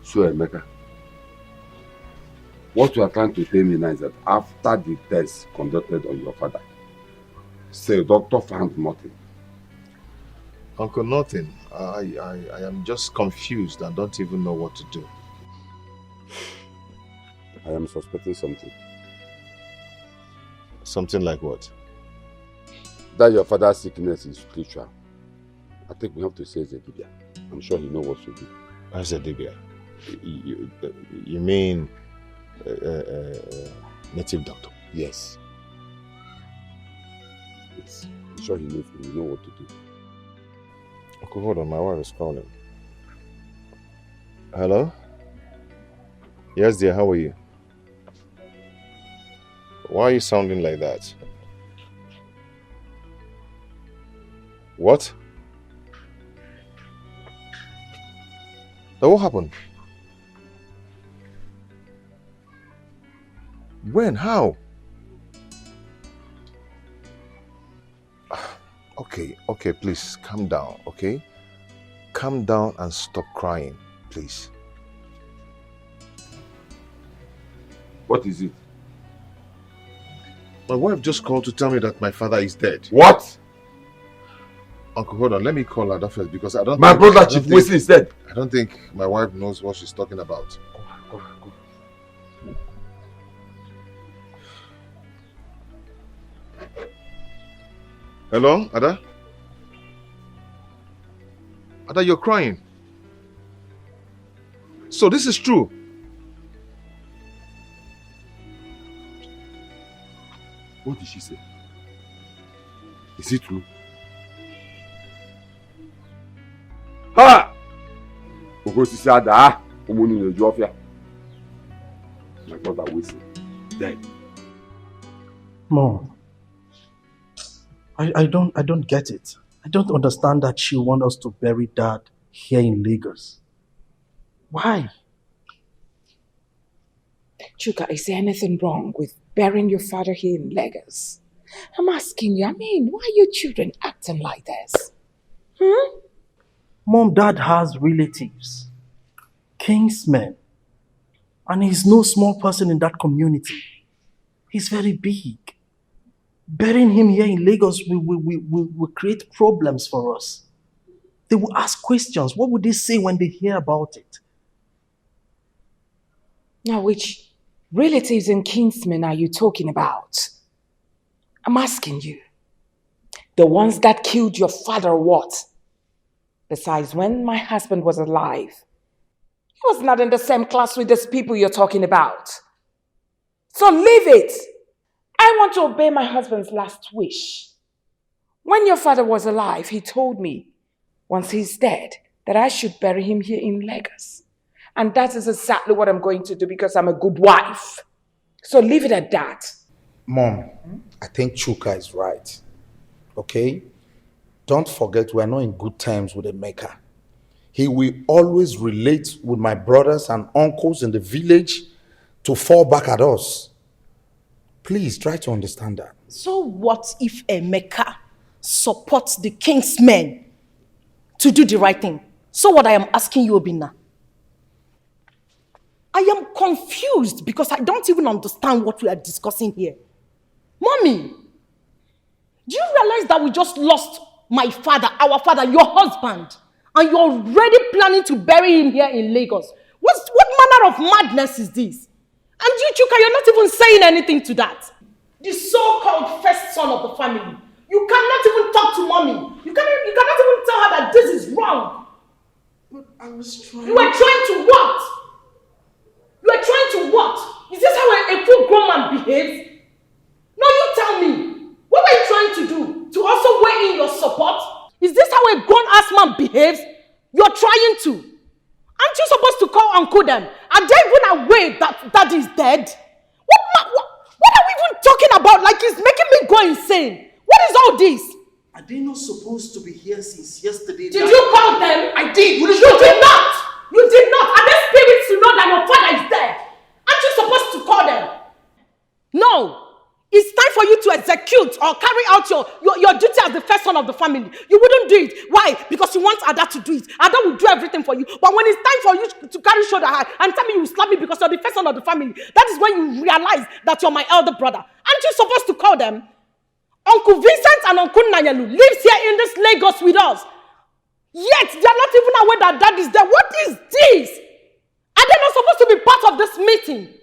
So, Emeka, what you are trying to tell me now is that after the test conducted on your father, say doctor found nothing. Uncle, nothing. I am just confused and don't even know what to do. I am suspecting something. Something like what? That your father's sickness is spiritual. I think we have to say Zedibia. I'm sure he knows what to do. What's Zedibia? You mean native doctor? Yes. Yes. I'm sure he knows what to do. Uncle, hold on, my wife is calling. Hello? Yes, dear, how are you? Why are you sounding like that? What? What happened? When? How? Okay, please, calm down, okay? Calm down and stop crying, please. What is it? My wife just called to tell me that my father is dead. What? Uncle, hold on, let me call her first because I don't My brother Chief Wesley is dead. I don't think my wife knows what she's talking about. Go. Hello, Ada? Ada, you're crying. So this is true. What did she say? Is it true? Ha! Okosisi Ada, umunu neju ofia. My brother Wesley dead. Mom, I don't get it. I don't understand that she wants us to bury Dad here in Lagos. Why? Chuka, is there anything wrong with burying your father here in Lagos? I'm asking you, why are your children acting like this? Mom, Dad has relatives, kingsmen, and he's no small person in that community. He's very big. Burying him here in Lagos will create problems for us. They will ask questions. What would they say when they hear about it? Now, which relatives and kinsmen are you talking about? I'm asking you. The ones that killed your father or what? Besides, when my husband was alive, he was not in the same class with these people you're talking about. So leave it. I want to obey my husband's last wish. When your father was alive, he told me, once he's dead, that I should bury him here in Lagos. And that is exactly what I'm going to do because I'm a good wife. So leave it at that. Mom, I think Chuka is right. Okay? Don't forget we're not in good terms with Emeka. He will always relate with my brothers and uncles in the village to fall back at us. Please try to understand that. So what if Emeka supports the king's men to do the right thing? So what I am asking you, Obina, I am confused because I don't even understand what we are discussing here. Mommy, do you realize that we just lost my father, our father, your husband, and you're already planning to bury him here in Lagos? What manner of madness is this? And you, Chuka, you're not even saying anything to that. The so-called first son of the family. You cannot even talk to mommy. You cannot even tell her that this is wrong. But I was trying. You were trying to what? You are trying to what? Is this how a full grown man behaves? No, you tell me. What were you trying to do? To also weigh in your support? Is this how a grown-ass man behaves? You're trying to. Aren't you supposed to call Uncle them? Are they even aware that Dad is dead? What are we even talking about? Like it's making me go insane. What is all this? Are they not supposed to be here since yesterday? Did you call them? I did. You did not. You did not. And the spirits to know that your father is dead. Aren't you supposed to call them? No. It's time for you to execute or carry out your duty as the first son of the family. You wouldn't do it. Why? Because you want Ada to do it. Ada will do everything for you. But when it's time for you to carry shoulder high and tell me you slap me because you're the first son of the family, that is when you realize that you're my elder brother. Aren't you supposed to call them? Uncle Vincent and Uncle Nanyalu lives here in this Lagos with us. Yet they are not even aware that Dad is there. What is this? Are they not supposed to be part of this meeting?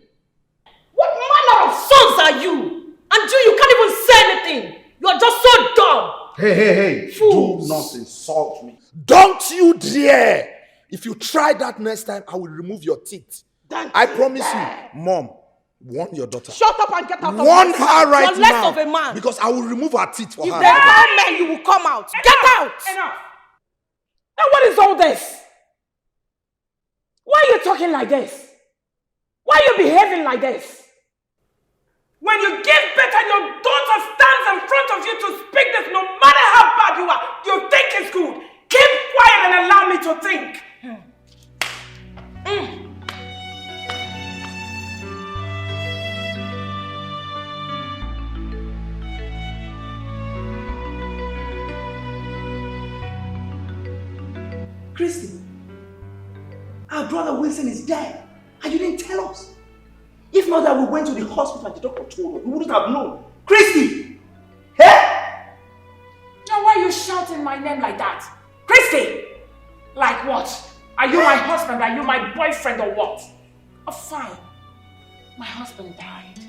What manner of sons are you? And you can't even say anything. You're just so dumb. Hey. Fools. Do not insult me. Don't you dare. If you try that next time, I will remove your teeth. I promise you. Mom, warn your daughter. Shut up and get out of Warn her right You're less now. of a man. Because I will remove her teeth for If her. there are men, you will come out. Get out. Enough. Now what is all this? Why are you talking like this? Why are you behaving like this? When you give birth and your daughter stands in front of you to speak this, no matter how bad you are, you think it's good. Keep quiet and allow me to think. Christy, our brother Wilson is dead, and you didn't tell us. If not that we went to the hospital and the doctor told us, we wouldn't have known. Christy! Hey! Now why are you shouting my name like that? Christy! Like what? Are you my husband? Are you my boyfriend or what? Oh fine. My husband died.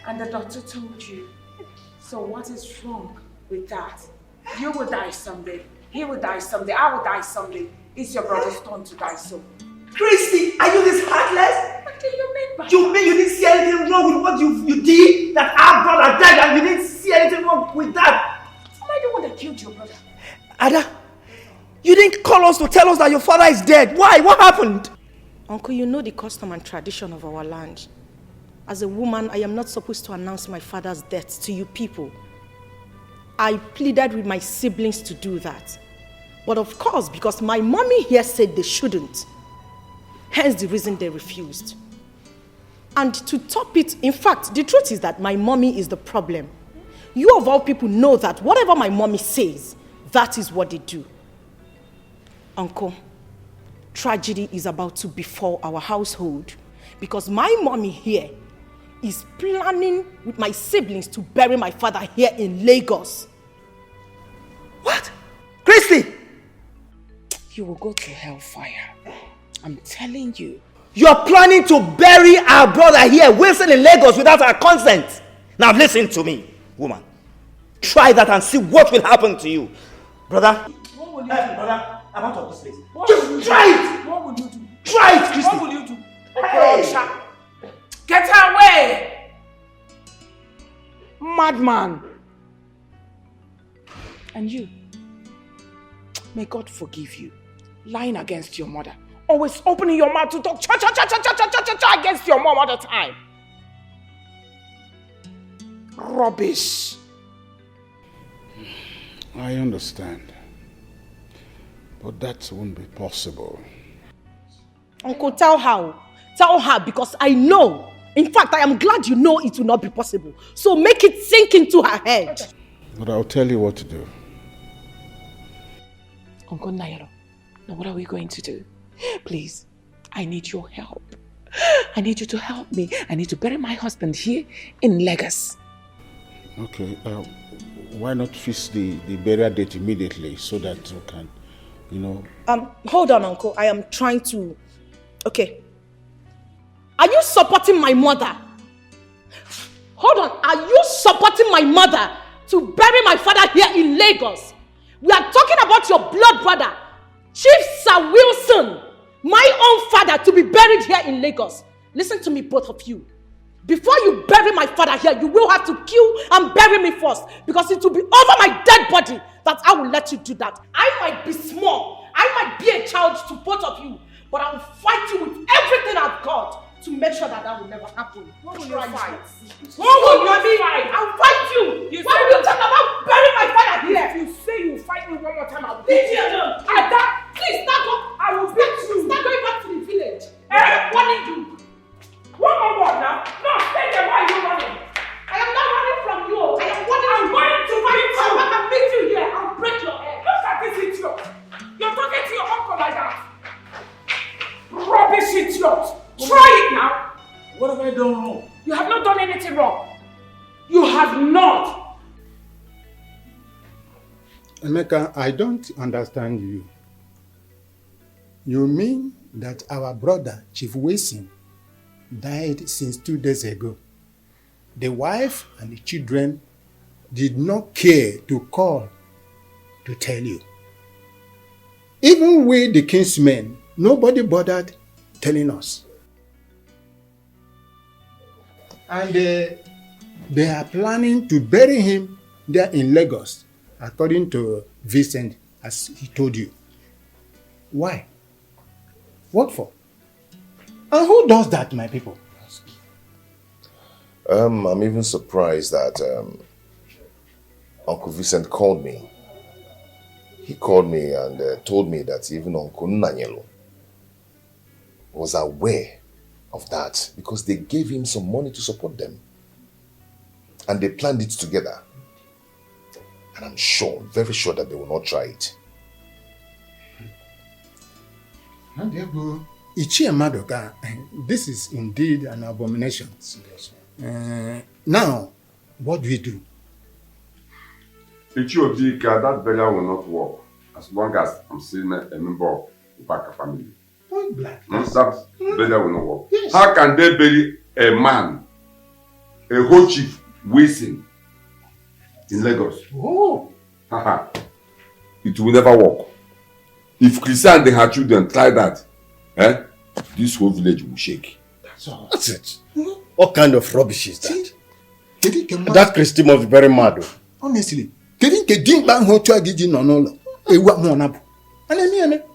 And the doctor told you. So what is wrong with that? You will die someday. He will die someday. I will die someday. It's your brother's turn to die soon. Christy, are you this heartless? What do you mean by You mean you didn't see anything wrong with what you did? That our brother died and you didn't see anything wrong with that? Am I the one that killed your brother? Ada, you didn't call us to tell us that your father is dead. Why? What happened? Uncle, you know the custom and tradition of our land. As a woman, I am not supposed to announce my father's death to you people. I pleaded with my siblings to do that. But of course, because my mommy here said they shouldn't, hence the reason they refused. And to top it, in fact, the truth is that my mommy is the problem. You of all people know that whatever my mommy says, that is what they do. Uncle, tragedy is about to befall our household because my mommy here is planning with my siblings to bury my father here in Lagos. What? Christy! You will go to hellfire. I'm telling you. You're planning to bury our brother here, Wilson, in Lagos without our consent. Now listen to me, woman. Try that and see what will happen to you. Brother. What will you do? Brother, I'm out of this place. Just try it. What will you do? Try it, Christy. What will you do? Hey. Get away! Madman. And you. May God forgive you. Lying against your mother. Always opening your mouth to talk cha against your mom all the time. Rubbish. I understand. But that won't be possible. Uncle, tell her. Tell her because I know. In fact, I am glad you know it will not be possible. So make it sink into her head. But I'll tell you what to do. Uncle Nairo, now what are we going to do? Please, I need your help. I need you to help me. I need to bury my husband here in Lagos. Okay, why not fix the burial date immediately so that we can, Hold on, Uncle. I am trying to... Okay. Are you supporting my mother? Hold on. Are you supporting my mother to bury my father here in Lagos? We are talking about your blood brother, Chief Sir Wilson, my own father, to be buried here in Lagos. Listen to me, both of you. Before you bury my father here, you will have to kill and bury me first, because it will be over my dead body that I will let you do that. I might be small, I might be a child to both of you, but I will fight you with everything I've got to make sure that will never happen. What will you fight? What will you fight? I'll fight you. Why will you talk about burying my father here? If you say you fight me one more time, I'll beat you. Ada, please stand up. I will beat you. Stand You have not done anything wrong. You have not. Emeka, I don't understand you. You mean that our brother, Chief Wilson, died since 2 days ago? The wife and the children did not care to call to tell you. Even we, the kinsmen, nobody bothered telling us. And they are planning to bury him there in Lagos, according to Vincent, as he told you. Why? What for? And who does that, my people? I'm even surprised that Uncle Vincent called me. He called me and told me that even Uncle Nanyelo was aware of that because they gave him some money to support them. And they planned it together. And I'm sure, very sure that they will not try it. Ichie Madoka, this is indeed an abomination. Now, what do we do? Ichiodika, that burial will not work as long as I'm still a member of the Baka family. Point blank. That burial will not work. Yes. How can they bury a man, a whole chief, Wilson, in Lagos? Oh. It will never work. If Christian and their children try that, this whole village will shake. That's all. That's it. What kind of rubbish is that? That Christy must be very mad. Honestly,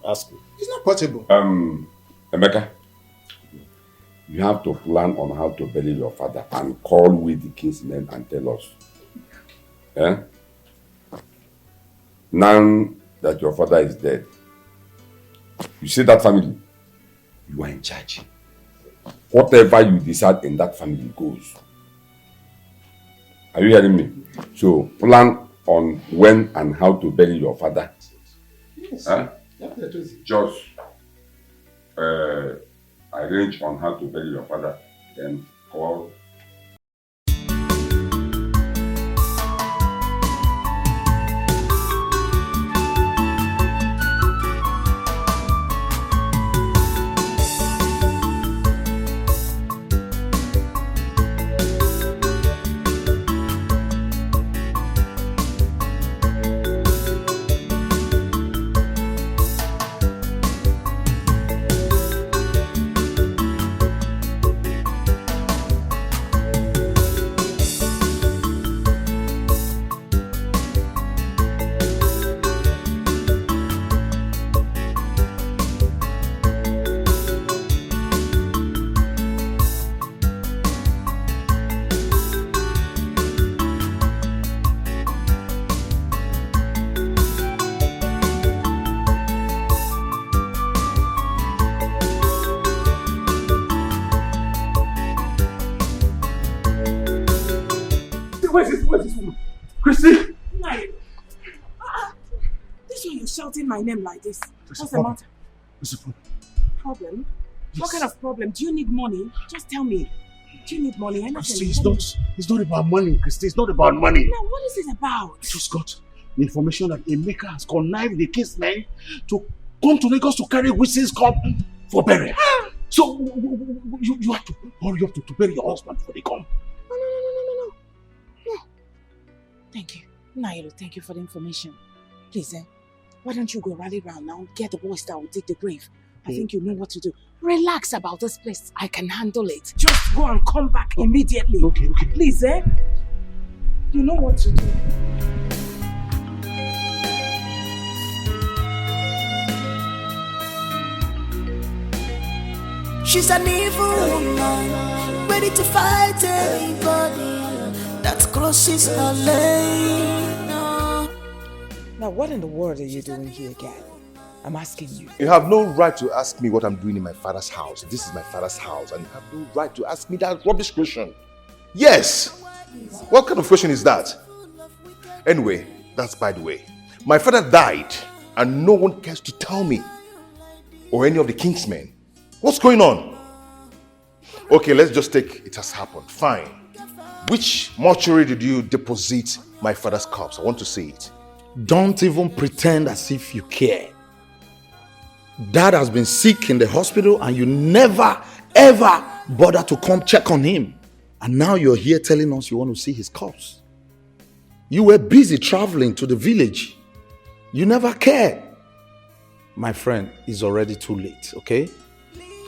ask me. It's not possible. Emeka, you have to plan on how to bury your father and call with the kinsmen and tell us. Now that your father is dead, you see that family, you are in charge. Whatever you decide in that family goes. Are you hearing me? So plan on when and how to bury your father. Yes. Just arrange on how to bury your father, then call. Where's this woman? Christy! This one you're shouting my name like this. What's the matter? What's the problem? Problem? Yes. What kind of problem? Do you need money? Just tell me. Do you need money? Christy, it's not about money, Christy. It's not about money. Now, what is it about? I just got the information that Emeka has connived the kinsmen to come to Lagos to carry Wilson's cup for burial. So, you have to hurry up to bury your husband before they come. No. Thank you. Nairu, thank you for the information. Please, why don't you go rally around now, get the boys that will dig the grave. I think you know what to do. Relax about this place. I can handle it. Just go and come back immediately. Okay. Please, you know what to do. She's an evil woman, ready to fight anybody that crosses her lane. Now, what in the world are you doing here again? I'm asking you. You have no right to ask me what I'm doing in my father's house. This is my father's house, and you have no right to ask me that rubbish question. Yes! What kind of question is that? Anyway, that's by the way. My father died, and no one cares to tell me, or any of the kingsmen, what's going on. Okay, let's just take it has happened. Fine. Which mortuary did you deposit my father's corpse? I want to see it. Don't even pretend as if you care. Dad has been sick in the hospital and you never ever bother to come check on him. And now you're here telling us you want to see his corpse. You were busy traveling to the village. You never cared. My friend, it's already too late, okay?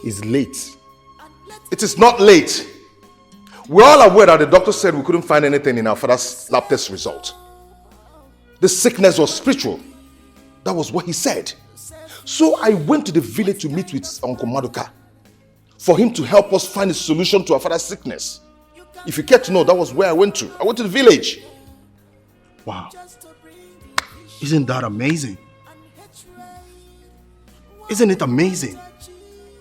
It's late. It is not late. We're all aware that the doctor said we couldn't find anything in our father's lab test result. The sickness was spiritual. That was what he said. So I went to the village to meet with Uncle Maduka for him to help us find a solution to our father's sickness. If you care to know, that was where I went to. I went to the village. Wow. Isn't that amazing? Isn't it amazing?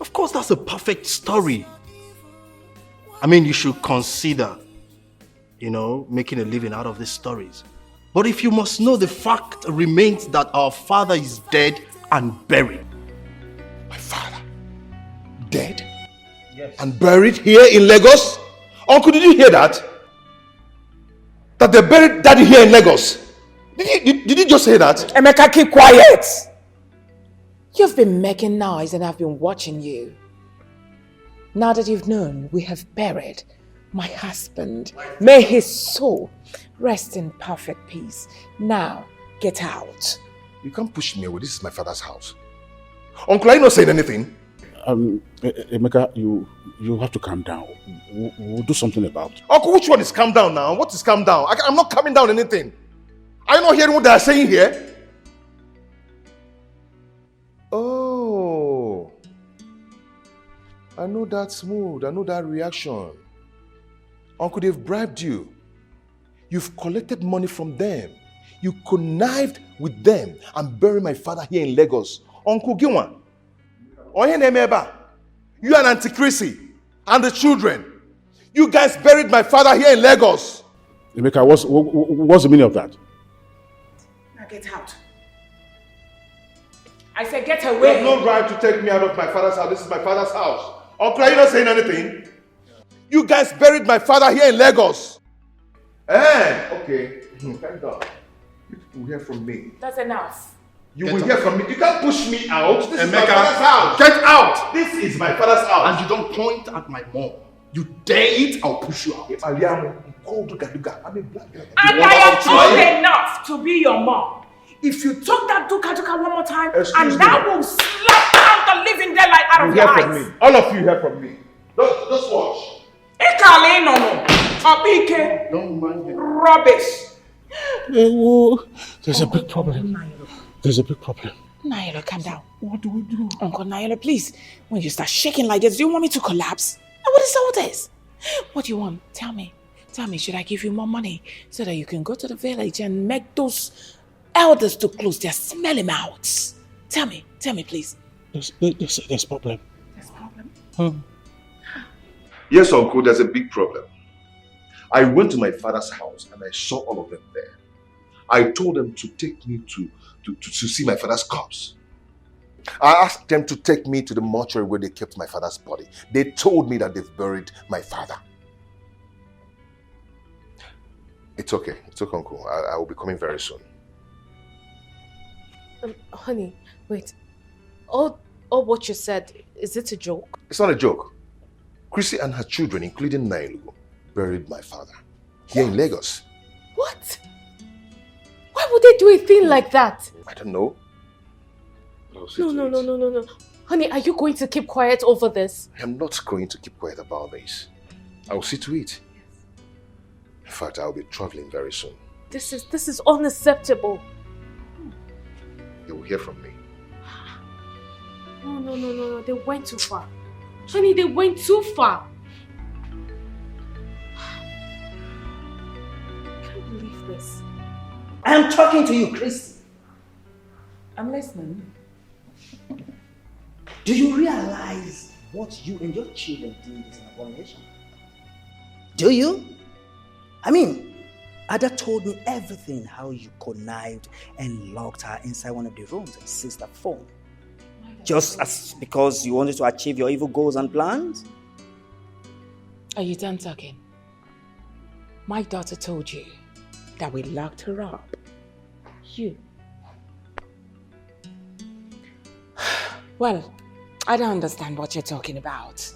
Of course, that's a perfect story. I mean, you should consider, making a living out of these stories. But if you must know, the fact remains that our father is dead and buried. My father? Dead? Yes. And buried here in Lagos? Uncle, did you hear that? That they buried daddy here in Lagos? Did you just say that? Emeka, keep quiet! You've been making noise and I've been watching you. Now that you've known we have buried my husband, may his soul rest in perfect peace. Now, get out. You can't push me away. This is my father's house. Uncle, are you not saying anything? Emeka, you have to calm down. We'll do something about it. Uncle, which one is calm down now? What is calm down? I'm not calming down anything. Are you not hearing what they are saying here? Oh. I know that mood. I know that reaction. Uncle, they've bribed you. You've collected money from them. You connived with them and buried my father here in Lagos. Uncle Ginwan. You and Auntie Chrissy and the children. You guys buried my father here in Lagos. Emeka, what's the meaning of that? Now get out. I said get away. You have no right to take me out of my father's house. This is my father's house. Uncle, are you not saying anything? You guys buried my father here in Lagos. Okay. Thank God. You will hear from me. That's enough. You will hear from me. You can't push me out. This is my father's house. Get out! This is my father's house. And you don't point at my mom. You dare it, I'll push you out. And I am old enough to be your mom. If you talk that duka one more time, I will slap out the living daylight out of your eyes. From me. All of you hear from me. Just watch. Don't mind it. Rubbish. There's a big problem. There's a big problem. Nailo, calm down. What do we do? Uncle Nailo, please. When you start shaking like this, do you want me to collapse? What is all this? What do you want? Tell me. Tell me, should I give you more money so that you can go to the village and make those elders to close their smelly mouths? Tell me, please. There's problem. There's problem? Yes, Uncle, there's a big problem. I went to my father's house and I saw all of them there. I told them to take me to see my father's corpse. I asked them to take me to the mortuary where they kept my father's body. They told me that they've buried my father. It's okay. It's okay, Uncle. I will be coming very soon. Honey, wait. All what you said, is it a joke? It's not a joke. Chrissy and her children, including Nailu, buried my father here in Lagos. What? Why would they do a thing like that? I don't know. No. Honey, are you going to keep quiet over this? I'm not going to keep quiet about this. I will see to it. In fact, I'll be traveling very soon. This is unacceptable. You will hear from me. No. They went too far. Honey, they went too far. I can't believe this. I am talking to you, Christy. I'm listening. Do you realize what you and your children did is an abomination? Do you? I mean, Ada told me everything, how you connived and locked her inside one of the rooms and seized her phone. Just as because you wanted to achieve your evil goals and plans? Are you done talking? My daughter told you that we locked her up. You. Well, I don't understand what you're talking about.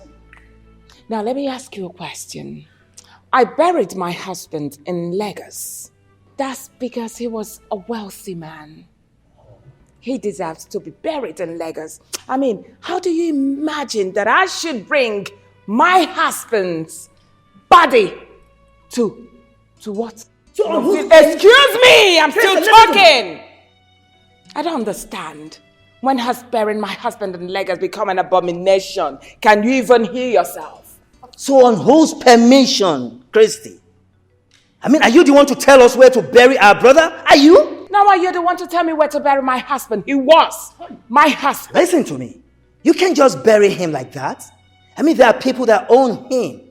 Now, let me ask you a question. I buried my husband in Lagos. That's because he was a wealthy man. He deserves to be buried in Lagos. I mean, how do you imagine that I should bring my husband's body to what? Excuse me, I'm still talking. I don't understand. When has burying my husband in Lagos become an abomination? Can you even hear yourself? So on whose permission, Christy? I mean, are you the one to tell us where to bury our brother? Are you? Now are you the one to tell me where to bury my husband? He was my husband. Listen to me. You can't just bury him like that. I mean, there are people that own him.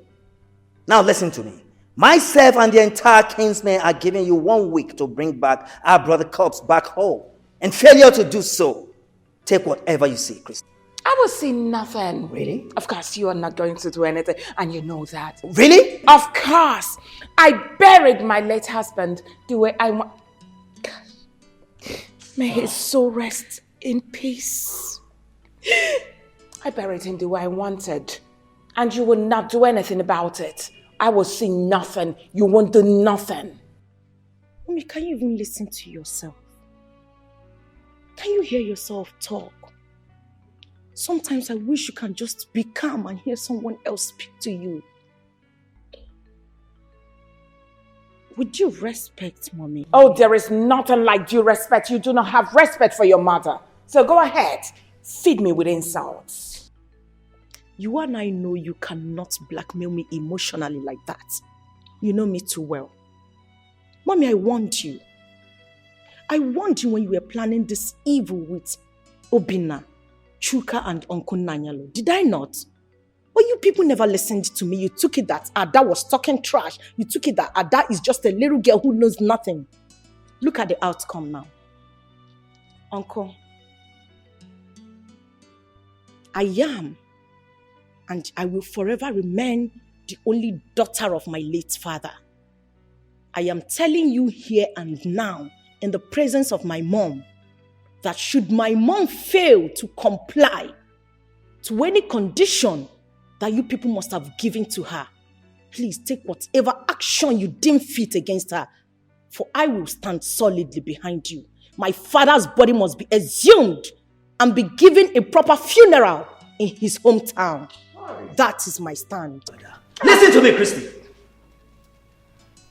Now listen to me. Myself and the entire kinsmen are giving you 1 week to bring back our brother corpse back home. And failure to do so, take whatever you see, Christy. I will see nothing. Really? Of course, you are not going to do anything, and you know that. Really? Of course. I buried my late husband the way I want. May his soul rest in peace. I buried him the way I wanted, and you will not do anything about it. I will see nothing. You won't do nothing. Mommy, can you even listen to yourself? Can you hear yourself talk? Sometimes I wish you can just be calm and hear someone else speak to you. Would you respect Mommy? Oh, there is nothing like due respect. You do not have respect for your mother. So go ahead. Feed me with insults. You and I know you cannot blackmail me emotionally like that. You know me too well. Mommy, I warned you. I warned you when you were planning this evil with Obina, Chuka, and Uncle Nanyalo. Did I not? But you people never listened to me. You took it that Ada was talking trash. You took it that Ada is just a little girl who knows nothing. Look at the outcome now. Uncle, I am, and I will forever remain the only daughter of my late father. I am telling you here and now, in the presence of my mom, that should my mom fail to comply to any condition that you people must have given to her, please take whatever action you deem fit against her, for I will stand solidly behind you. My father's body must be exhumed and be given a proper funeral in his hometown. That is my stand. Listen to me, Christy.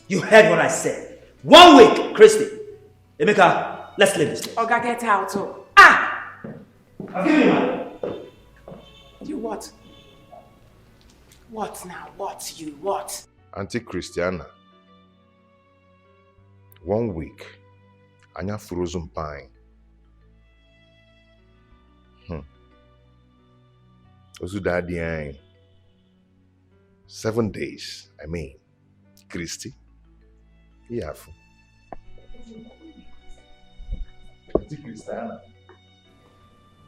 You heard what I said. 1 week, Christy. Emeka, let's leave this place. Oga, get out. Oh. I'll give you mine. You what? What now? What you what? Auntie Christiana. 1 week. Anya frozen pine. Ozu daddy ain. 7 days, I mean. Christy. Yeah. Auntie Christiana.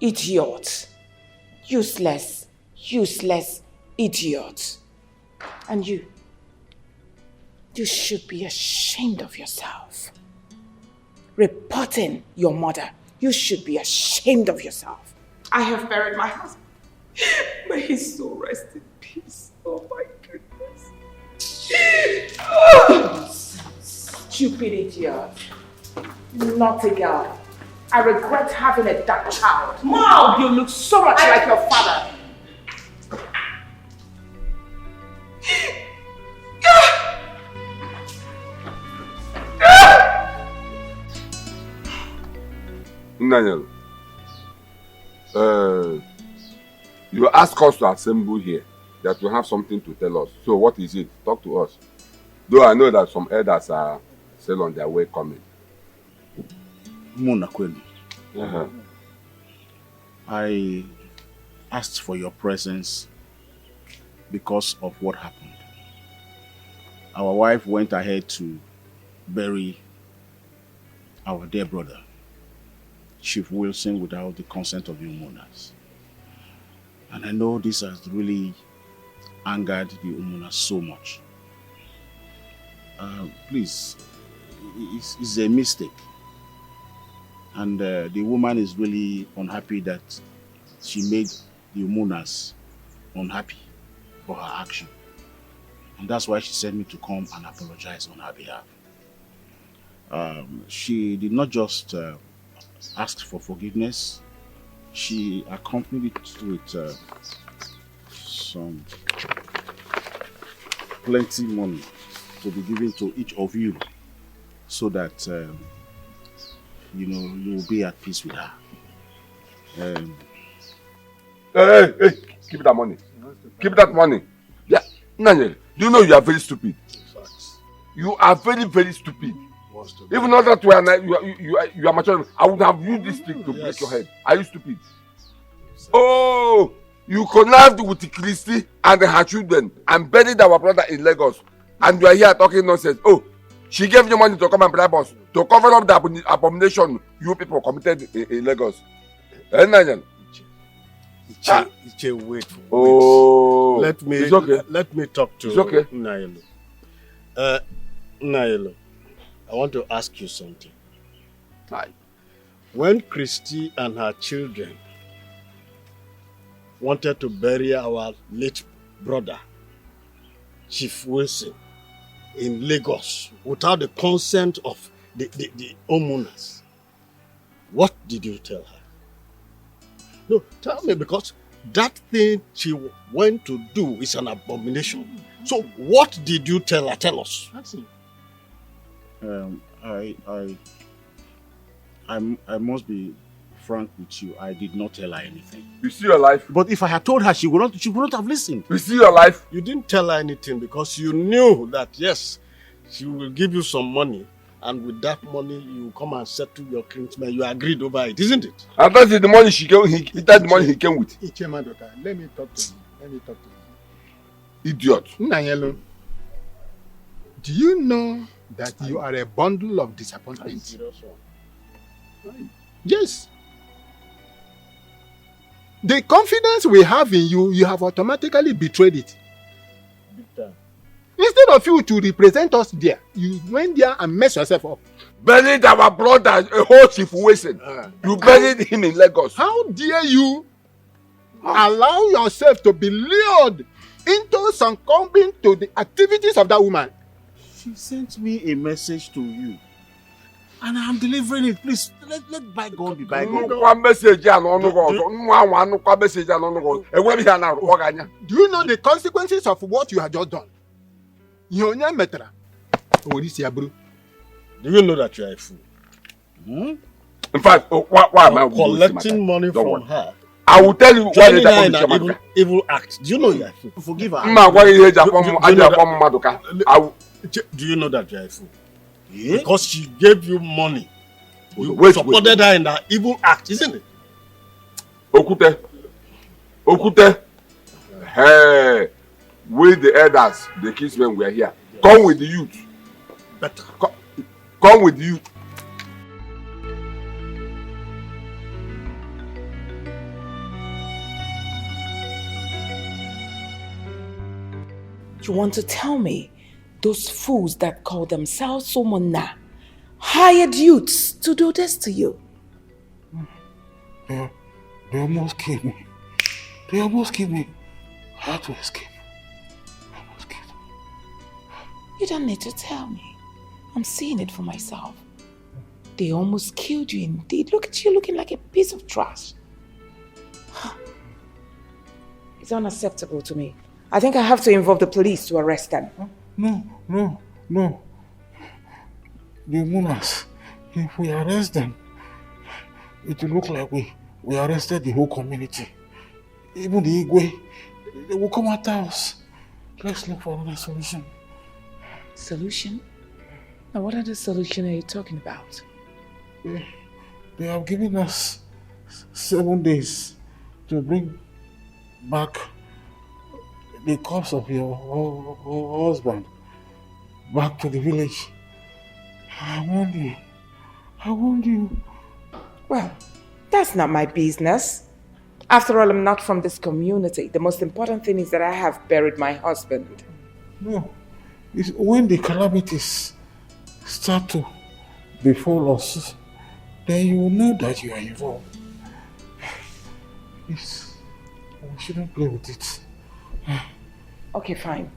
Idiot. Useless idiot. And you should be ashamed of yourself. Reporting your mother, you should be ashamed of yourself. I have buried my husband. May his soul rest in peace. Oh my goodness. Oh, stupid idiot. Naughty girl. I regret having a dark child. Mom, you look so much like your father. Daniel, you ask us to assemble here, that you have something to tell us. So what is it? Talk to us. Though I know that some elders are still on their way coming. Munakweli. I asked for your presence because of what happened. Our wife went ahead to bury our dear brother, Chief Wilson, without the consent of the mourners. And I know this has really angered the Umuna so much. Please, it's a mistake. And the woman is really unhappy that she made the Umunas unhappy for her action. And that's why she sent me to come and apologize on her behalf. She did not just ask for forgiveness. She accompanied it with some plenty money to be given to each of you so that you will be at peace with her. Hey, keep that money. Keep that money. Yeah, Nanyel, do you know you are very stupid? You are very, very stupid. Even though that you are mature, I would have used this stick to break your head. Are you stupid? Oh, you connived with Christy and her children and buried our brother in Lagos. And you are here talking nonsense. Oh, she gave you money to come and bribe us to cover up the abomination you people committed in Lagos. Nanyel. Wait. Oh, let me talk to Nailo. Nailo, I want to ask you something. Hi. When Christy and her children wanted to bury our late brother, Chief Wilson, in Lagos without the consent of the Omunas, what did you tell her? No, tell me, because that thing she went to do is an abomination. So what did you tell her? Tell us. I must be frank with you. I did not tell her anything. You see your life? But if I had told her, she would not have listened. You see your life? You didn't tell her anything because you knew that, yes, she will give you some money, and with that money, you come and settle your kinsman. You agreed over it, isn't it? And that's the money that's the money he came with. Let me talk to you. Idiot. Nanyelo, do you know that you are a bundle of disappointment? Yes. The confidence we have in you, you have automatically betrayed it. Instead of you to represent us there, you went there and messed yourself up. Buried our brother, a whole Chief Wilson. You buried him in Lagos. How dare you allow yourself to be lured into succumbing to the activities of that woman? She sent me a message to you. And I'm delivering it. Please, let bygone be bygone. Do you know the consequences of what you have just done? Do you know that you are a fool? In fact, why am I collecting money from her? I will tell you why they are in an evil act. Do you know you are a fool? Forgive her. Do you know that you are a fool? Yeah? Because she gave you money. You supported her in that evil act, isn't it? Okute. Hey, with the elders, the kinsmen were here. Come with the youth. Better. Come with the youth. You want to tell me those fools that call themselves Somona hired youths to do this to you? They almost killed me. They almost killed me. I had to escape. You don't need to tell me. I'm seeing it for myself. They almost killed you indeed. Look at you looking like a piece of trash. It's unacceptable to me. I think I have to involve the police to arrest them. No. The Munas, if we arrest them, it will look like we arrested the whole community. Even the Igwe, they will come after us. Let's look for another solution. Solution? Now what other solution are you talking about? They have given us 7 days to bring back the corpse of your husband back to the village. I warned you. Well, that's not my business. After all, I'm not from this community. The most important thing is that I have buried my husband. No. It's when the calamities start to befall us, then you will know that you are involved. Please, we shouldn't play with it. Okay, fine.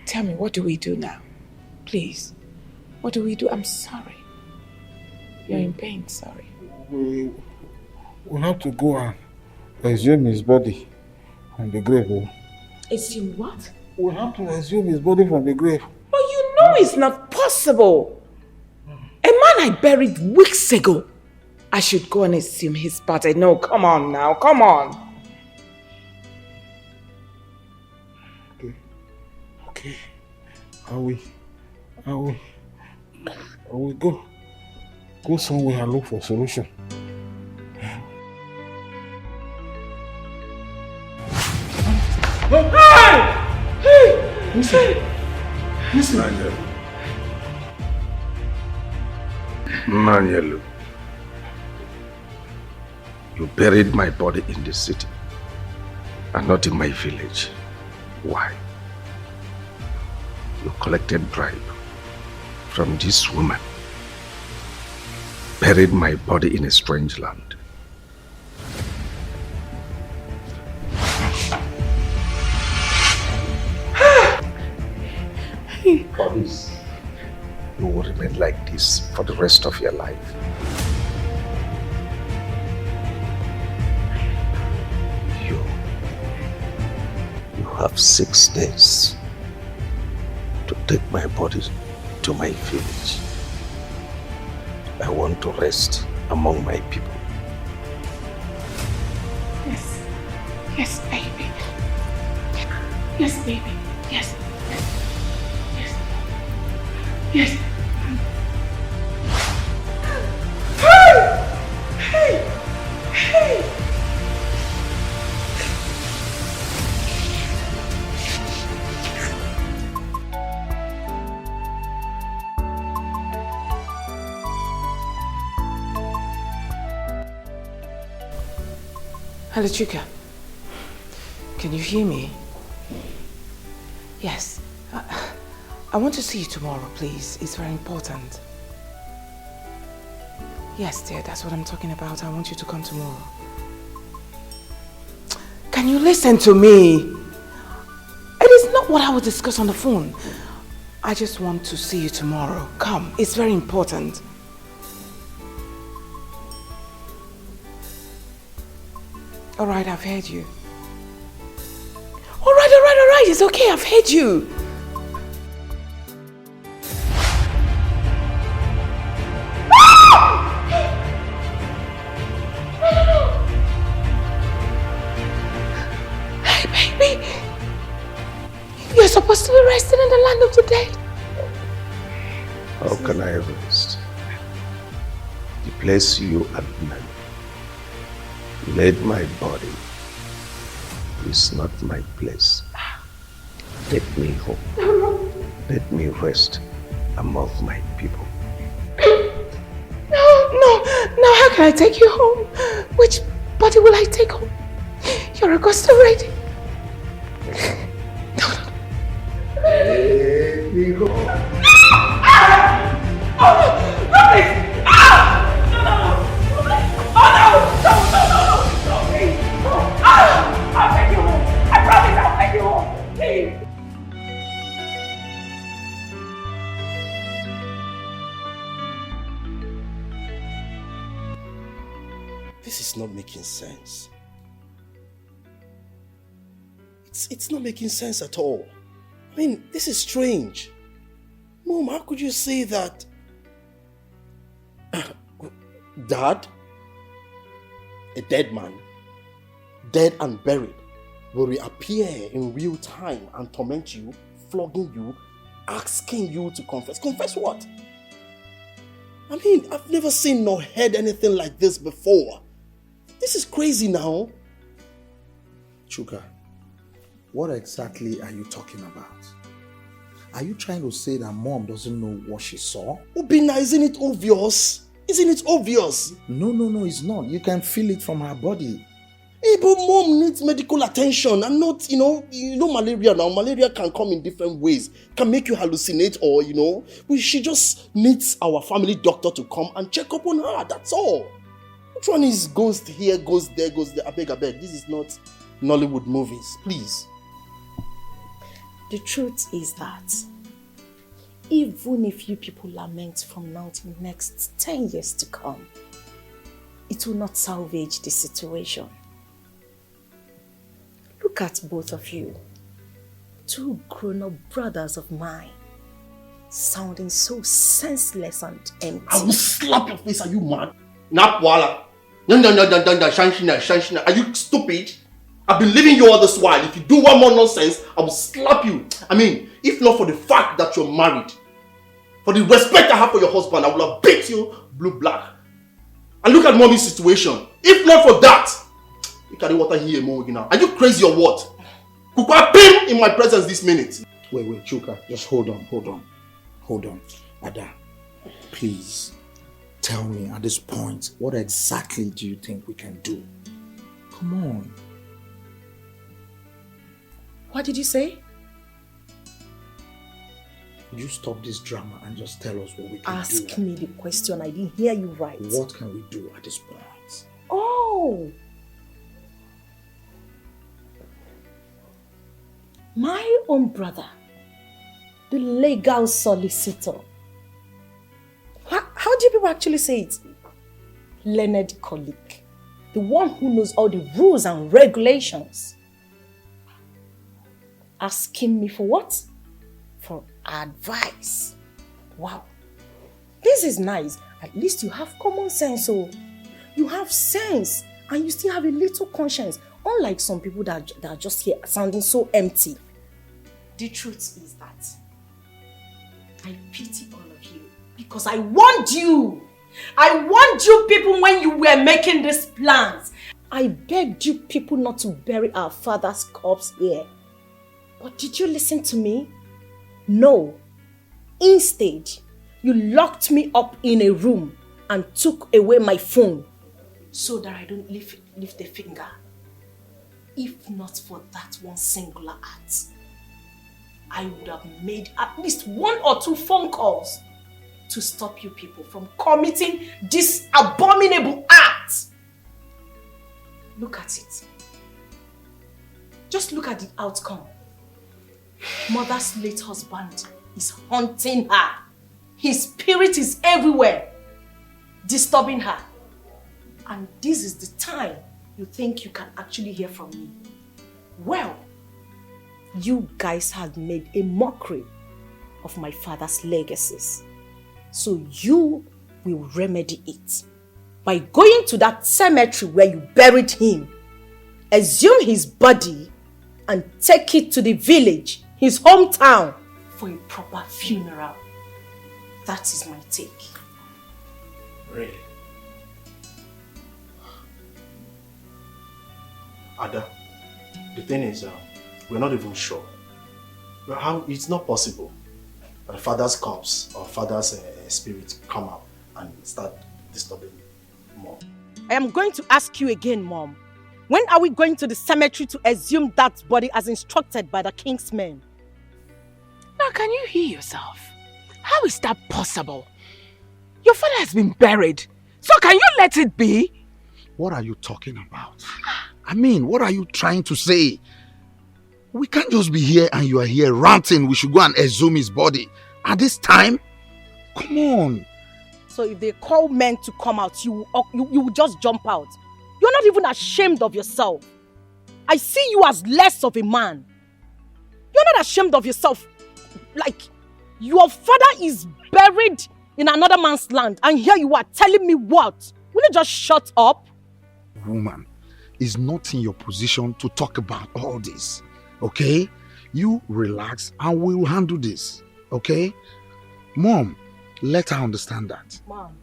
Tell me, what do we do now? Please. What do we do? I'm sorry. You're in pain, sorry. We have to go and exhume his body from the grave. Assume what? We have to exhume his body from the grave. But you know it's not possible. A man I buried weeks ago. I should go and assume his body. No, come on now, come on. Okay. I will go somewhere and look for a solution. Hey! Listen. Nanyelu, you buried my body in the city and not in my village. Why? You collected bribe from this woman, buried my body in a strange land. For this, you will remain like this for the rest of your life. You have 6 days to take my body to my village. I want to rest among my people. Yes. Yes, baby. Yes, baby. Yes. Yes. Hey! Hey! Hello, Chuka. Can you hear me? Yes. I want to see you tomorrow, please. It's very important. Yes, dear, that's what I'm talking about. I want you to come tomorrow. Can you listen to me? It is not what I will discuss on the phone. I just want to see you tomorrow. Come, it's very important. All right, I've heard you. All right. It's okay, I've heard you. Hey, baby. You're supposed to be resting in the land of the dead. How can I rest? The place you and men laid my body is not my place. Take me home. Let me rest among my people. No, how can I take you home? Which body will I take home? You're a ghost already. No. Let me go. I'll take you home. I promise I'll take you home. Please. This is not making sense. It's not making sense at all. I mean, this is strange. Mom, how could you say that? Dad, a dead man, dead and buried, will reappear in real time and torment you, flogging you, asking you to confess. Confess what? I mean, I've never seen nor heard anything like this before. This is crazy now. Chuka, what exactly are you talking about? Are you trying to say that mom doesn't know what she saw? Obina, isn't it obvious? Isn't it obvious? No, it's not. You can feel it from her body. Hey, but mom needs medical attention and not, malaria now. Malaria can come in different ways. Can make you hallucinate or, she just needs our family doctor to come and check up on her. That's all. Which one is goes here, goes there, goes there? I beg. This is not Nollywood movies. Please. The truth is that even if you people lament from now to the next 10 years to come, it will not salvage the situation. Look at both of you, two grown-up brothers of mine, sounding so senseless and empty. I will slap your face. Are you mad? Napwala. Shanshina. Are you stupid? I've been leaving you all this while. If you do one more nonsense, I will slap you. I mean, if not for the fact that you're married, for the respect I have for your husband, I will have beat you blue-black. And look at mommy's situation. If not for that, you carry water here now. Are you crazy or what? Kukwa pim in my presence this minute. Wait, Chuka. Just hold on. Ada, please, tell me at this point, what exactly do you think we can do? Come on. What did you say? Would you stop this drama and just tell us what we can do? Ask me the question. I didn't hear you right. What can we do at this point? Oh! My own brother, the legal solicitor. How do people actually say it? Learned colleague. The one who knows all the rules and regulations. Asking me for what? For advice. Wow. This is nice. At least you have common sense. So you have sense and you still have a little conscience. Unlike some people that are just here sounding so empty. The truth is that I pity all of you because I warned you. I warned you people when you were making these plans. I begged you people not to bury our father's corpse here. But did you listen to me? No. Instead, you locked me up in a room and took away my phone so that I don't lift a finger. If not for that one singular act, I would have made at least 1 or 2 phone calls to stop you people from committing this abominable act. Look at it. Just look at the outcome. Mother's late husband is haunting her. His spirit is everywhere, disturbing her. And this is the time you think you can actually hear from me. Well, you guys have made a mockery of my father's legacies. So you will remedy it by going to that cemetery where you buried him, exhume his body and take it to the village, his hometown, for a proper funeral. That is my take. Really? Ada, the thing is, we're not even sure. But how it's not possible that father's corpse or father's spirit come up and start disturbing mom. I am going to ask you again, Mom. When are we going to the cemetery to exhume that body as instructed by the king's men? Now, can you hear yourself? How is that possible? Your father has been buried. So can you let it be? What are you talking about? I mean, what are you trying to say? We can't just be here and you are here ranting. We should go and exhume his body. At this time? Come on. So if they call men to come out, you will just jump out. You're not even ashamed of yourself. I see you as less of a man. You're not ashamed of yourself. Like, your father is buried in another man's land and here you are telling me what? Will you just shut up? Woman, it's not in your position to talk about all this, okay? You relax and we will handle this, okay? Mom, let her understand that. Mom,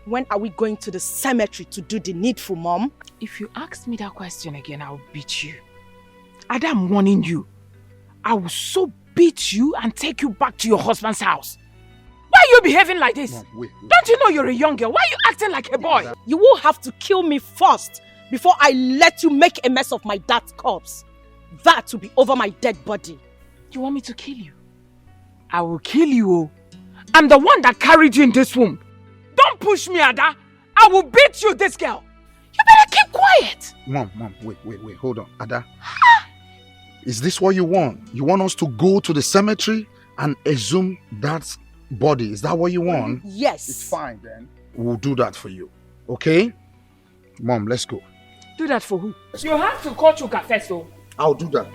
when are we going to the cemetery to do the needful, Mom? If you ask me that question again, I'll beat you. Ada, I'm warning you. I will so beat you and take you back to your husband's house. Why are you behaving like this? Mom, wait. Don't you know you're a young girl? Why are you acting like a boy? You will have to kill me first before I let you make a mess of my dad's corpse. That will be over my dead body. You want me to kill you? I will kill you. I'm the one that carried you in this womb. Don't push me, Ada. I will beat you, this girl. You better keep quiet. Mom, wait, hold on. Ada, is this what you want? You want us to go to the cemetery and exhume that body? Is that what you want? Yes. It's fine then. We'll do that for you. Okay? Mom, let's go. Do that for who? You have to call Chuka first, though. I'll do that.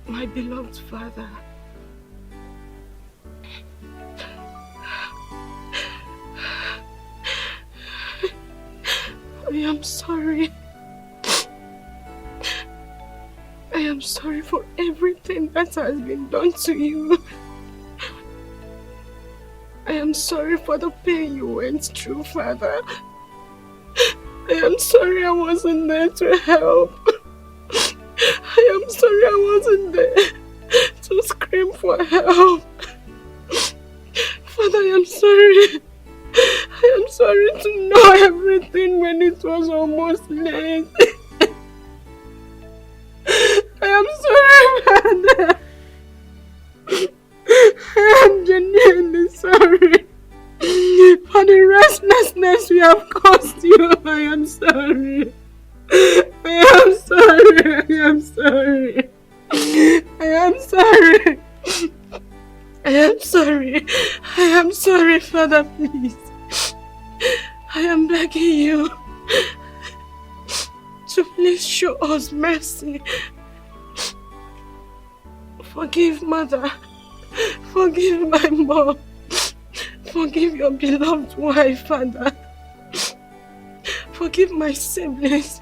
My beloved father, I am sorry. I am sorry for everything that has been done to you. I am sorry for the pain you went through, Father. I am sorry I wasn't there to help. I am sorry I wasn't there to scream for help. Father, I am sorry. I am sorry to know everything when it was almost late. I am sorry, Father. I am genuinely sorry for the restlessness we have caused you. I am sorry. I am sorry. I am sorry. I am sorry. I am sorry. I am sorry, Father, please. I am begging you to please show us mercy. Forgive Mother. Forgive my mom. Forgive your beloved wife, Father. Forgive my siblings.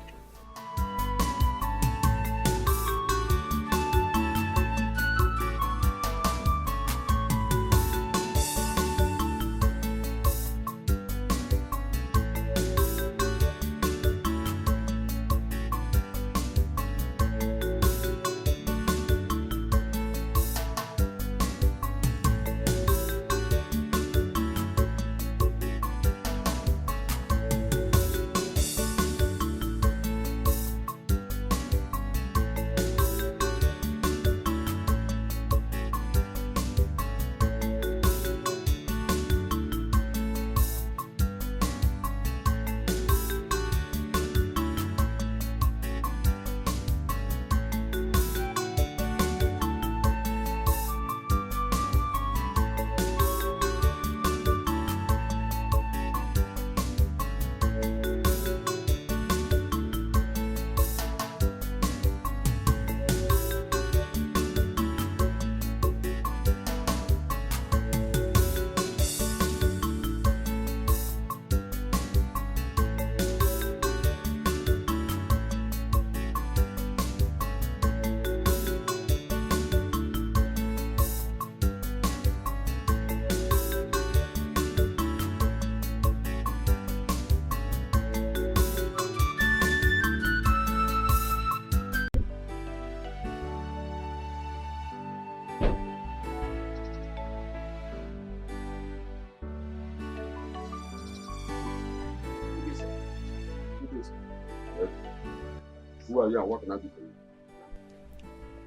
Who are you and what can I do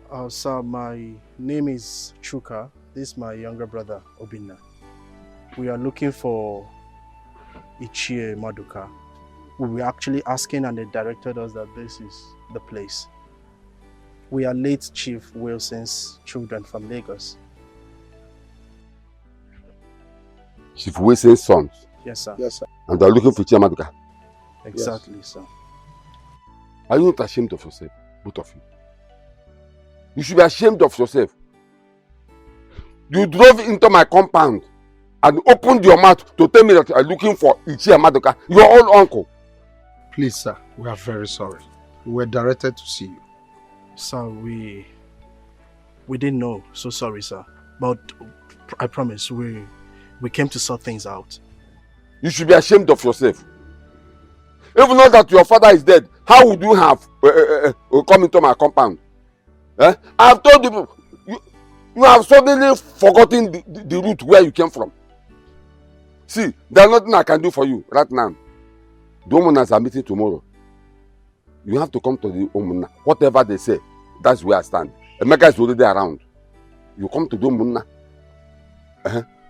for you? Sir, my name is Chuka. This is my younger brother, Obinna. We are looking for Ichie Maduka. We were actually asking and they directed us that this is the place. We are late Chief Wilson's children from Lagos. Chief Wilson's sons? Yes, sir. Yes, sir. And they are looking for Ichie Maduka? Exactly, sir. Are you not ashamed of yourself, both of you? You should be ashamed of yourself. You drove into my compound and opened your mouth to tell me that you are looking for Ichie Maduka, your own uncle. Please, sir, we are very sorry. We were directed to see you. Sir, we didn't know. So sorry, sir. But I promise, we came to sort things out. You should be ashamed of yourself. Even though that your father is dead, how would you have come into my compound? I have told you have suddenly forgotten the route where you came from. See, there's nothing I can do for you right now. The Omunas are meeting tomorrow. You have to come to the Omuna. Whatever they say, that's where I stand. Emeka is already around. You come to the Omuna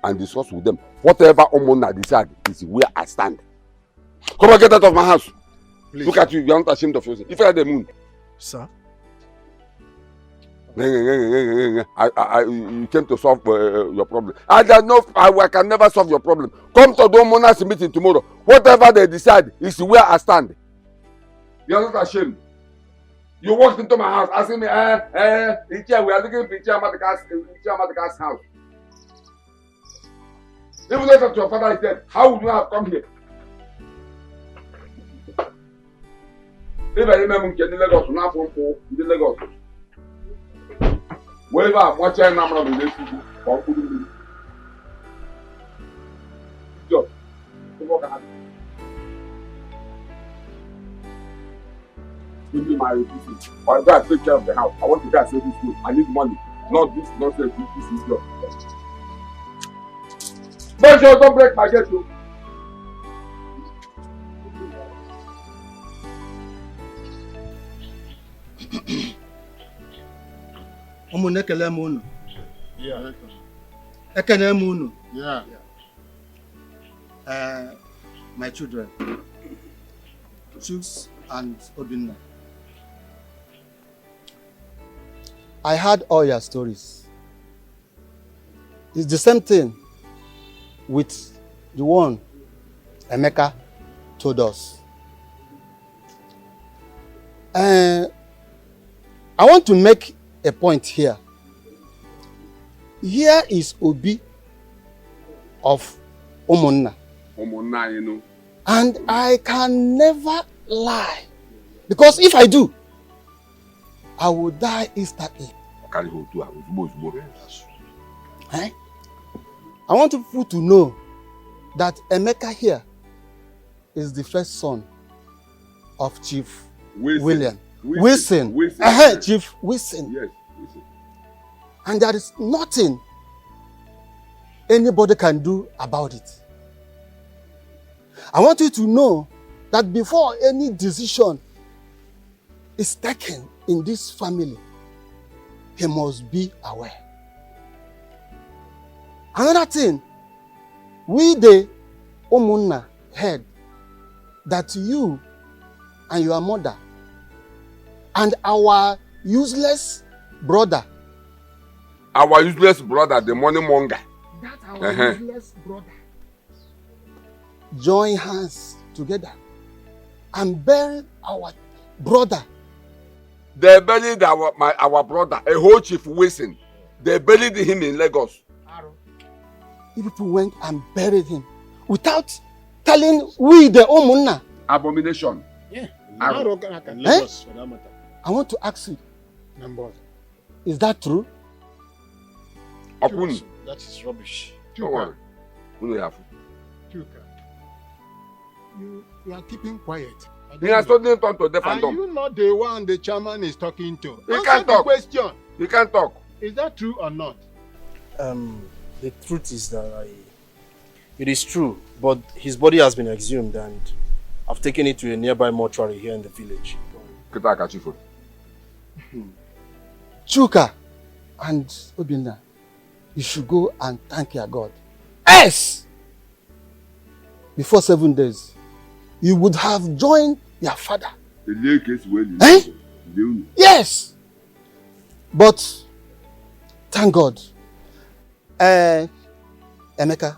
and discuss with them. Whatever Omuna decide is where I stand. Come and get out of my house. Please, look at you, you're not ashamed of yourself. If you are the moon. Sir? You came to solve your problem. I can never solve your problem. Come to the Omuna's meeting tomorrow. Whatever they decide is where I stand. You are not ashamed. You walked into my house asking me, we are looking for Ichie Maduka's house. Even though your father is dead, how would you have come here? If I remember in Lagos, not from Lagos. Wherever I'm watching, I'm not going to do. Job. Give me my receipt. Or if I take care of the house, I want to go and save this food. I need money. Not this nonsense. This is your. Make sure don't break my gate, too. Ekele m unu. Yeah. Ekele m unu. Yeah. My children, Chuks and Obinna. I heard all your stories. It's the same thing with the one Emeka told us. I want to make a point here. Here is Obi of Omunna. Omunna, you know. And I can never lie. Because if I do, I will die instantly. Eh? I want people to know that Emeka here is the first son of Chief William. Wilson. Chief Wilson. Yes, Wilson. And there is nothing anybody can do about it. I want you to know that before any decision is taken in this family, he must be aware. Another thing, we the Omunna heard that you and your mother and our useless brother. Our useless brother, the money monger. That our useless brother. Join hands together and bury our brother. They buried our brother, a whole Chief Wilson. They buried him in Lagos. You people went and buried him without telling we the Omunna. Abomination. Yeah. Lagos, for that matter. I want to ask you. Is that true? That is rubbish. Chuka. You are keeping quiet. He has suddenly turned to deaf and dumb. Are you not the one the chairman is talking to? He can't talk. Question. He can't talk. Is that true or not? The truth is that it is true, but his body has been exhumed and I've taken it to a nearby mortuary here in the village. Chuka and Obinna, you should go and thank your God. Yes! Before 7 days, you would have joined your father. Eh? Yes! But, thank God. Emeka,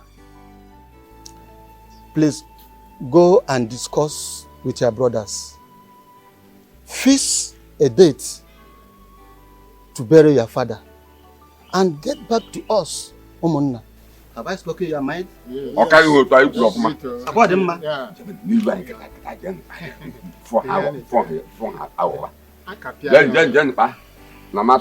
please go and discuss with your brothers. Fix a date to bury your father and get back to us, Omunna. Have I spoken your mind? Okay, you will try to Yeah. for hour. Then, Nama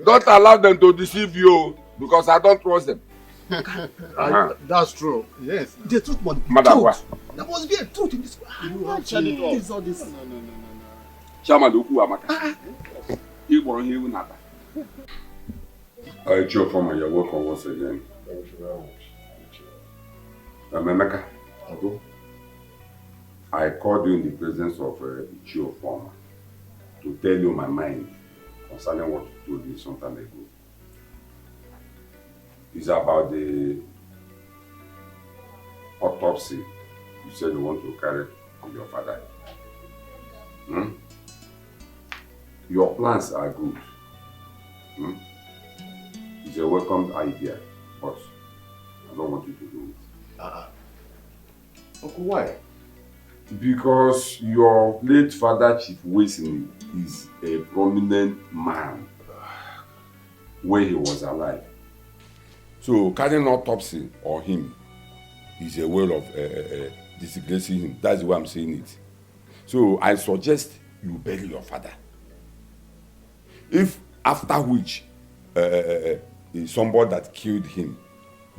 don't allow them to deceive you because I don't trust them. That's true. Yes. The truth must be Madam, truth. There must be a truth in this. You have said it all. All this. No. Chama do ku amaka. Igbo here we nata. Chief Farmer, you're welcome once again. Thank you very much. Emeka, I called you in the presence of Chief Farmer to tell you my mind concerning what you told me some time ago. It's about the autopsy you said you want to carry on your father. Your plans are good. It's a welcomed idea, but I don't want you to do it. Uncle, why? Because your late father, Chief Wesley, is a prominent man when he was alive. So carrying autopsy on him is a way of disgracing him. That's the way I'm saying it. So I suggest you bury your father. If after which somebody that killed him,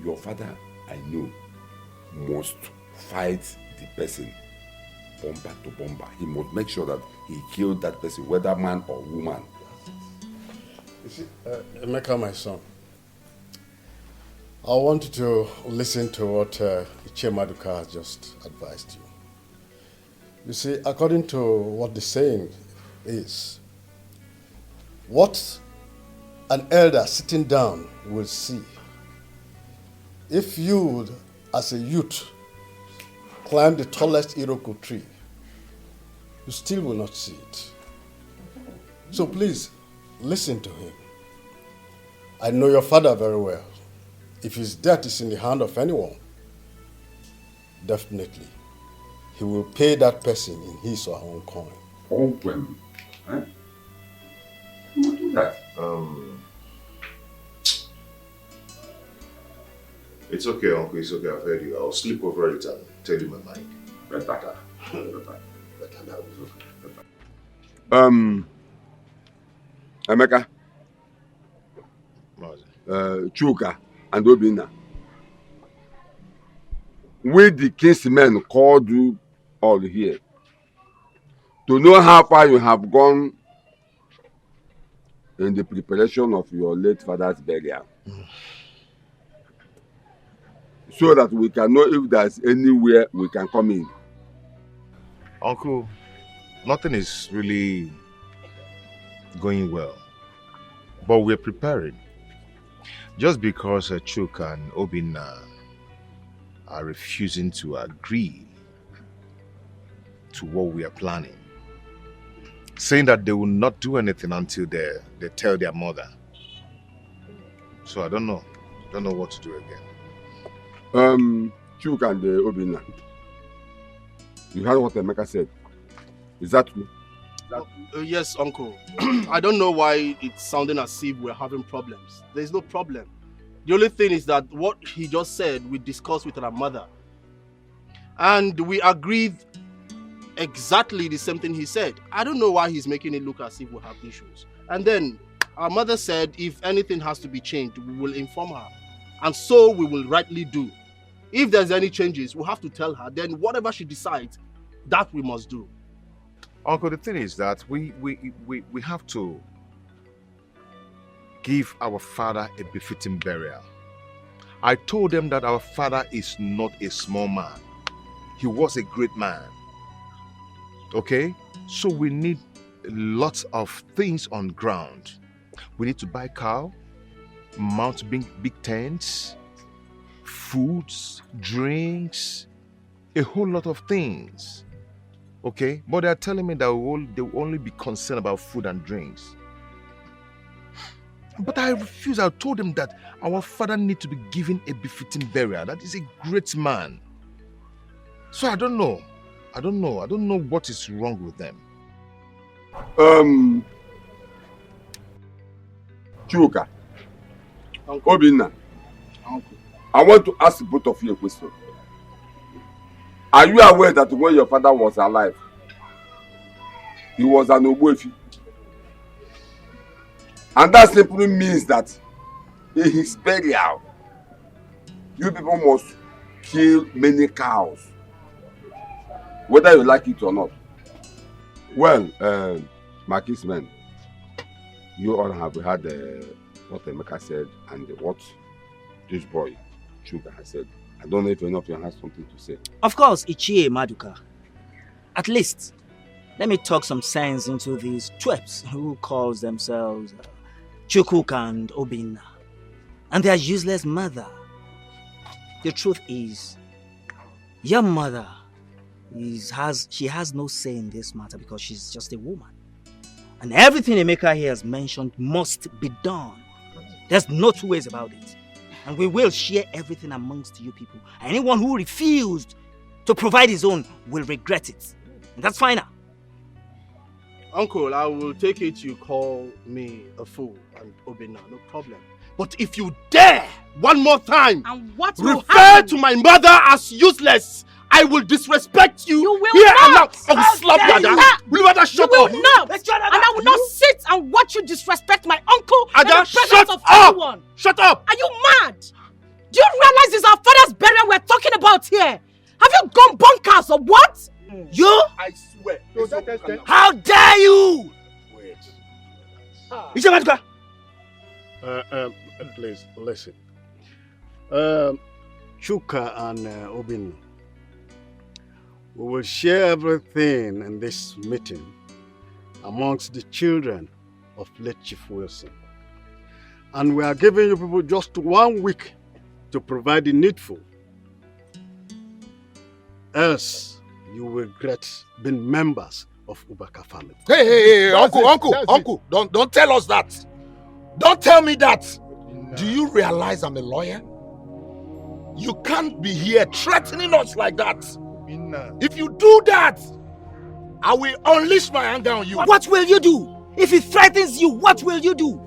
your father, I know, must fight the person bomber to bomber. He must make sure that he killed that person, whether man or woman. You see, Emeka, my son, I want you to listen to what Chemaduka has just advised you. You see, according to what the saying is, what an elder sitting down will see, if you, as a youth, climb the tallest Iroko tree, you still will not see it. So please, listen to him. I know your father very well. If his death is in the hand of anyone, definitely, he will pay that person in his or her own coin. Open. Eh? Who will do that? It's okay, Uncle. It's okay. I've heard you. I'll sleep over it and tell you my mind. Better. Emeka, Chuka, and Obinna. We the kinsmen called you all here to know how far you have gone in the preparation of your late father's burial. So that we can know if there's anywhere we can come in. Uncle, nothing is really going well, but we're preparing. Just because Chuka and Obinna are refusing to agree to what we are planning, saying that they will not do anything until they tell their mother. So I don't know what to do again. Chuka and Obinna, you heard what Emeka said. Is that true? Yes, Uncle. I don't know why it's sounding as if we're having problems. There's no problem. The only thing is that what he just said, we discussed with our mother. And we agreed exactly the same thing he said. I don't know why he's making it look as if we have issues. And then our mother said if anything has to be changed, we will inform her. And so we will rightly do. If there's any changes, we'll have to tell her. Then whatever she decides, that we must do. Uncle, the thing is that we have to give our father a befitting burial. I told them that our father is not a small man. he was a great man. Okay? So we need lots of things on ground. We need to buy cow, mount big tents, foods, drinks, a whole lot of things. Okay? But they are telling me that they will only be concerned about food and drinks. But I refuse. I told them that our father needs to be given a befitting burial. That is a great man. So I don't know. I don't know what is wrong with them. Chuka, Obinna, I want to ask both of you a question. Are you aware that when your father was alive, he was an Ogbuefi? And that simply means that in his burial, you people must kill many cows, whether you like it or not. Well, my kinsmen, you all have heard what Emeka said and what this boy, Chuka, has said. I don't know if any of you has something to say. Of course, Ichie Maduka. At least, let me talk some sense into these twerps who calls themselves Chukwuka and Obinna and their useless mother. The truth is, your mother has no say in this matter because she's just a woman. And everything Emeka here has mentioned must be done. There's no two ways about it. And we will share everything amongst you people. Anyone who refused to provide his own will regret it. And that's final. Uncle, I will take it you call me a fool and Obinna, no problem. But if you dare one more time refer to my mother as useless, I will disrespect you. You will here not. And now. I will slap you, Ada. Will you Ada shut You up? will not. And I will not sit and watch you disrespect my uncle Ada, in the presence shut of up. everyone. Shut up. Are you mad? Do you realize it's our father's burial we're talking about here? Have you gone bonkers or what? You? I swear. How dare you? Wait. Ichie Maduka. Please, listen. Chuka and Obinna, we will share everything in this meeting amongst the children of late Chief Wilson. And we are giving you people just 1 week to provide the needful. Else, you will regret being members of Ubaka family. Hey, Uncle, don't tell us that. Don't tell me that. Do you realize I'm a lawyer? You can't be here threatening us like that. If you do that, I will unleash my anger on you. What will you do? If he threatens you, what will you do?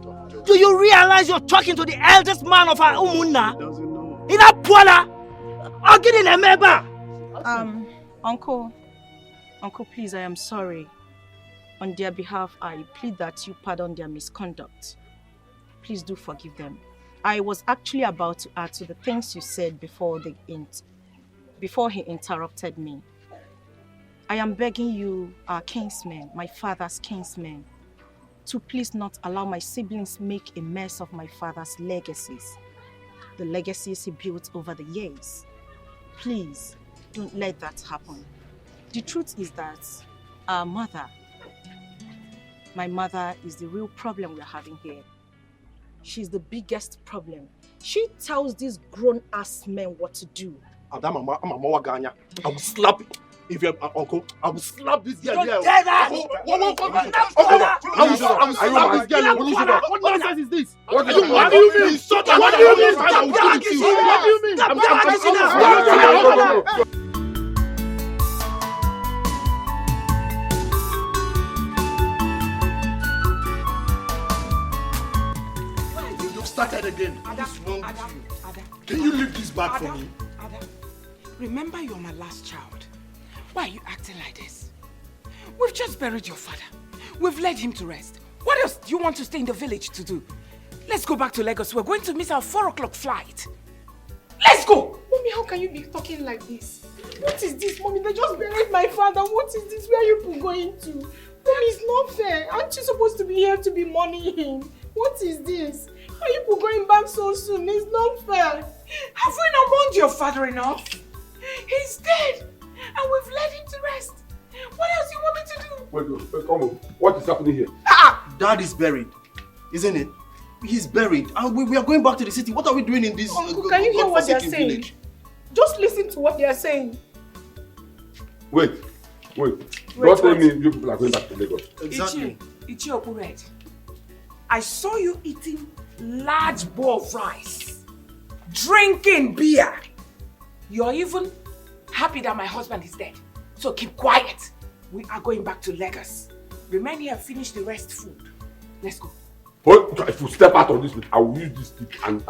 Do you realize you're talking to the eldest man of our Umunna? In Apuala? Ogini Nemeba? Uncle, please, I am sorry. On their behalf, I plead that you pardon their misconduct. Please do forgive them. I was actually about to add to the things you said before he interrupted me. I am begging you, our kinsmen, my father's kinsmen, to please not allow my siblings make a mess of my father's legacies. The legacies he built over the years. Please, don't let that happen. The truth is that our mother, my mother, is the real problem we're having here. She's the biggest problem. She tells these grown-ass men what to do. Adam, I will slap you. If you're uncle, I will slap this girl. Don't say that! I will slap this girl. What nonsense is this? What do you mean? What do you mean? What do you mean? What do you mean? Started again. What's wrong with you? Can you leave this bag for me? Ada, remember you're my last child. Why are you acting like this? We've just buried your father. We've laid him to rest. What else do you want to stay in the village to do? Let's go back to Lagos. We're going to miss our 4 o'clock flight. Let's go! Mommy, how can you be talking like this? What is this, Mommy? They just buried my father. What is this? Where are you people going to? Mommy, it's not fair. Aren't you supposed to be here to be mourning him? What is this? Why are you people going back so soon? It's not fair. Have we not mourned your father enough? He's dead. and we've led him to rest. What else do you want me to do? Wait, come on. What is happening here? Dad is buried, isn't it? He's buried, and we are going back to the city. What are we doing in this Uncle, can you hear what they're saying? village? Just listen to what they're saying. Wait. Don't tell me you people are going back to Lagos. Exactly. Ichi Opured, I saw you eating large bowl of rice, drinking beer. You're even happy that my husband is dead. So keep quiet. We are going back to Lagos. Remain here and finish the rest food. Let's go. But if you step out of this, I will use this stick and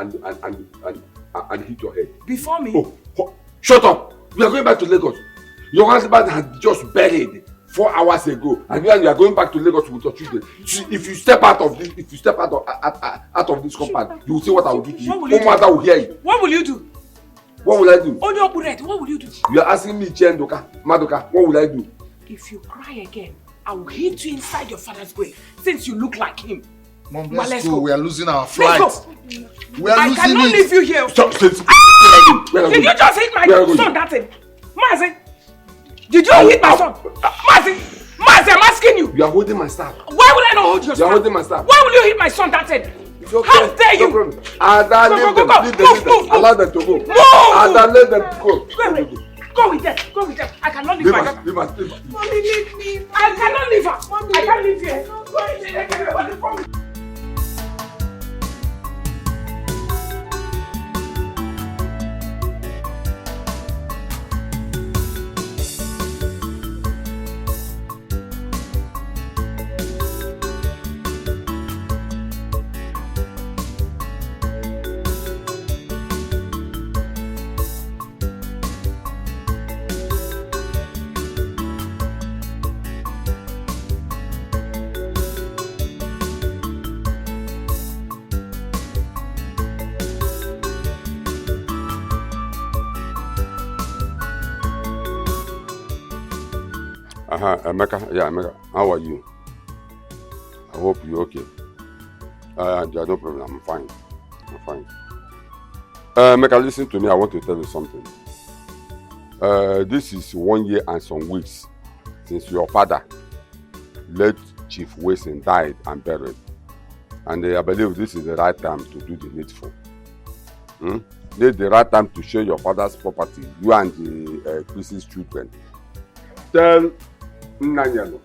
hit your head. Before me? Oh, shut up! We are going back to Lagos. Your husband had just buried 4 hours ago, and you are going back to Lagos with your children. If you step out of this, out of this compound, you will see what I will do to you. No matter will hear you. What will you do? What will I do? Onyo Opured, what will you do? You are asking me, Chendoka, Madoka, what will I do? If you cry again, I will hit you inside your father's grave, since you look like him. Mom, let's let's go. go. We are losing our flight. Let's go. We are I losing cannot it. leave you here. Stop. Did you just hit my son that thing? Mazi, did you hit my son? Mazi, I'm asking you. You are holding my staff. Why will I not hold your You staff? are holding my staff. Why will you hit my son that thing? Okay. How dare you? No Ada, leave them. Move. Allow them to go. Move. Ada, let them go. Go with them. I cannot leave my daughter. Leave us. Mommy, leave me. I cannot leave her. Mommy. I can't leave here. Emeka, how are you? I hope you're okay. There's no problem, I'm fine. Emeka, listen to me, I want to tell you something. This is 1 year and some weeks since your father, late Chief Wilson, died and buried. And I believe this is the right time to do the needful. This is the right time to share your father's property, you and the Chris's children. Tell Nanyalo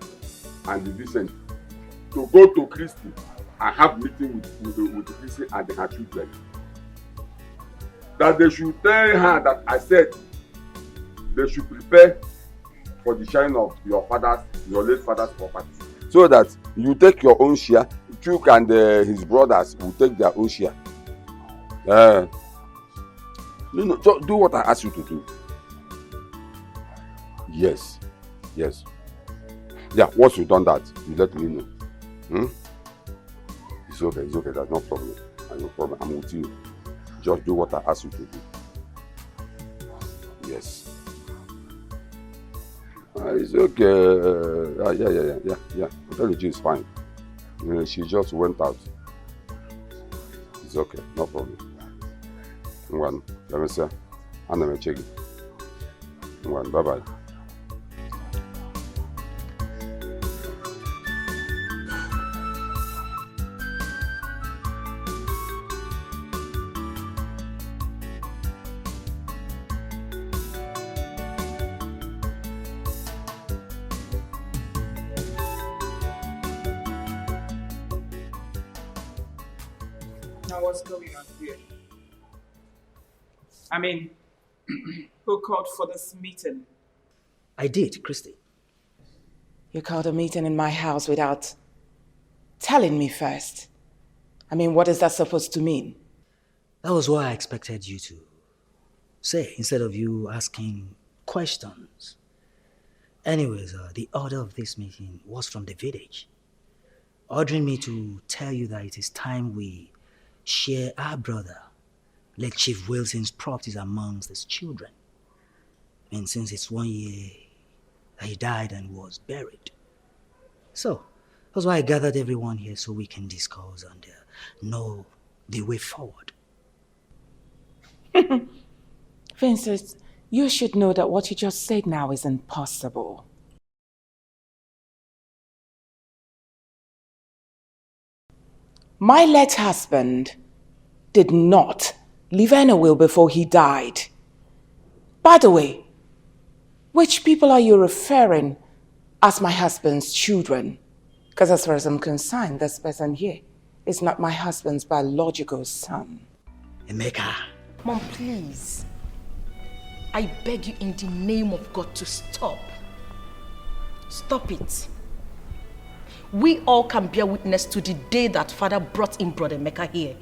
and the Vincent to go to Christy and have meeting with Christy and her children. That they should tell her that I said they should prepare for the sharing of your late father's property. So that you take your own share, Chuck and his brothers will take their own share. Just do what I ask you to do. Yes. Yeah, once you've done that, you let me know. It's okay, there's no problem. I'm with you. Just do what I ask you to do. Yes. It's okay. Yeah. Oteliji is fine. She just went out. It's okay, no problem. Let me say, I'm going to check it. Bye-bye. Now what's going on here? I mean, who called for this meeting? I did, Christy. You called a meeting in my house without telling me first. I mean, what is that supposed to mean? That was what I expected you to say, instead of you asking questions. Anyways, the order of this meeting was from the village, ordering me to tell you that it is time we share our brother, late Chief Wilson's properties amongst his children. And since it's 1 year that he died and was buried. So, that's why I gathered everyone here so we can discuss and know the way forward. Vincent, You should know that what you just said now is impossible. My late husband did not leave any will before he died. By the way, which people are you referring as my husband's children? Because as far as I'm concerned, this person here is not my husband's biological son. Emeka. Mom, please. I beg you in the name of God to stop. Stop it. We all can bear witness to the day that Father brought in Brother Emeka here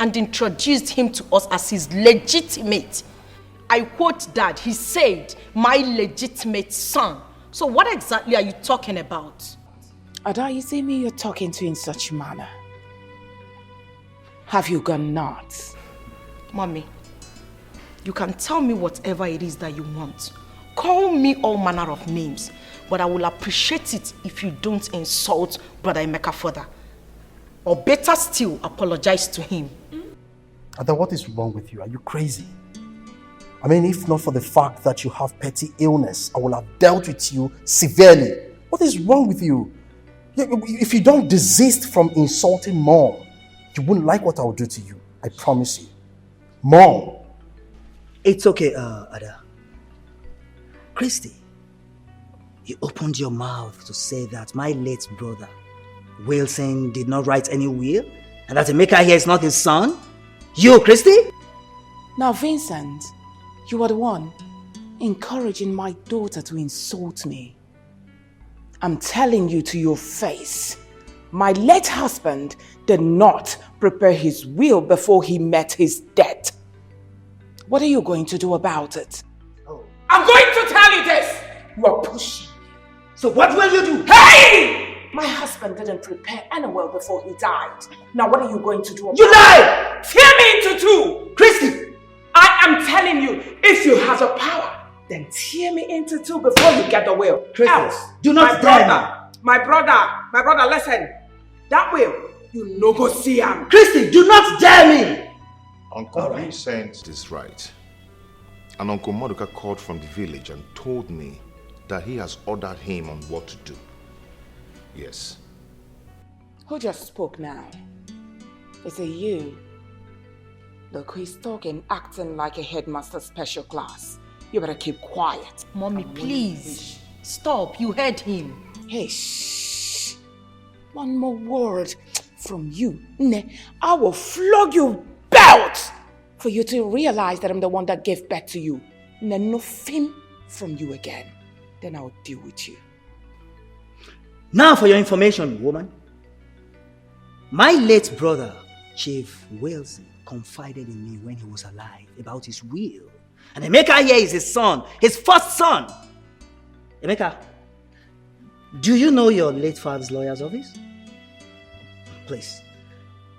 and introduced him to us as his legitimate. I quote Dad, he said, my legitimate son. So what exactly are you talking about? Ada, you see me you're talking to in such manner. Have you gone nuts? Mommy, you can tell me whatever it is that you want. Call me all manner of names, but I will appreciate it if you don't insult Brother Emeka further. Or better still, apologize to him. Ada, what is wrong with you? Are you crazy? I mean, if not for the fact that you have petty illness, I will have dealt with you severely. What is wrong with you? If you don't desist from insulting Mom, you wouldn't like what I will do to you. I promise you. Mom. It's okay, Ada. Christy, you opened your mouth to say that my late brother, Wilson, did not write any will, and that Emeka here is not his son? You, Christy? Now, Vincent, you are the one encouraging my daughter to insult me. I'm telling you to your face, my late husband did not prepare his will before he met his death. What are you going to do about it? I'm going to tell you this! You are pushing. So what will you do? Hey! My husband didn't prepare any will before he died. Now what are you going to do about it? You lie! Tear me into two! Christy! I am telling you, if you have the power, then tear me into two before you get the will. Christy, Else, do not dare me. My brother, listen. That will, you no go see him. Christy, do not dare me! Uncle Vincent is right. And Uncle Maduka called from the village and told me that he has ordered him on what to do. Yes. Who just spoke now? Is it you? Look, he's talking, acting like a headmaster special class. You better keep quiet. Mommy, please. Stop. You heard him. Hey, shh. One more word from you. I will flog you belt for you to realize that I'm the one that gave birth to you. Nothing from you again. Then I'll deal with you. Now for your information, woman. My late brother, Chief Wilson, confided in me when he was alive about his will. And Emeka here is his son, his first son. Emeka, do you know your late father's lawyer's office? Please,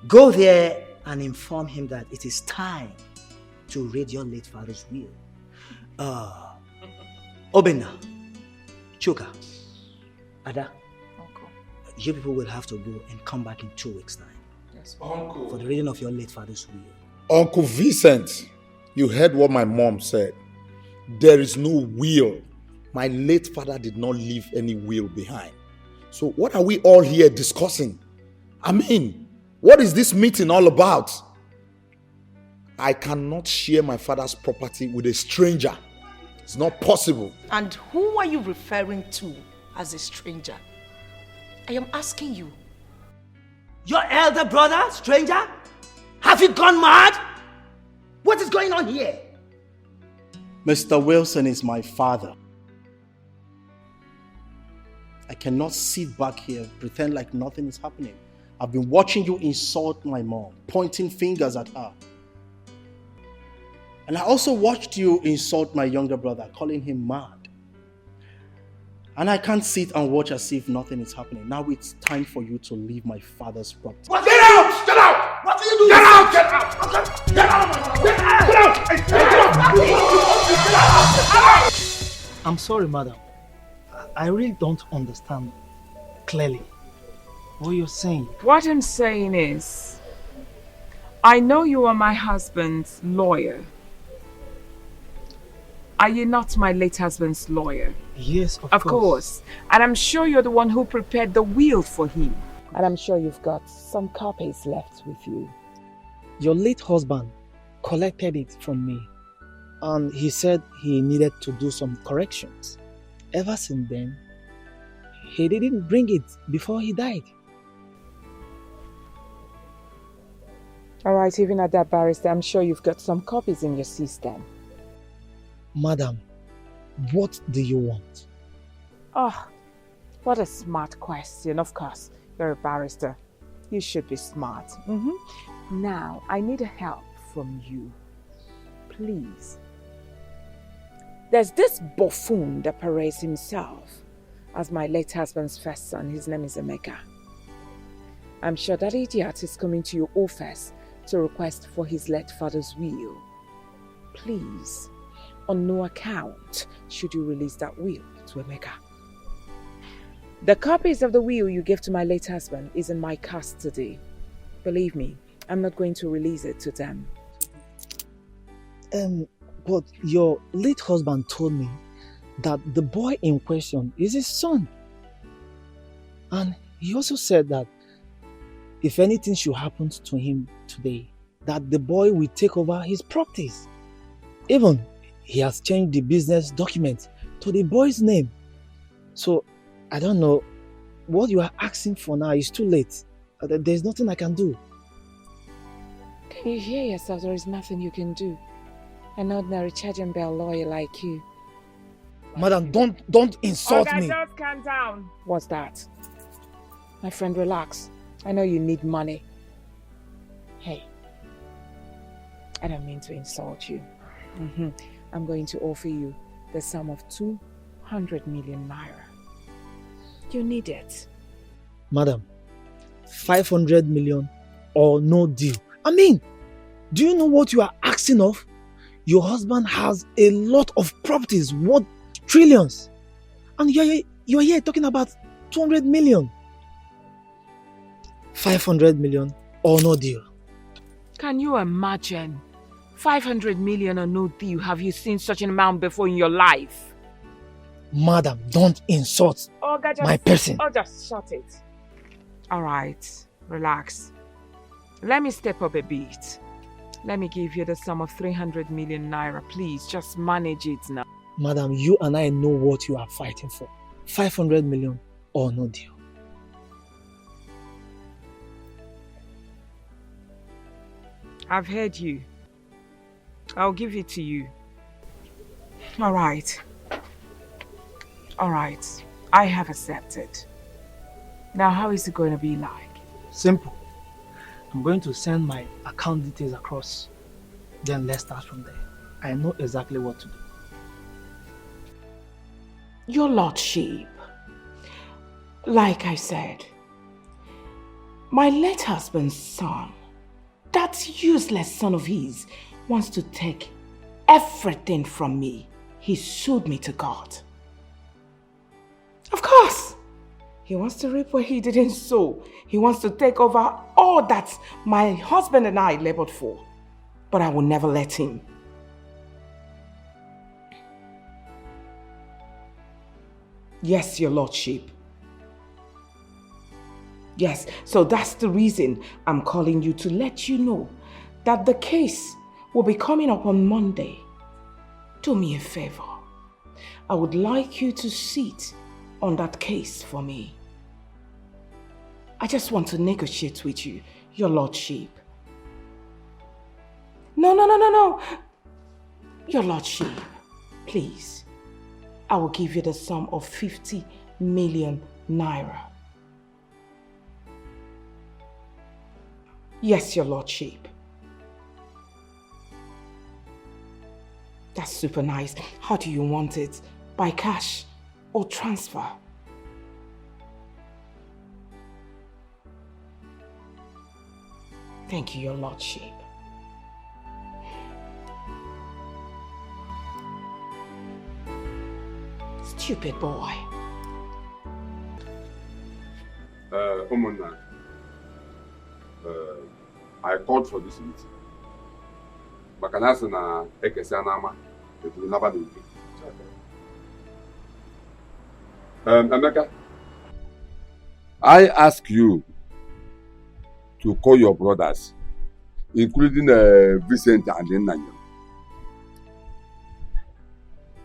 go there and inform him that it is time to read your late father's will. Obina, Chuka, Ada, Uncle. You people will have to go and come back in 2 weeks' time. Yes, Uncle. For the reading of your late father's will. Uncle Vincent, you heard what my mom said. There is no will. My late father did not leave any will behind. So what are we all here discussing? I mean, what is this meeting all about? I cannot share my father's property with a stranger. It's not possible. And who are you referring to as a stranger? I am asking you. Your elder brother, stranger? Have you gone mad? What is going on here? Mr. Wilson is my father. I cannot sit back here, pretend like nothing is happening. I've been watching you insult my mom, pointing fingers at her. And I also watched you insult my younger brother, calling him mad. And I can't sit and watch as if nothing is happening. Now it's time for you to leave my father's property. What? Get out! Get out! What are you doing? Get out! Get out! Get out! Get out! Get out! I'm sorry, madam. I really don't understand clearly what you're saying. What I'm saying is, I know you are my husband's lawyer. Are you not my late husband's lawyer? Yes, Of course. And I'm sure you're the one who prepared the will for him. And I'm sure you've got some copies left with you. Your late husband collected it from me, and he said he needed to do some corrections. Ever since then, he didn't bring it before he died. All right, even at that, barrister, I'm sure you've got some copies in your system. Madam, what do you want? Oh, what a smart question. Of course, you're a barrister. You should be smart. Now, I need help from you. Please. There's this buffoon that parades himself as my late husband's first son. His name is Emeka. I'm sure that idiot is coming to your office to request for his late father's will. Please, on no account should you release that will to Emeka. The copies of the will you gave to my late husband is in my custody. Believe me, I'm not going to release it to them. But your late husband told me that the boy in question is his son. And he also said that if anything should happen to him today, that the boy will take over his properties. Even he has changed the business document to the boy's name. So I don't know what you are asking for now. It's too late. There's nothing I can do. Can you hear yourself? There is nothing you can do. An ordinary charge and bell lawyer like you. Madam, don't insult me. Just calm down. What's that? My friend, relax. I know you need money. Hey, I don't mean to insult you. I'm going to offer you the sum of 200 million naira. You need it. Madam, 500 million or no deal. I mean, do you know what you are asking of? Your husband has a lot of properties worth trillions. And you're here talking about 200 million. 500 million or no deal. Can you imagine? 500 million or no deal. Have you seen such an amount before in your life? Madam, don't insult my person. Oh, just shut it. All right, relax. Let me step up a bit. Let me give you the sum of 300 million naira. Please, just manage it now. Madam, you and I know what you are fighting for. 500 million or no deal. I've heard you. I'll give it to you. All right. All right. I have accepted. Now, how is it going to be like? Simple. I'm going to send my account details across. Then let's start from there. I know exactly what to do. Your Lordship, like I said, my late husband's son, that useless son of his, wants to take everything from me. He sued me to God. Of course, he wants to reap where he didn't sow. He wants to take over all that my husband and I labored for. But I will never let him. Yes, Your Lordship. Yes, so that's the reason I'm calling you, to let you know that the case will be coming up on Monday. Do me a favor. I would like you to sit on that case for me. I just want to negotiate with you, Your Lordship. No. Your Lordship, please. I will give you the sum of 50 million naira. Yes, Your Lordship. That's super nice. How do you want it? By cash or transfer? Thank you, Your Lordship. Stupid boy. Umuna, I called for this meeting. Bakanasa na ekesi anama, it will never be. Emeka, I ask you to call your brothers, including Vincent and Nigerian,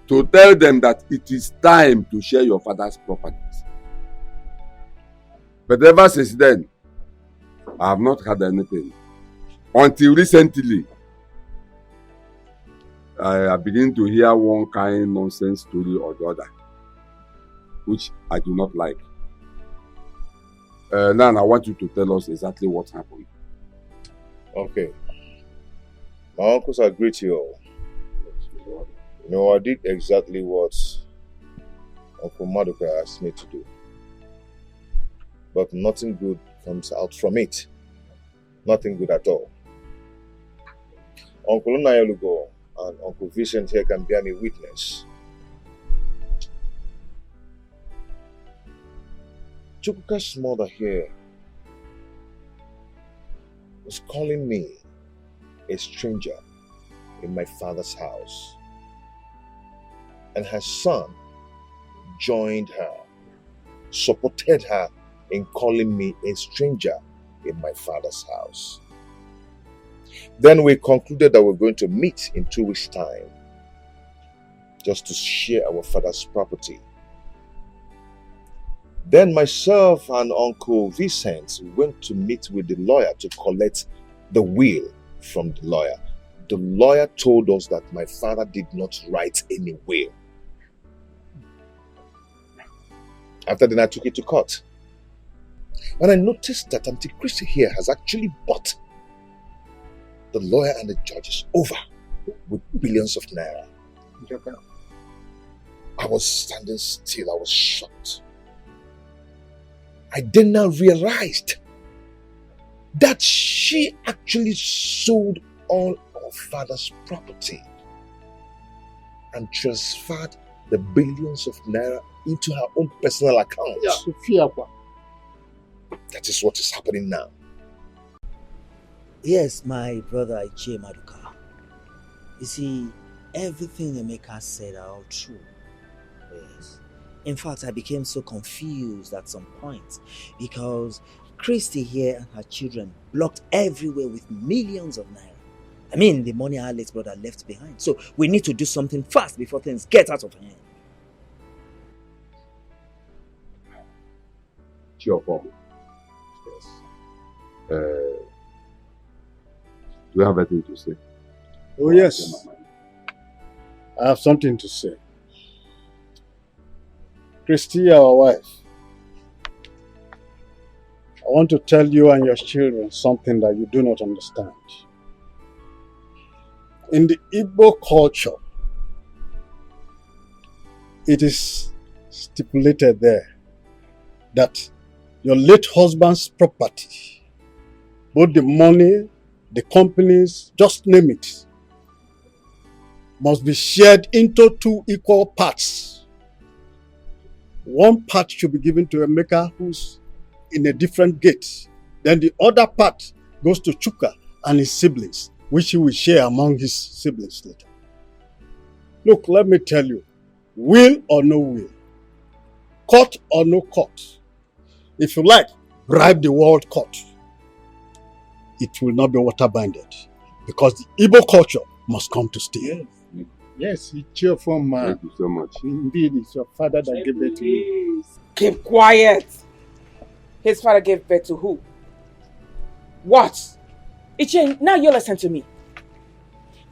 to tell them that it is time to share your father's properties. But ever since then, I have not had anything. Until recently, I begin to hear one kind nonsense story or the other, which I do not like. Now I want you to tell us exactly what happened. Okay. My uncles agree to you. No, I did exactly what Uncle Maduka asked me to do. But nothing good comes out from it. Nothing good at all. Uncle Unayalugo and Uncle Vincent here can bear me witness. Chukwuka's mother here was calling me a stranger in my father's house. And her son joined her, supported her in calling me a stranger in my father's house. Then we concluded that we're going to meet in 2 weeks' time just to share our father's property. Then myself and Uncle Vincent went to meet with the lawyer to collect the will from the lawyer. The lawyer told us that my father did not write any will. After then I took it to court. And I noticed that Auntie Christy here has actually bought the lawyer and the judges over with billions of naira. I was standing still, I was shocked. I then now realized that she actually sold all our father's property and transferred the billions of naira into her own personal account. That is what is happening now. Yes, my brother Ichie Maduka. You see, everything Emeka said are all true. Yes. In fact, I became so confused at some point because Christy here and her children blocked everywhere with millions of naira. I mean, the money our late brother left behind. So we need to do something fast before things get out of hand. Chiofo. Yes. Do you have anything to say? Oh, yes. I have something to say. Christy, our wife, I want to tell you and your children something that you do not understand. In the Igbo culture, it is stipulated there that your late husband's property, both the money, the companies, just name it, must be shared into 2 equal parts. One part should be given to Emeka, who's in a different gate. Then the other part goes to Chuka and his siblings, which he will share among his siblings later. Look, let me tell you, will or no will, court or no court, if you like, bribe the world court, it will not be water binded because the Igbo culture must come to stay. Yes, it's cheerful man. Thank you so much. Indeed, it's your father that gave birth to you. Keep quiet. His father gave birth to who? What? Ichie, now you listen to me.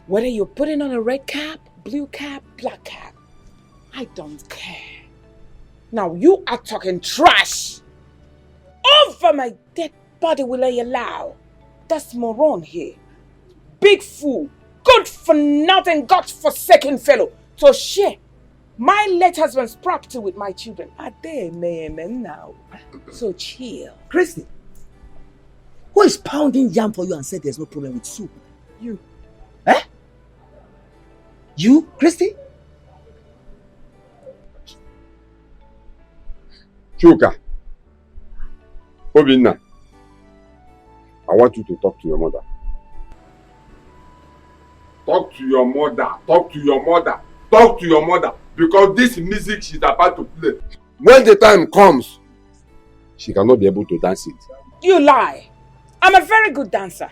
Whether you're putting on a red cap, blue cap, black cap, I don't care. Now you are talking trash. Over my dead body will I allow. That's moron here. Big fool. Good for nothing, God-forsaken fellow. To share my late husband's property with my children. Are they men now? So chill. Christy, who is pounding jam for you and said there's no problem with soup? You. Eh? You, Christy? Chuka. Obinna. I want you to talk to your mother. Talk to your mother. Talk to your mother. Talk to your mother. Because this music she's about to play when the time comes, she cannot be able to dance it. You lie. I'm a very good dancer.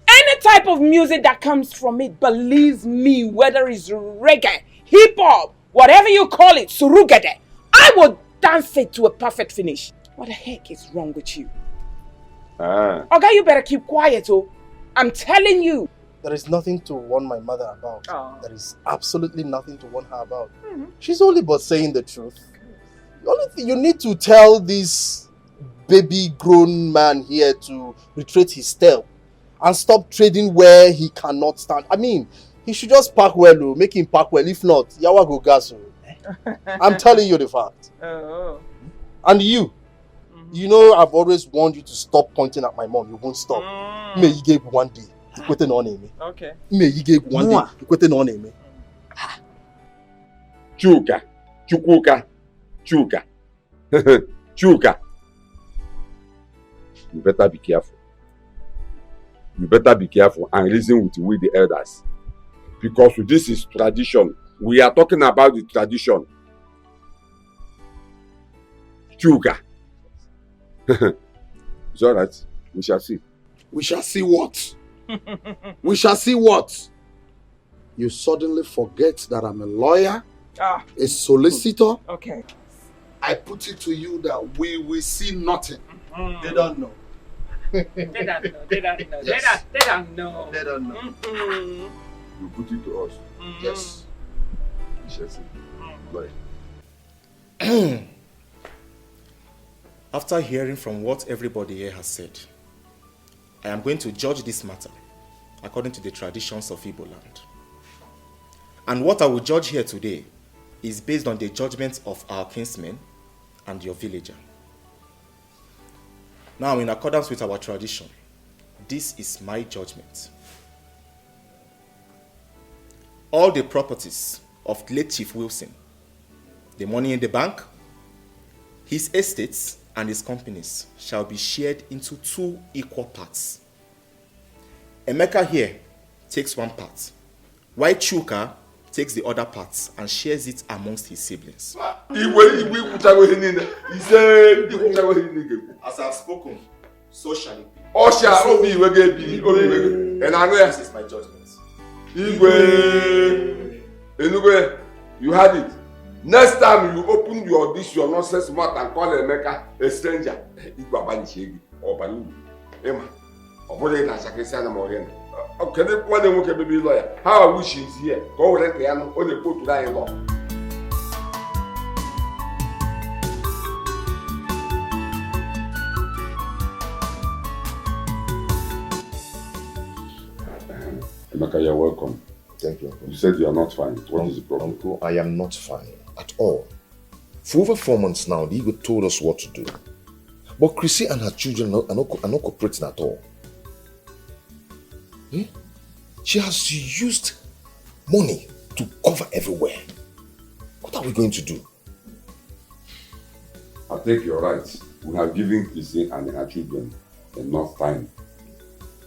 Any type of music that comes from it, believe me, whether it's reggae, hip-hop, whatever you call it, surugede, I will dance it to a perfect finish. What the heck is wrong with you? Okay, you better keep quiet, oh. I'm telling you. There is nothing to warn my mother about. Oh. There is absolutely nothing to warn her about. She's only but saying the truth. The only thing you need to tell this baby grown man here to retrace his step and stop trading where he cannot stand. I mean, he should just park well, make him park well. If not, yawa go gas. I'm telling you the fact. Oh. And you know I've always warned you to stop pointing at my mom. You won't stop. May you give one day. Okay. May you give one day. Chuka. Chukwuka. Chuka. Chuka. You better be careful. You better be careful and reason with the elders. Because this is tradition. We are talking about the tradition. Chuka. It's alright. We shall see. We shall see what? We shall see what? You suddenly forget that I'm a lawyer, a solicitor. Okay. I put it to you that we will see nothing. They don't know. They don't know. They don't know. Yes. They don't know. They don't know. You put it to us. Yes. We shall see. Right. After hearing from what everybody here has said, I am going to judge this matter according to the traditions of Igbo land. And what I will judge here today is based on the judgments of our kinsmen and your villager. Now, in accordance with our tradition, this is my judgment. All the properties of late Chief Wilson, the money in the bank, his estates, and his companies shall be shared into 2 equal parts. Emeka here takes 1 part, while Chuka takes the other part and shares it amongst his siblings. As I have spoken, so shall it be. This is my judgment. Igwe, you had it. Next time you open your nonsense mouth and call Emeka a stranger, Igwe Abanishegi or Balu. Emma, Obode na Shakespeare na Morgan. Okay, one day we can be lawyer. How I wish he's here. Go let the piano on the put to that law. Emeka, you're welcome. Thank you, Uncle. You said you are not fine. What is the problem? Uncle, I am not fine at all. For over 4 months now, the Igwe told us what to do. But Chrissy and her children are not cooperating at all. She has used money to cover everywhere. What are we going to do? I think you're right. We have given Chrissy and her children enough time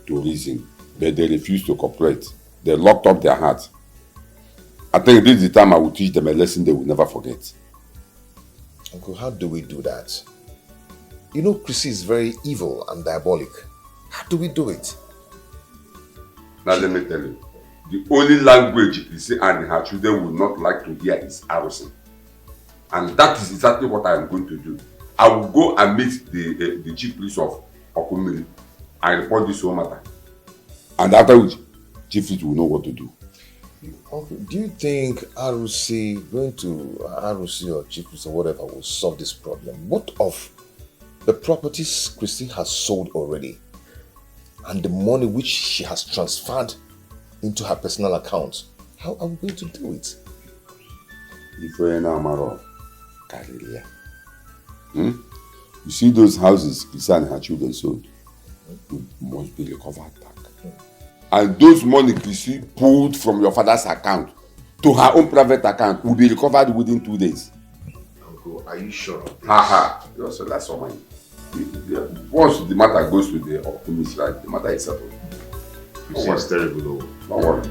to reason, but they refuse to cooperate. They locked up their hearts. I think this is the time I will teach them a lesson they will never forget. Uncle, how do we do that? You know, Chrissy is very evil and diabolic. How do we do it? Now let me tell you, the only language Chrissy and her children will not like to hear is arrosing. And that is exactly what I am going to do. I will go and meet the chief priest of Okumiri and report this whole matter. And after which, chief priest will know what to do. Uncle, do you think ROC, going to ROC or chief priest or whatever will solve this problem? What of the properties Chrissy has sold already and the money which she has transferred into her personal account? How are we going to do it? If we're in Amaro, Karilia. You see those houses Chrissy and her children sold? Must be recovered back. And those money Chrissy pulled from your father's account to her own private account will be recovered within 2 days. Uncle, are you sure? Haha. So that's all mine. Once the matter goes to the optimist, right, the matter is settled. Chrissy is terrible though. Don't worry.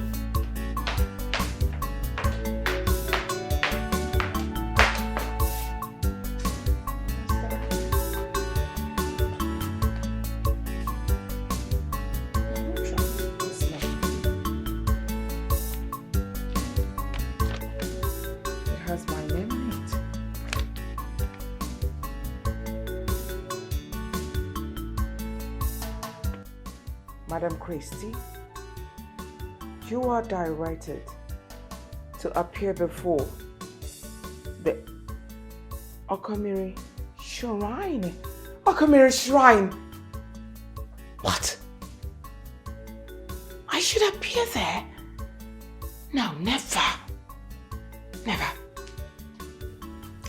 Madam Christie, you are directed to appear before the Okomiri Shrine. Okomiri Shrine. What? I should appear there? No, never. Never.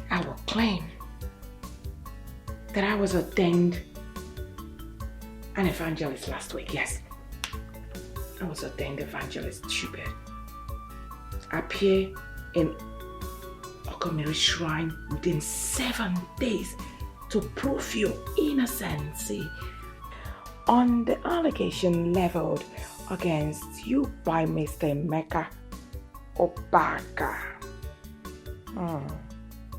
I will claim that I was ordained an evangelist last week, yes. I was ordained evangelist, stupid. Appear in Okomiri Shrine within 7 days to prove your innocence on the allegation leveled against you by Mr. Emeka Obaka.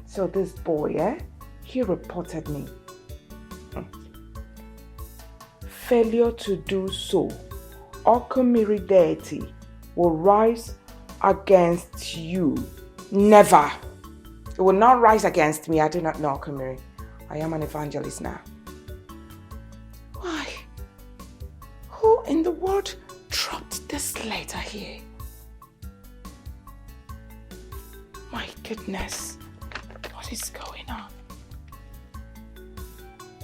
So this boy, he reported me. Failure to do so, Okomiri deity will rise against you. Never. It will not rise against me. I do not know Okomiri. I am an evangelist now. Why? Who in the world dropped this letter here? My goodness. What is going on?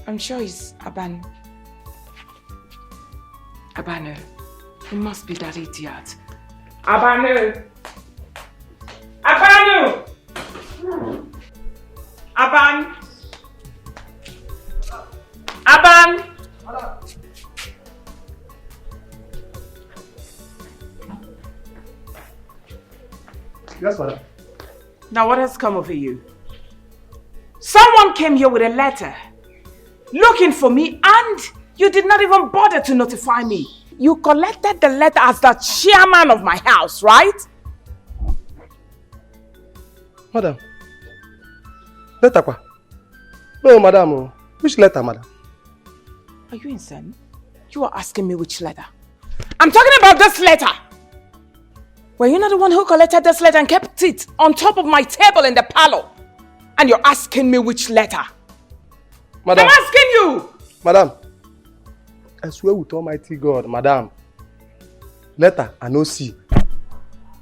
I'm sure it's Abanu. It must be that idiot. Abanu! Aban! Yes, madam. Now what has come over you? Someone came here with a letter looking for me and you did not even bother to notify me. You collected the letter as the chairman of my house, right? Madam. Letter kwa? No, madam. Which letter, madam? Are you insane? You are asking me which letter? I'm talking about this letter! Were you not the one who collected this letter and kept it on top of my table in the parlor? And you're asking me which letter? Madam. I'm asking you! Madam. I swear with Almighty God, madam. Letter I no see.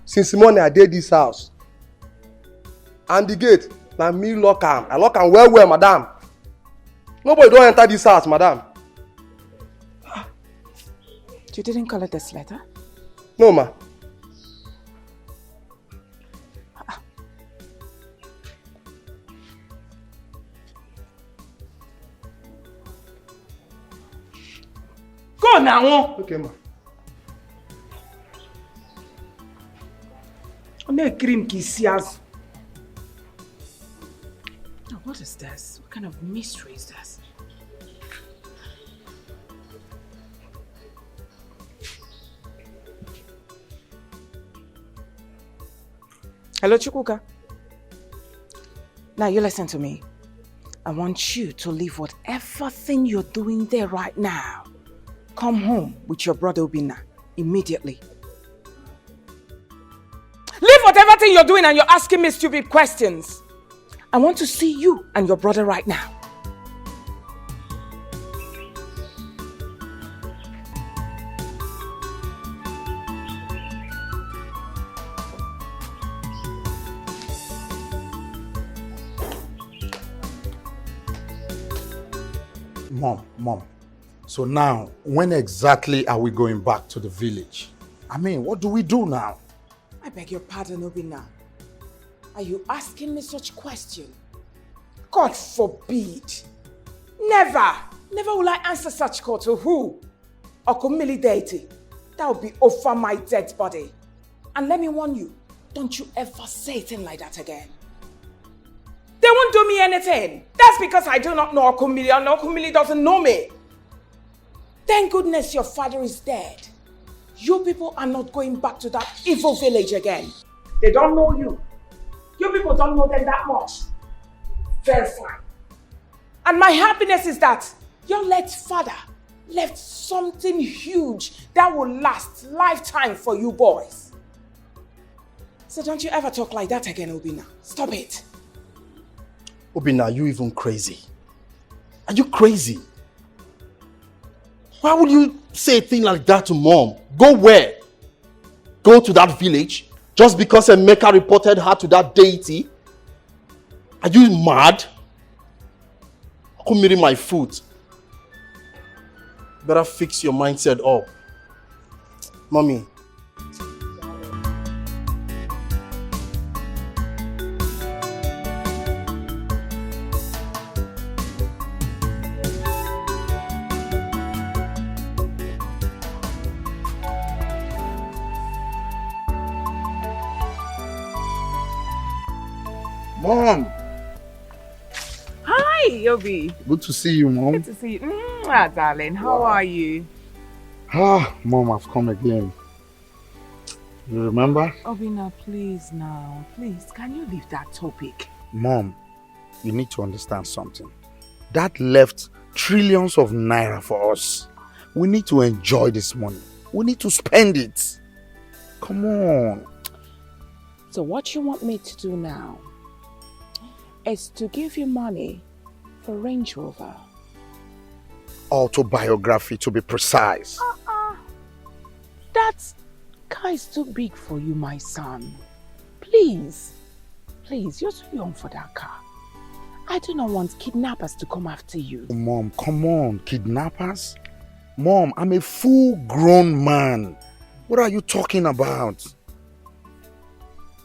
Since morning I did this house. And the gate, na me lock am. I lock am well, madam. Nobody don't enter this house, madam. You didn't collect this letter? No, ma. Go now. Okay, ma. Now, what is this? What kind of mystery is this? Hello, Chukwuka. Now you listen to me. I want you to leave whatever thing you're doing there right now. Come home with your brother Obinna immediately. Leave whatever thing you're doing and you're asking me stupid questions. I want to see you and your brother right now. Mom. So now, when exactly are we going back to the village? I mean, what do we do now? I beg your pardon, Obinna. Are you asking me such question? God forbid. Never will I answer such call to who? Okomili deity. That will be over my dead body. And let me warn you, don't you ever say a thing like that again. They won't do me anything. That's because I do not know Okomili and Okomili doesn't know me. Thank goodness your father is dead. You people are not going back to that evil village again. They don't know you. You people don't know them that much. Very fine. And my happiness is that your late father left something huge that will last lifetime for you boys. So don't you ever talk like that again, Obinna. Stop it. Obinna, are you even crazy? Are you crazy? Why would you say a thing like that to mom? Go where? Go to that village just because Emeka reported her to that deity? Are you mad? Come marry my foot. Better fix your mindset up. Mommy. Mom, Hi, Yobi. good to see you, Mom. Good to see you. Darling, how are you? Mom, I've come again. You remember? Obina, please now. Please, can you leave that topic? Mom, you need to understand something. That left trillions of naira for us. We need to enjoy this money. We need to spend it. Come on. So what you want me to do now is to give you money for Range Rover. Autobiography, to be precise. That car is too big for you, my son. Please, you're too young for that car. I do not want kidnappers to come after you. Mom, come on. Kidnappers? Mom, I'm a full-grown man. What are you talking about?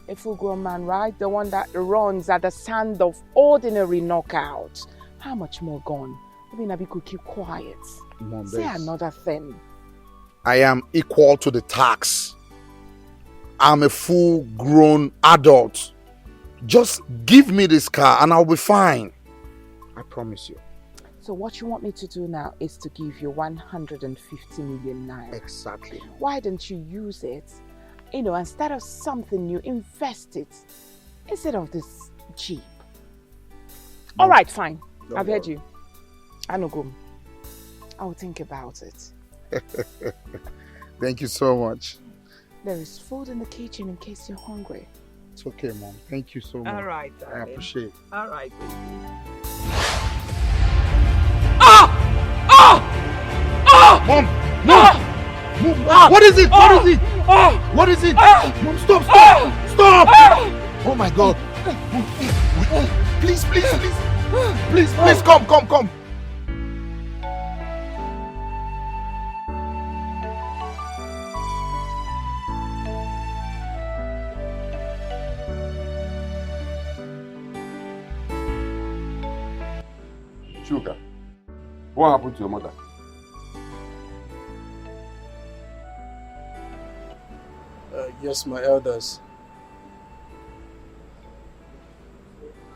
A full-grown man, right? The one that runs at the sound of ordinary knockout. How much more gone? Obina, could keep quiet. Mom, Say another thing. I am equal to the tax. I'm a full-grown adult. Just give me this car and I'll be fine. I promise you. So what you want me to do now is to give you 150 million naira. Exactly. Why don't you use it? Instead of something new, invest it. Instead of this Jeep. All right, fine. I've heard you. I know go. I'll think about it. Thank you so much. There is food in the kitchen in case you're hungry. It's okay, Mom. Thank you so much. All right, I darling. appreciate it. All right. Mom! No! What is it? What is it? What is it? Mom, stop! Stop! Oh my God! Please, come! Chuka, what happened to your mother? Yes, my elders.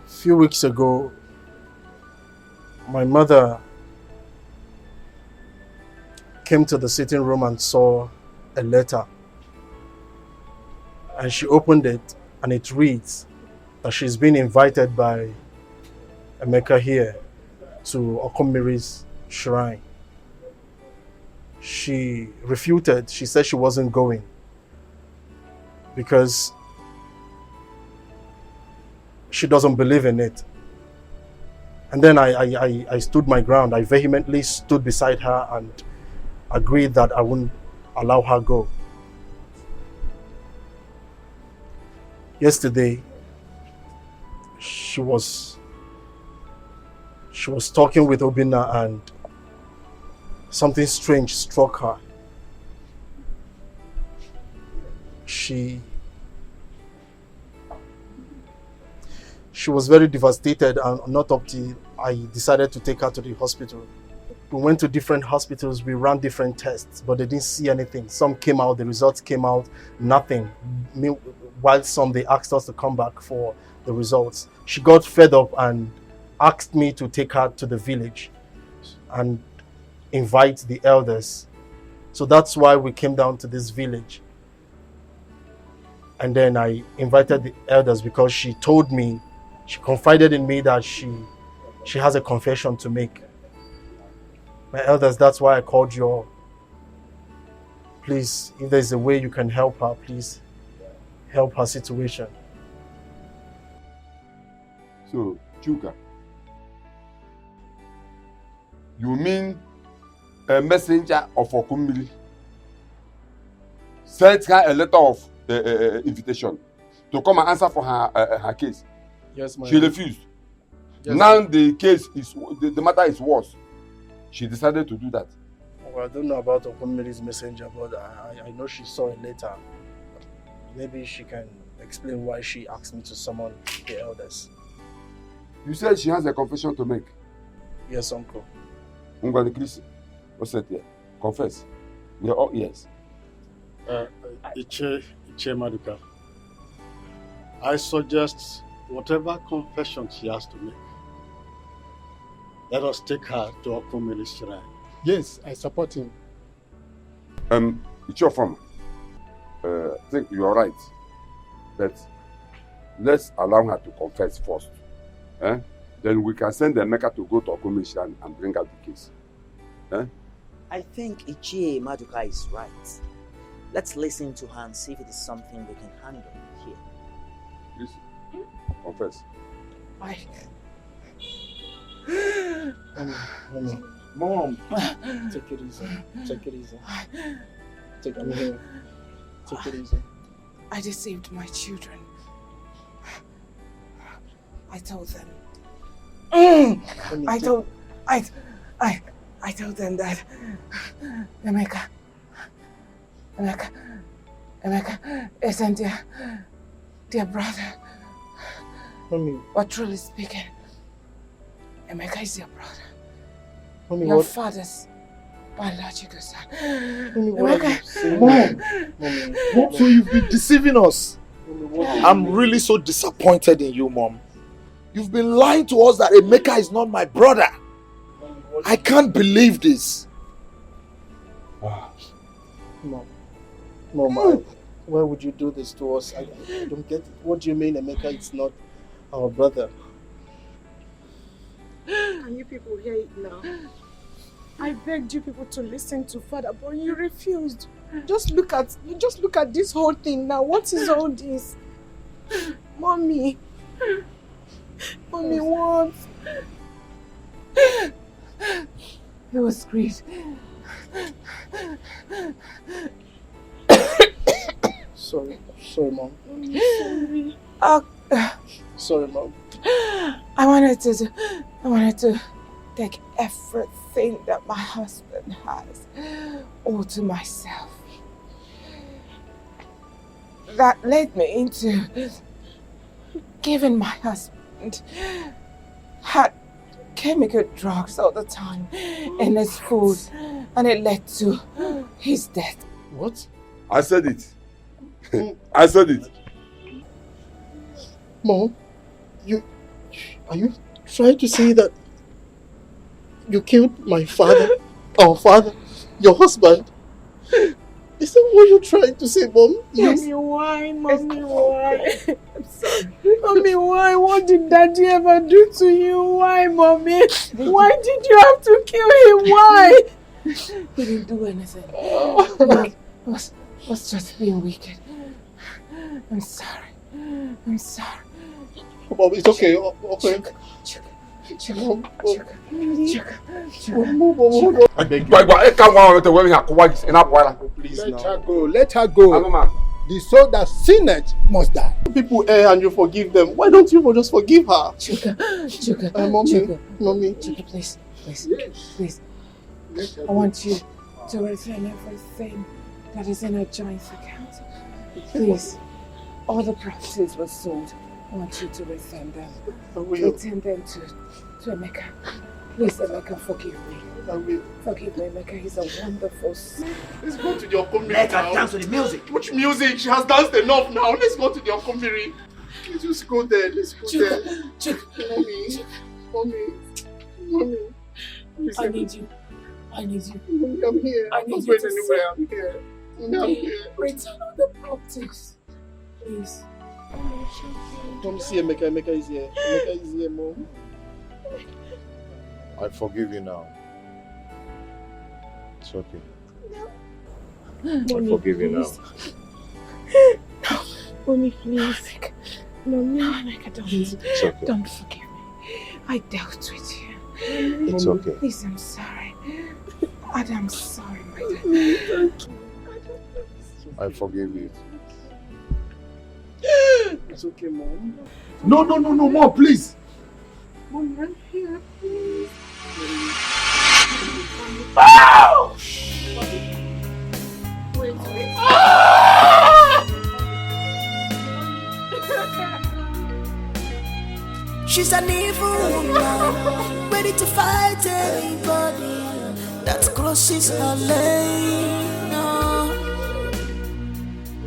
A few weeks ago, my mother came to the sitting room and saw a letter. And she opened it and it reads that she's been invited by Emeka here to Okomiri's shrine. She refuted. She said she wasn't going because she doesn't believe in it. And then I stood my ground. I vehemently stood beside her and agreed that I wouldn't allow her go. Yesterday, she was talking with Obina and something strange struck her. She was very devastated, and not up till I decided to take her to the hospital. We went to different hospitals, we ran different tests, but they didn't see anything. Some came out, the results came out, nothing. While some, they asked us to come back for the results. She got fed up and asked me to take her to the village and invite the elders. So that's why we came down to this village. And then I invited the elders because she told me, she confided in me that she has a confession to make. My elders, that's why I called you all. Please, if there's a way you can help her, please help her situation. So, Chuka, you mean a messenger of Okumili sent her a letter of invitation to come and answer for her case. Yes, my She lord. refused. Yes, Now the case is the matter is worse. She decided to do that. Well, I don't know about Okumiri's messenger, but I know she saw a letter. Maybe she can explain why she asked me to summon the elders. You said she has a confession to make. Yes, uncle. Ungwani Chris, what's that here? Confess. You're all ears. Iche Maduka, I suggest whatever confession she has to make, let us take her to Okumili's shrine. Yes, I support him. It's your form. I think you are right. But let's allow her to confess first. Then we can send the Emeka to go to Okumili's shrine and bring out the case. I think Ichie Maduka is right. Let's listen to her and see if it is something we can handle here. Please, confess. Mom, take it easy. Take it easy. Take it easy. Take it easy. I deceived my children. I told them. I told them that Emeka isn't their brother. Mommy. But truly speaking, Emeka is your brother. Mommy, your what? father's biological son. Mommy, what are you Emeka. saying? Mom, so you've been deceiving us. I'm really so disappointed in you, Mom. You've been lying to us that Emeka is not my brother. I can't believe this. Mom, why would you do this to us? I don't get it. What do you mean Emeka is not our brother? Can you people hear it now? I begged you people to listen to Father, but you refused. Just look at this whole thing now. What is all this? Mommy, what? It was great. Sorry, Mom. Sorry. Sorry, Mom. I wanted to take everything that my husband has all to myself. That led me into giving my husband had chemical drugs all the time in his food, and it led to his death. What? I said it. I said it. Mom, are you trying to say that you killed my father, our father, your husband? Is that what you're trying to say, Mom? Yes. Mommy, why? I'm sorry. Mommy, why? What did Daddy ever do to you? Why, Mommy? Why did you have to kill him? Why? He didn't do anything. He was just being wicked. I'm sorry. Mom, it's okay. Okay. Let her go. The soul that sinneth must die. People err and you forgive them. Why don't you just forgive her? Chuka, Mommy. Chuka, please. I want you to return everything that is in a joint account. Please. All the properties were sold. I want you to return them. Return them to Emeka. Please, Emeka, forgive me. Forgive me, Emeka. He's a wonderful son. Let's go to the Okomiri. Let her dance to the music. Which music? She has danced enough now. Let's go to the Okomiri. Let's just go there. Mommy. I need you. Mommy, I'm here. I'm not going anywhere. I'm here. I'm here. Return all the properties. Please. Mom, see Emeka. Emeka is here. Emeka is here, Mom. I forgive you now. It's okay. Mommy, I forgive you now. No, Mommy, please. Mommy, It's okay. Don't forgive me. I dealt with you. It's okay. Please, I'm sorry. Adam, I'm sorry, my dear. I forgive you. It's okay, Mom. No, Mom, please. Mom, I'm here, please. Oh! Wait. She's an evil woman, ready to fight anybody that crosses her lane. No.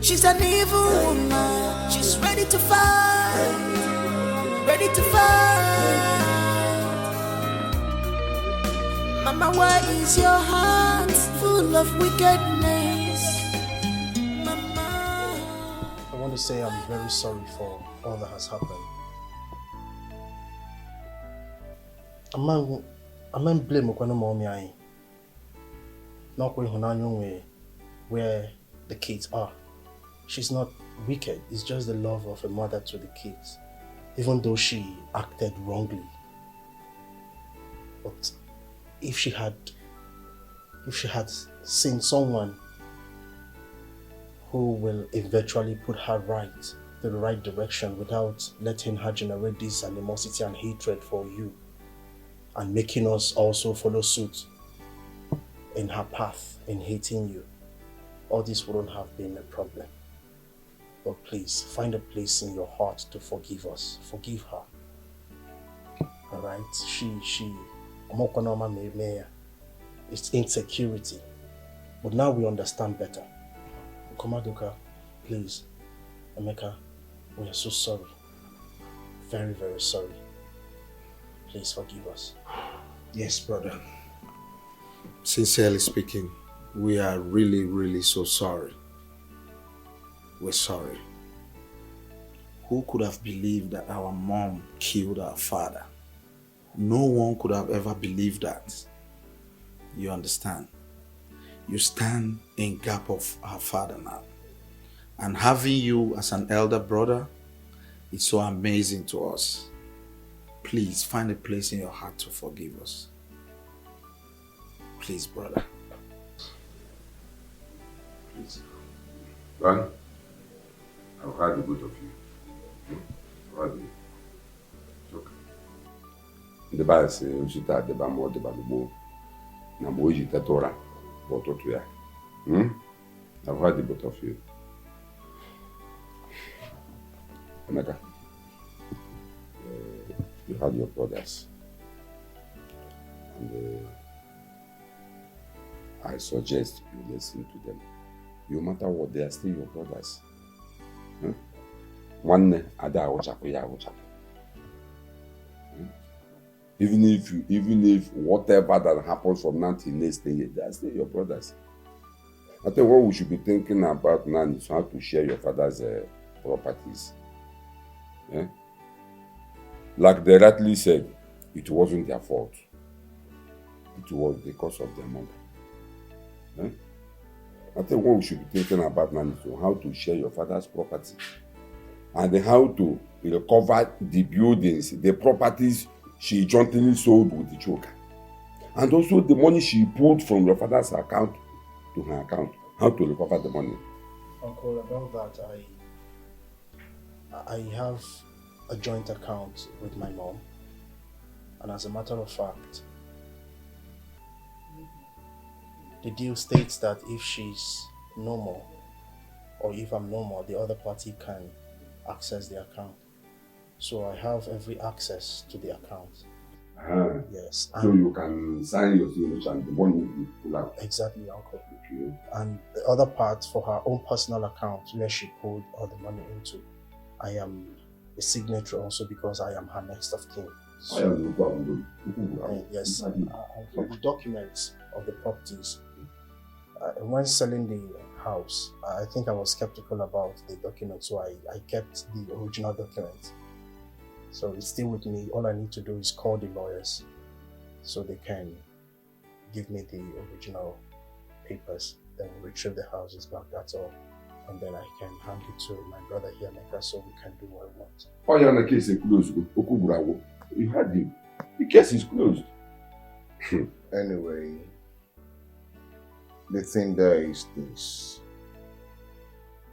She's an evil woman, she's ready to fight, ready to fight. Mama, why is your heart full of wickedness? Mama. I want to say I'm very sorry for all that has happened. I'm not blame mommy. Not where the kids are. She's not wicked. It's just the love of a mother to the kids, even though she acted wrongly. But if she had seen someone who will eventually put her right to the right direction without letting her generate this animosity and hatred for you, and making us also follow suit in her path in hating you, all this wouldn't have been a problem. But please, find a place in your heart to forgive us. Forgive her. Alright? It's insecurity. But now we understand better. Komaduka, please, Emeka, we are so sorry. Very, very sorry. Please forgive us. Yes, brother. Sincerely speaking, we are really, really so sorry. We're sorry. Who could have believed that our mom killed our father? No one could have ever believed that. You understand? You stand in gap of our father now. And having you as an elder brother is so amazing to us. Please find a place in your heart to forgive us. Please, brother. Please. Well, I've heard the both of you. I've heard you. It's okay. The Bible says, "You should have the bamboo, the bamboo." Now, you should Torah, but what we are. I've heard the both of you. Emeka, you had your brothers, and I suggest you listen to them. No matter what, they are still your brothers. One ada even if whatever that happens from now till next day, they are still your brothers. I think what we should be thinking about now is how to share your father's properties. Yeah? Like they rightly said, it wasn't their fault. It was because of their mother. Yeah? I think what we should be thinking about now is how to share your father's property and how to recover the buildings, the properties she jointly sold with the choker, and also the money she pulled from your father's account to her account. How to recover the money? Uncle, about that, I have a joint account with my mom, and as a matter of fact, the deal states that if she's no more, or if I'm no more, the other party can access the account. So I have every access to the account. Yes. So you can sign your signature and the money will be pulled out. Exactly, Uncle. Okay. And the other part for her own personal account where she pulled all the money into, I am a signatory also because I am her next of kin. So, yes, for the documents of the properties, when selling the house, I think I was skeptical about the document, so I kept the original document. So it's still with me. All I need to do is call the lawyers so they can give me the original papers, then retrieve the houses back, that's all. And then I can hand it to my brother here, Meka, so we can do what we want. Oh, yeah, the case is closed. You heard him. The case is closed. Anyway, The thing there is this.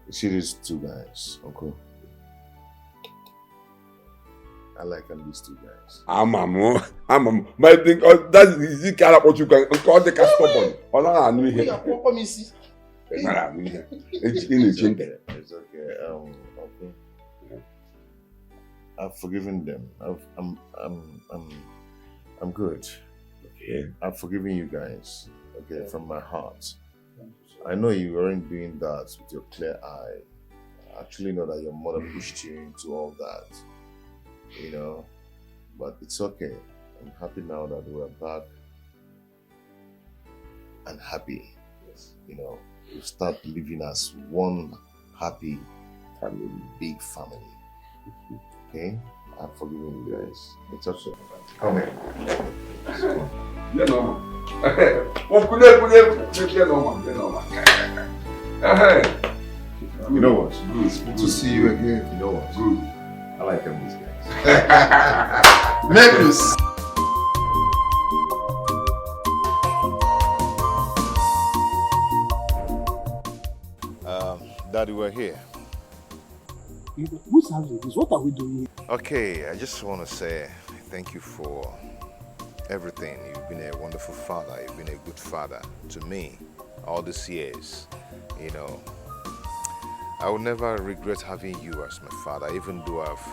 You see these two guys, Uncle? I like them, these two guys. I'm but I think that is the kind of what you can call the stubborn. All I knew here. It's okay. Okay. I've forgiven them. I'm good. Okay. I've forgiven you guys. Okay, from my heart. I know you weren't doing that with your clear eye. I actually know that your mother pushed you into all that. You know, but it's okay. I'm happy now that we're back and happy. You know, we start living as one happy family, big family. Okay? I've forgiven you guys. It's okay. Come here. You know. You know what? It's good to see you again. You know what? Good. I like them, these guys. Necklace. Daddy, we're here. Whose house is this? What are we doing here? Okay, I just want to say thank you for everything. You've been a wonderful father. You've been a good father to me all these years. You know, I will never regret having you as my father, even though I've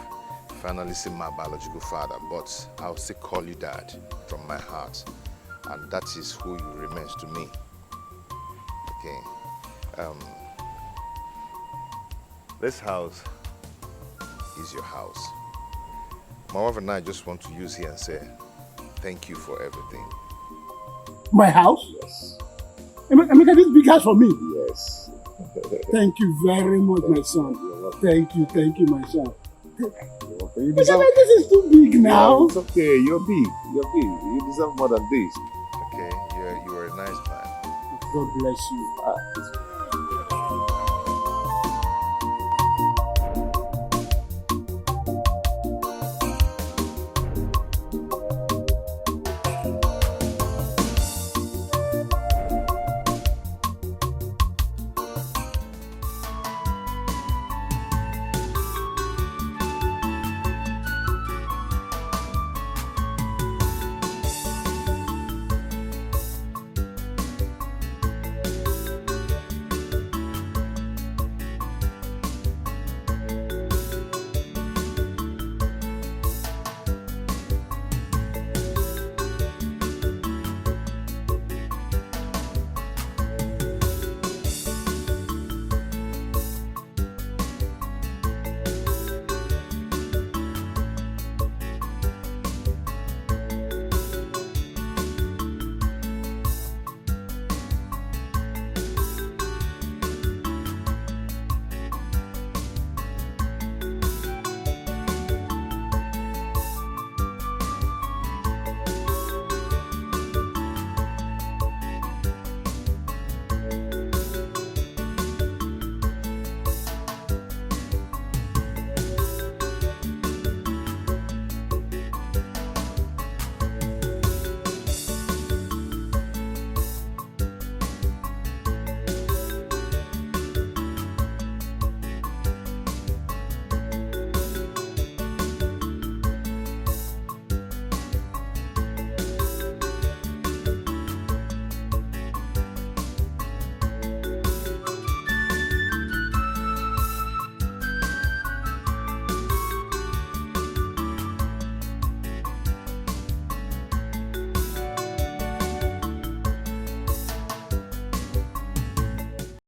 finally seen my biological father, but I'll still call you Dad from my heart, and that is who you remains to me. Okay. This house is your house. My wife and I just want to use here and say thank you for everything. My house? Yes. Emeka, this big house for me? Yes. Thank you very much, my son. Thank you, my son. You deserve... This is too big now. Yeah, it's okay, you're big. You deserve more than this. Okay, you are a nice man. God bless you.